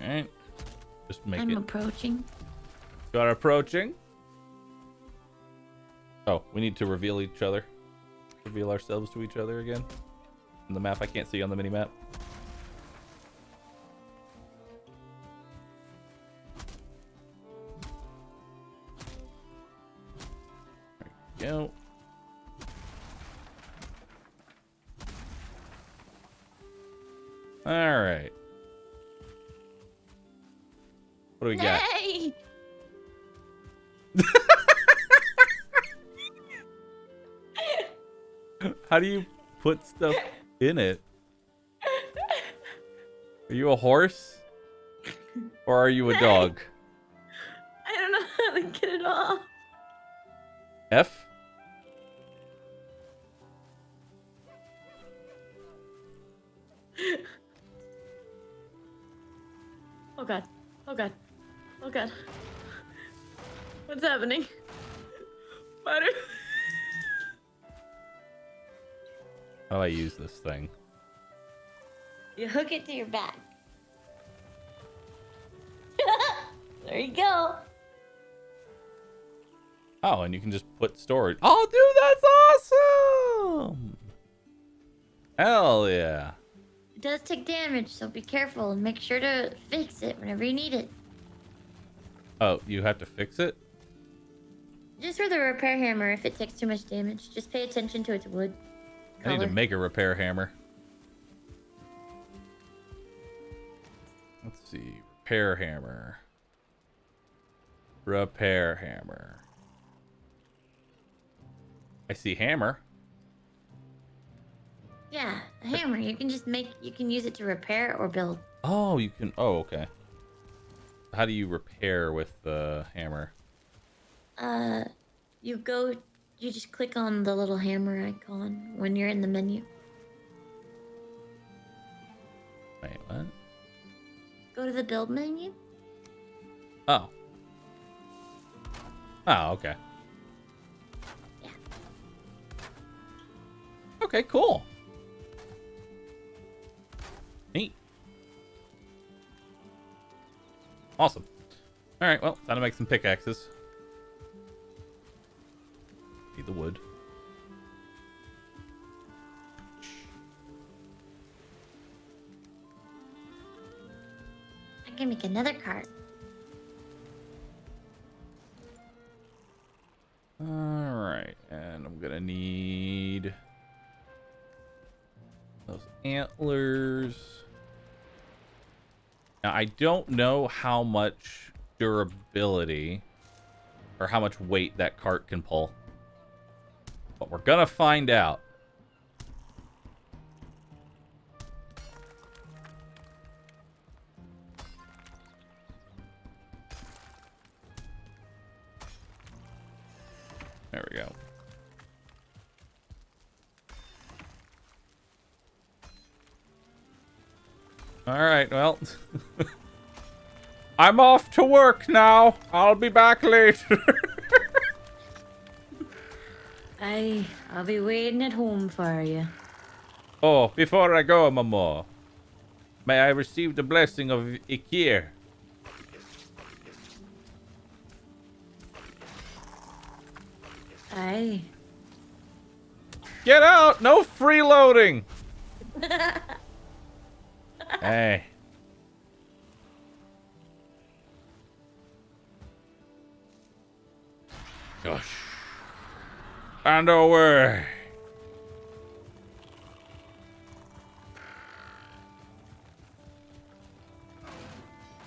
Alright. Just make I'm it. approaching. Got approaching. Oh, we need to reveal each other. Reveal ourselves to each other again. On the map, I can't see on the mini map. There we go. Alright. What What do we got? Nay! How do you put stuff in it? Are you a horse? Or are you a dog? I don't know how to get it off. F? Oh god. Oh god. Oh god. What's happening? Bahroo. How do I use this thing? You hook it to your back. There you go. Oh, and you can just put storage. Oh, dude, that's awesome! Hell yeah. It does take damage, so be careful and make sure to fix it whenever you need it. Oh, you have to fix it? Just for the repair hammer, if it takes too much damage, just pay attention to its wood I need to color. make a repair hammer. Let's see. Repair hammer. Repair hammer. I see hammer. Yeah, a hammer. You can use it to repair or build. Oh, you can. Oh, okay. How do you repair with the hammer? You just click on the little hammer icon when you're in the menu. Wait, what? Go to the build menu. Oh. Oh, okay. Yeah. Okay, cool. Neat. Awesome. All right, well, time to make some pickaxes. Need the wood. I can make another cart. All right, and I'm gonna need those antlers. Now, I don't know how much durability or how much weight that cart can pull, but we're gonna find out. There we go. All right, well, I'm off to work now. I'll be back later. I'll be waiting at home for you. Oh, before I go, Mama, may I receive the blessing of Ikir? Aye. Get out! No freeloading! Hey. Gosh. And away.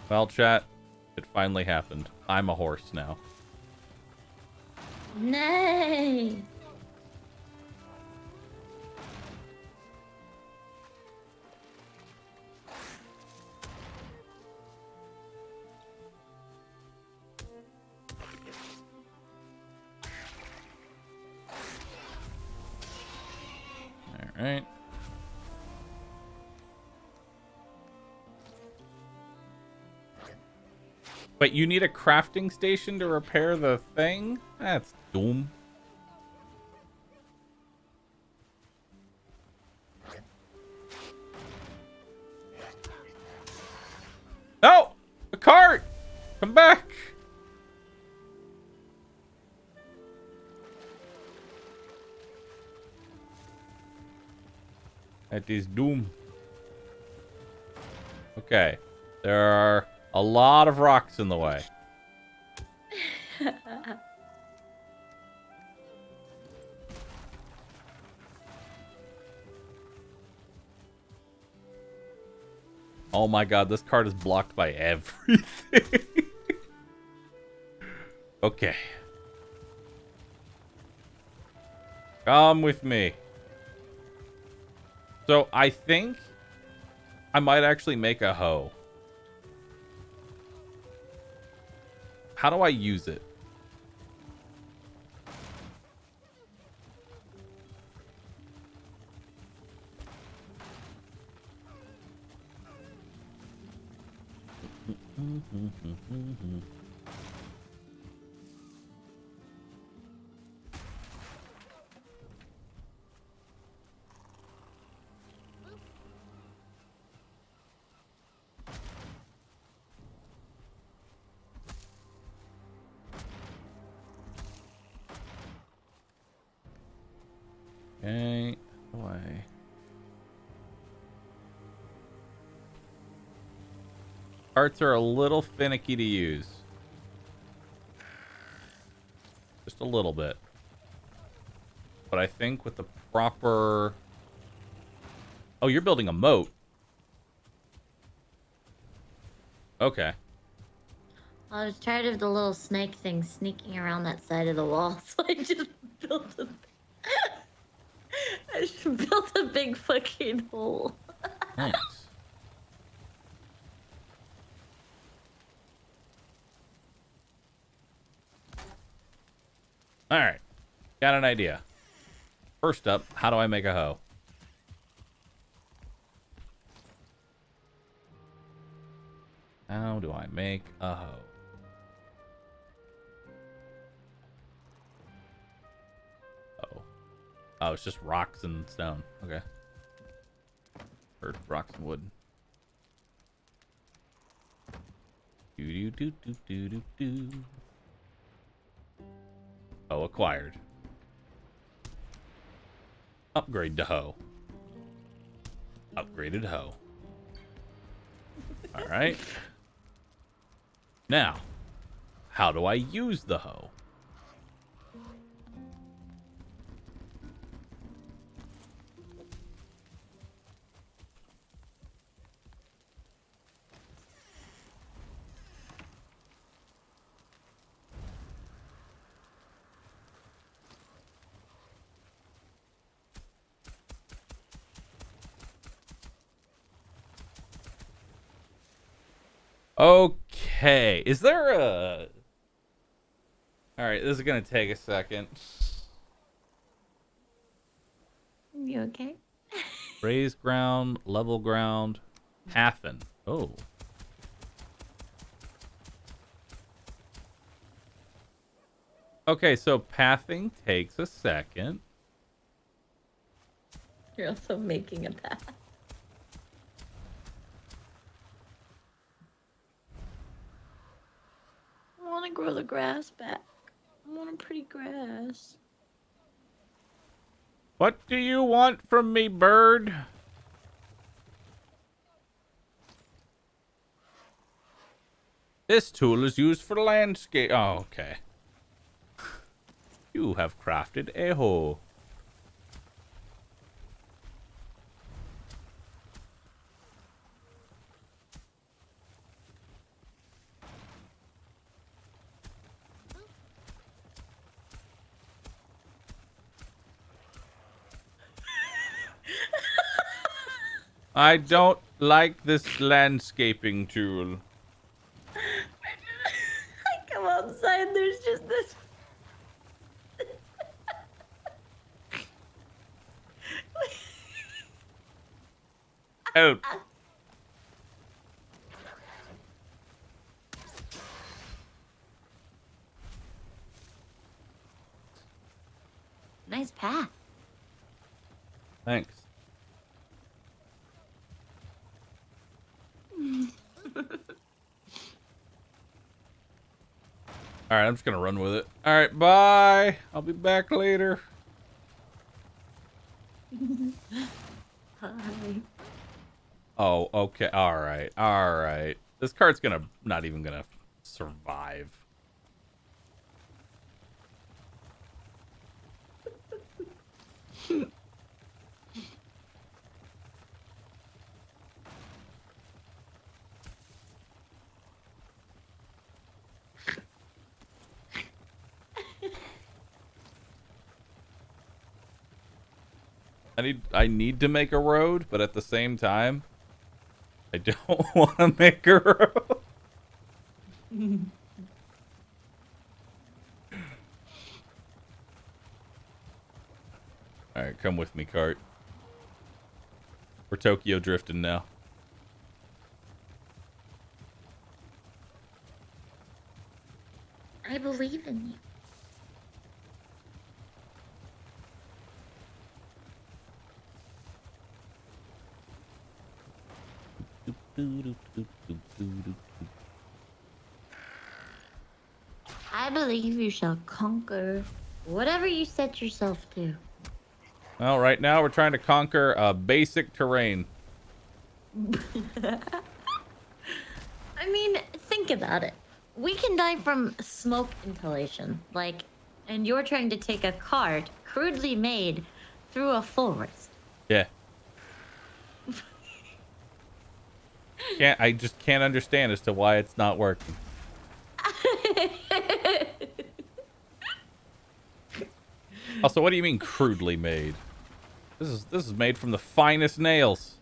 Well, chat, it finally happened. I'm a horse now. Nay. All right. Wait, you need a crafting station to repair the thing? That's dumb. No! The cart! Come back! That is doom. Okay. There are a lot of rocks in the way. Oh my god, this card is blocked by everything. Okay. Come with me. So I think I might actually make a hoe. How do I use it? Okay, away. Parts are a little finicky to use. Just a little bit. But I think with the proper... Oh, you're building a moat. Okay. I was tired of the little snake thing sneaking around that side of the wall, so I just built a... I just built a big fucking hole. Nice. Alright. Got an idea. First up, how do I make a hoe? How do I make a hoe? Oh. Oh, it's just rocks and stone. Okay. Or rocks and wood. Do do do do do do. Oh, acquired. Upgrade to hoe. Upgraded hoe. Alright. Now, how do I use the hoe? Okay. Is there a... Alright, this is going to take a second. You okay? Raised ground, level ground, halfen. Oh. Okay, so pathing takes a second. You're also making a path. I want to grow the grass back. I want a pretty grass. What do you want from me, bird? This tool is used for landscape. Oh, okay. You have crafted a hoe. I don't like this landscaping tool. I come outside, there's just this. Help. Nice path. Thanks. Alright, I'm just gonna run with it. Alright, bye. I'll be back later. Hi. Oh, okay. Alright. Alright. This cart's not even gonna survive. I need to make a road, but at the same time, I don't want to make a road. All right, come with me, cart. We're Tokyo drifting now. I believe in you. I believe you shall conquer whatever you set yourself to. Well, right now we're trying to conquer basic terrain. I mean, think about it. We can die from smoke inhalation, like, and you're trying to take a cart, crudely made, through a forest. Yeah. I just can't understand as to why it's not working. Also, what do you mean crudely made? This is made from the finest nails.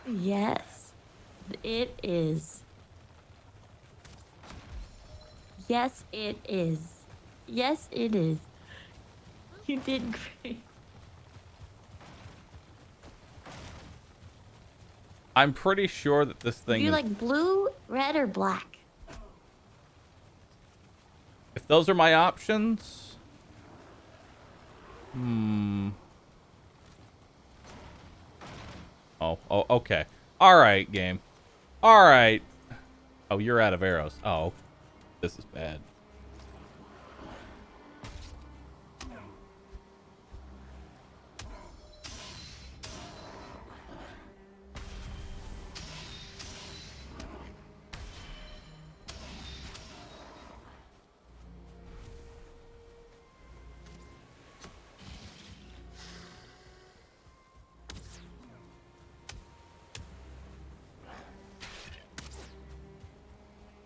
Yes, it is. Yes, it is. Yes, it is. You did great. I'm pretty sure that this thing Do you is... like blue, red, or black? If those are my options... Oh, okay. Alright, game. Alright. Oh, you're out of arrows. Oh, this is bad.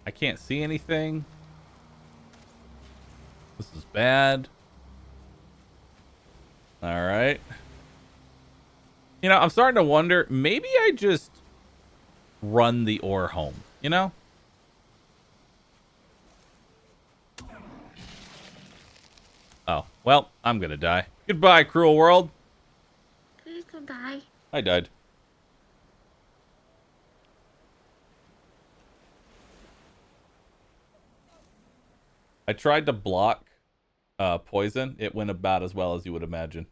I can't see anything. This is bad. All right. You know, I'm starting to wonder, maybe I just run the ore home, you know? Oh, well, I'm gonna die. Goodbye, cruel world. Please don't die. I died. I tried to block poison. It went about as well as you would imagine.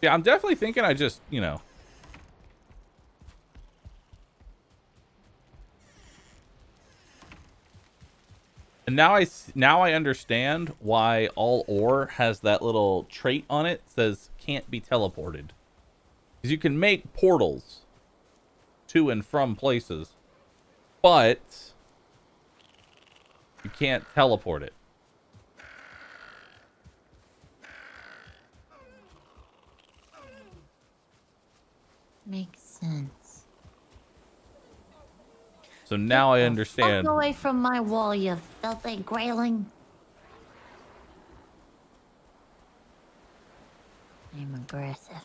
Yeah, I'm definitely thinking I just, you know. And now I understand why all ore has that little trait on it that says can't be teleported. Because you can make portals to and from places, but you can't teleport it. Makes sense. So now I understand. Fuck away from my wall, you filthy grayling. I'm aggressive.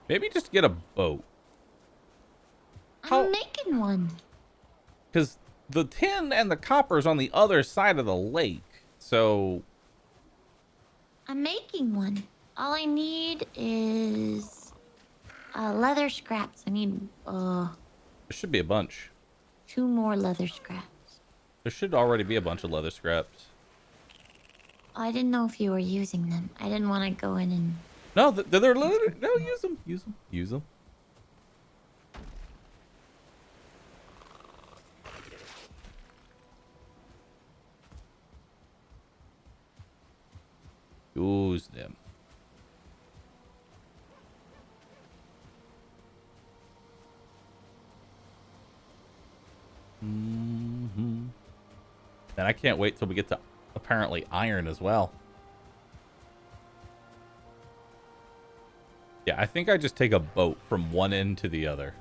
Maybe just get a boat. I'm making one. Because the tin and the copper's on the other side of the lake. So I'm making one. All I need is leather scraps. I need there should be a bunch. 2 more leather scraps. There should already be a bunch of leather scraps. I didn't know if you were using them. I didn't want to go in and... No, they're literally... No, use them. Use them. Use them. Use them. And I can't wait till we get to apparently iron as well. Yeah, I think I just take a boat from one end to the other.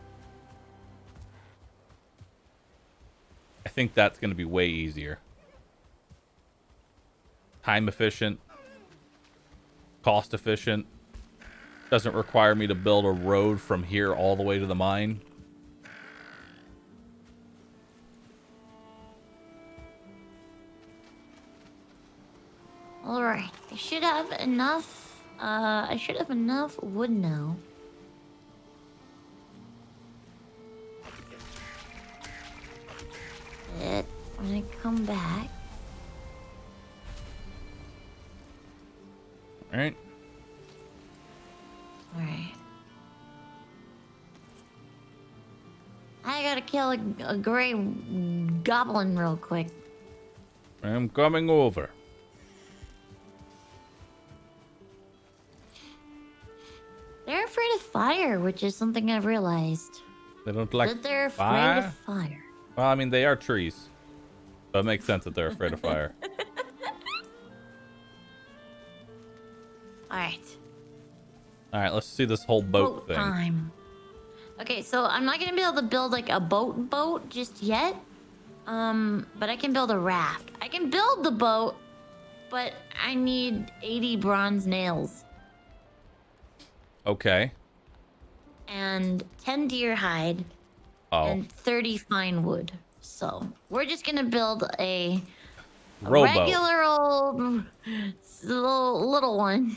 I think that's going to be way easier. Time efficient. Cost efficient. Doesn't require me to build a road from here all the way to the mine. Alright, I should have enough. I should have enough wood now. But when I come back. Alright. Alright. I gotta kill a gray goblin real quick. I'm coming over. They're afraid of fire, which is something I've realized. They don't like That they're afraid fire? of fire. Well, I mean, they are trees. So it makes sense that they're afraid of fire. Alright. Alright, let's see this whole boat thing. Time. Okay, so I'm not gonna be able to build like a boat just yet. But I can build a raft. I can build the boat, but I need 80 bronze nails. Okay. And 10 deer hide. Oh. And 30 fine wood. So we're just gonna build a Rowboat. regular old little one.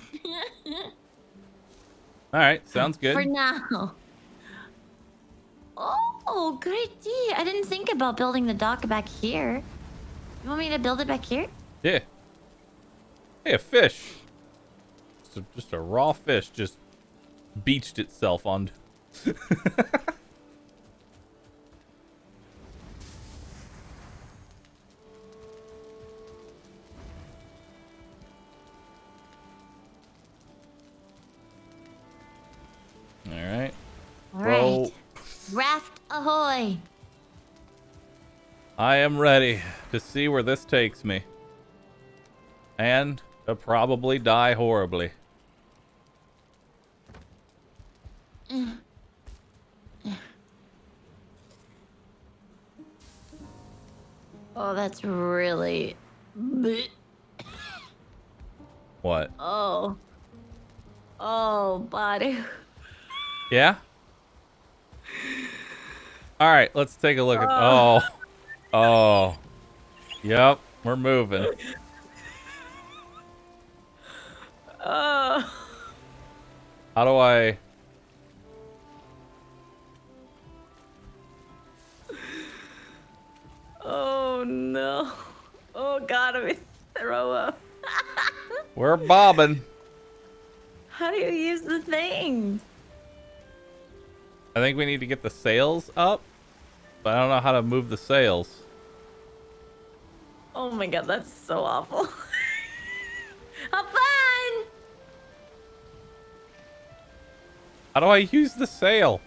Alright, sounds good. For now. Oh, good idea. I didn't think about building the dock back here. You want me to build it back here? Yeah. Hey, a fish. Just a raw fish just beached itself on. Alright. All right. Raft ahoy. I am ready to see where this takes me. And to probably die horribly. Oh, that's really... What? Oh. Oh, Bahroo. Yeah? Alright, let's take a look at... Oh. Oh. Yep, we're moving. Oh. How do I... Oh, no. Oh, God, I'm gonna throw up. We're bobbing. How do you use the thing? I think we need to get the sails up, but I don't know how to move the sails. Oh my God, that's so awful. Have fun! How do I use the sail?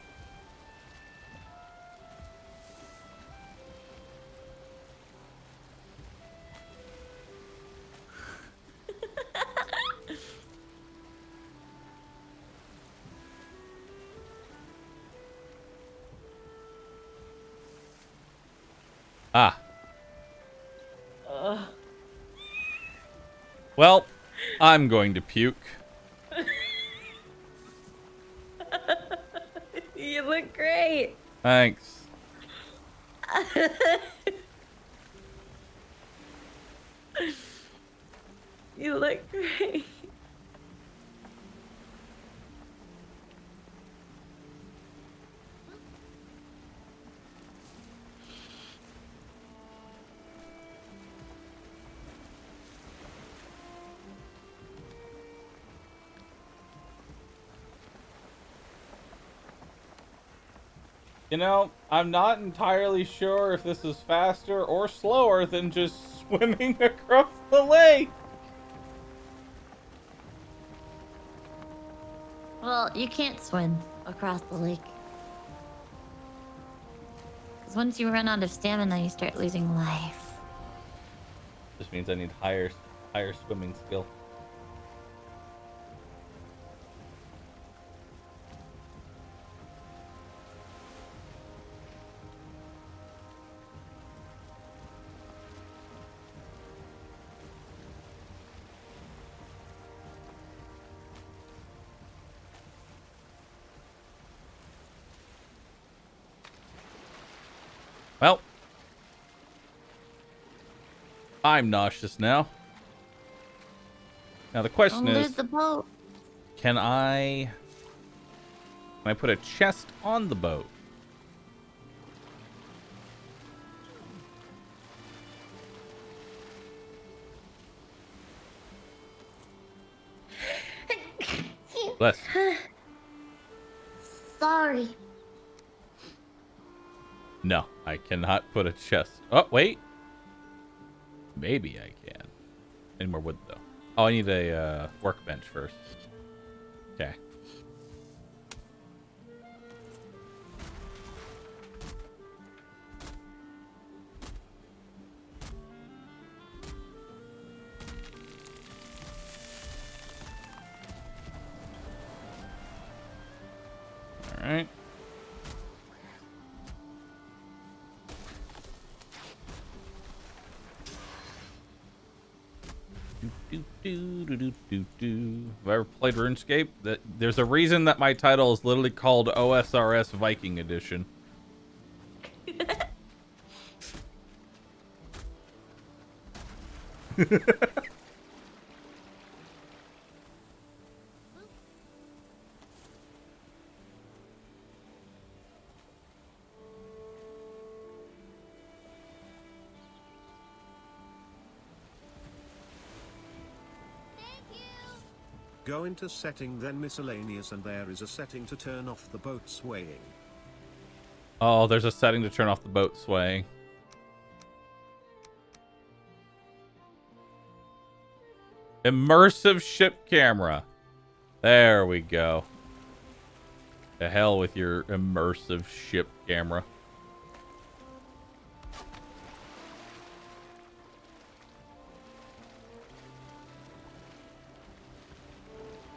Ah. Well, I'm going to puke. You look great. Thanks. You look great. You know, I'm not entirely sure if this is faster or slower than just swimming across the lake. Well, you can't swim across the lake. Because once you run out of stamina, you start losing life. Just means I need higher swimming skill. I'm nauseous now. Now the question Oh, is, there's the boat. can I put a chest on the boat? Bless. Sorry. No, I cannot put a chest. Oh, wait. Maybe I can. Any more wood, though? Oh, I need a workbench first. Okay. All right. Have I ever played RuneScape? There's a reason that my title is literally called OSRS Viking Edition. Go into setting, then miscellaneous, and there is a setting to turn off the boat swaying. Oh, there's a setting to turn off the boat swaying. Immersive ship camera. There we go. The hell with your immersive ship camera.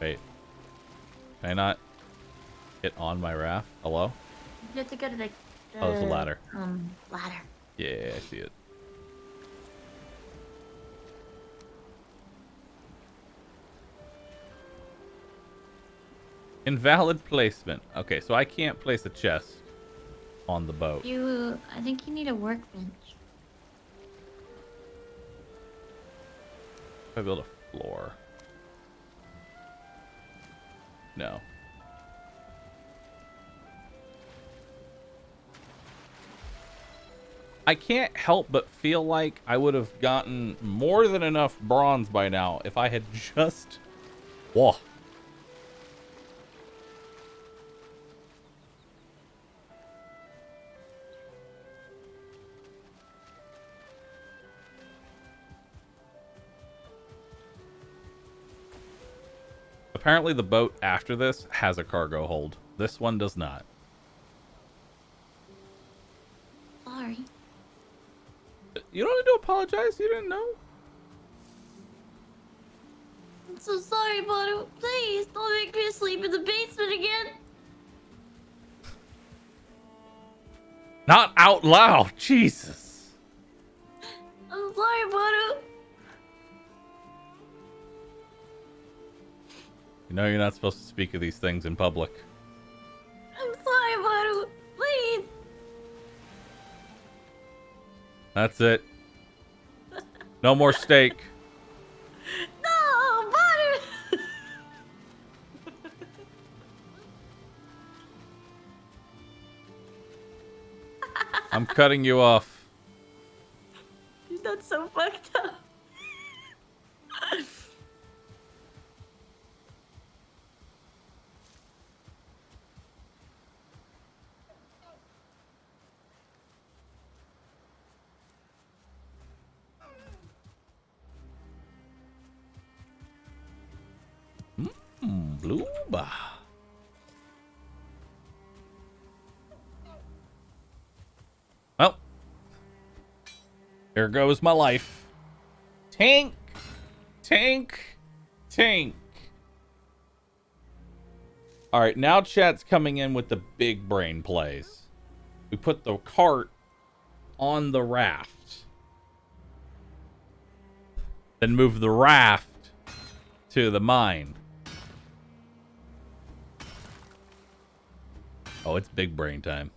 Wait. Can I not get on my raft? Hello? You have to go to the Oh, there's a ladder. Ladder. Yeah, I see it. Invalid placement. Okay, so I can't place a chest on the boat. I think you need a workbench. If I build a floor. No. I can't help but feel like I would have gotten more than enough bronze by now if I had just... Whoa. Apparently the boat after this has a cargo hold. This one does not. Sorry. You don't need to apologize. You didn't know. I'm so sorry, Bahroo. Please don't make me sleep in the basement again. Not out loud. Jesus. I'm sorry, Bahroo. You know you're not supposed to speak of these things in public. I'm sorry, Bahroo. Please. That's it. No more steak. No, Bahroo. I'm cutting you off. That's so fucked up. Blooba. Well, there goes my life. Tank, tank, tank. All right, now chat's coming in with the big brain plays. We put the cart on the raft, then move the raft to the mine. Oh, it's big brain time.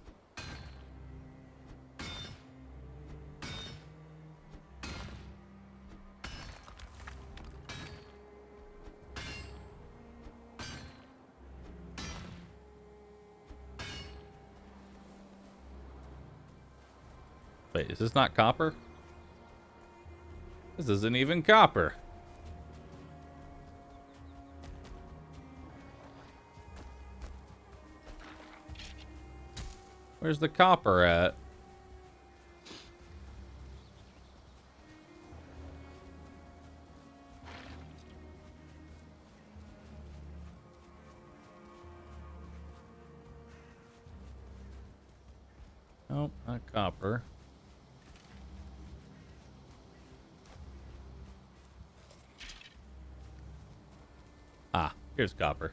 Wait, is this not copper? This isn't even copper. Where's the copper at? Nope, not copper. Ah, here's copper.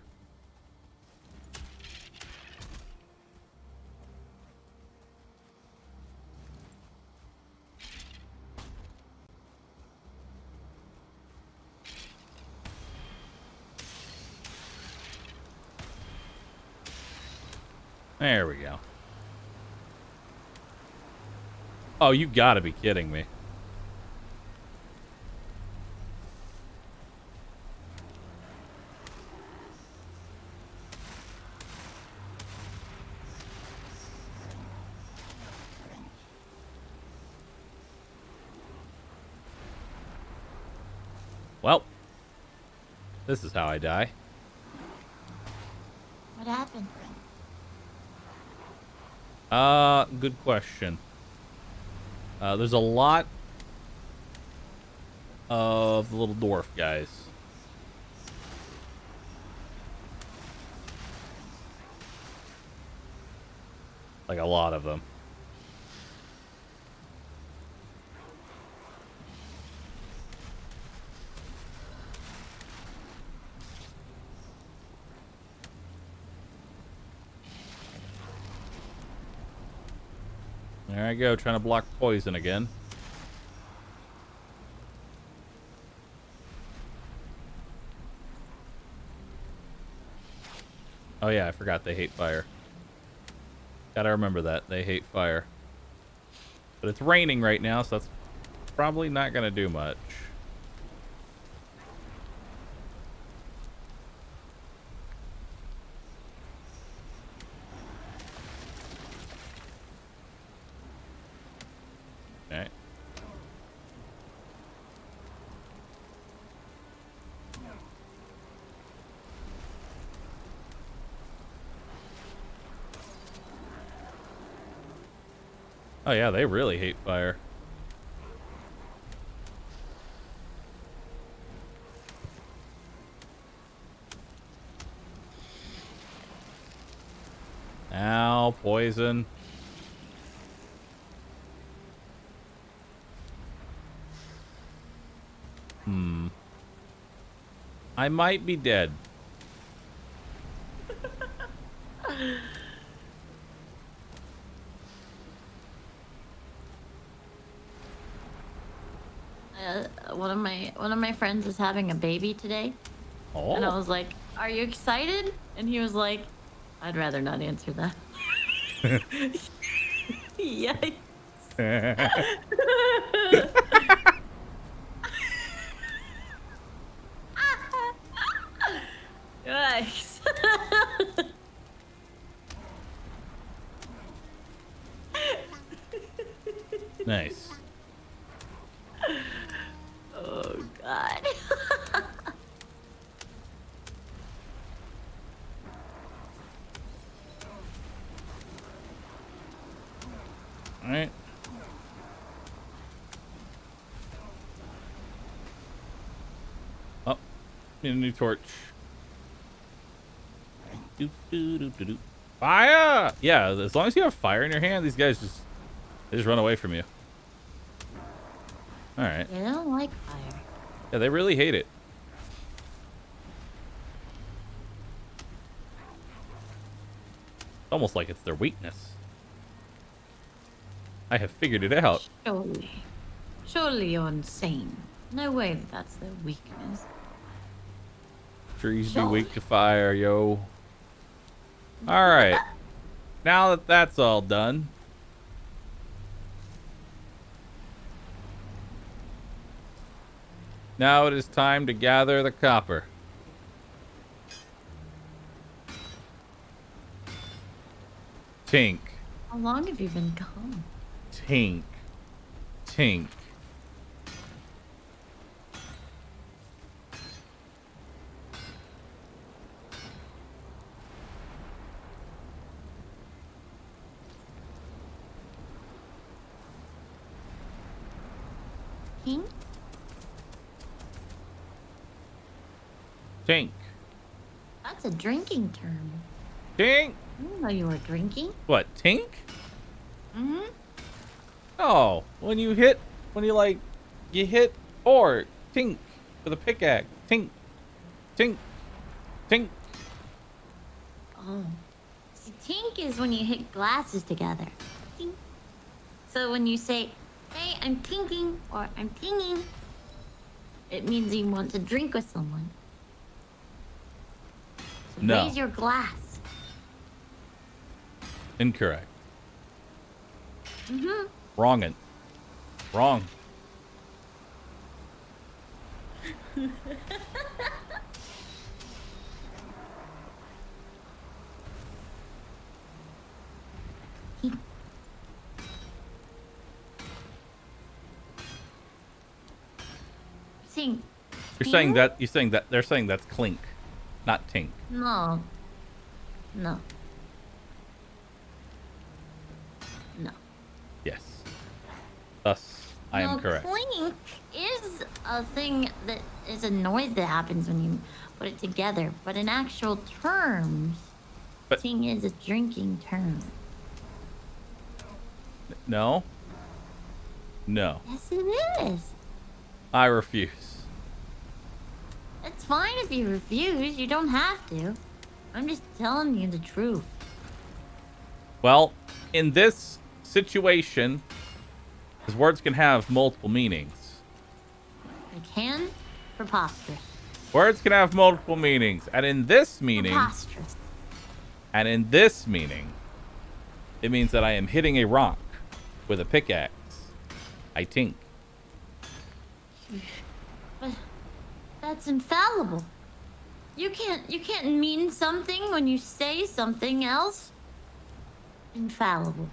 There we go. Oh, you gotta be kidding me. Well, this is how I die. What happened? Good question. There's a lot of the little dwarf guys. Like a lot of them. There I go, trying to block poison again. Oh yeah, I forgot they hate fire. Gotta remember that. They hate fire. But it's raining right now, so that's probably not gonna do much. Okay. Oh yeah, they really hate fire. Ow, poison. I might be dead. One of my friends is having a baby today, Oh. and I was like, "Are you excited?" And he was like, "I'd rather not answer that." Yikes! Yikes! Nice. Oh God. All right. Oh, need a new torch. Fire! Yeah, as long as you have fire in your hand, these guys they just run away from you. All right. They don't like fire. Yeah, they really hate it. It's almost like it's their weakness. I have figured it out. Surely you're insane. No way that's their weakness. Trees be weak to fire, yo. All right. Now that that's all done. Now it is time to gather the copper. Tink. How long have you been gone? Tink. tink. Pink? Tink. That's a drinking term. Tink. I didn't know you were drinking. What, tink? Mm-hmm. Oh, when you hit or tink with a pickaxe. Tink. Tink. Tink. Oh. See, tink is when you hit glasses together. Tink. So when you say, hey, I'm tinking, or I'm tinging, it means you want to drink with someone. So No. raise your glass. Incorrect. Mm-hmm. Wrongin'. Wrong. Sing. You're saying that they're saying that's clink, not tink. No. No. No. Yes. Thus, I am correct. Clink is a thing that is a noise that happens when you put it together, but in actual terms, But- ting is a drinking term. No. No. Yes, it is. I refuse. It's fine if you refuse. You don't have to. I'm just telling you the truth. Well, in this situation, because words can have multiple meanings. I can. Preposterous. Words can have multiple meanings, and in this meaning, Preposterous. it means that I am hitting a rock with a pickaxe. I tink. But that's infallible. You can't mean something when you say something else. Infallible.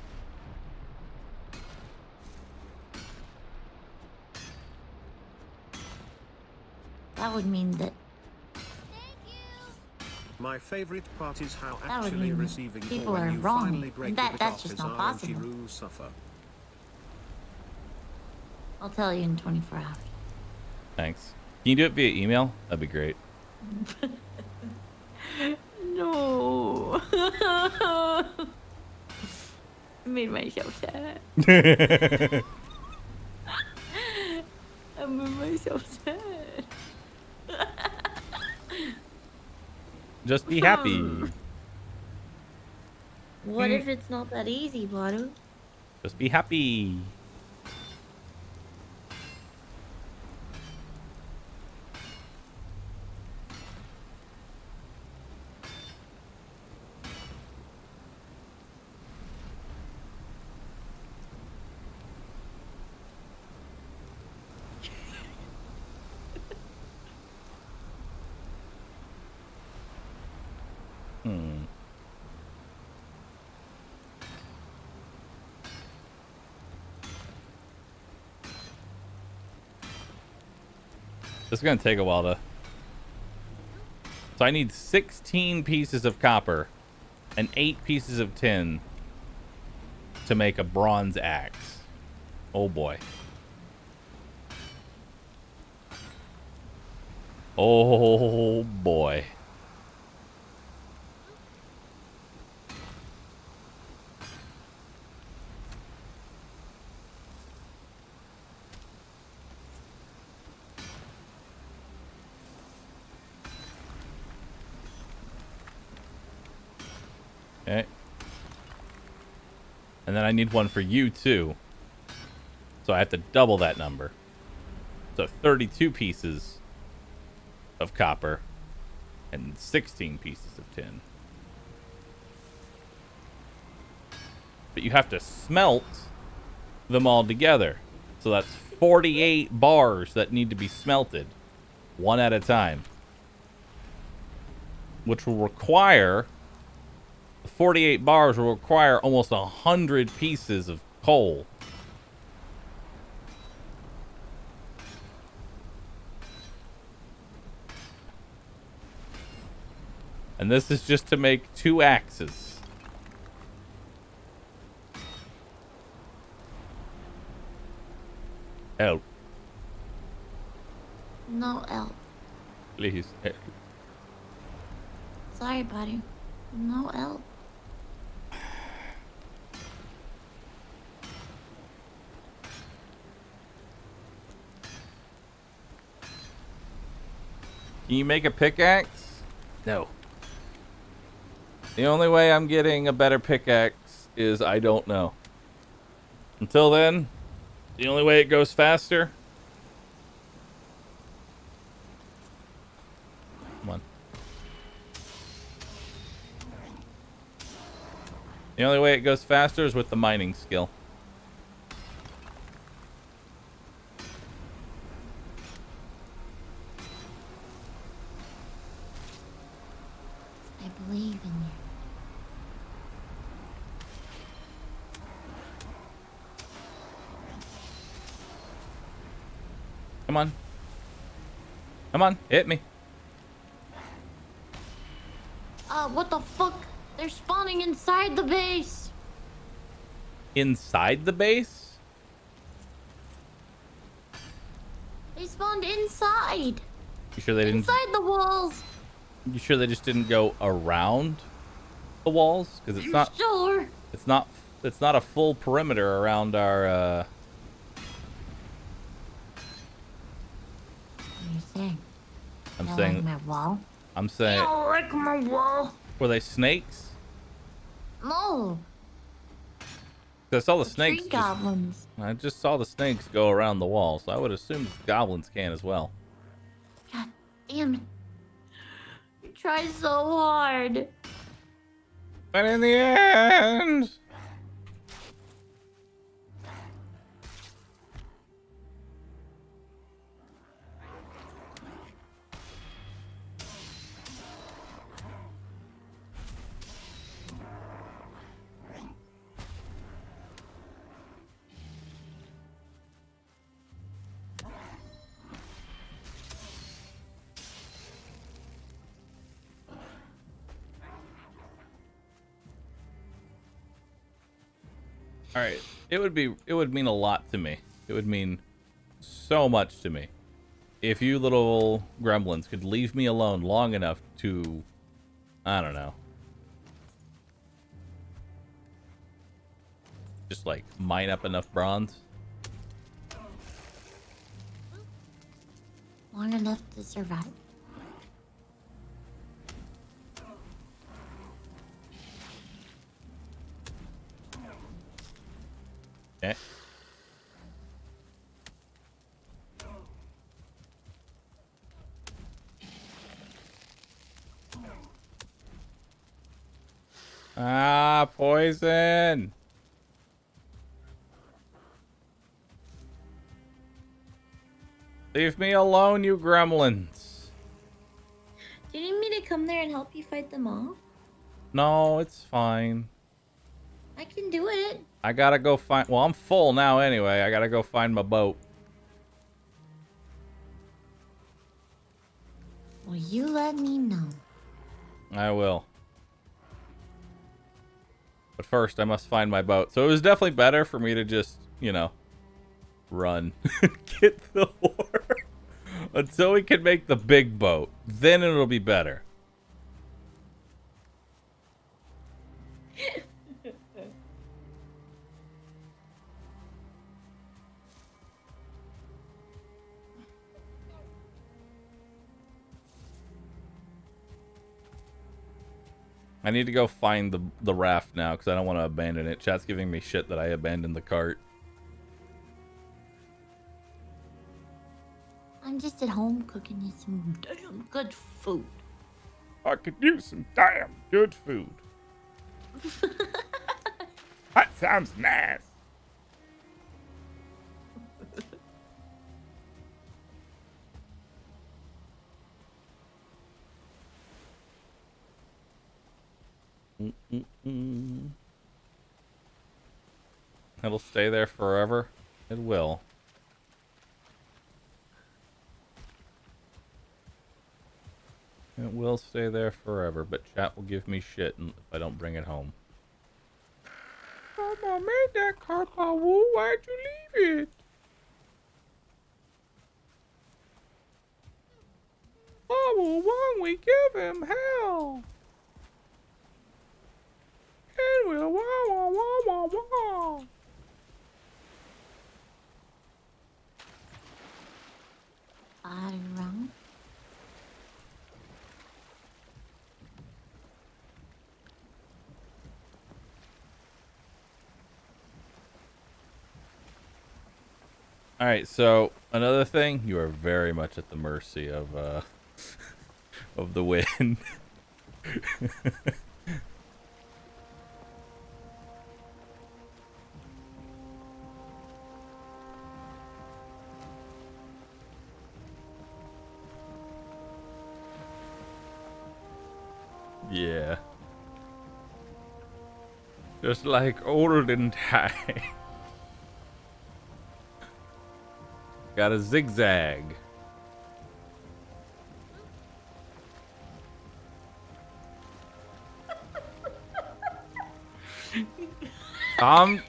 That would mean that My favorite part is how That would actually mean receiving people when are you wrong, finally break and the bit that's off just is not RNG possible. rooH suffer. I'll tell you in 24 hours. Thanks. Can you do it via email? That'd be great. No. I made myself sad. I made myself sad. Just be happy. What if it's not that easy, Bahroo? Just be happy. This is going to take a while to... So I need 16 pieces of copper and 8 pieces of tin to make a bronze axe. Oh boy. Oh boy. Okay. And then I need one for you too. So I have to double that number. So 32 pieces of copper and 16 pieces of tin. But you have to smelt them all together. So that's 48 bars that need to be smelted one at a time. Which will require... 48 bars will require almost 100 pieces of coal. And this is just to make 2 axes. Help. No help. Please. Help. Sorry, buddy. No help. Can you make a pickaxe? No. The only way I'm getting a better pickaxe is I don't know. Until then, the only way it goes faster. Come on. The only way it goes faster is with the mining skill. I believe in you. Come on. Come on, hit me. What the fuck? They're spawning inside the base. Inside the base? They spawned inside. You sure they didn't? Inside the walls. You sure they just didn't go around the walls? Because it's not. Sure. It's not. It's not a full perimeter around our. What are you saying? I'm You saying. like my wall? I'm saying. You don't like my wall? Were they snakes? No. 'Cause I saw the Tree snakes. goblins. I just saw the snakes go around the wall, so I would assume goblins can as well. God damn it. You try so hard. But in the end. All right, it would mean a lot to me. It would mean so much to me if you little gremlins could leave me alone long enough to, I don't know, just like mine up enough bronze. Long enough to survive. Okay. Ah, poison. Leave me alone, you gremlins. Do you need me to come there and help you fight them off? No, it's fine. I can do it. I gotta go find... Well, I'm full now anyway. I gotta go find my boat. Well, you let me know. I will. But first, I must find my boat. So it was definitely better for me to just, you know, run. Get the ore. Until we can make the big boat. Then it'll be better. I need to go find the raft now because I don't want to abandon it. Chat's giving me shit that I abandoned the cart. I'm just at home cooking you some damn good food. I could use some damn good food. That sounds nice. It'll stay there forever. It will. It will stay there forever, but chat will give me shit if I don't bring it home. Mama made that car, Bahroo. Why'd you leave it? Bahroo, why don't we give him hell? And we'll wah wah wah wah wah. Wrong. All right, so another thing, you are very much at the mercy of of the wind. Yeah. Just like olden time. Got a zigzag. I'm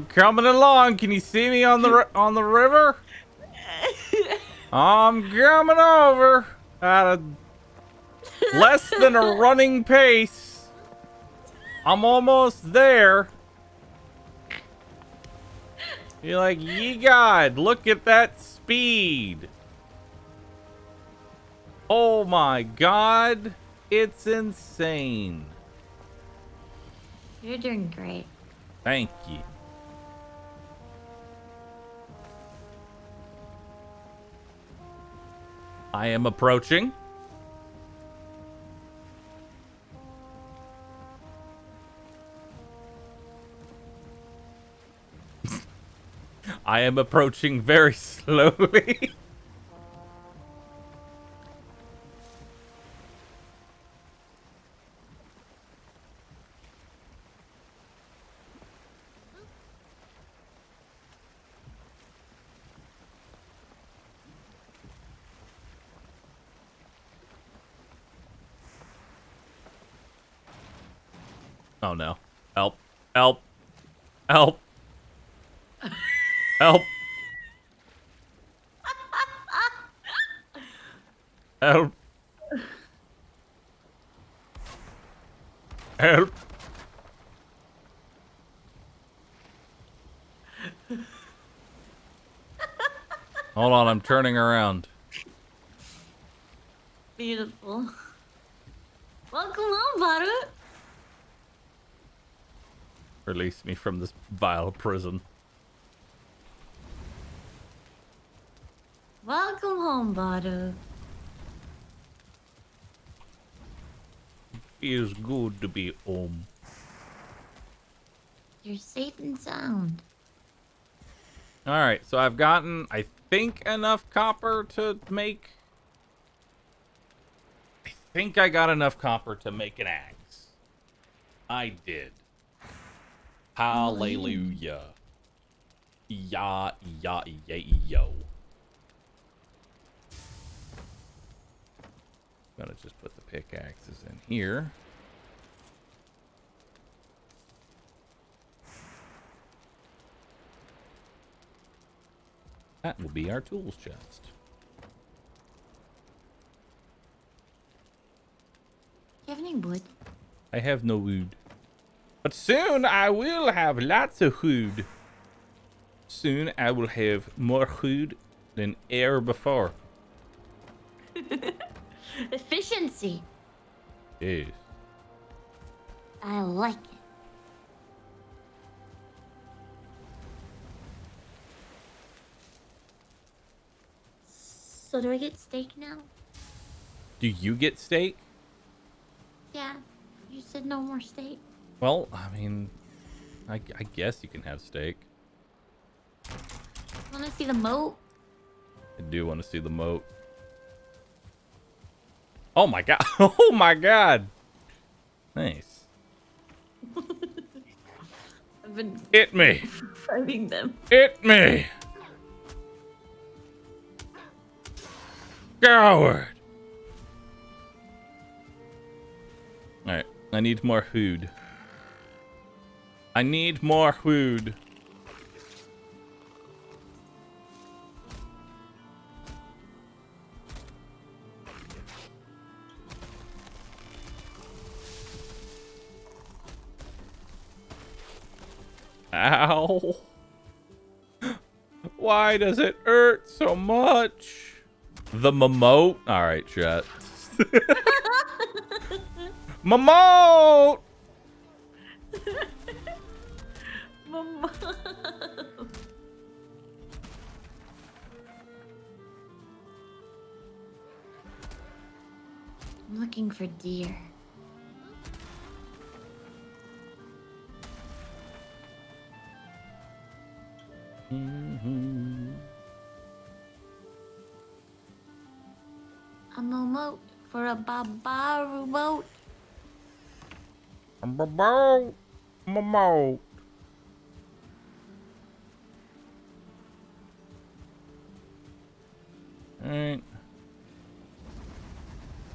coming along. Can you see me on the river? I'm coming over at a less than a running pace. I'm almost there. You're like, ye God, look at that speed. Oh my God, it's insane. You're doing great. Thank you. I am approaching. I am approaching very slowly. Oh no. Help. Help. Help. Help. Help. Help. Hold on, I'm turning around. Beautiful. Welcome home, Bahroo. Release me from this vile prison. Welcome home, Bahroo. Feels good to be home. You're safe and sound. Alright, so I've gotten, I think, enough copper to make... I think I got enough copper to make an axe. I did. Hallelujah. Ya, ya, ya, yo. Gonna just put the pickaxes in here. That will be our tools chest. Do you have any wood? I have no wood. But soon I will have lots of food. Soon I will have more food than ever before. Efficiency. Yes. I like it. So do I get steak now? Do you get steak? Yeah. You said no more steak. Well, I mean, I guess you can have steak. Wanna see the moat? I do want to see the moat. Oh my god. Oh my god. Nice. I've been Hit me. fighting them. Hit me. Coward. I need more food. I need more food. Ow. Why does it hurt so much? The Momote? Alright, chat. Momote! Mama. I'm looking for deer. A momote for a Bahroo boat. Momote. Momote. Alright.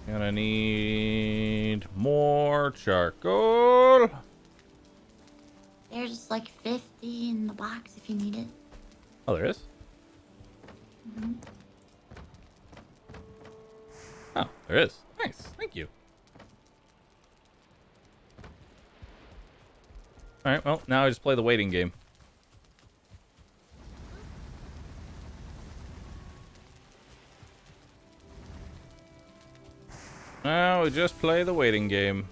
Gonna need more charcoal. There's like 50 in the box if you need it. Oh, there is? Mm-hmm. Oh, there is. Nice. Thank you. Alright, well, now I just play the waiting game. Now we just play the waiting game.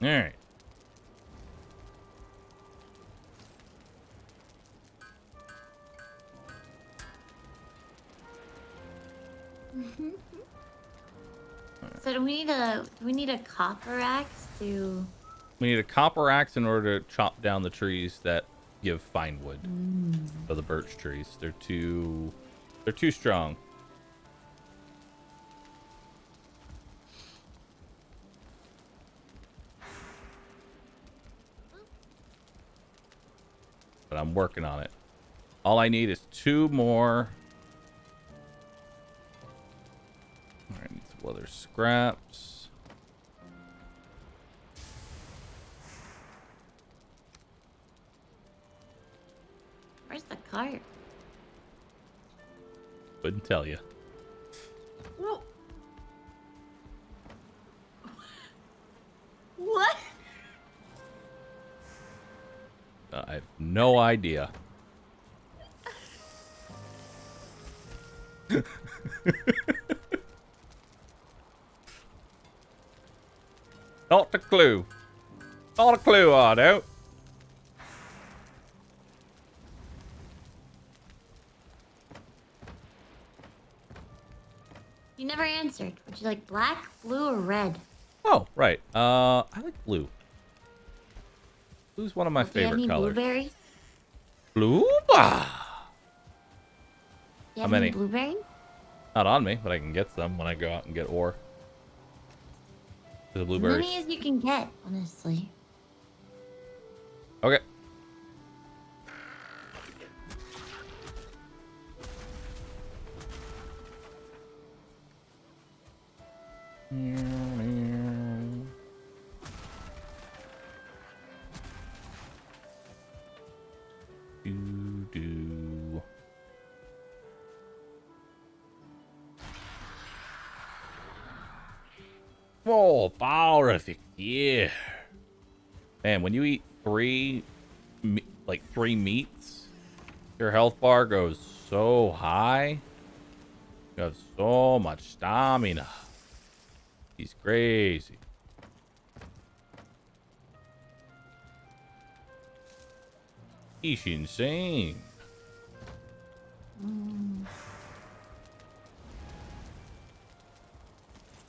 Alright. So do we need a copper axe to? We need a copper axe in order to chop down the trees that give fine wood. So the birch trees. They're too strong. But I'm working on it. All I need is 2 more. I need some leather scraps. Where's the cart? Couldn't tell you. Whoa. What? I have no idea. Not a clue. Not a clue, Ardo. You never answered. Would you like black, blue, or red? Oh, right. I like blue. Blue's one of my Do you have favorite any colors. blueberries? Blue? Ah. Do you How have any many? blueberries? Not on me, but I can get some when I go out and get ore. The As blueberries. many as you can get, honestly. Okay. Do. Oh, Bahroo, yeah. Man, when you eat 3 meats, your health bar goes so high. You have so much stamina. He's crazy. He's insane.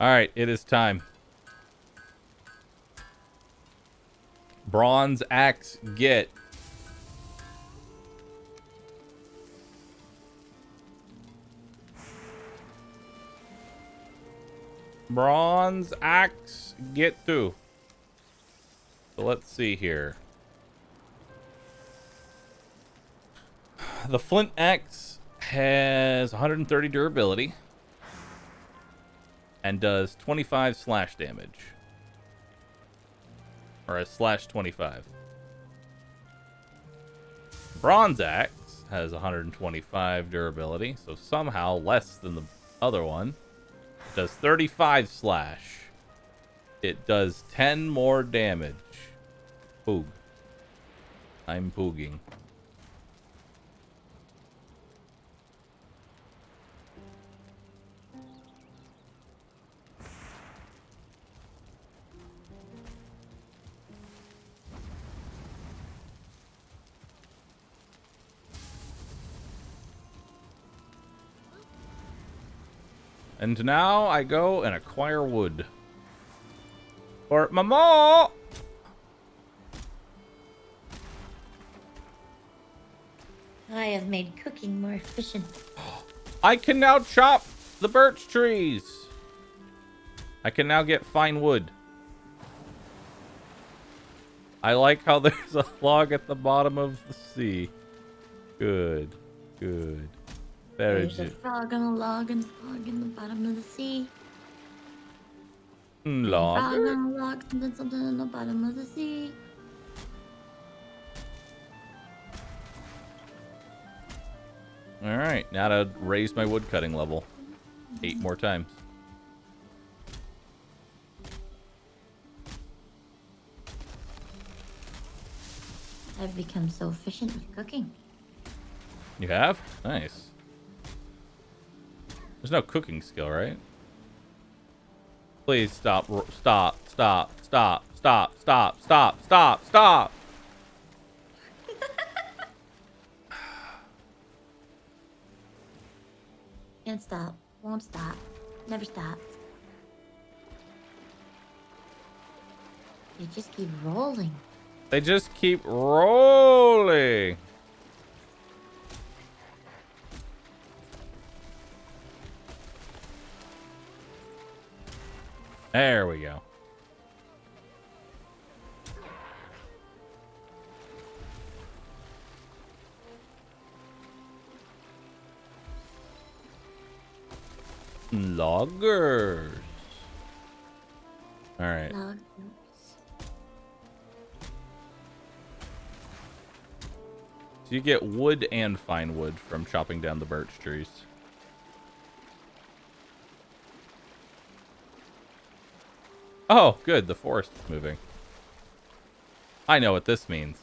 All right, it is time. Bronze axe get. Bronze axe get to. So let's see here. The Flint Axe has 130 durability and does 25 slash damage. Or a slash 25. Bronze Axe has 125 durability, so somehow less than the other one. Does 35 slash. It does 10 more damage. Poog. I'm pooging. And now I go and acquire wood. For Mama! I have made cooking more efficient. I can now chop the birch trees. I can now get fine wood. I like how there's a log at the bottom of the sea. Good. Good. Very There's a good. frog on a log and a log in the bottom of the sea. Log. Frog on a log, something in the bottom of the sea. Alright, now to raise my wood cutting level 8 more times. I've become so efficient with cooking. You have? Nice. There's no cooking skill, right? Please stop, stop, stop, stop, stop, stop, stop, stop, stop. Can't stop. Won't stop. Never stop. They just keep rolling. They just keep rolling. There we go. Loggers. All right. Loggers. So you get wood and fine wood from chopping down the birch trees. Oh, good. The forest is moving. I know what this means.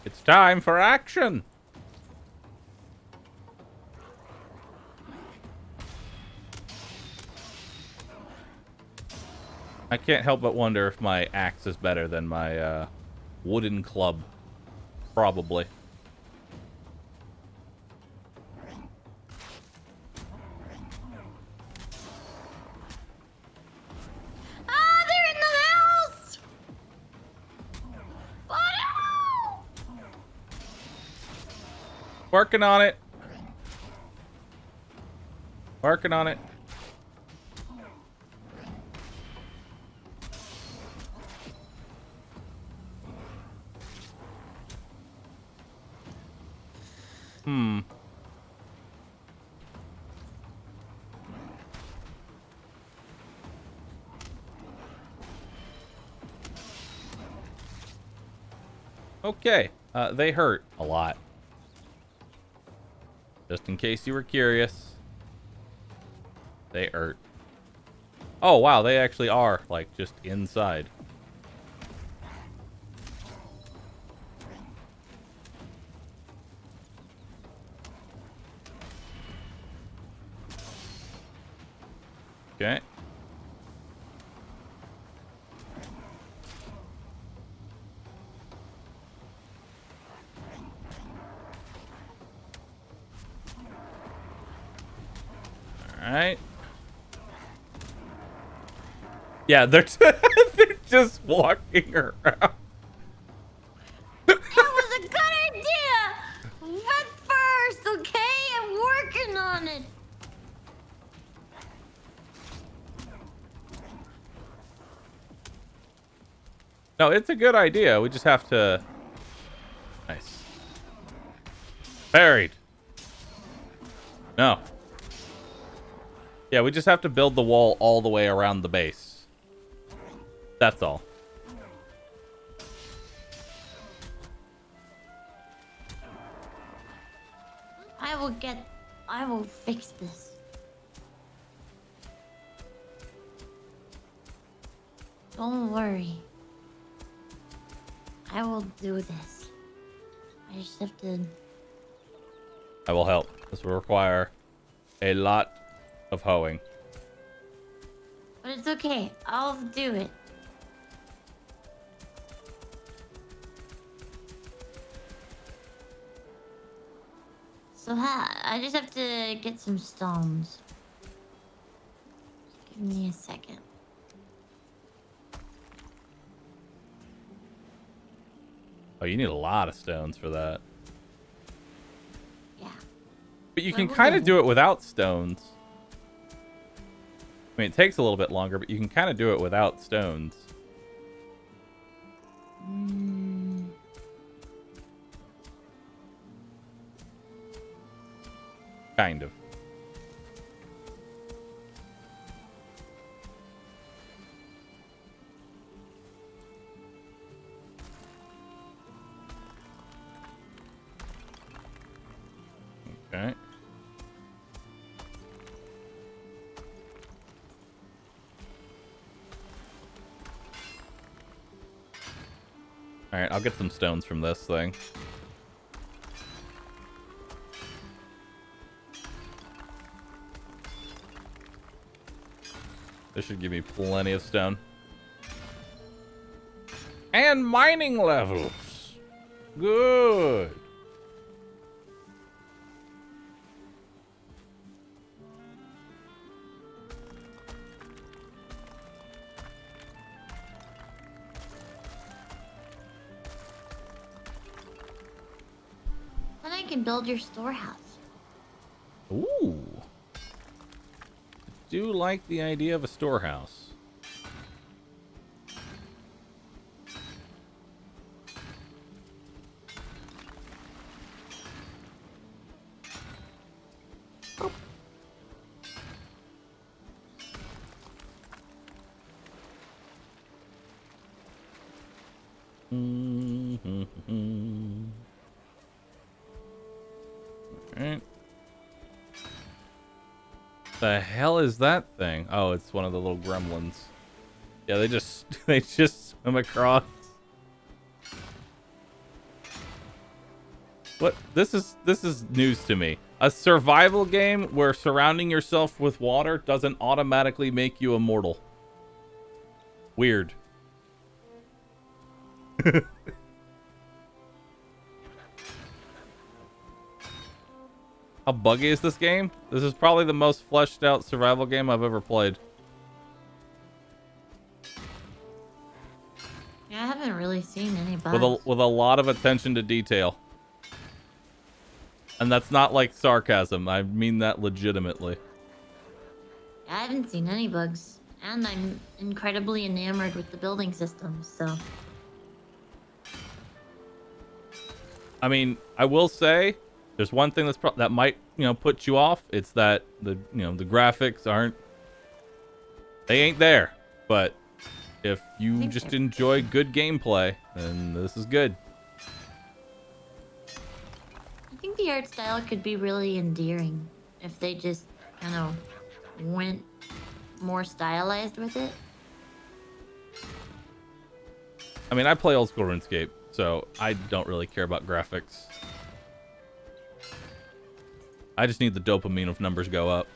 It's time for action. I can't help but wonder if my axe is better than my wooden club. Probably. Ah, they're in the house! Bahroo! Working on it. Working on it. Okay, they hurt a lot. Just in case you were curious. They hurt. Oh, wow, they actually are, like, just inside. Okay. Alright. Yeah, they're they're just walking around. That was a good idea! But first, okay? I'm working on it. No, it's a good idea. We just have to... Nice. Buried. No. Yeah, we just have to build the wall all the way around the base. That's all. I will fix this. Don't worry. I will do this. I just have to... I will help. This will require a lot of hoeing. But it's okay. I'll do it. So I just have to get some stones. Give me a second. Oh, you need a lot of stones for that. Yeah. But you Well, can we'll kind get of do it without stones. I mean, it takes a little bit longer, but you can kind of do it without stones. Kind of. Okay. Alright, I'll get some stones from this thing. This should give me plenty of stone. And mining levels. Good. Then I can build your storehouse. Ooh. Do like the idea of a storehouse. Alright. The hell is that thing? Oh, it's one of the little gremlins. Yeah, they just swim across. What? This is news to me. A survival game where surrounding yourself with water doesn't automatically make you immortal. Weird. How buggy is this game? This is probably the most fleshed out survival game I've ever played. Yeah, I haven't really seen any bugs. With a lot of attention to detail. And that's not like sarcasm. I mean that legitimately. I haven't seen any bugs. And I'm incredibly enamored with the building system, so... I mean, I will say there's one thing that might, put you off. It's that the graphics aren't, they ain't there. But if you just enjoy good gameplay, then this is good. I think the art style could be really endearing if they just kind of went more stylized with it. I mean, I play old school RuneScape, so I don't really care about graphics. I just need the dopamine if numbers go up.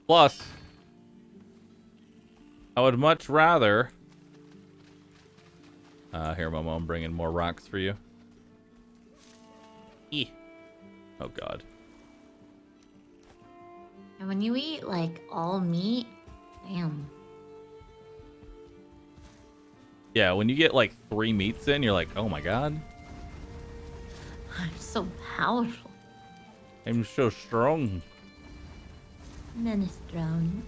Plus, I would much rather... here, Momo, I'm bringing more rocks for you. Oh, God. And when you eat, like, all meat, damn. Yeah, when you get like 3 meats in, you're like, oh my god. I'm so powerful. I'm so strong. Menace drowned.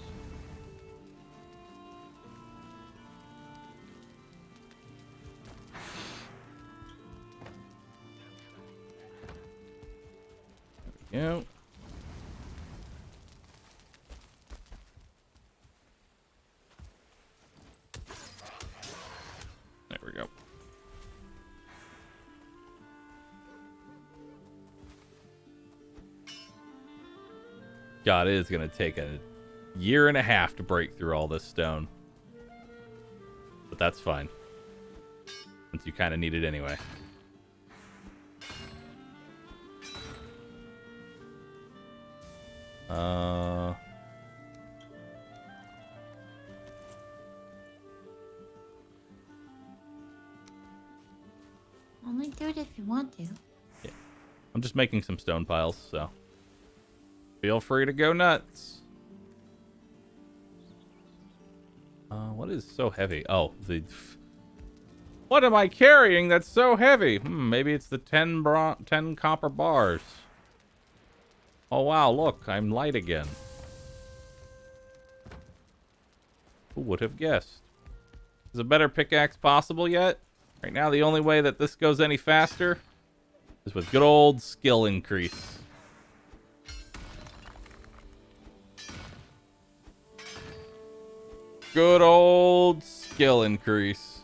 Yeah. There we go. God, it is going to take a year and a half to break through all this stone. But that's fine. Since you kind of need it anyway. Only do it if you want to. Yeah. I'm just making some stone piles, so feel free to go nuts. What is so heavy? Oh, what am I carrying that's so heavy? Maybe it's the 10 copper bars. Oh wow, look, I'm light again. Who would have guessed? Is a better pickaxe possible yet? Right now, the only way that this goes any faster is with good old skill increase. Good old skill increase.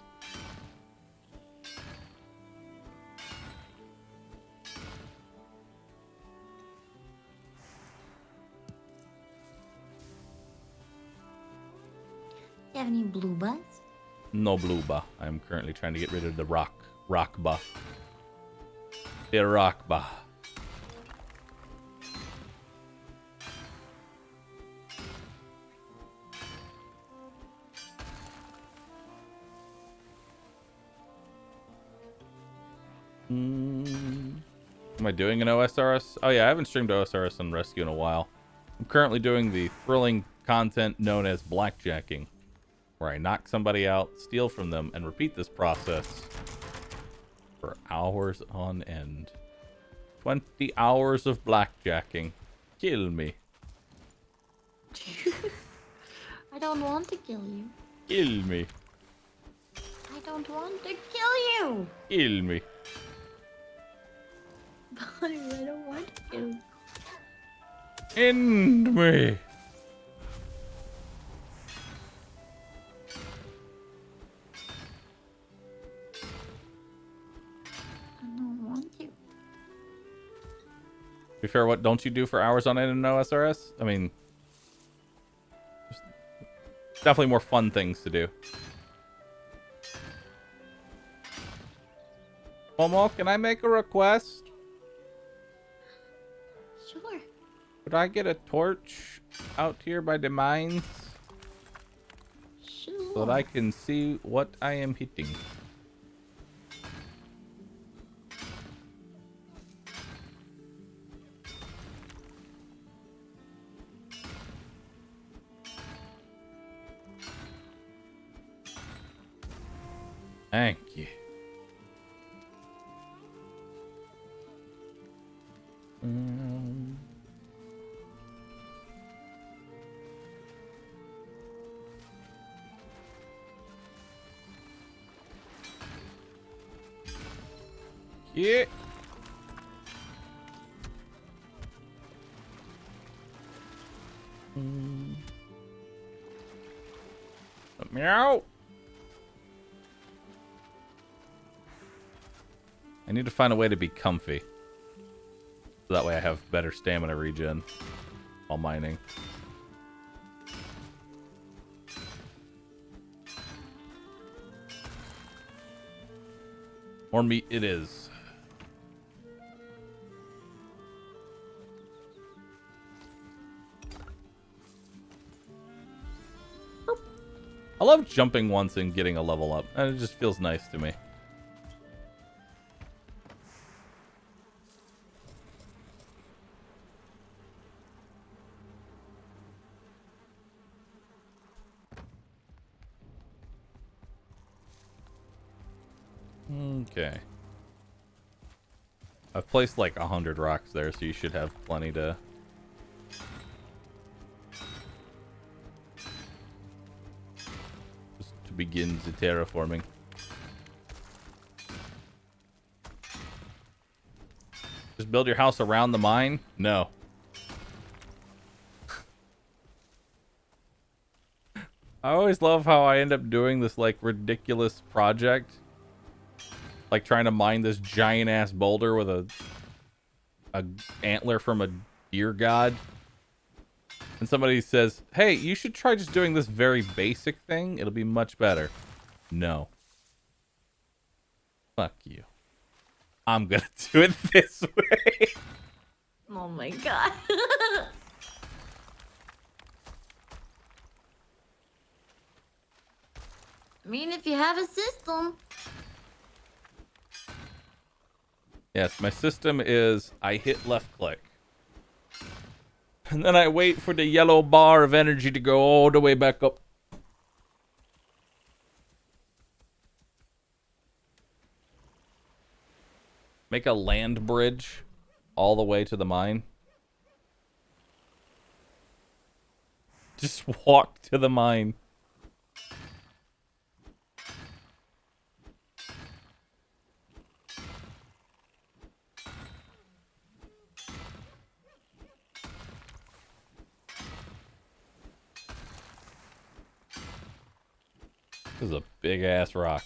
You have any blue buzz? No blue ba. I'm currently trying to get rid of the rock ba. The rock ba. Am I doing an OSRS? Oh yeah, I haven't streamed OSRS on Rescue in a while. I'm currently doing the thrilling content known as blackjacking, where I knock somebody out, steal from them, and repeat this process for hours on end. 20 hours of blackjacking. Kill me. I don't want to kill you. Kill me. I don't want to kill you. Kill me. I don't want to kill you. End me. I don't want to. To be fair, what don't you do for hours on end in OSRS? I mean, there's definitely more fun things to do. Momo, can I make a request? Sure. Could I get a torch out here by the mines Sure. so that I can see what I am hitting? Thank you. Yeah. Meow. I need to find a way to be comfy. So that way I have better stamina regen while mining. More meat it is. I love jumping once and getting a level up. And it just feels nice to me. Okay. I've placed like 100 rocks there, so you should have plenty to... just to begin the terraforming. Just build your house around the mine? No. I always love how I end up doing this like ridiculous project. Like trying to mine this giant ass boulder with a antler from a deer god. And somebody says, hey, you should try just doing this very basic thing. It'll be much better. No. Fuck you. I'm gonna do it this way. Oh my god. I mean, if you have a system. Yes, my system is I hit left click. And then I wait for the yellow bar of energy to go all the way back up. Make a land bridge all the way to the mine. Just walk to the mine. This is a big ass rock.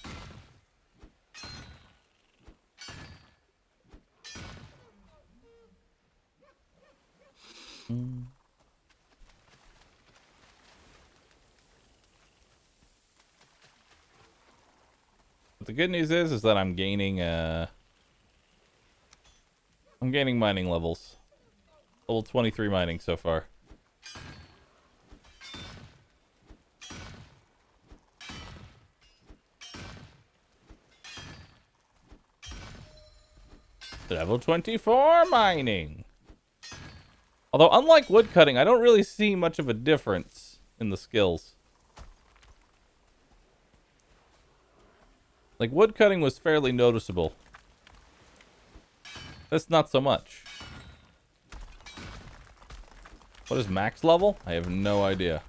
But the good news is that I'm gaining mining levels. Level 23 mining so far. Level 24 mining. Although, unlike woodcutting, I don't really see much of a difference in the skills. Like, woodcutting was fairly noticeable. This, not so much. What is max level? I have no idea.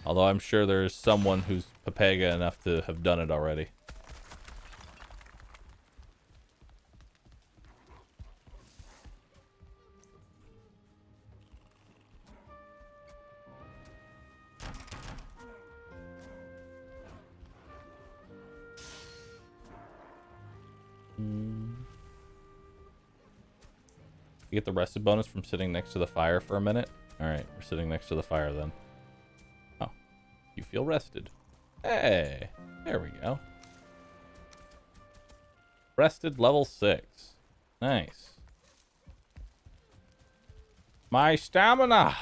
Although I'm sure there's someone who's Papega enough to have done it already. You get the rested bonus from sitting next to the fire for a minute? Alright, we're sitting next to the fire then. Oh, you feel rested. Hey, there we go. Rested level 6. Nice. My stamina!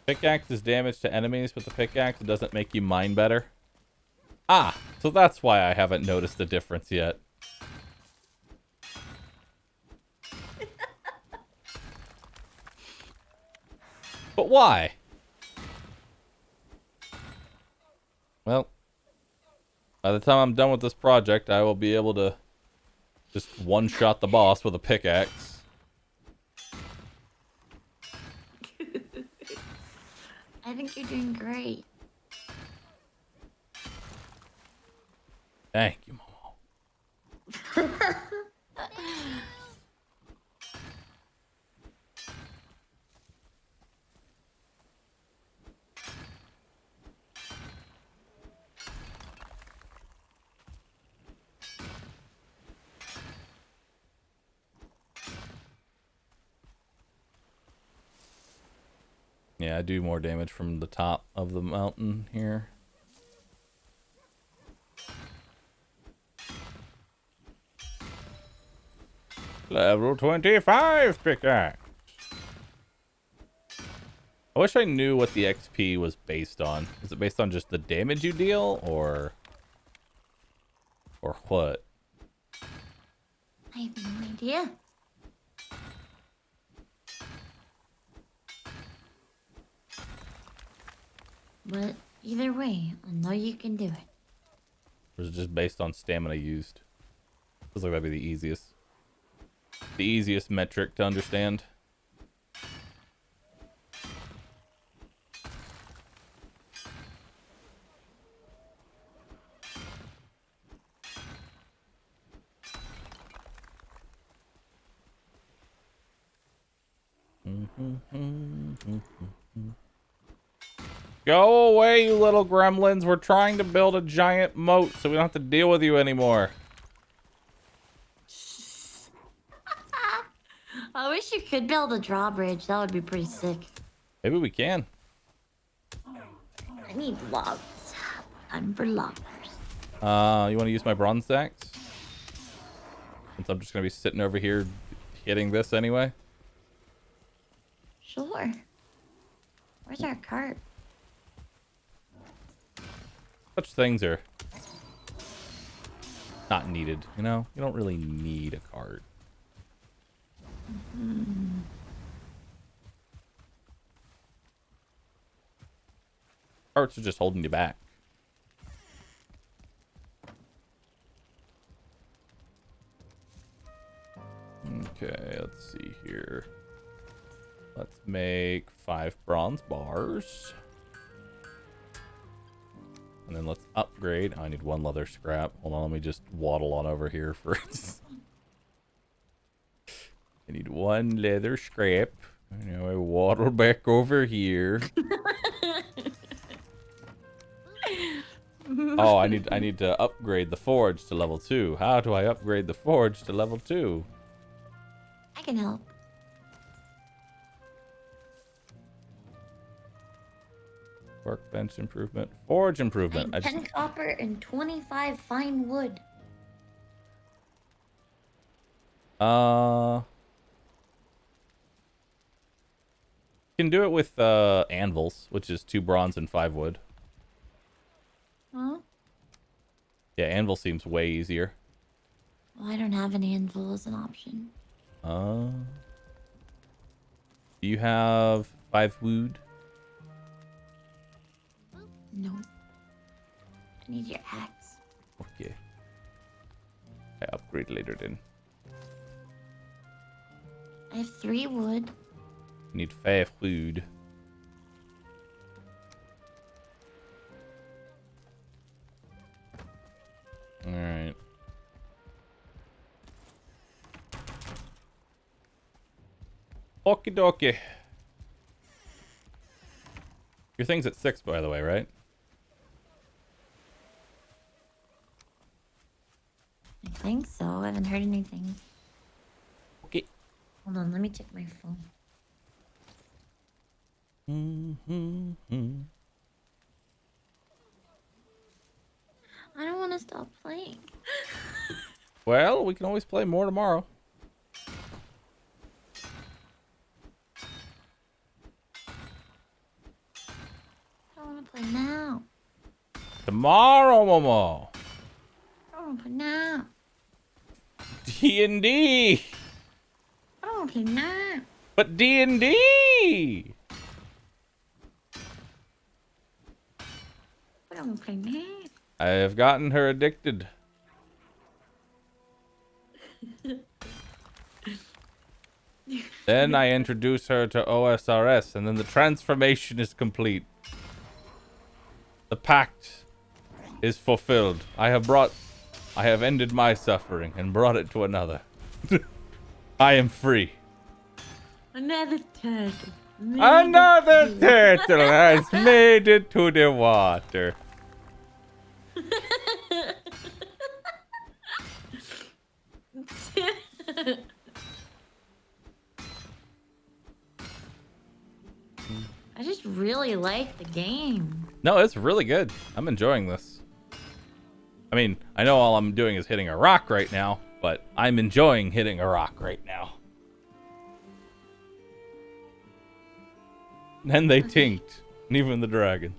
Pickaxe is damage to enemies, but the pickaxe doesn't make you mine better. Ah, so that's why I haven't noticed the difference yet. But why? Well, by the time I'm done with this project, I will be able to just one-shot the boss with a pickaxe. I think you're doing great. Thank you, Momo. Yeah, I do more damage from the top of the mountain here. Level 25 pickaxe. I wish I knew what the XP was based on. Is it based on just the damage you deal, or what? I have no idea. But either way, I know you can do it. Or is it just based on stamina used? Feels like that'd be the easiest. The easiest metric to understand. Go away, you little gremlins. We're trying to build a giant moat so we don't have to deal with you anymore. I wish you could build a drawbridge. That would be pretty sick. Maybe we can. I need logs. I'm for loggers. You want to use my bronze stacks? Since I'm just going to be sitting over here hitting this anyway. Sure. Where's our cart? Such things are not needed, you know? You don't really need a cart. Carts are just holding you back. Okay, let's see here. Let's make 5 bronze bars. And then let's upgrade. I need 1 leather scrap. Hold on, let me just waddle on over here first. I need 1 leather scrap. Now I waddle back over here. Oh, I need to upgrade the forge to level 2. How do I upgrade the forge to level 2? I can help. Workbench improvement. Forge improvement. I need 10 copper and 25 fine wood. You can do it with anvils, which is 2 bronze and 5 wood. Huh? Yeah, anvil seems way easier. Well, I don't have an anvil as an option. Do you have 5 wood? No. I need your axe. Okay. I upgrade later then. I have 3 wood. Need 5 wood. Alright. Okie dokie. Your thing's at 6, by the way, right? I think so. I haven't heard anything. Okay. Hold on, let me check my phone. I don't want to stop playing. Well, we can always play more tomorrow. I don't want to play now. Tomorrow, Momo. I don't want to play now. D&D. I don't want to play now. But D&D. I don't want to play now. I have gotten her addicted. Then I introduce her to OSRS, and then the transformation is complete. The pact is fulfilled. I have ended my suffering and brought it to another. I am free. Another turtle. Another turtle has made it to the water. I just really like the game. No, it's really good. I'm enjoying this. I mean, I know all I'm doing is hitting a rock right now, but I'm enjoying hitting a rock right now. And they tinked, and even the dragons.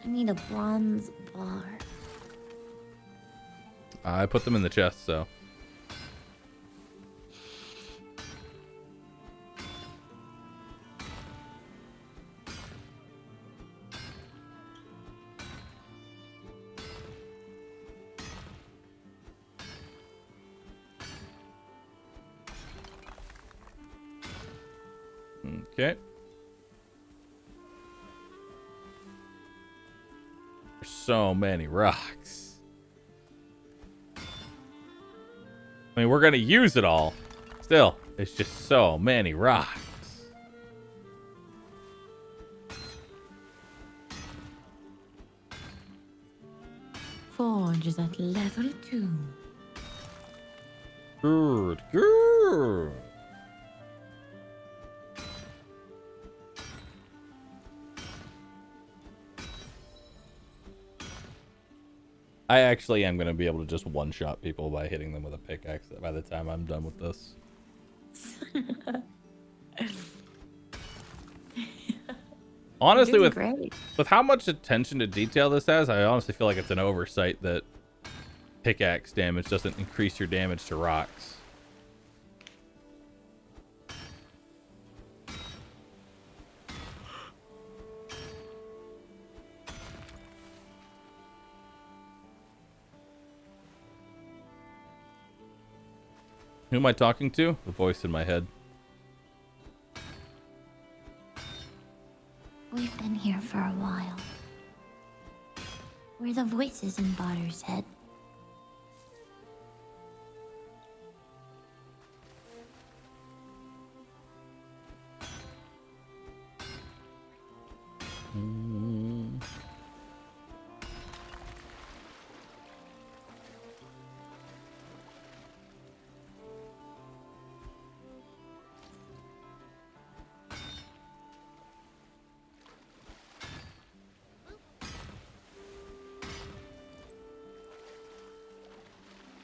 I need a bronze bar. I put them in the chest, so. Okay. There's so many rocks. I mean, we're gonna use it all. Still, there's just so many rocks. Forge is at level 2. Good, good. I actually am going to be able to just one-shot people by hitting them with a pickaxe by the time I'm done with this. Honestly, with how much attention to detail this has, I honestly feel like it's an oversight that pickaxe damage doesn't increase your damage to rocks. Who am I talking to? The voice in my head. We've been here for a while. We're the voices in Bahroo's head.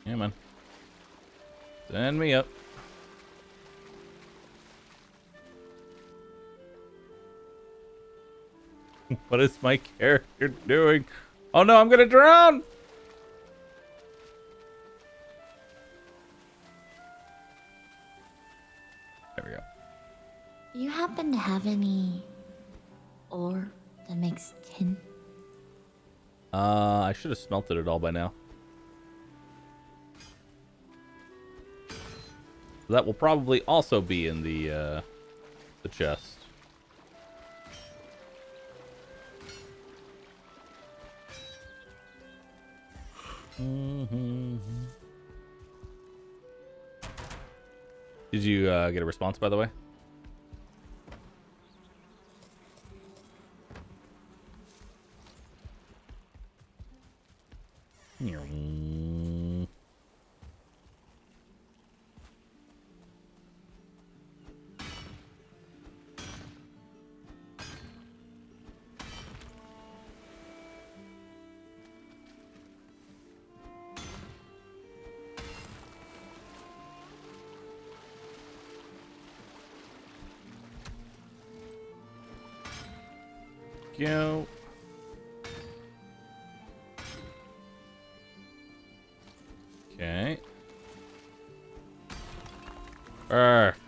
Yeah, man. Send me up. What is my character doing? Oh no, I'm gonna drown! There we go. Do you happen to have any ore that makes tin? I should have smelted it all by now. That will probably also be in the chest. Did you get a response, by the way? Go. Okay. Perfect.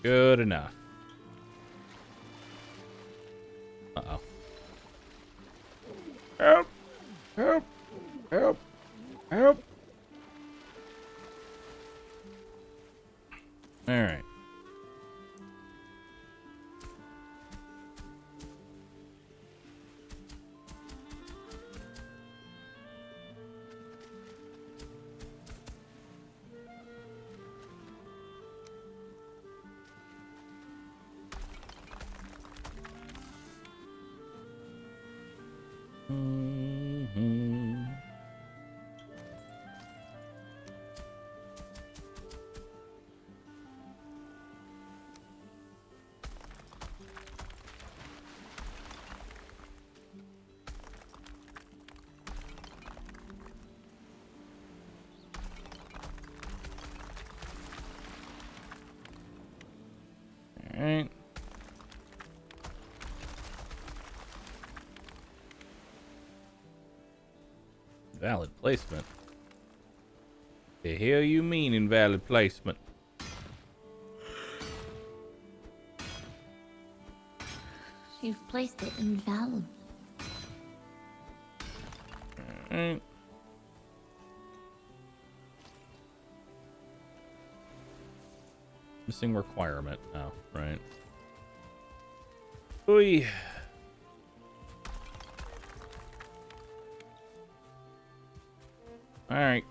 Good enough. Uh-oh. Help! Help! Help! Help! All right. Alright. Valid placement. The hell you mean invalid placement? You've placed it invalid. Alright. Missing requirement. Oh, right. Ooh. Alright.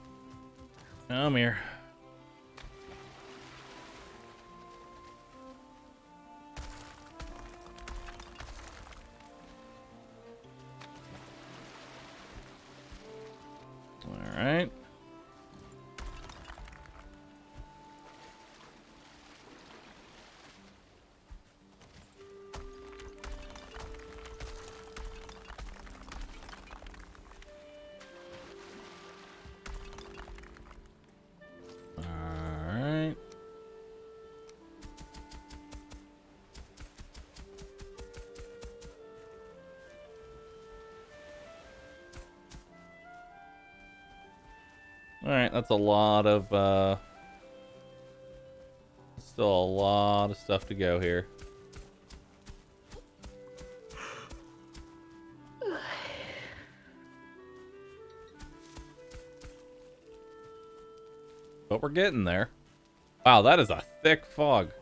Come here. Alright. Alright. Alright, that's a lot of, still a lot of stuff to go here. But we're getting there. Wow, that is a thick fog.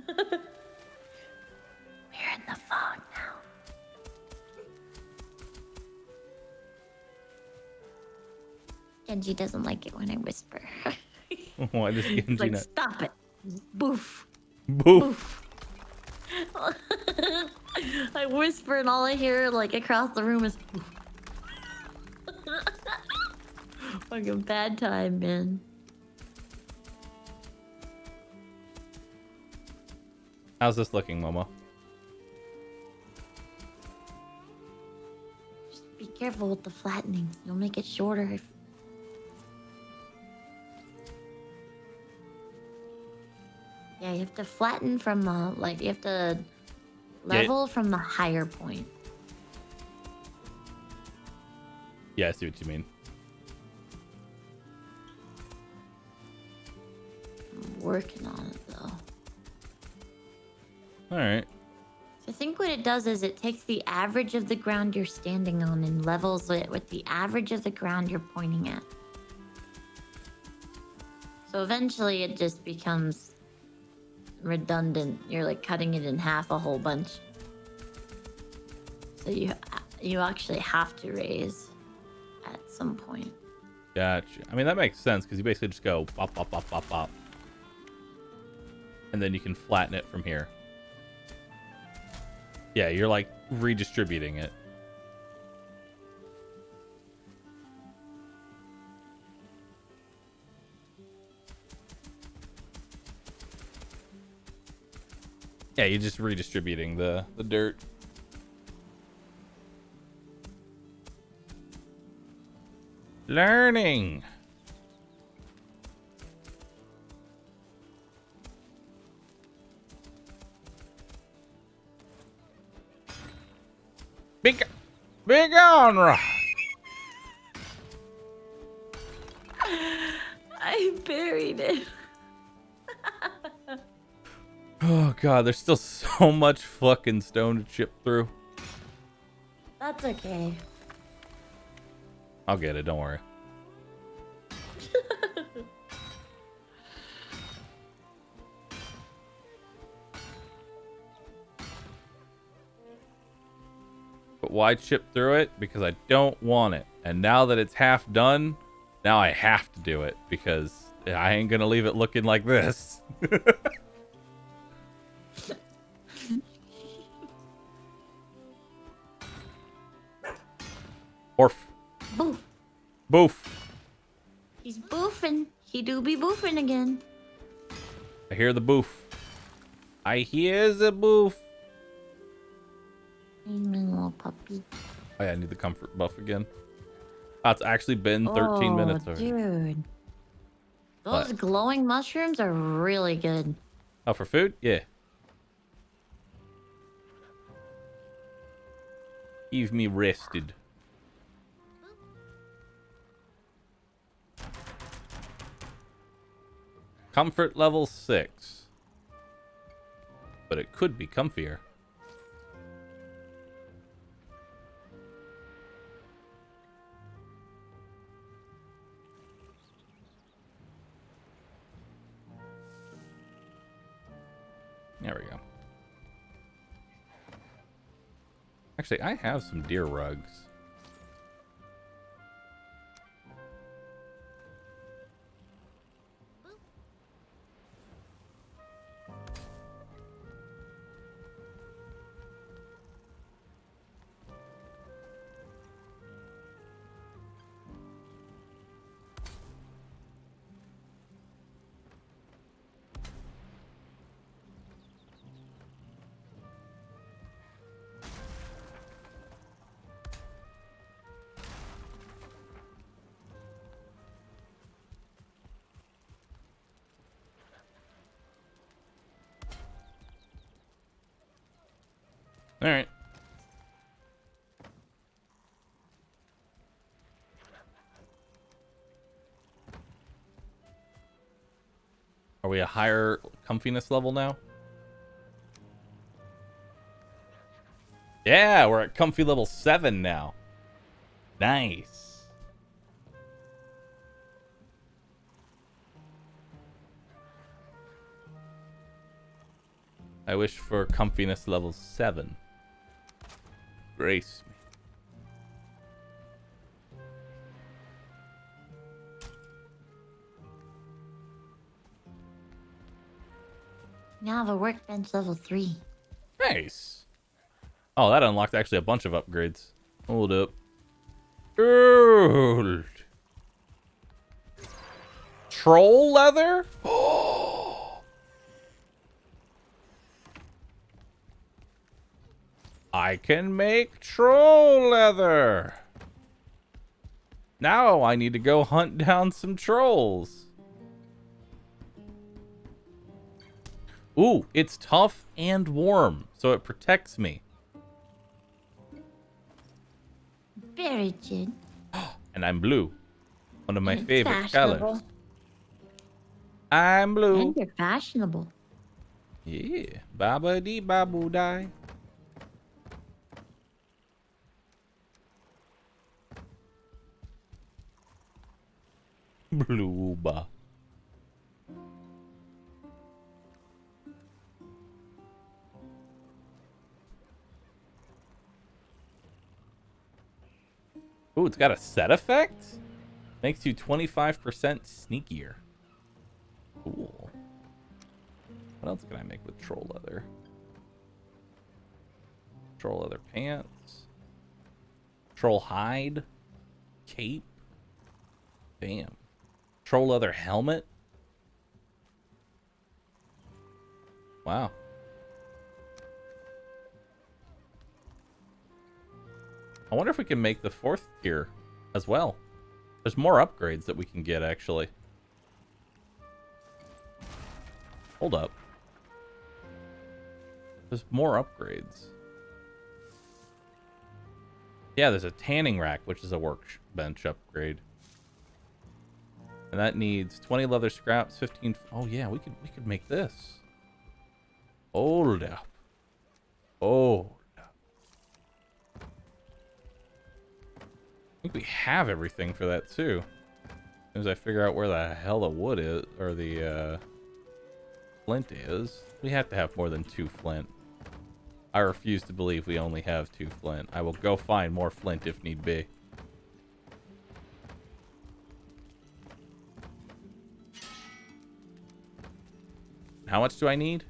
We're in the fog now. Genji doesn't like it when I whisper. Why does Genji He's like, not? stop it. Boof. Boof. I whisper and all I hear like across the room is boof. Fucking bad time, man. How's this looking, Momo? Just be careful with the flattening. You'll make it shorter if... Yeah, you have to flatten from the, like, you have to level from the higher point. Yeah, I see what you mean. I'm working on it, though. Alright. So I think what it does is it takes the average of the ground you're standing on and levels it with the average of the ground you're pointing at. So eventually it just becomes redundant. You're like cutting it in half a whole bunch. So you actually have to raise at some point. Gotcha. I mean, that makes sense because you basically just go pop, pop, pop, pop, pop. And then you can flatten it from here. Yeah, you're like redistributing it. Yeah, you're just redistributing the dirt. Learning. Big on. I buried it. Oh god, there's still so much fucking stone to chip through. That's okay. I'll get it, don't worry. But why chip through it? Because I don't want it. And now that it's half done, now I have to do it because I ain't gonna leave it looking like this. Orf. Boof. Boof. He's boofing. He do be boofing again. I hear the boof. I hear the boof. He's my little puppy. Oh yeah, I need the comfort buff again. Oh, it's actually been 13 minutes already. Dude. Those What? glowing mushrooms are really good. Oh, for food? Yeah. Keep me rested. Comfort level 6. But it could be comfier. Actually, I have some deer rugs. All right. Are we a higher comfiness level now? Yeah, we're at comfy level 7 now. Nice. I wish for comfiness level 7. Grace me. Now the workbench level 3. Nice. Oh, that unlocked actually a bunch of upgrades. Hold up. Gold. Troll leather? I can make troll leather. Now I need to go hunt down some trolls. Ooh, it's tough and warm, so it protects me. Very good. And I'm blue. One of my And it's favorite fashionable. colors. I'm blue. And you're fashionable. Yeah. Baba dee babu die. Blue ba. Ooh, it's got a set effect? Makes you 25% sneakier. Cool. What else can I make with troll leather? Troll leather pants. Troll hide. Cape. Bam. Troll leather helmet. Wow. I wonder if we can make the 4th tier as well. There's more upgrades that we can get, actually. Hold up. There's more upgrades. Yeah, there's a tanning rack, which is a workbench upgrade. And that needs 20 leather scraps, 15... Oh, yeah, we could make this. Hold up. Oh. I think we have everything for that too. As I figure out where the hell the wood is, or the flint is. We have to have more than 2 flint. I refuse to believe we only have 2 flint. I will go find more flint if need be. How much do I need?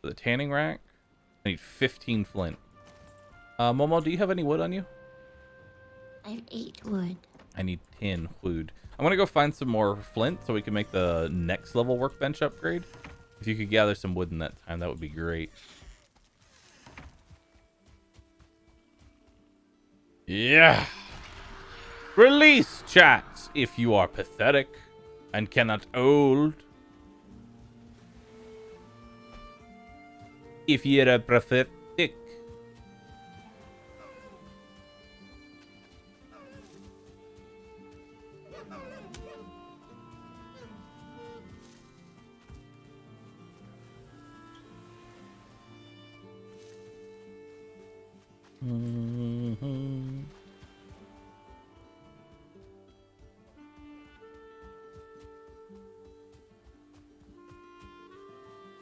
For the tanning rack? I need 15 flint. Momo, do you have any wood on you? I have 8 wood. I need 10 wood. I'm gonna go find some more flint so we can make the next level workbench upgrade. If you could gather some wood in that time, that would be great. Yeah. Release chats if you are pathetic and cannot hold. If you're a pathetic.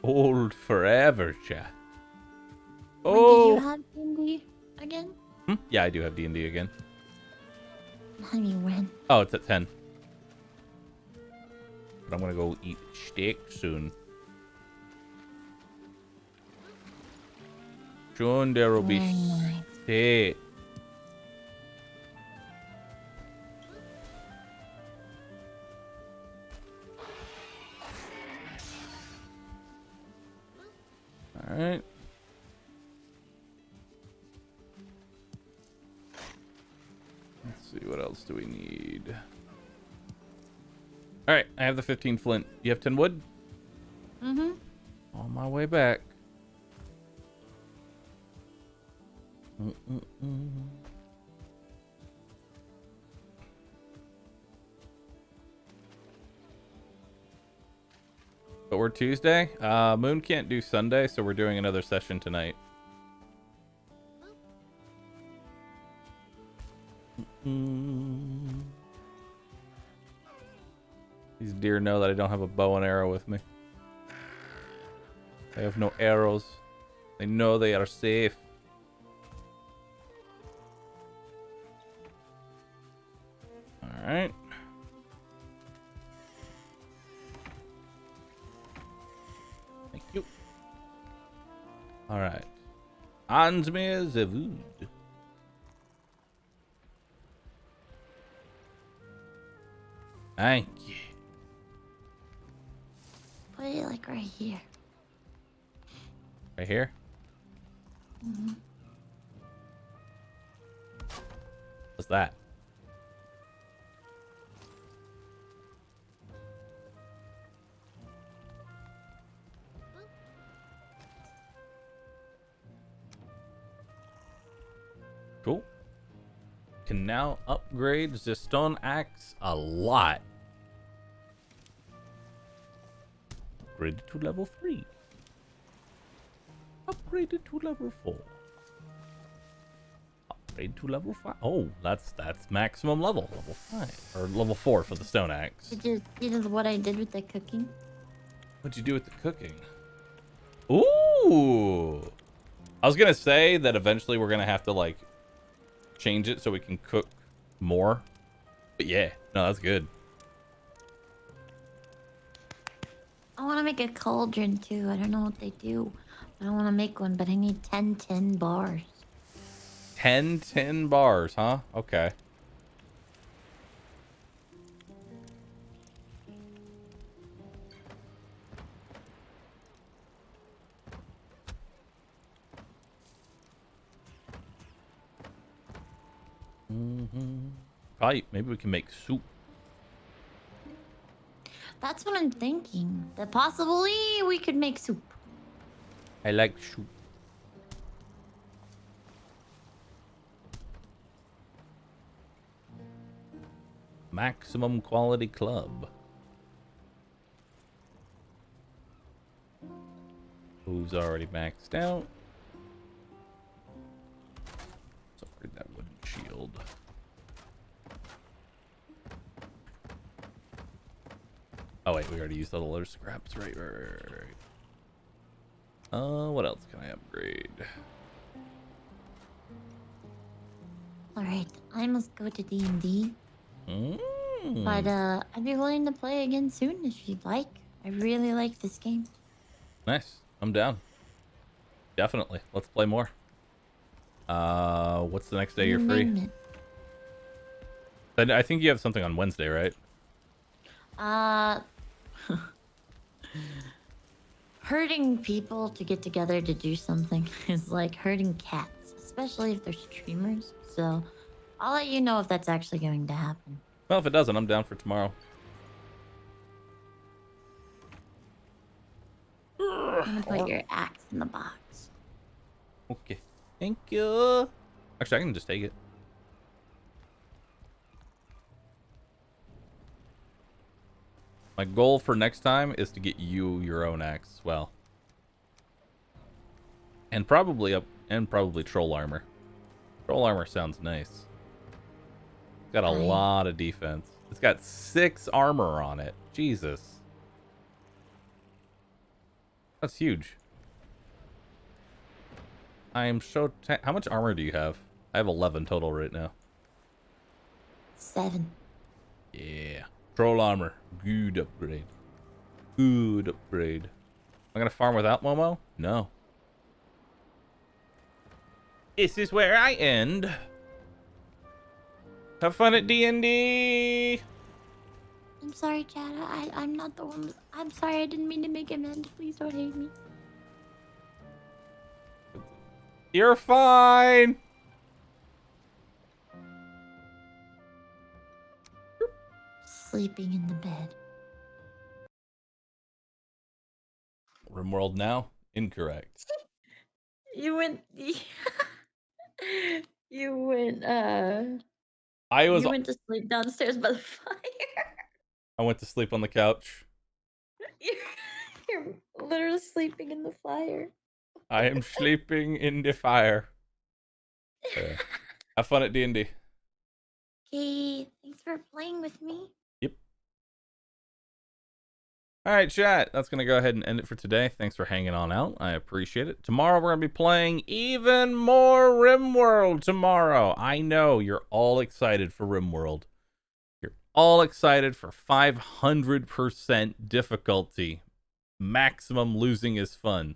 Hold forever, chat. When Oh. did you have D&D again? Yeah, I do have D&D again. I mean, when? Oh, it's at 10. But I'm gonna go eat steak soon. Soon there will be Very nice. steak. All right. Let's see, what else do we need? All right, I have the 15 flint. You have 10 wood? Mm-hmm. On my way back. Mm-mm-mm. But we're Tuesday. Moon can't do Sunday, so we're doing another session tonight. These deer know that I don't have a bow and arrow with me. I have no arrows. They know they are safe. Alright. Thank you. Alright. Ansmir Zavud. Thank you. Put it like right here. Right here? Mm-hmm. What's that? Cool. Can now upgrade the stone axe a lot. Upgraded to level 3. Upgraded to level 4. Upgrade to level 5. Oh, that's maximum level. Level 5. Or level 4 for the stone axe. Did you see what I did with the cooking? What'd you do with the cooking? Ooh! I was gonna say that eventually we're gonna have to, like, change it so we can cook more. But yeah, no, that's good. I want to make a cauldron too. I don't know what they do. I don't want to make one, but I need 10 tin bars. 10 tin bars, huh? Okay. Probably, maybe we can make soup. That's what I'm thinking. That possibly we could make soup. I like soup. Maximum quality club. Who's already maxed out? Let's upgrade that wooden shield. Oh wait, we already used all the other scraps. Right. What else can I upgrade? All right, I must go to D&D. But I'd be willing to play again soon if you'd like. I really like this game. Nice. I'm down. Definitely. Let's play more. What's the next day you're free? Amendment. I think you have something on Wednesday, right? Herding people to get together to do something is like herding cats, especially if they're streamers. So I'll let you know if that's actually going to happen. Well, if it doesn't, I'm down for tomorrow. I'm gonna put your axe in the box. Okay. Thank you. Actually, I can just take it. My goal for next time is to get you your own axe as well. And probably troll armor. Troll armor sounds nice. Got a lot of defense. It's got 6 armor on it. Jesus. That's huge. I am so... How much armor do you have? I have 11 total right now. 7. Yeah. Troll armor. Good upgrade. Good upgrade. Am I going to farm without Momo? No. This is where I end. Have fun at D&D. I'm sorry, Chad. I'm not the one. I'm sorry. I didn't mean to make him end. Please don't hate me. You're fine. Sleeping in the bed. RimWorld now? Incorrect. You went. You went. I You went to sleep downstairs by the fire. went to sleep on the couch. You're literally sleeping in the fire. I am sleeping in the fire. Yeah. Have fun at D&D. Okay, thanks for playing with me. Yep. All right, chat. That's going to go ahead and end it for today. Thanks for hanging on out. I appreciate it. Tomorrow, we're going to be playing even more RimWorld tomorrow. I know you're all excited for RimWorld. You're all excited for 500% difficulty. Maximum losing is fun.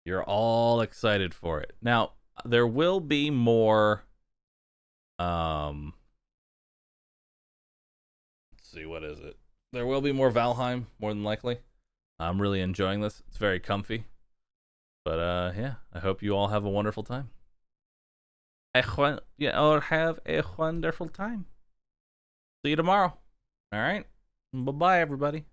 You're all excited for it. Now, there will be more... Let's see, what is it? There will be more Valheim, more than likely. I'm really enjoying this. It's very comfy. But yeah, I hope you all have a wonderful time. Or have a wonderful time. See you tomorrow. All right? Bye-bye, everybody.